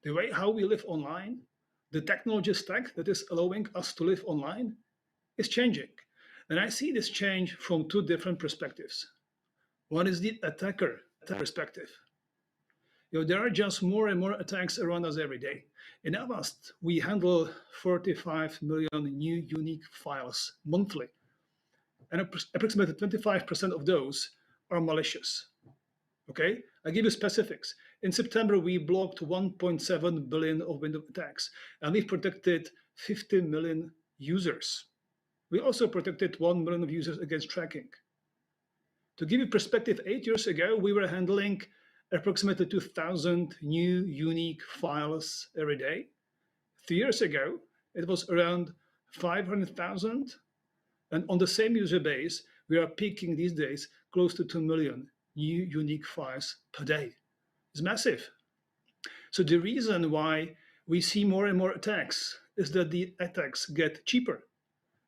Speaker 2: The way how we live online, the technology stack that is allowing us to live online is changing. And I see this change from two different perspectives. One is the attacker perspective. There are just more and more attacks around us every day. In Avast, we handle 45 million new unique files monthly. And approximately 25% of those are malicious. Okay, I give you specifics. In September, we blocked 1.7 billion of Windows attacks, and we protected 50 million users. We also protected 1 million of users against tracking. To give you perspective, 8 years ago, we were handling approximately 2,000 new unique files every day. 3 years ago, it was around 500,000. And on the same user base, we are peaking these days close to 2 million new unique files per day. It's massive. So the reason why we see more and more attacks is that the attacks get cheaper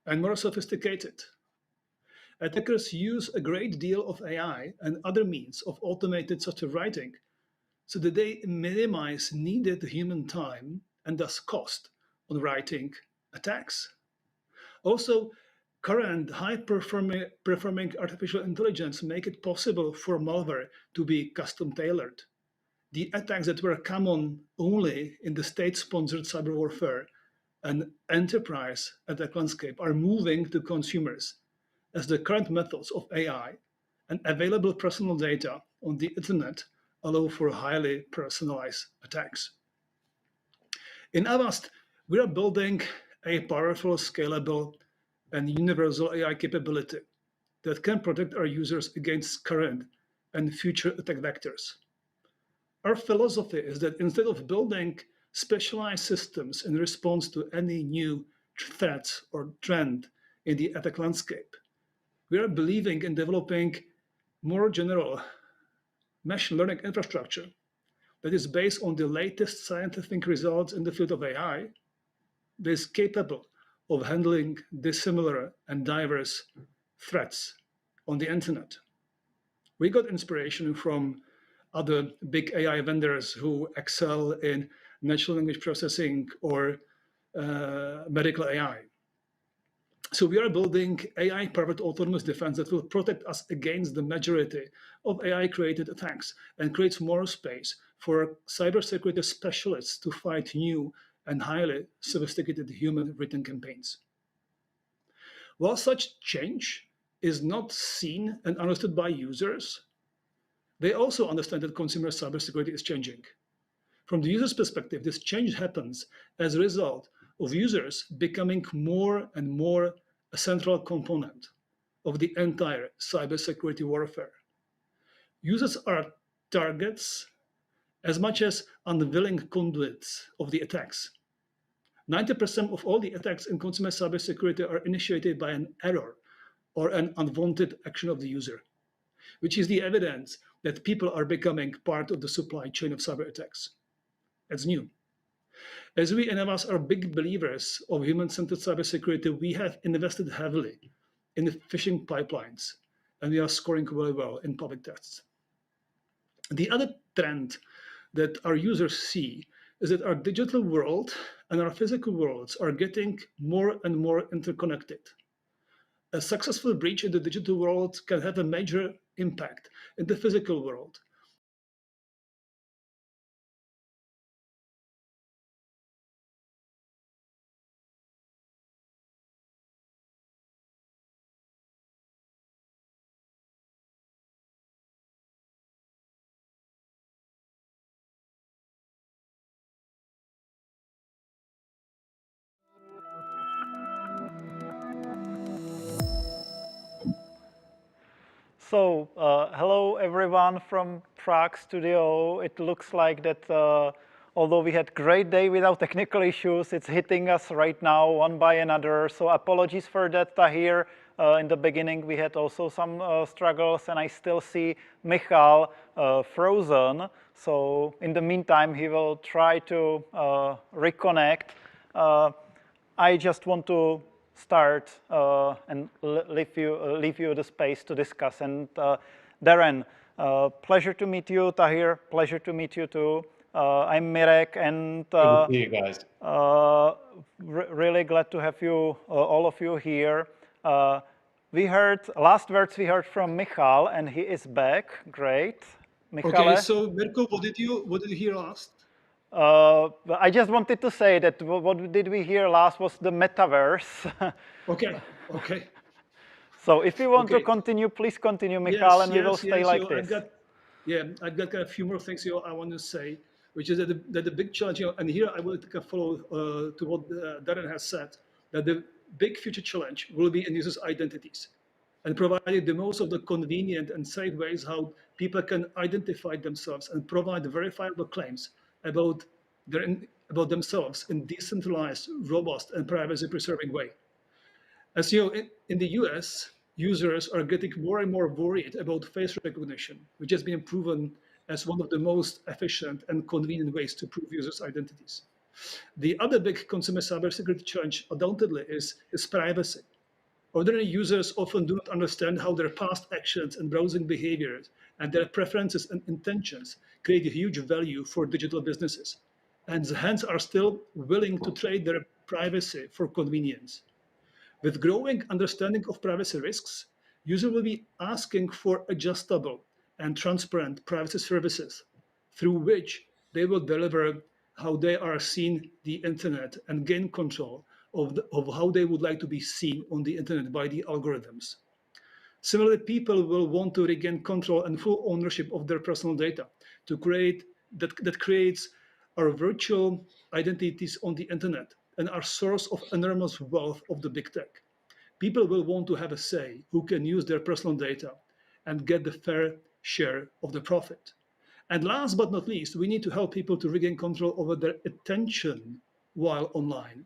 Speaker 2: and more sophisticated. Attackers use a great deal of AI and other means of automated software writing so that they minimize needed human time and thus cost on writing attacks. Also, current high-performing artificial intelligence make it possible for malware to be custom tailored. The attacks that were common only in the state-sponsored cyber warfare and enterprise attack landscape are moving to consumers as the current methods of AI and available personal data on the internet allow for highly personalized attacks. In Avast, we are building a powerful, scalable, and universal AI capability that can protect our users against current and future attack vectors. Our philosophy is that instead of building specialized systems in response to any new threat or trend in the attack landscape, we are believing in developing more general machine learning infrastructure that is based on the latest scientific results in the field of AI, that is capable of handling dissimilar and diverse threats on the internet. We got inspiration from other big AI vendors who excel in natural language processing or medical AI. So we are building AI-powered autonomous defense that will protect us against the majority of AI-created attacks and creates more space for cybersecurity specialists to fight new and highly sophisticated human-written campaigns. While such change is not seen and understood by users, they also understand that consumer cybersecurity is changing. From the user's perspective, this change happens as a result of users becoming more and more a central component of the entire cybersecurity warfare. Users are targets as much as unwilling conduits of the attacks. 90% of all the attacks in consumer cybersecurity are initiated by an error or an unwanted action of the user, which is the evidence that people are becoming part of the supply chain of cyber attacks. That's new. As we in Avast are big believers of human-centered cybersecurity, we have invested heavily in the phishing pipelines, and we are scoring very well in public tests. The other trend that our users see is that our digital world and our physical worlds are getting more and more interconnected. A successful breach in the digital world can have a major impact in the physical world.
Speaker 1: So, hello everyone from Prague studio. It looks like that although we had great day without technical issues, it's hitting us right now one by another. So apologies for that, Tahir. In the beginning, we had also some struggles, and I still see Michal frozen. So in the meantime, he will try to reconnect. I just want to start and leave you the space to discuss. And Darren, pleasure to meet you. Tahir, pleasure to meet you too. I'm Mirek, and
Speaker 18: good to see you guys.
Speaker 1: Really glad to have you, all of you here. We heard last words we heard from Michal, and he is back. Great, Michale.
Speaker 2: Okay, so Mirko, what did you hear last?
Speaker 1: I just wanted to say that what did we hear last was the metaverse.
Speaker 2: Okay.
Speaker 1: So if you want to continue, please continue, Michal, and we will stay like this.
Speaker 2: I've got a few more things I want to say, which is that the big challenge, and here I will follow to what Darren has said, that the big future challenge will be in users' identities and providing the most of the convenient and safe ways how people can identify themselves and provide verifiable claims about themselves in decentralized, robust, and privacy-preserving way. As you know, in the US, users are getting more and more worried about face recognition, which has been proven as one of the most efficient and convenient ways to prove users' identities. The other big consumer cybersecurity challenge, undoubtedly, is privacy. Ordinary users often do not understand how their past actions and browsing behaviors and their preferences and intentions create a huge value for digital businesses, and hence are still willing to trade their privacy for convenience. With growing understanding of privacy risks, users will be asking for adjustable and transparent privacy services through which they will deliver how they are seen the internet and gain control of how they would like to be seen on the internet by the algorithms. Similarly, people will want to regain control and full ownership of their personal data to create that creates our virtual identities on the internet and our source of enormous wealth of the big tech. People will want to have a say who can use their personal data and get the fair share of the profit. And last but not least, we need to help people to regain control over their attention while online.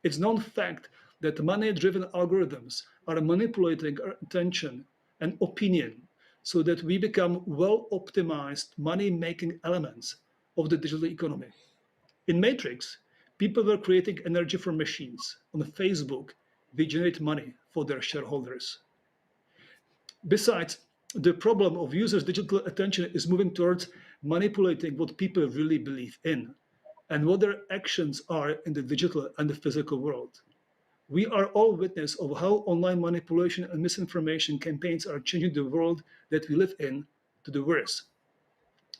Speaker 2: It's known fact that money-driven algorithms are manipulating our attention and opinion so that we become well-optimized money-making elements of the digital economy. In Matrix, people were creating energy for machines. On Facebook, they generate money for their shareholders. Besides, the problem of users' digital attention is moving towards manipulating what people really believe in and what their actions are in the digital and the physical world. We are all witness of how online manipulation and misinformation campaigns are changing the world that we live in to the worse.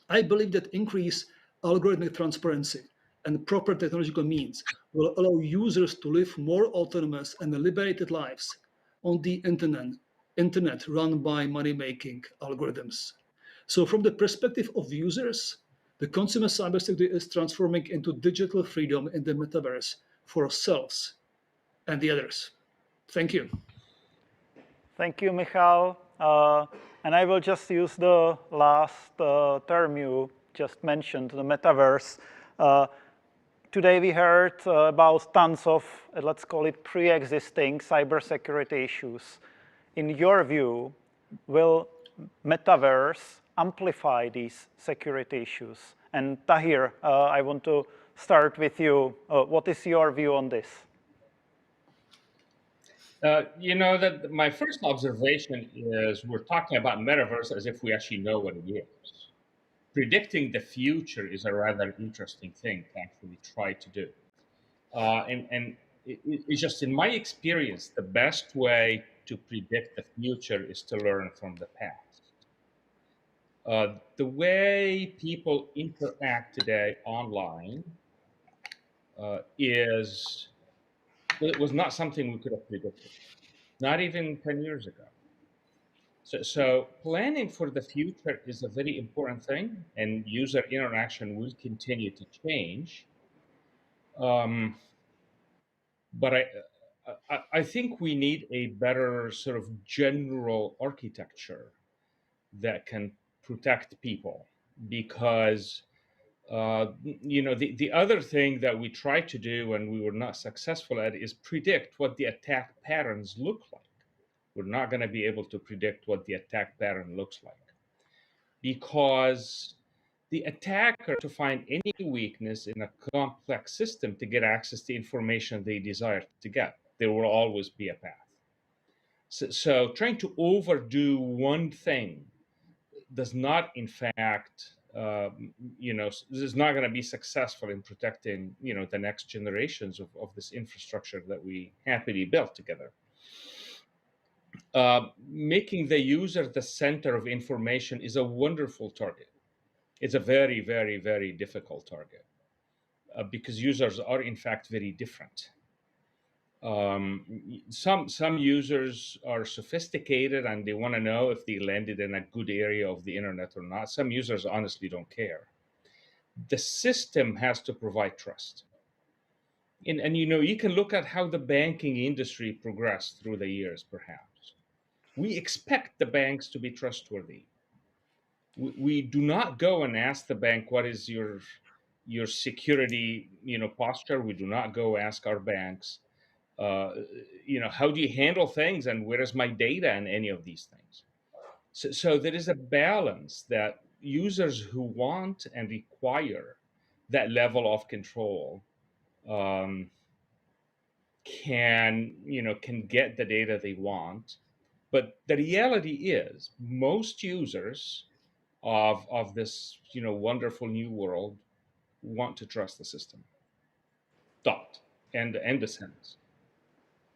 Speaker 2: I believe that increased algorithmic transparency and proper technological means will allow users to live more autonomous and liberated lives on the internet run by money-making algorithms. So from the perspective of users, the consumer cybersecurity is transforming into digital freedom in the metaverse for ourselves and the others. Thank you.
Speaker 1: Thank you, Michal. And I will just use the last term you just mentioned, the metaverse. Today we heard about tons of, let's call it pre-existing cybersecurity issues. In your view, will metaverse amplify these security issues? And Tahir, I want to start with you. What is your view on this?
Speaker 17: That my first observation is we're talking about metaverse as if we actually know what it is. Predicting the future is a rather interesting thing to actually try to do. And it's just in my experience, the best way to predict the future is to learn from the past. The way people interact today online was not something we could have predicted, not even 10 years ago. So planning for the future is a very important thing, and user interaction will continue to change. But I think we need a better sort of general architecture that can protect people, because the other thing that we try to do and we were not successful at is predict what the attack patterns look like. We're not going to be able to predict what the attack pattern looks like, because the attacker to find any weakness in a complex system to get access to information they desire to get, there will always be a path. So trying to overdo one thing does not, in fact, this is not going to be successful in protecting, the next generations of this infrastructure that we happily built together. Making the user the center of information is a wonderful target. It's a very, very, very difficult target because users are, in fact, very different. Some users are sophisticated and they want to know if they landed in a good area of the internet or not. Some users honestly don't care. The system has to provide trust. And you can look at how the banking industry progressed through the years, perhaps. We expect the banks to be trustworthy. We do not go and ask the bank, what is your security posture. We do not go ask our banks, how do you handle things and where is my data and any of these things. So there is a balance that users who want and require that level of control can get the data they want. But the reality is most users of this wonderful new world want to trust the system. Dot. And the sentence.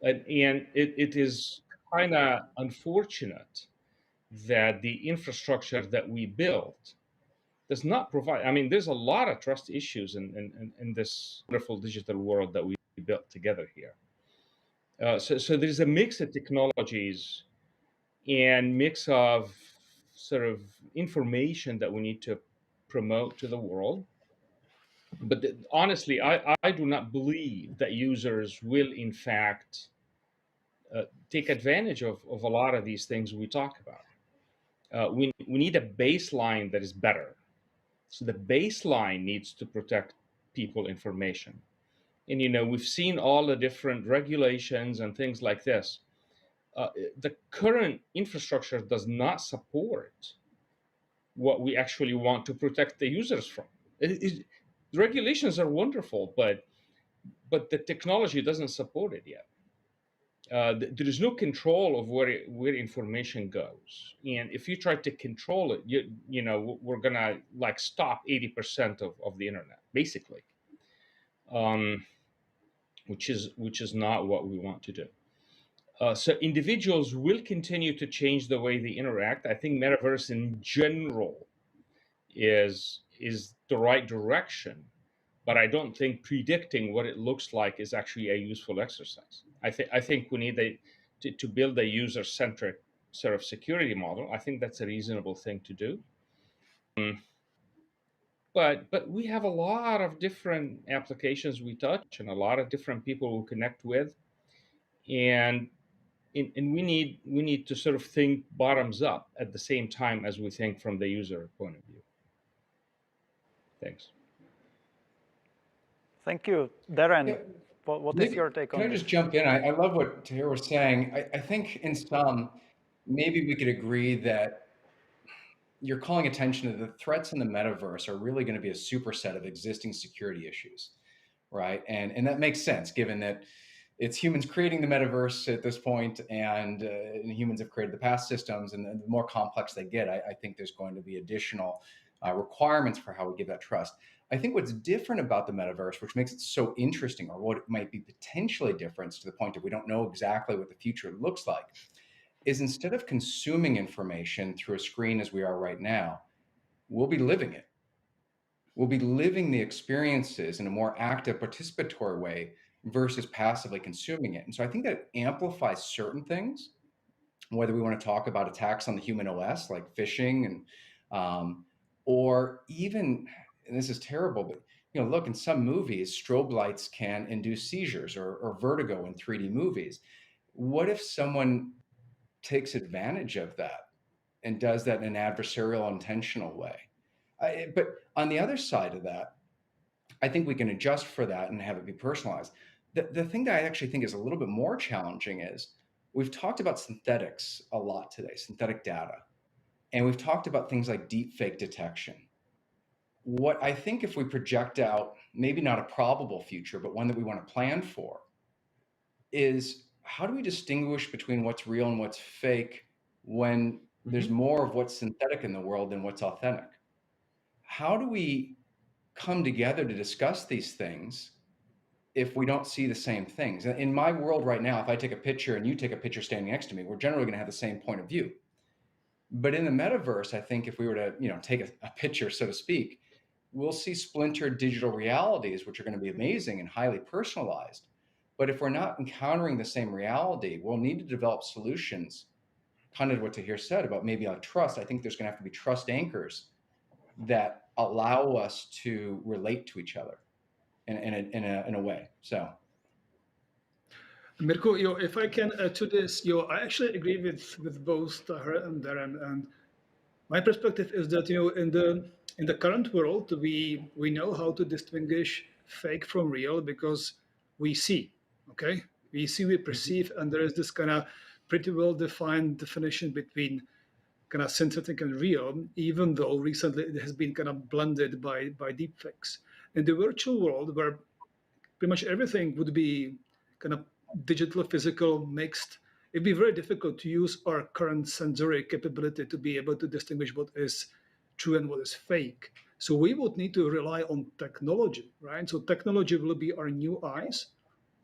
Speaker 17: And it is kind of unfortunate that the infrastructure that we built does not provide. I mean, there's a lot of trust issues in this wonderful digital world that we built together here. So there's a mix of technologies and mix of sort of information that we need to promote to the world. But honestly, I do not believe that users will, in fact, take advantage of a lot of these things we talk about. We need a baseline that is better. So the baseline needs to protect people information. And, we've seen all the different regulations and things like this. The current infrastructure does not support what we actually want to protect the users from. The regulations are wonderful, but the technology doesn't support it yet. There is no control of where information goes, and if you try to control it, we're gonna like stop 80% of the internet, basically, which is not what we want to do. So individuals will continue to change the way they interact. I think metaverse in general is the right direction, but I don't think predicting what it looks like is actually a useful exercise. I think we need to build a user-centric sort of security model. I think that's a reasonable thing to do. But we have a lot of different applications we touch and a lot of different people we connect with, and we need to sort of think bottoms up at the same time as we think from the user point of view. Thanks.
Speaker 1: Thank you. Darren,
Speaker 18: Yeah,
Speaker 1: what is your take on this?
Speaker 18: Can I just jump in? I love what Tahir was saying. I think in some, maybe we could agree that you're calling attention to the threats in the metaverse are really going to be a superset of existing security issues, right? And that makes sense given that it's humans creating the metaverse at this point, and humans have created the past systems, and the more complex they get, I think there's going to be additional requirements for how we give that trust. I think what's different about the metaverse, which makes it so interesting, or what might be potentially different to the point that we don't know exactly what the future looks like, is instead of consuming information through a screen as we are right now, we'll be living it. We'll be living the experiences in a more active, participatory way versus passively consuming it. And so I think that amplifies certain things, whether we want to talk about attacks on the human OS like phishing, and or even, and this is terrible, but look, in some movies, strobe lights can induce seizures or vertigo in 3D movies. What if someone takes advantage of that and does that in an adversarial, intentional way? But on the other side of that, I think we can adjust for that and have it be personalized. The thing that I actually think is a little bit more challenging is we've talked about synthetics a lot today, synthetic data, and we've talked about things like deepfake detection. What I think, if we project out, maybe not a probable future, but one that we want to plan for, is how do we distinguish between what's real and what's fake when there's more of what's synthetic in the world than what's authentic? How do we come together to discuss these things if we don't see the same things? In my world right now, if I take a picture and you take a picture standing next to me, we're generally going to have the same point of view. But in the metaverse, I think if we were to take a picture, so to speak, we'll see splintered digital realities, which are going to be amazing and highly personalized. But if we're not encountering the same reality, we'll need to develop solutions, kind of what Tahir said about maybe on trust. I think there's going to have to be trust anchors that allow us to relate to each other in a way. So,
Speaker 2: Mirko, if I can add to this, I actually agree with both Tahir and Darren. And my perspective is that in the current world, we know how to distinguish fake from real because we see. Okay, we see, we perceive, and there is this kind of pretty well defined definition between kind of synthetic and real, even though recently it has been kind of blended by deepfakes. In the virtual world, where pretty much everything would be kind of digital, physical, mixed, it'd be very difficult to use our current sensory capability to be able to distinguish what is true and what is fake. So we would need to rely on technology, right? So technology will be our new eyes,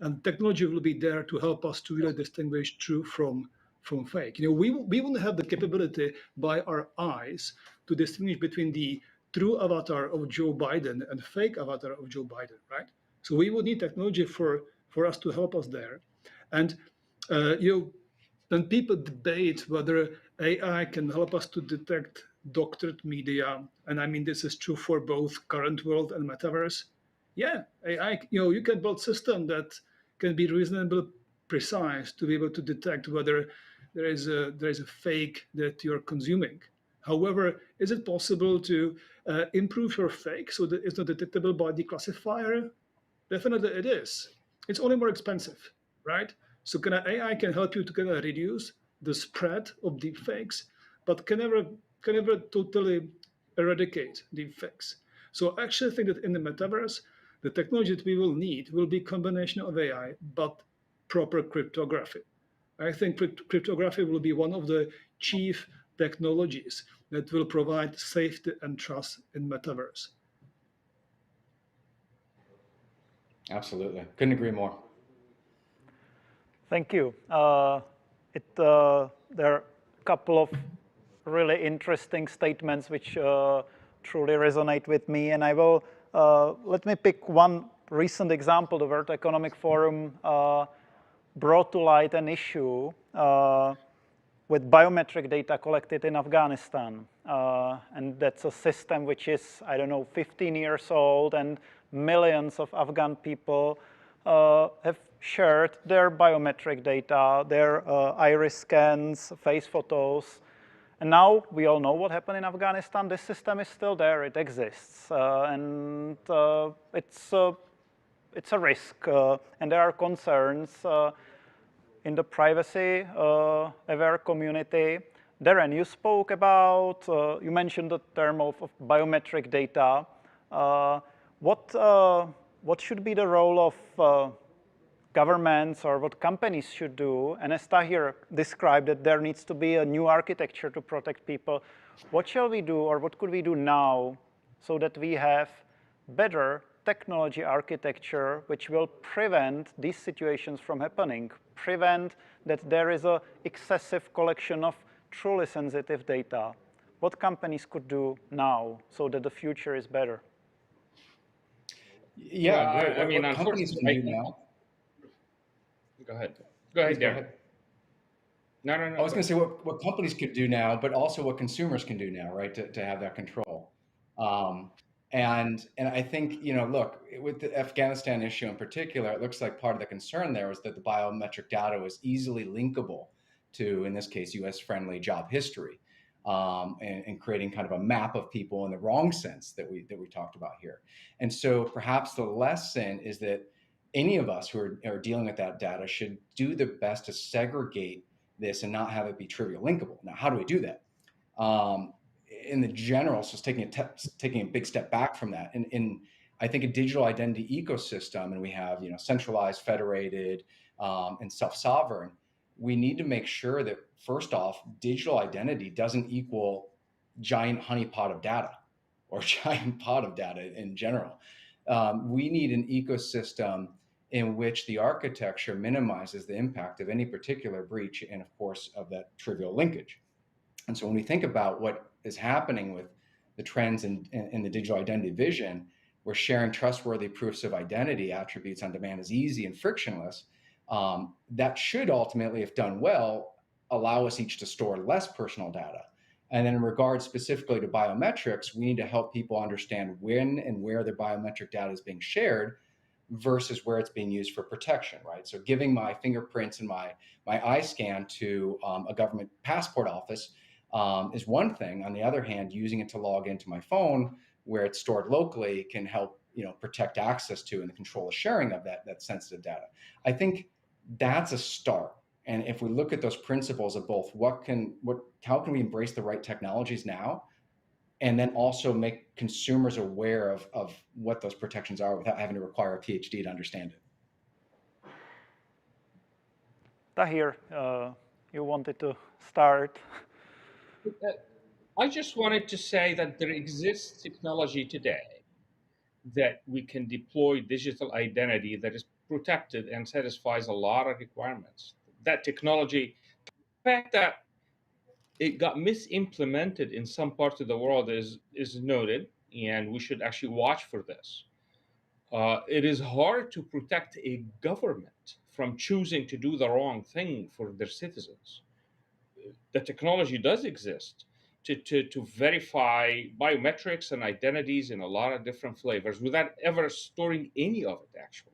Speaker 2: and technology will be there to help us to really distinguish true from fake. We wouldn't have the capability by our eyes to distinguish between the true avatar of Joe Biden and fake avatar of Joe Biden, right? So we would need technology for us to help us there. And when people debate whether AI can help us to detect doctored media, and I mean this is true for both current world and metaverse. Yeah, AI, you can build system that can be reasonably precise to be able to detect whether there is a fake that you're consuming. However, is it possible to improve your fake so that it's not detectable by the classifier? Definitely it is. It's only more expensive, right? So AI can help you to kind of reduce the spread of deepfakes, but can never totally eradicate deepfakes. So I actually think that in the metaverse, the technology that we will need will be a combination of AI, but proper cryptography. I think cryptography will be one of the chief technologies that will provide safety and trust in metaverse.
Speaker 18: Absolutely. Couldn't agree more.
Speaker 1: Thank you. There are a couple of really interesting statements which truly resonate with me, and I will let me pick one recent example. The World Economic Forum brought to light an issue with biometric data collected in Afghanistan, and that's a system which is, I don't know, 15 years old, and millions of Afghan people have shared their biometric data, their iris scans, face photos. And now we all know what happened in Afghanistan. This system is still there. It exists. And it's a risk. And there are concerns in the privacy-aware community. Darren, you spoke about, you mentioned the term of biometric data. What should be the role of governments or what companies should do? And as Tahir described, that there needs to be a new architecture to protect people. What shall we do, or what could we do now so that we have better technology architecture which will prevent these situations from happening, prevent that there is an excessive collection of truly sensitive data? What companies could do now so that the future is better?
Speaker 18: Yeah,
Speaker 17: Well,
Speaker 18: great.
Speaker 17: I mean,
Speaker 18: What companies can do now?
Speaker 17: Go ahead. Go ahead,
Speaker 18: Please go
Speaker 17: Darren.
Speaker 18: ahead.
Speaker 17: No.
Speaker 18: I was going to say what companies could do now, but also what consumers can do now, right, to have that control. And I think, look, with the Afghanistan issue in particular, it looks like part of the concern there was that the biometric data was easily linkable to, in this case, U.S.-friendly job history, and creating kind of a map of people in the wrong sense that we talked about here. And so perhaps the lesson is that any of us who are dealing with that data should do the best to segregate this and not have it be trivial linkable. Now, how do we do that? In the general, so it's taking a big step back from that. In I think a digital identity ecosystem, and we have centralized, federated, and self-sovereign. We need to make sure that first off, digital identity doesn't equal giant honeypot of data or giant pot of data in general. We need an ecosystem in which the architecture minimizes the impact of any particular breach and, of course, of that trivial linkage. And so when we think about what is happening with the trends in the digital identity vision, where sharing trustworthy proofs of identity attributes on demand is easy and frictionless, that should ultimately, if done well, allow us each to store less personal data. And then in regards specifically to biometrics, we need to help people understand when and where their biometric data is being shared versus where it's being used for protection, right? So giving my fingerprints and my eye scan to a government passport office is one thing. On the other hand, using it to log into my phone where it's stored locally can help protect access to and the control of sharing of that sensitive data. I think that's a start. And if we look at those principles of both how can we embrace the right technologies now, and then also make consumers aware of what those protections are without having to require a PhD to understand it.
Speaker 1: Tahir, you wanted to start.
Speaker 17: I just wanted to say that there exists technology today that we can deploy digital identity that is protected and satisfies a lot of requirements. That technology, the fact that it got misimplemented in some parts of the world is noted, and we should actually watch for this. It is hard to protect a government from choosing to do the wrong thing for their citizens. The technology does exist to verify biometrics and identities in a lot of different flavors without ever storing any of it, actually.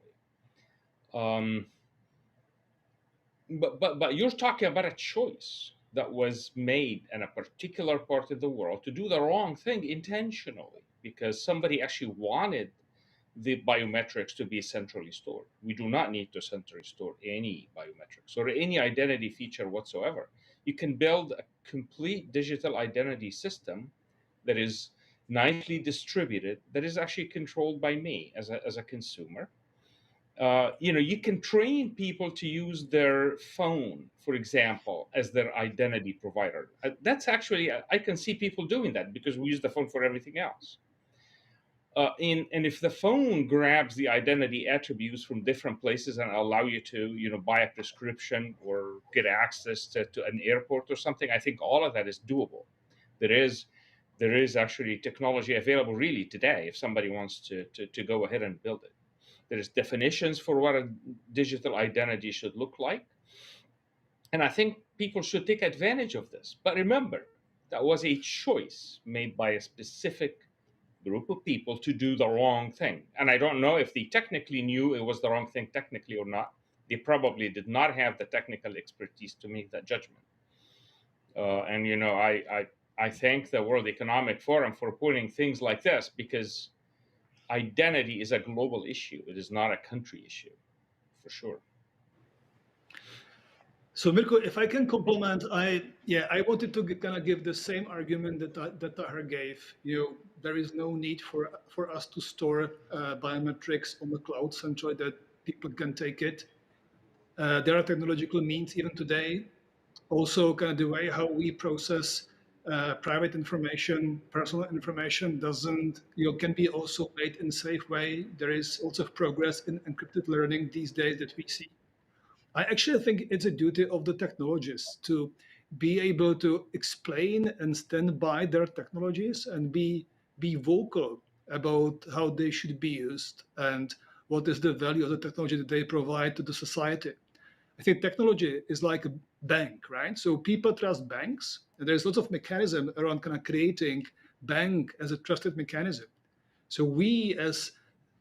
Speaker 17: But you're talking about a choice that was made in a particular part of the world to do the wrong thing intentionally because somebody actually wanted the biometrics to be centrally stored. We do not need to centrally store any biometrics or any identity feature whatsoever. You can build a complete digital identity system that is nicely distributed, that is actually controlled by me as a consumer. You can train people to use their phone, for example, as their identity provider. That's actually, I can see people doing that because we use the phone for everything else. And if the phone grabs the identity attributes from different places and allow you to, buy a prescription or get access to an airport or something, I think all of that is doable. There is actually technology available really today if somebody wants to go ahead and build it. There's definitions for what a digital identity should look like. And I think people should take advantage of this. But remember, that was a choice made by a specific group of people to do the wrong thing. And I don't know if they technically knew it was the wrong thing technically or not. They probably did not have the technical expertise to make that judgment. I thank the World Economic Forum for putting things like this because identity is a global issue. It is not a country issue, for sure.
Speaker 2: So Mirko, if I can complement, I wanted to kind of give the same argument that Tahir gave. There is no need for us to store biometrics on the cloud centrally that people can take it. There are technological means even today. Also, kind of the way how we process private information, personal information can be also made in a safe way. There is also progress in encrypted learning these days that we see. I actually think it's a duty of the technologists to be able to explain and stand by their technologies and be vocal about how they should be used and what is the value of the technology that they provide to the society. I think technology is like a bank, right? So people trust banks, and there's lots of mechanism around kind of creating bank as a trusted mechanism. So we as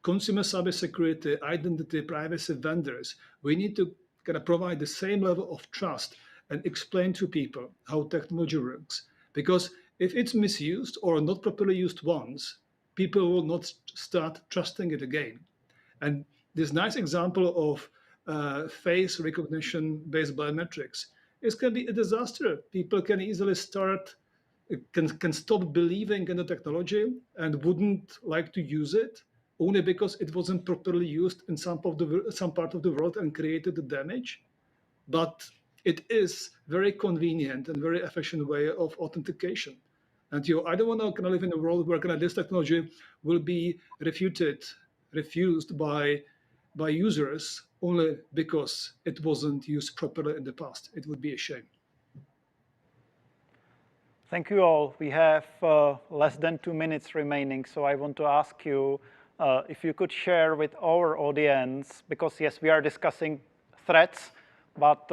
Speaker 2: consumer cybersecurity, identity, privacy vendors, we need to kind of provide the same level of trust and explain to people how technology works. Because if it's misused or not properly used once, people will not start trusting it again. And this nice example of face recognition based biometrics is can be a disaster. People can easily can stop believing in the technology and wouldn't like to use it only because it wasn't properly used in some part of the world and created the damage. But it is very convenient and very efficient way of authentication. And I don't want to kind of live in a world where kind of this technology will be refused by users only because it wasn't used properly in the past. It would be a shame.
Speaker 1: Thank you all. We have less than 2 minutes remaining, so I want to ask you if you could share with our audience, because yes, we are discussing threats, but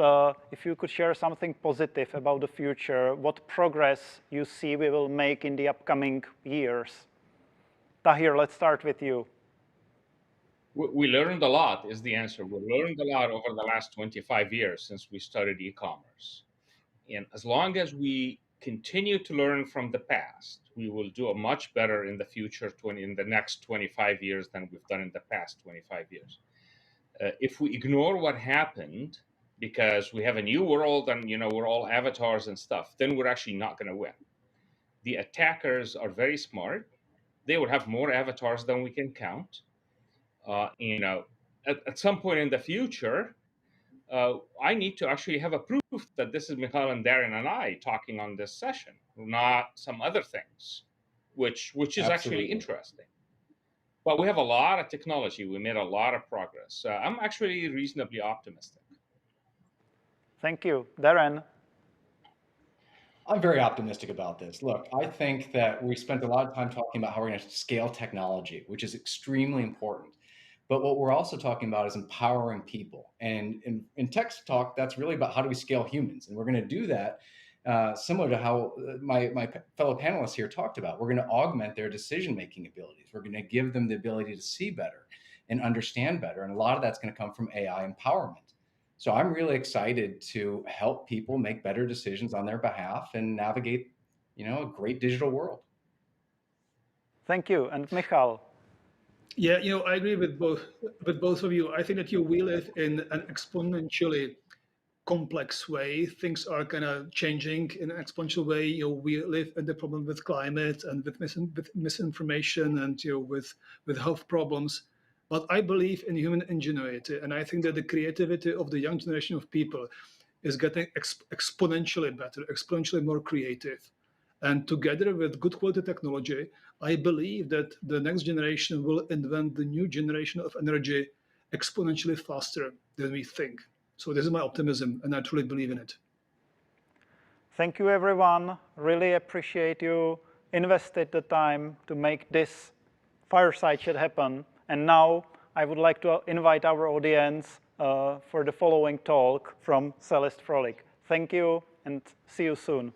Speaker 1: if you could share something positive about the future, what progress you see we will make in the upcoming years. Tahir, let's start with you.
Speaker 17: We learned a lot is the answer. We learned a lot over the last 25 years since we started e-commerce. And as long as we continue to learn from the past, we will do a much better in the future, in the next 25 years than we've done in the past 25 years. If we ignore what happened because we have a new world and we're all avatars and stuff, then we're actually not going to win. The attackers are very smart. They will have more avatars than we can count. At some point in the future, I need to actually have a proof that this is Mikhail and Darren and I talking on this session, not some other things, which is actually interesting. But we have a lot of technology. We made a lot of progress. I'm actually reasonably optimistic.
Speaker 1: Thank you. Darren?
Speaker 18: I'm very optimistic about this. Look, I think that we spent a lot of time talking about how we're going to scale technology, which is extremely important. But what we're also talking about is empowering people. And in tech talk, that's really about how do we scale humans. And we're going to do that similar to how my fellow panelists here talked about. We're going to augment their decision-making abilities. We're going to give them the ability to see better and understand better. And a lot of that's going to come from AI empowerment. So I'm really excited to help people make better decisions on their behalf and navigate, a great digital world.
Speaker 1: Thank you. And Michal?
Speaker 2: Yeah, I agree with both of you. I think that we live in an exponentially complex way. Things are kind of changing in an exponential way. We live in the problem with climate and with misinformation and with health problems. But I believe in human ingenuity, and I think that the creativity of the young generation of people is getting exponentially better, exponentially more creative. And together with good quality technology, I believe that the next generation will invent the new generation of energy exponentially faster than we think. So this is my optimism, and I truly believe in it.
Speaker 1: Thank you, everyone. Really appreciate you invested the time to make this fireside chat happen. And now I would like to invite our audience for the following talk from Celeste Frolik. Thank you, and see you soon.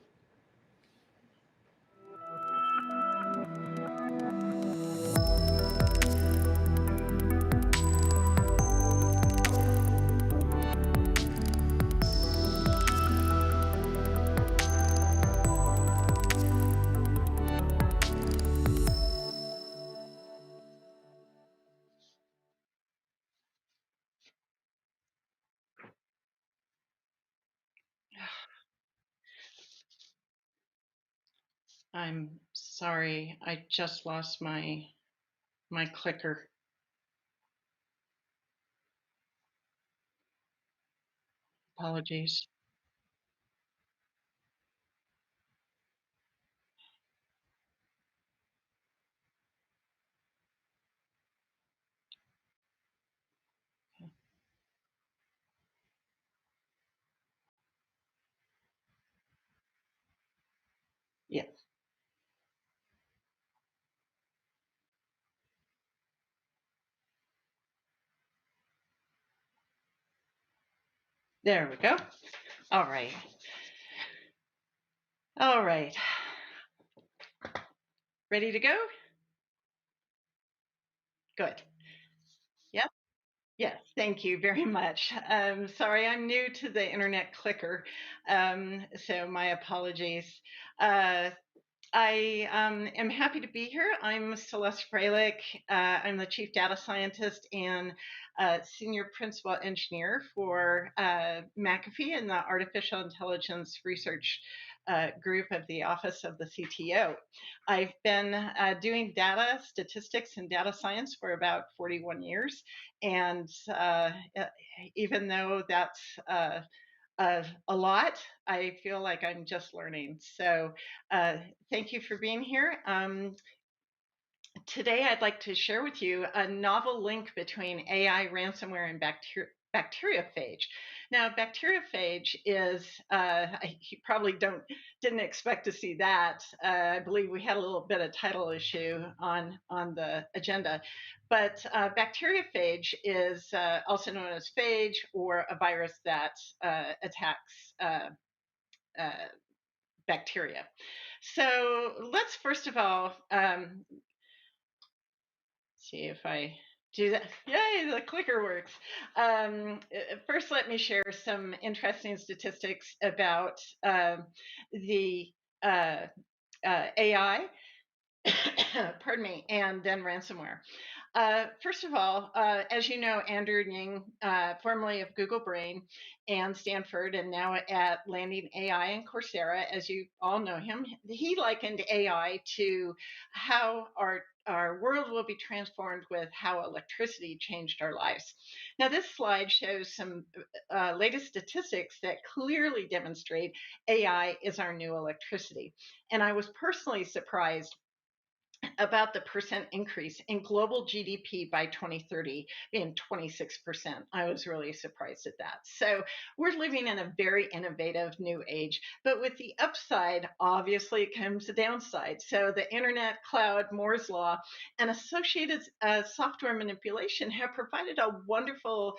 Speaker 19: I'm sorry, I just lost my clicker. Apologies. Yeah. There we go. All right. All right. Ready to go? Good. Yep. Yes, thank you very much. Sorry, I'm new to the internet clicker, so my apologies. I am happy to be here. I'm Celeste Freilich. I'm the Chief Data Scientist and Senior Principal Engineer for McAfee in the Artificial Intelligence Research Group of the Office of the CTO. I've been doing data, statistics, and data science for about 41 years. And even though that's a lot, I feel like I'm just learning. So thank you for being here. Today, I'd like to share with you a novel link between AI, ransomware, and bacteriophage. Now, bacteriophage is, you probably didn't expect to see that. I believe we had a little bit of title issue on the agenda. But bacteriophage is also known as phage, or a virus that attacks bacteria. So let's first of all see if I do that. Yay, the clicker works. First, let me share some interesting statistics about the AI, pardon me, and then ransomware. First of all, as you know, Andrew Ng, formerly of Google Brain and Stanford, and now at Landing AI and Coursera, as you all know him, he likened AI to how our world will be transformed with how electricity changed our lives. Now, this slide shows some latest statistics that clearly demonstrate AI is our new electricity. And I was personally surprised about the percent increase in global GDP by 2030 being 26%. I was really surprised at that. So we're living in a very innovative new age, but with the upside, obviously comes the downside. So the internet, cloud, Moore's law, and associated software manipulation have provided a wonderful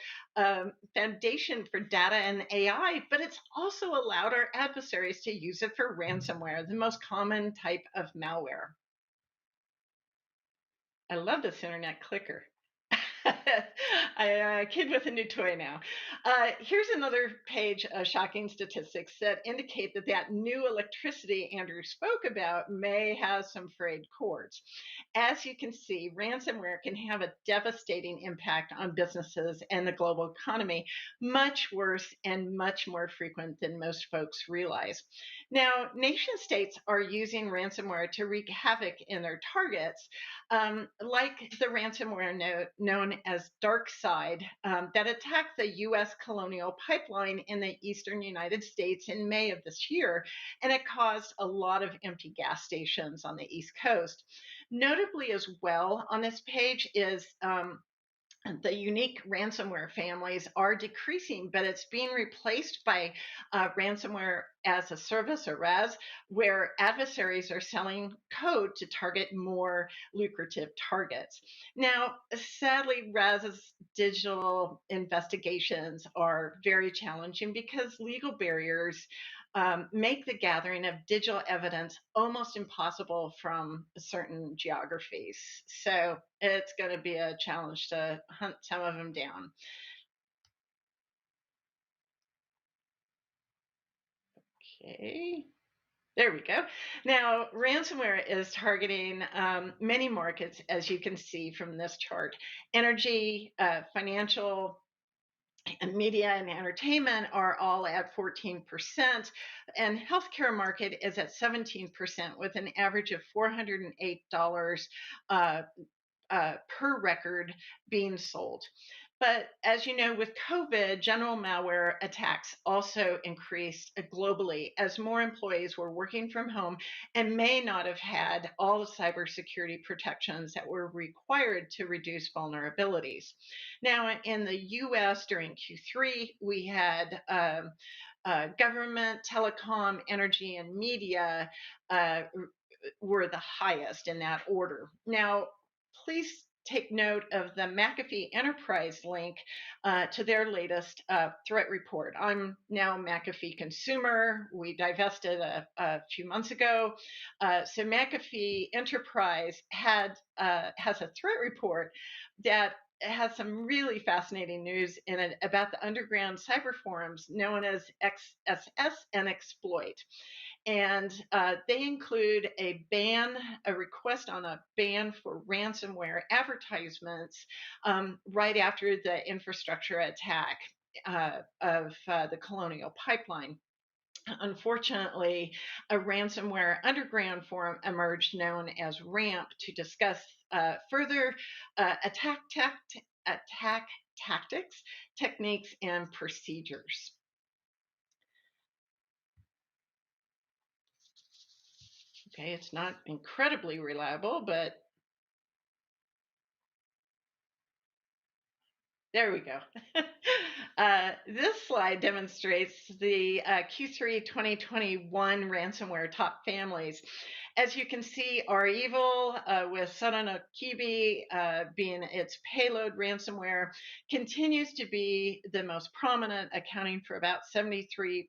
Speaker 19: foundation for data and AI, but it's also allowed our adversaries to use it for ransomware, the most common type of malware. I love this internet clicker. A kid with a new toy now. Here's another page of shocking statistics that indicate that that new electricity Andrew spoke about may have some frayed cords. As you can see, ransomware can have a devastating impact on businesses and the global economy, much worse and much more frequent than most folks realize. Now, nation states are using ransomware to wreak havoc in their targets, like the ransomware known as DarkSide that attacked the U.S. Colonial Pipeline in the eastern United States in May of this year, and it caused a lot of empty gas stations on the East Coast. Notably as well on this page is the unique ransomware families are decreasing, but it's being replaced by ransomware as a service, or RAS, where adversaries are selling code to target more lucrative targets. Now, sadly, RAS's digital investigations are very challenging because legal barriers make the gathering of digital evidence almost impossible from certain geographies. So it's going to be a challenge to hunt some of them down. Okay. There we go. Now, ransomware is targeting many markets, as you can see from this chart. Energy, financial, and media and entertainment are all at 14%, and healthcare market is at 17%, with an average of $408 per record being sold. But as you know, with COVID, general malware attacks also increased globally as more employees were working from home and may not have had all the cybersecurity protections that were required to reduce vulnerabilities. Now, in the US during Q3, we had government, telecom, energy, and media were the highest in that order. Now, please take note of the McAfee Enterprise link to their latest threat report. I'm now a McAfee consumer. We divested a few months ago. So McAfee Enterprise has a threat report that has some really fascinating news in it about the underground cyber forums known as XSS and Exploit. And they include a request on a ban for ransomware advertisements right after the infrastructure attack of the Colonial Pipeline. Unfortunately, a ransomware underground forum emerged known as RAMP to discuss further attack tactics, techniques, and procedures. Okay, it's not incredibly reliable, but there we go. This slide demonstrates the Q3 2021 ransomware top families. As you can see, s.r.o with s.r.o being its payload ransomware continues to be the most prominent, accounting for about 73%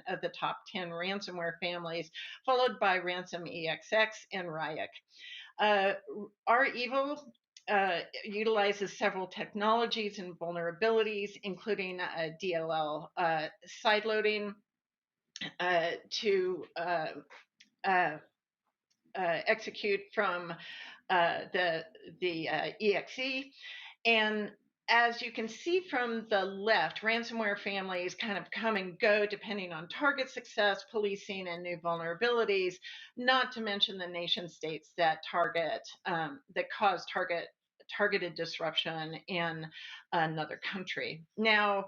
Speaker 19: of the top 10 ransomware families, followed by RansomEXX and Ryuk. s.r.o utilizes several technologies and vulnerabilities, including DLL sideloading to execute from the EXE. And as you can see from the left, ransomware families kind of come and go depending on target success, policing, and new vulnerabilities, not to mention the nation states that cause targeted disruption in another country. Now,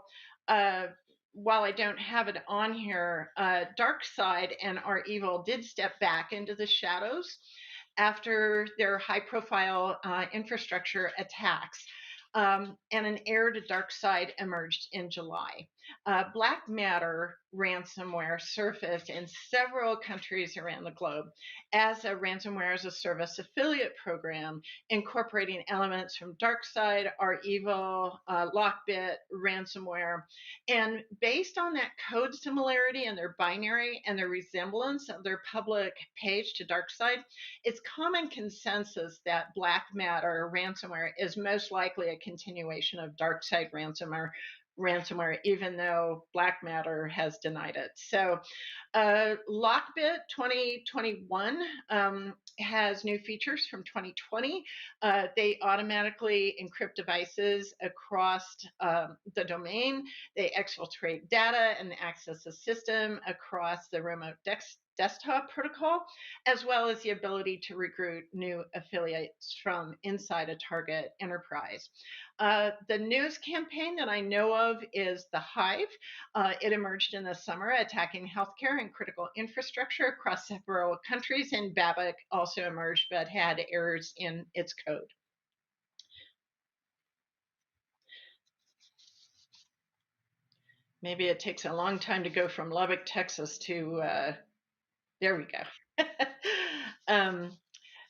Speaker 19: while I don't have it on here, DarkSide and s.r.o did step back into the shadows after their high-profile infrastructure attacks. And an heir to dark side emerged in July. Black Matter ransomware surfaced in several countries around the globe as a ransomware as a service affiliate program, incorporating elements from DarkSide, REvil, Lockbit, ransomware. And based on that code similarity and their binary and their resemblance of their public page to DarkSide, it's common consensus that Black Matter ransomware is most likely a continuation of DarkSide ransomware, even though Black Matter has denied it. So Lockbit 2021 has new features from 2020. They automatically encrypt devices across the domain. They exfiltrate data and access the system across the remote desktop protocol, as well as the ability to recruit new affiliates from inside a target enterprise. The news campaign that I know of is the Hive. It emerged in the summer, attacking healthcare and critical infrastructure across several countries, and Babbage also emerged but had errors in its code. Maybe it takes a long time to go from Lubbock, Texas to, there we go.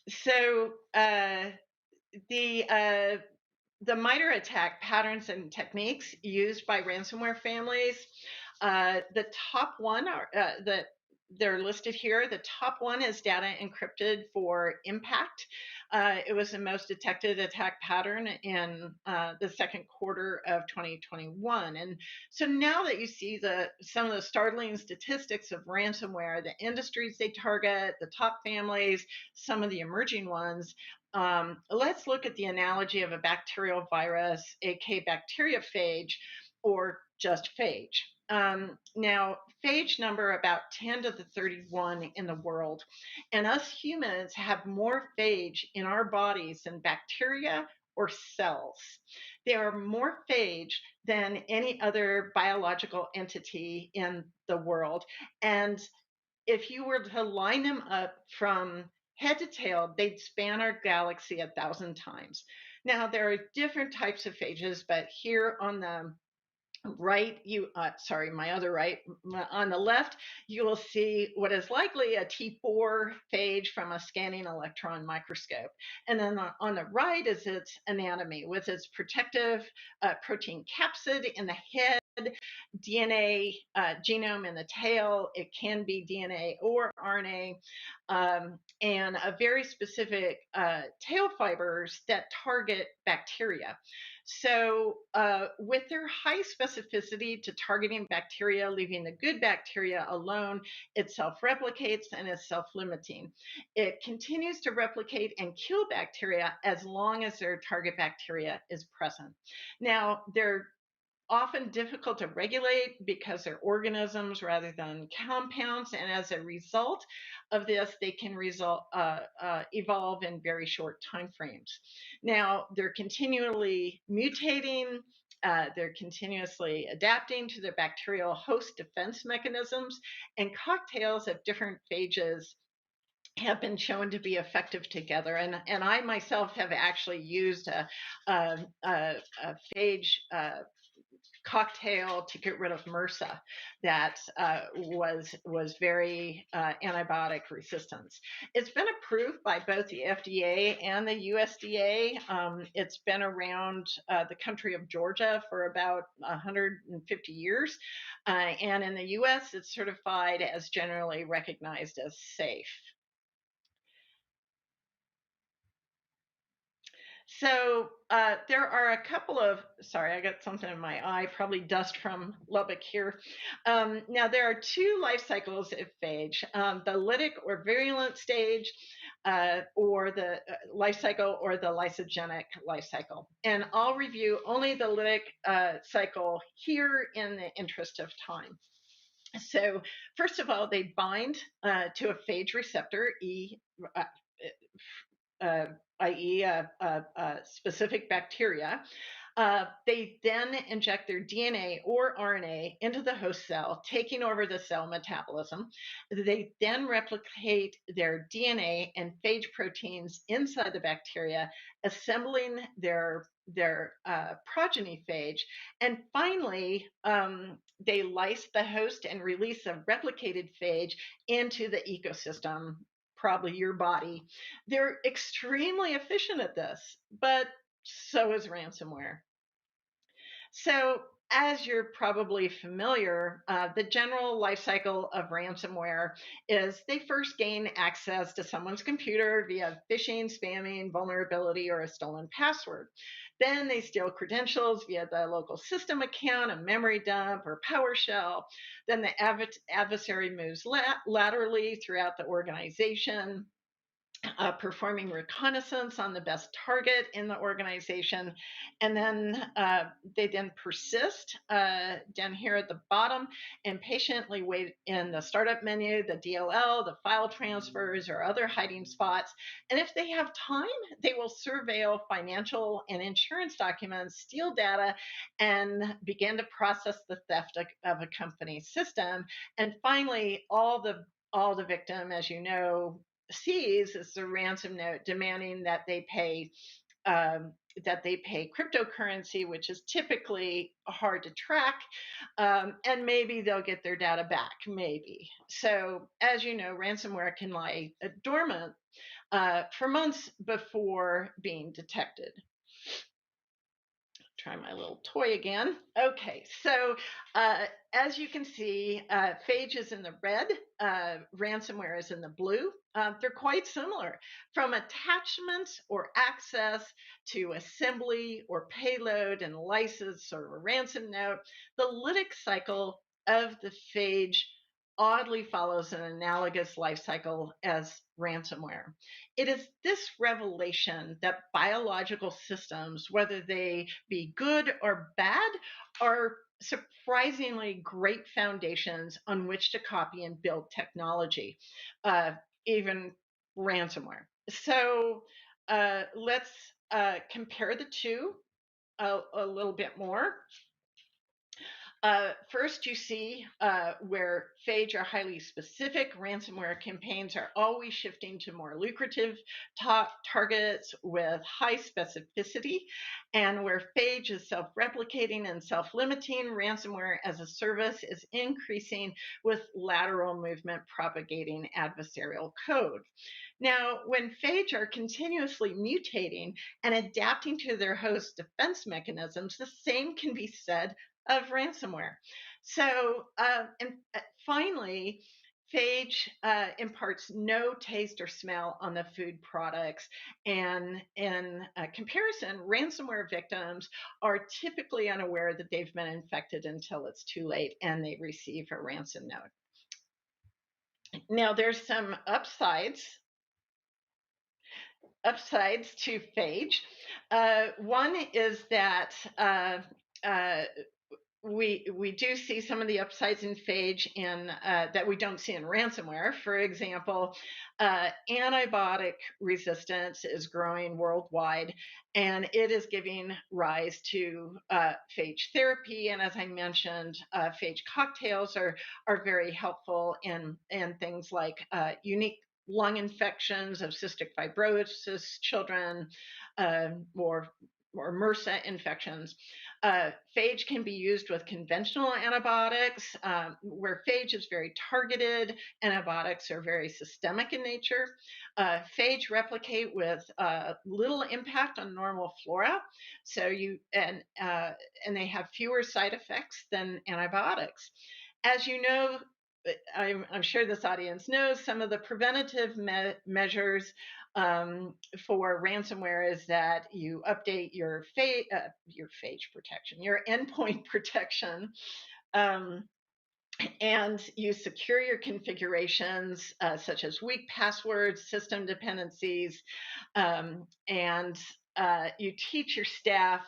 Speaker 19: So the MITRE attack patterns and techniques used by ransomware families, the top one are they're listed here. The top one is data encrypted for impact. It was the most detected attack pattern in the second quarter of 2021. And so now that you see some of the startling statistics of ransomware, the industries they target, the top families, some of the emerging ones, let's look at the analogy of a bacterial virus, aka bacteriophage, or just phage. Now, phage number about 10 to the 31 in the world, and us humans have more phage in our bodies than bacteria or cells. There are more phage than any other biological entity in the world. And if you were to line them up from head to tail, they'd span our galaxy 1,000 times. Now, there are different types of phages, but here on the right, sorry, my other right, on the left, you will see what is likely a T4 phage from a scanning electron microscope. And then on the right is its anatomy with its protective protein capsid in the head, DNA genome in the tail. It can be DNA or RNA, and a very specific tail fibers that target bacteria. So with their high specificity to targeting bacteria, leaving the good bacteria alone, it self-replicates and is self-limiting. It continues to replicate and kill bacteria as long as their target bacteria is present. Now, they're often difficult to regulate because they're organisms rather than compounds, and as a result of this, they can evolve in very short time frames. Now, they're continually mutating, they're continuously adapting to their bacterial host defense mechanisms, and cocktails of different phages have been shown to be effective together. And I myself have actually used a phage cocktail to get rid of MRSA that was very antibiotic resistance. It's been approved by both the FDA and the USDA. It's been around the country of Georgia for about 150 years. And in the US, it's certified as generally recognized as safe. So there are a couple of, sorry, I got something in my eye, probably dust from Lubbock here. Now there are two life cycles of phage, the lytic or virulent stage, or the life cycle, or the lysogenic life cycle. And I'll review only the lytic cycle here in the interest of time. So first of all, they bind to a phage receptor, i.e. a specific bacteria. They then inject their DNA or RNA into the host cell, taking over the cell metabolism. They then replicate their DNA and phage proteins inside the bacteria, assembling their progeny phage. And finally, they lyse the host and release a replicated phage into the ecosystem, probably your body. They're extremely efficient at this, but so is ransomware. So, as you're probably familiar, the general life cycle of ransomware is they first gain access to someone's computer via phishing, spamming, vulnerability, or a stolen password. Then they steal credentials via the local system account, a memory dump, or PowerShell. Then the adversary moves laterally throughout the organization, performing reconnaissance on the best target in the organization. And then they then persist down here at the bottom and patiently wait in the startup menu, the DLL, the file transfers, or other hiding spots. And if they have time, they will surveil financial and insurance documents, steal data, and begin to process the theft of a company's system. And finally, all the victim, as you know, sees is the ransom note demanding that they pay cryptocurrency, which is typically hard to track, and maybe they'll get their data back, maybe. So, as you know, ransomware can lie dormant for months before being detected. Try my little toy again. Okay, so as you can see, phage is in the red, ransomware is in the blue. They're quite similar. From attachments or access to assembly or payload and license or a ransom note, the lytic cycle of the phage oddly follows an analogous life cycle as ransomware. It is this revelation that biological systems, whether they be good or bad, are surprisingly great foundations on which to copy and build technology, even ransomware. So let's compare the two a little bit more. First, you see where phage are highly specific. Ransomware campaigns are always shifting to more lucrative targets with high specificity. And where phage is self-replicating and self-limiting, ransomware as a service is increasing with lateral movement propagating adversarial code. Now, when phage are continuously mutating and adapting to their host defense mechanisms, the same can be said of ransomware. So, and finally, phage imparts no taste or smell on the food products. And in comparison, ransomware victims are typically unaware that they've been infected until it's too late and they receive a ransom note. Now, there's some upsides to phage. One is that we do see some of the upsides in phage that we don't see in ransomware. For example, antibiotic resistance is growing worldwide, and it is giving rise to phage therapy. And as I mentioned, phage cocktails are very helpful in things like unique lung infections of cystic fibrosis children, or MRSA infections. Phage can be used with conventional antibiotics, where phage is very targeted. Antibiotics are very systemic in nature. Phage replicate with little impact on normal flora, so and they have fewer side effects than antibiotics. As you know, I'm sure this audience knows some of the preventative measures for ransomware is that you update your phage protection, your endpoint protection, and you secure your configurations such as weak passwords, system dependencies, and you teach your staff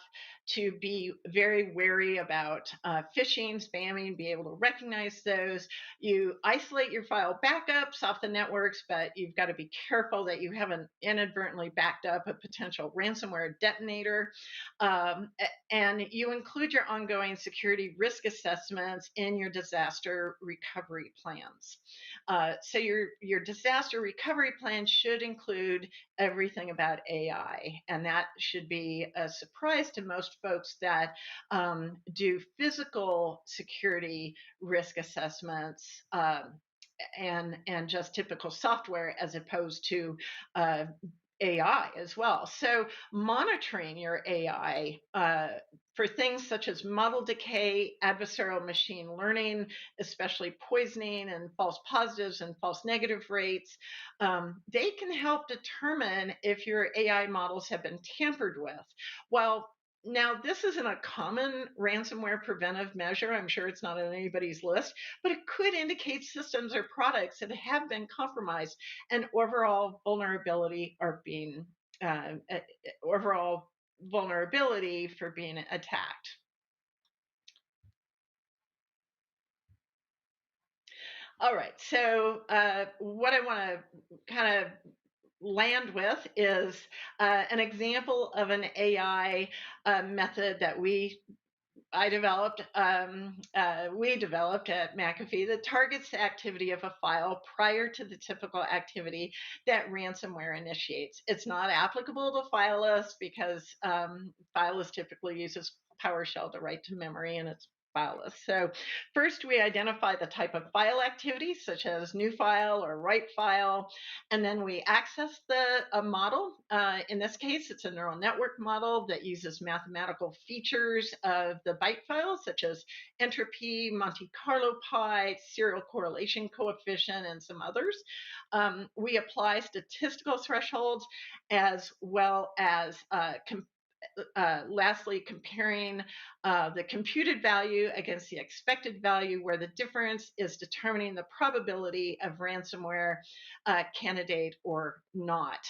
Speaker 19: to be very wary about phishing, spamming, be able to recognize those. You isolate your file backups off the networks, but you've got to be careful that you haven't inadvertently backed up a potential ransomware detonator. And you include your ongoing security risk assessments in your disaster recovery plans. So your disaster recovery plan should include everything about AI, and that should be a surprise to most folks that do physical security risk assessments. And just typical software as opposed to AI as well. So monitoring your AI for things such as model decay, adversarial machine learning, especially poisoning and false positives and false negative rates, they can help determine if your AI models have been tampered with. Well, now, this isn't a common ransomware preventive measure. I'm sure it's not on anybody's list, but it could indicate systems or products that have been compromised and overall vulnerability for being attacked. All right, so what I want to kind of land with is an example of an AI method that we developed at McAfee that targets the activity of a file prior to the typical activity that ransomware initiates. It's not applicable to fileless because fileless typically uses PowerShell to write to memory, and it's fileless. So first we identify the type of file activity, such as new file or write file, and then we access a model. In this case, it's a neural network model that uses mathematical features of the byte files, such as entropy, Monte Carlo pi, serial correlation coefficient, and some others. We apply statistical thresholds as well as lastly, comparing the computed value against the expected value, where the difference is determining the probability of ransomware candidate or not.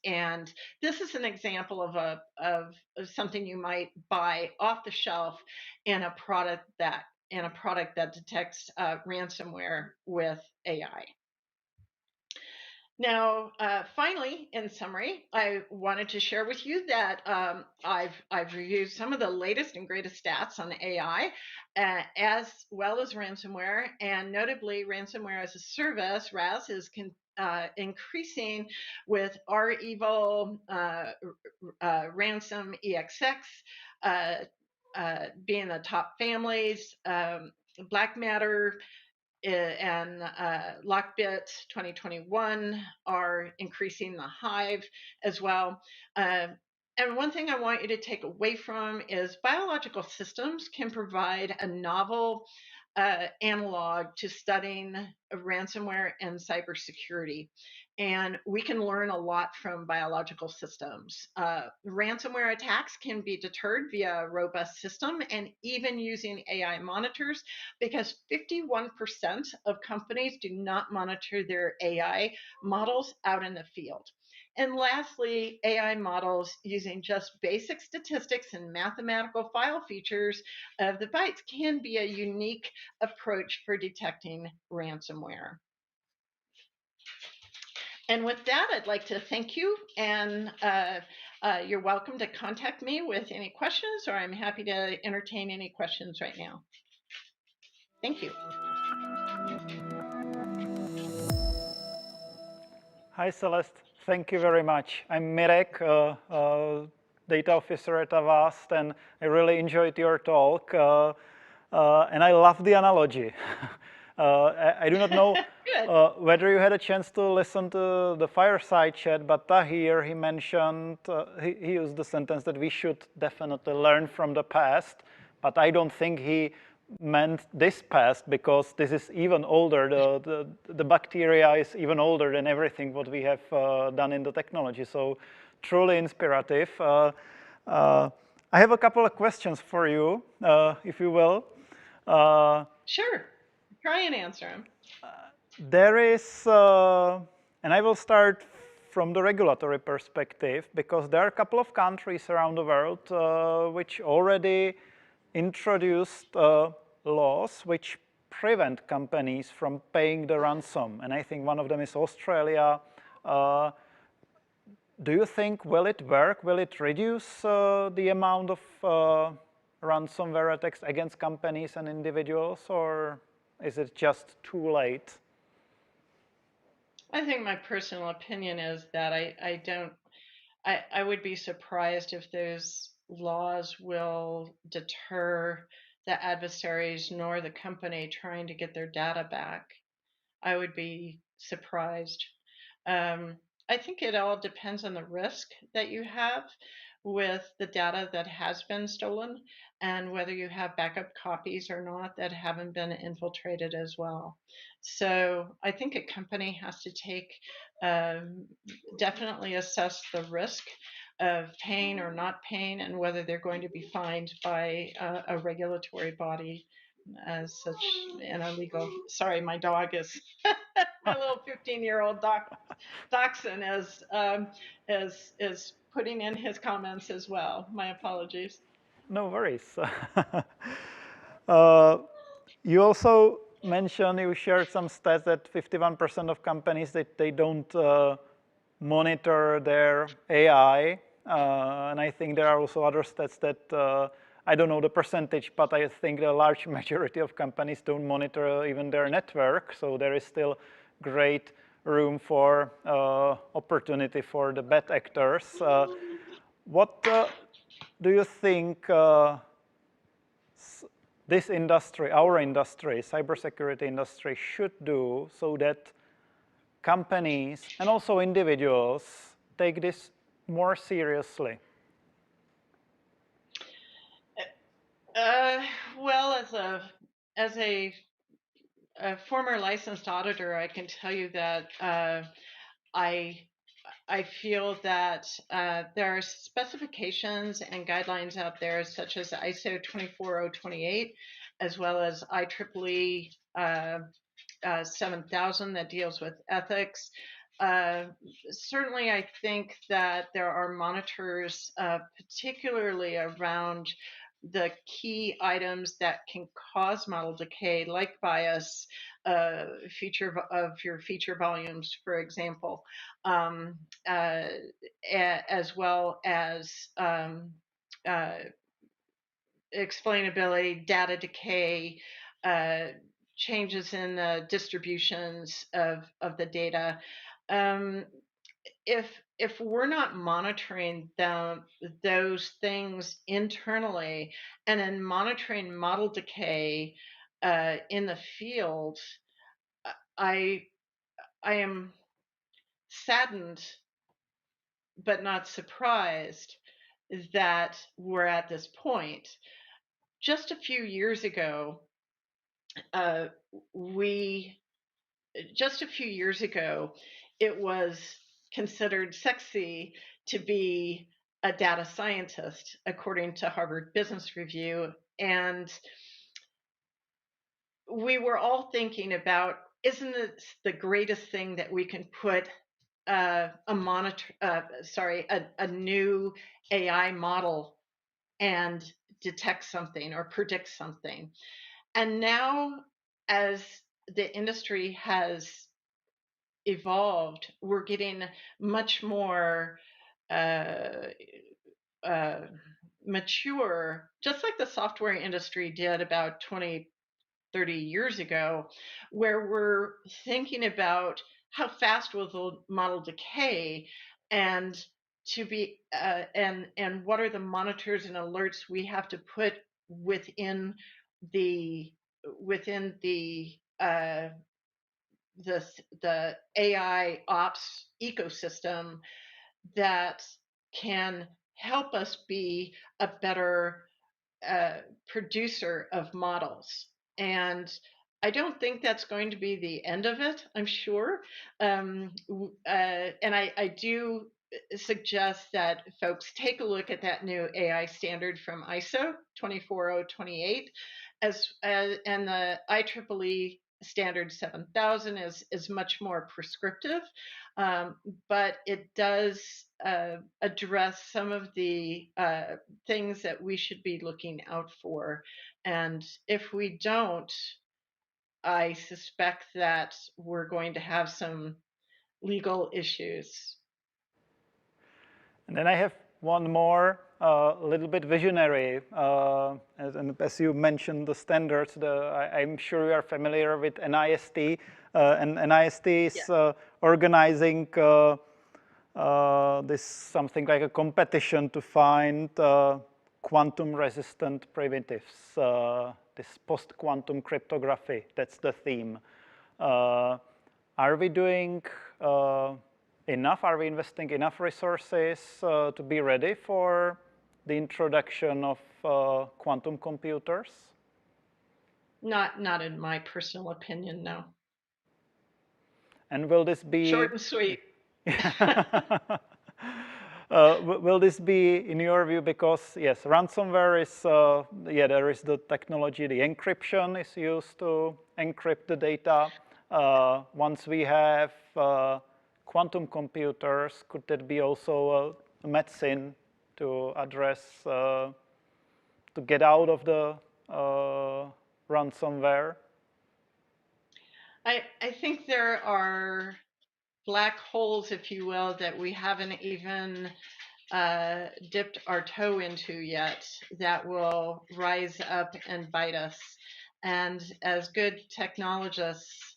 Speaker 19: And this is an example of something you might buy off the shelf in a product that detects ransomware with AI. Now, finally, in summary, I wanted to share with you that I've reviewed some of the latest and greatest stats on AI, as well as ransomware, and notably, ransomware as a service (RAS) is increasing with REvil, Ransom, EXX being the top families. Black Matter and Lockbit 2021 are increasing the Hive as well. And one thing I want you to take away from is biological systems can provide a novel analog to studying ransomware and cybersecurity. And we can learn a lot from biological systems. Ransomware attacks can be deterred via a robust system and even using AI monitors, because 51% of companies do not monitor their AI models out in the field. And lastly, AI models using just basic statistics and mathematical file features of the bytes can be a unique approach for detecting ransomware. And with that, I'd like to thank you, and you're welcome to contact me with any questions, or I'm happy to entertain any questions right now. Thank you.
Speaker 1: Hi, Celeste. Thank you very much. I'm Mirek, data officer at Avast, and I really enjoyed your talk. And I love the analogy. I do not know whether you had a chance to listen to the fireside chat, but Tahir, he mentioned, he used the sentence that we should definitely learn from the past, but I don't think he meant this past, because this is even older. The bacteria is even older than everything what we have done in the technology. So truly inspirative. I have a couple of questions for you, if you will.
Speaker 19: Sure, try and answer them.
Speaker 1: There is, and I will start from the regulatory perspective, because there are a couple of countries around the world which already introduced laws which prevent companies from paying the ransom. And I think one of them is Australia. Do you think, will it work? Will it reduce the amount of ransomware attacks against companies and individuals, or is it just too late?
Speaker 19: I think my personal opinion is that I would be surprised if those laws will deter the adversaries nor the company trying to get their data back. I would be surprised. I think it all depends on the risk that you have with the data that has been stolen and whether you have backup copies or not that haven't been infiltrated as well. So I think a company has to take, definitely assess the risk of paying or not paying and whether they're going to be fined by a regulatory body as such in a legal. Sorry, my dog is my little 15-year-old dachshund is putting in his comments as well. My apologies.
Speaker 1: No worries. You also mentioned, you shared some stats that 51% of companies that they don't monitor their AI, and I think there are also other stats that I don't know the percentage, but I think a large majority of companies don't monitor even their network, so there is still great room for opportunity for the bad actors. What do you think this industry, our industry, cybersecurity industry, should do so that companies and also individuals take this more seriously?
Speaker 19: Well, as a former licensed auditor, I can tell you that I feel that there are specifications and guidelines out there, such as ISO 24028, as well as IEEE 7000 that deals with ethics. Certainly, I think that there are monitors, particularly around the key items that can cause model decay, like bias, feature of your feature volumes, for example, as well as explainability, data decay, changes in the distributions of the data. If we're not monitoring those things internally and then monitoring model decay in the field, I am saddened but not surprised that we're at this point. Just a few years ago, it was considered sexy to be a data scientist, according to Harvard Business Review. And we were all thinking about, isn't it the greatest thing that we can put a new AI model and detect something or predict something? And now, as the industry has evolved, we're getting much more mature, just like the software industry did about 20, 30 years ago, where we're thinking about how fast will the model decay and and what are the monitors and alerts we have to put within the the AI ops ecosystem that can help us be a better producer of models. And I don't think that's going to be the end of it, I'm sure. And I do suggest that folks take a look at that new AI standard from ISO 24028 and the IEEE standard 7000 is much more prescriptive, but it does address some of the things that we should be looking out for. And if we don't, I suspect that we're going to have some legal issues.
Speaker 1: And then I have one more, a little bit visionary. As you mentioned, the standards, I'm sure you are familiar with NIST. And NIST is organizing this something like a competition to find quantum-resistant primitives, this post-quantum cryptography. That's the theme. Are we doing enough? Are we investing enough resources to be ready for the introduction of quantum computers?
Speaker 19: Not in my personal opinion, no.
Speaker 1: And will this be
Speaker 19: short and sweet?
Speaker 1: Will this be, in your view, because yes, ransomware is there is the technology, the encryption is used to encrypt the data. Once we have quantum computers, could that be also a medicine to address, to get out of the ransomware?
Speaker 19: I think there are black holes, if you will, that we haven't even dipped our toe into yet that will rise up and bite us. And as good technologists,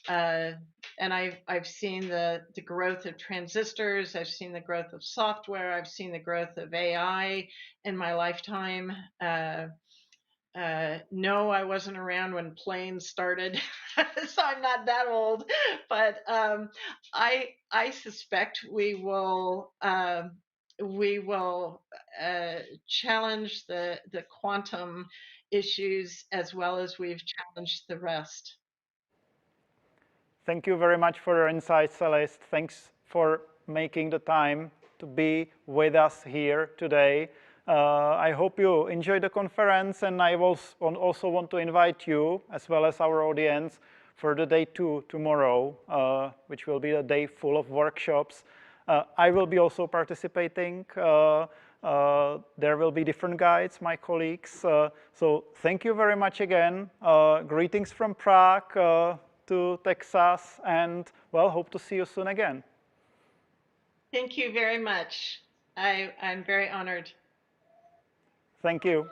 Speaker 19: and I've seen the growth of transistors, I've seen the growth of software, I've seen the growth of AI in my lifetime. No, I wasn't around when planes started, so I'm not that old. But I suspect we will challenge the quantum issues as well as we've challenged the rest.
Speaker 1: Thank you very much for your insights, Celeste. Thanks for making the time to be with us here today. I hope you enjoyed the conference, and I also want to invite you, as well as our audience, for the day 2 tomorrow, which will be a day full of workshops. I will be also participating. There will be different guides, my colleagues. So thank you very much again. Greetings from Prague to Texas, and well, hope to see you soon again.
Speaker 19: Thank you very much. I'm very honored.
Speaker 1: Thank you.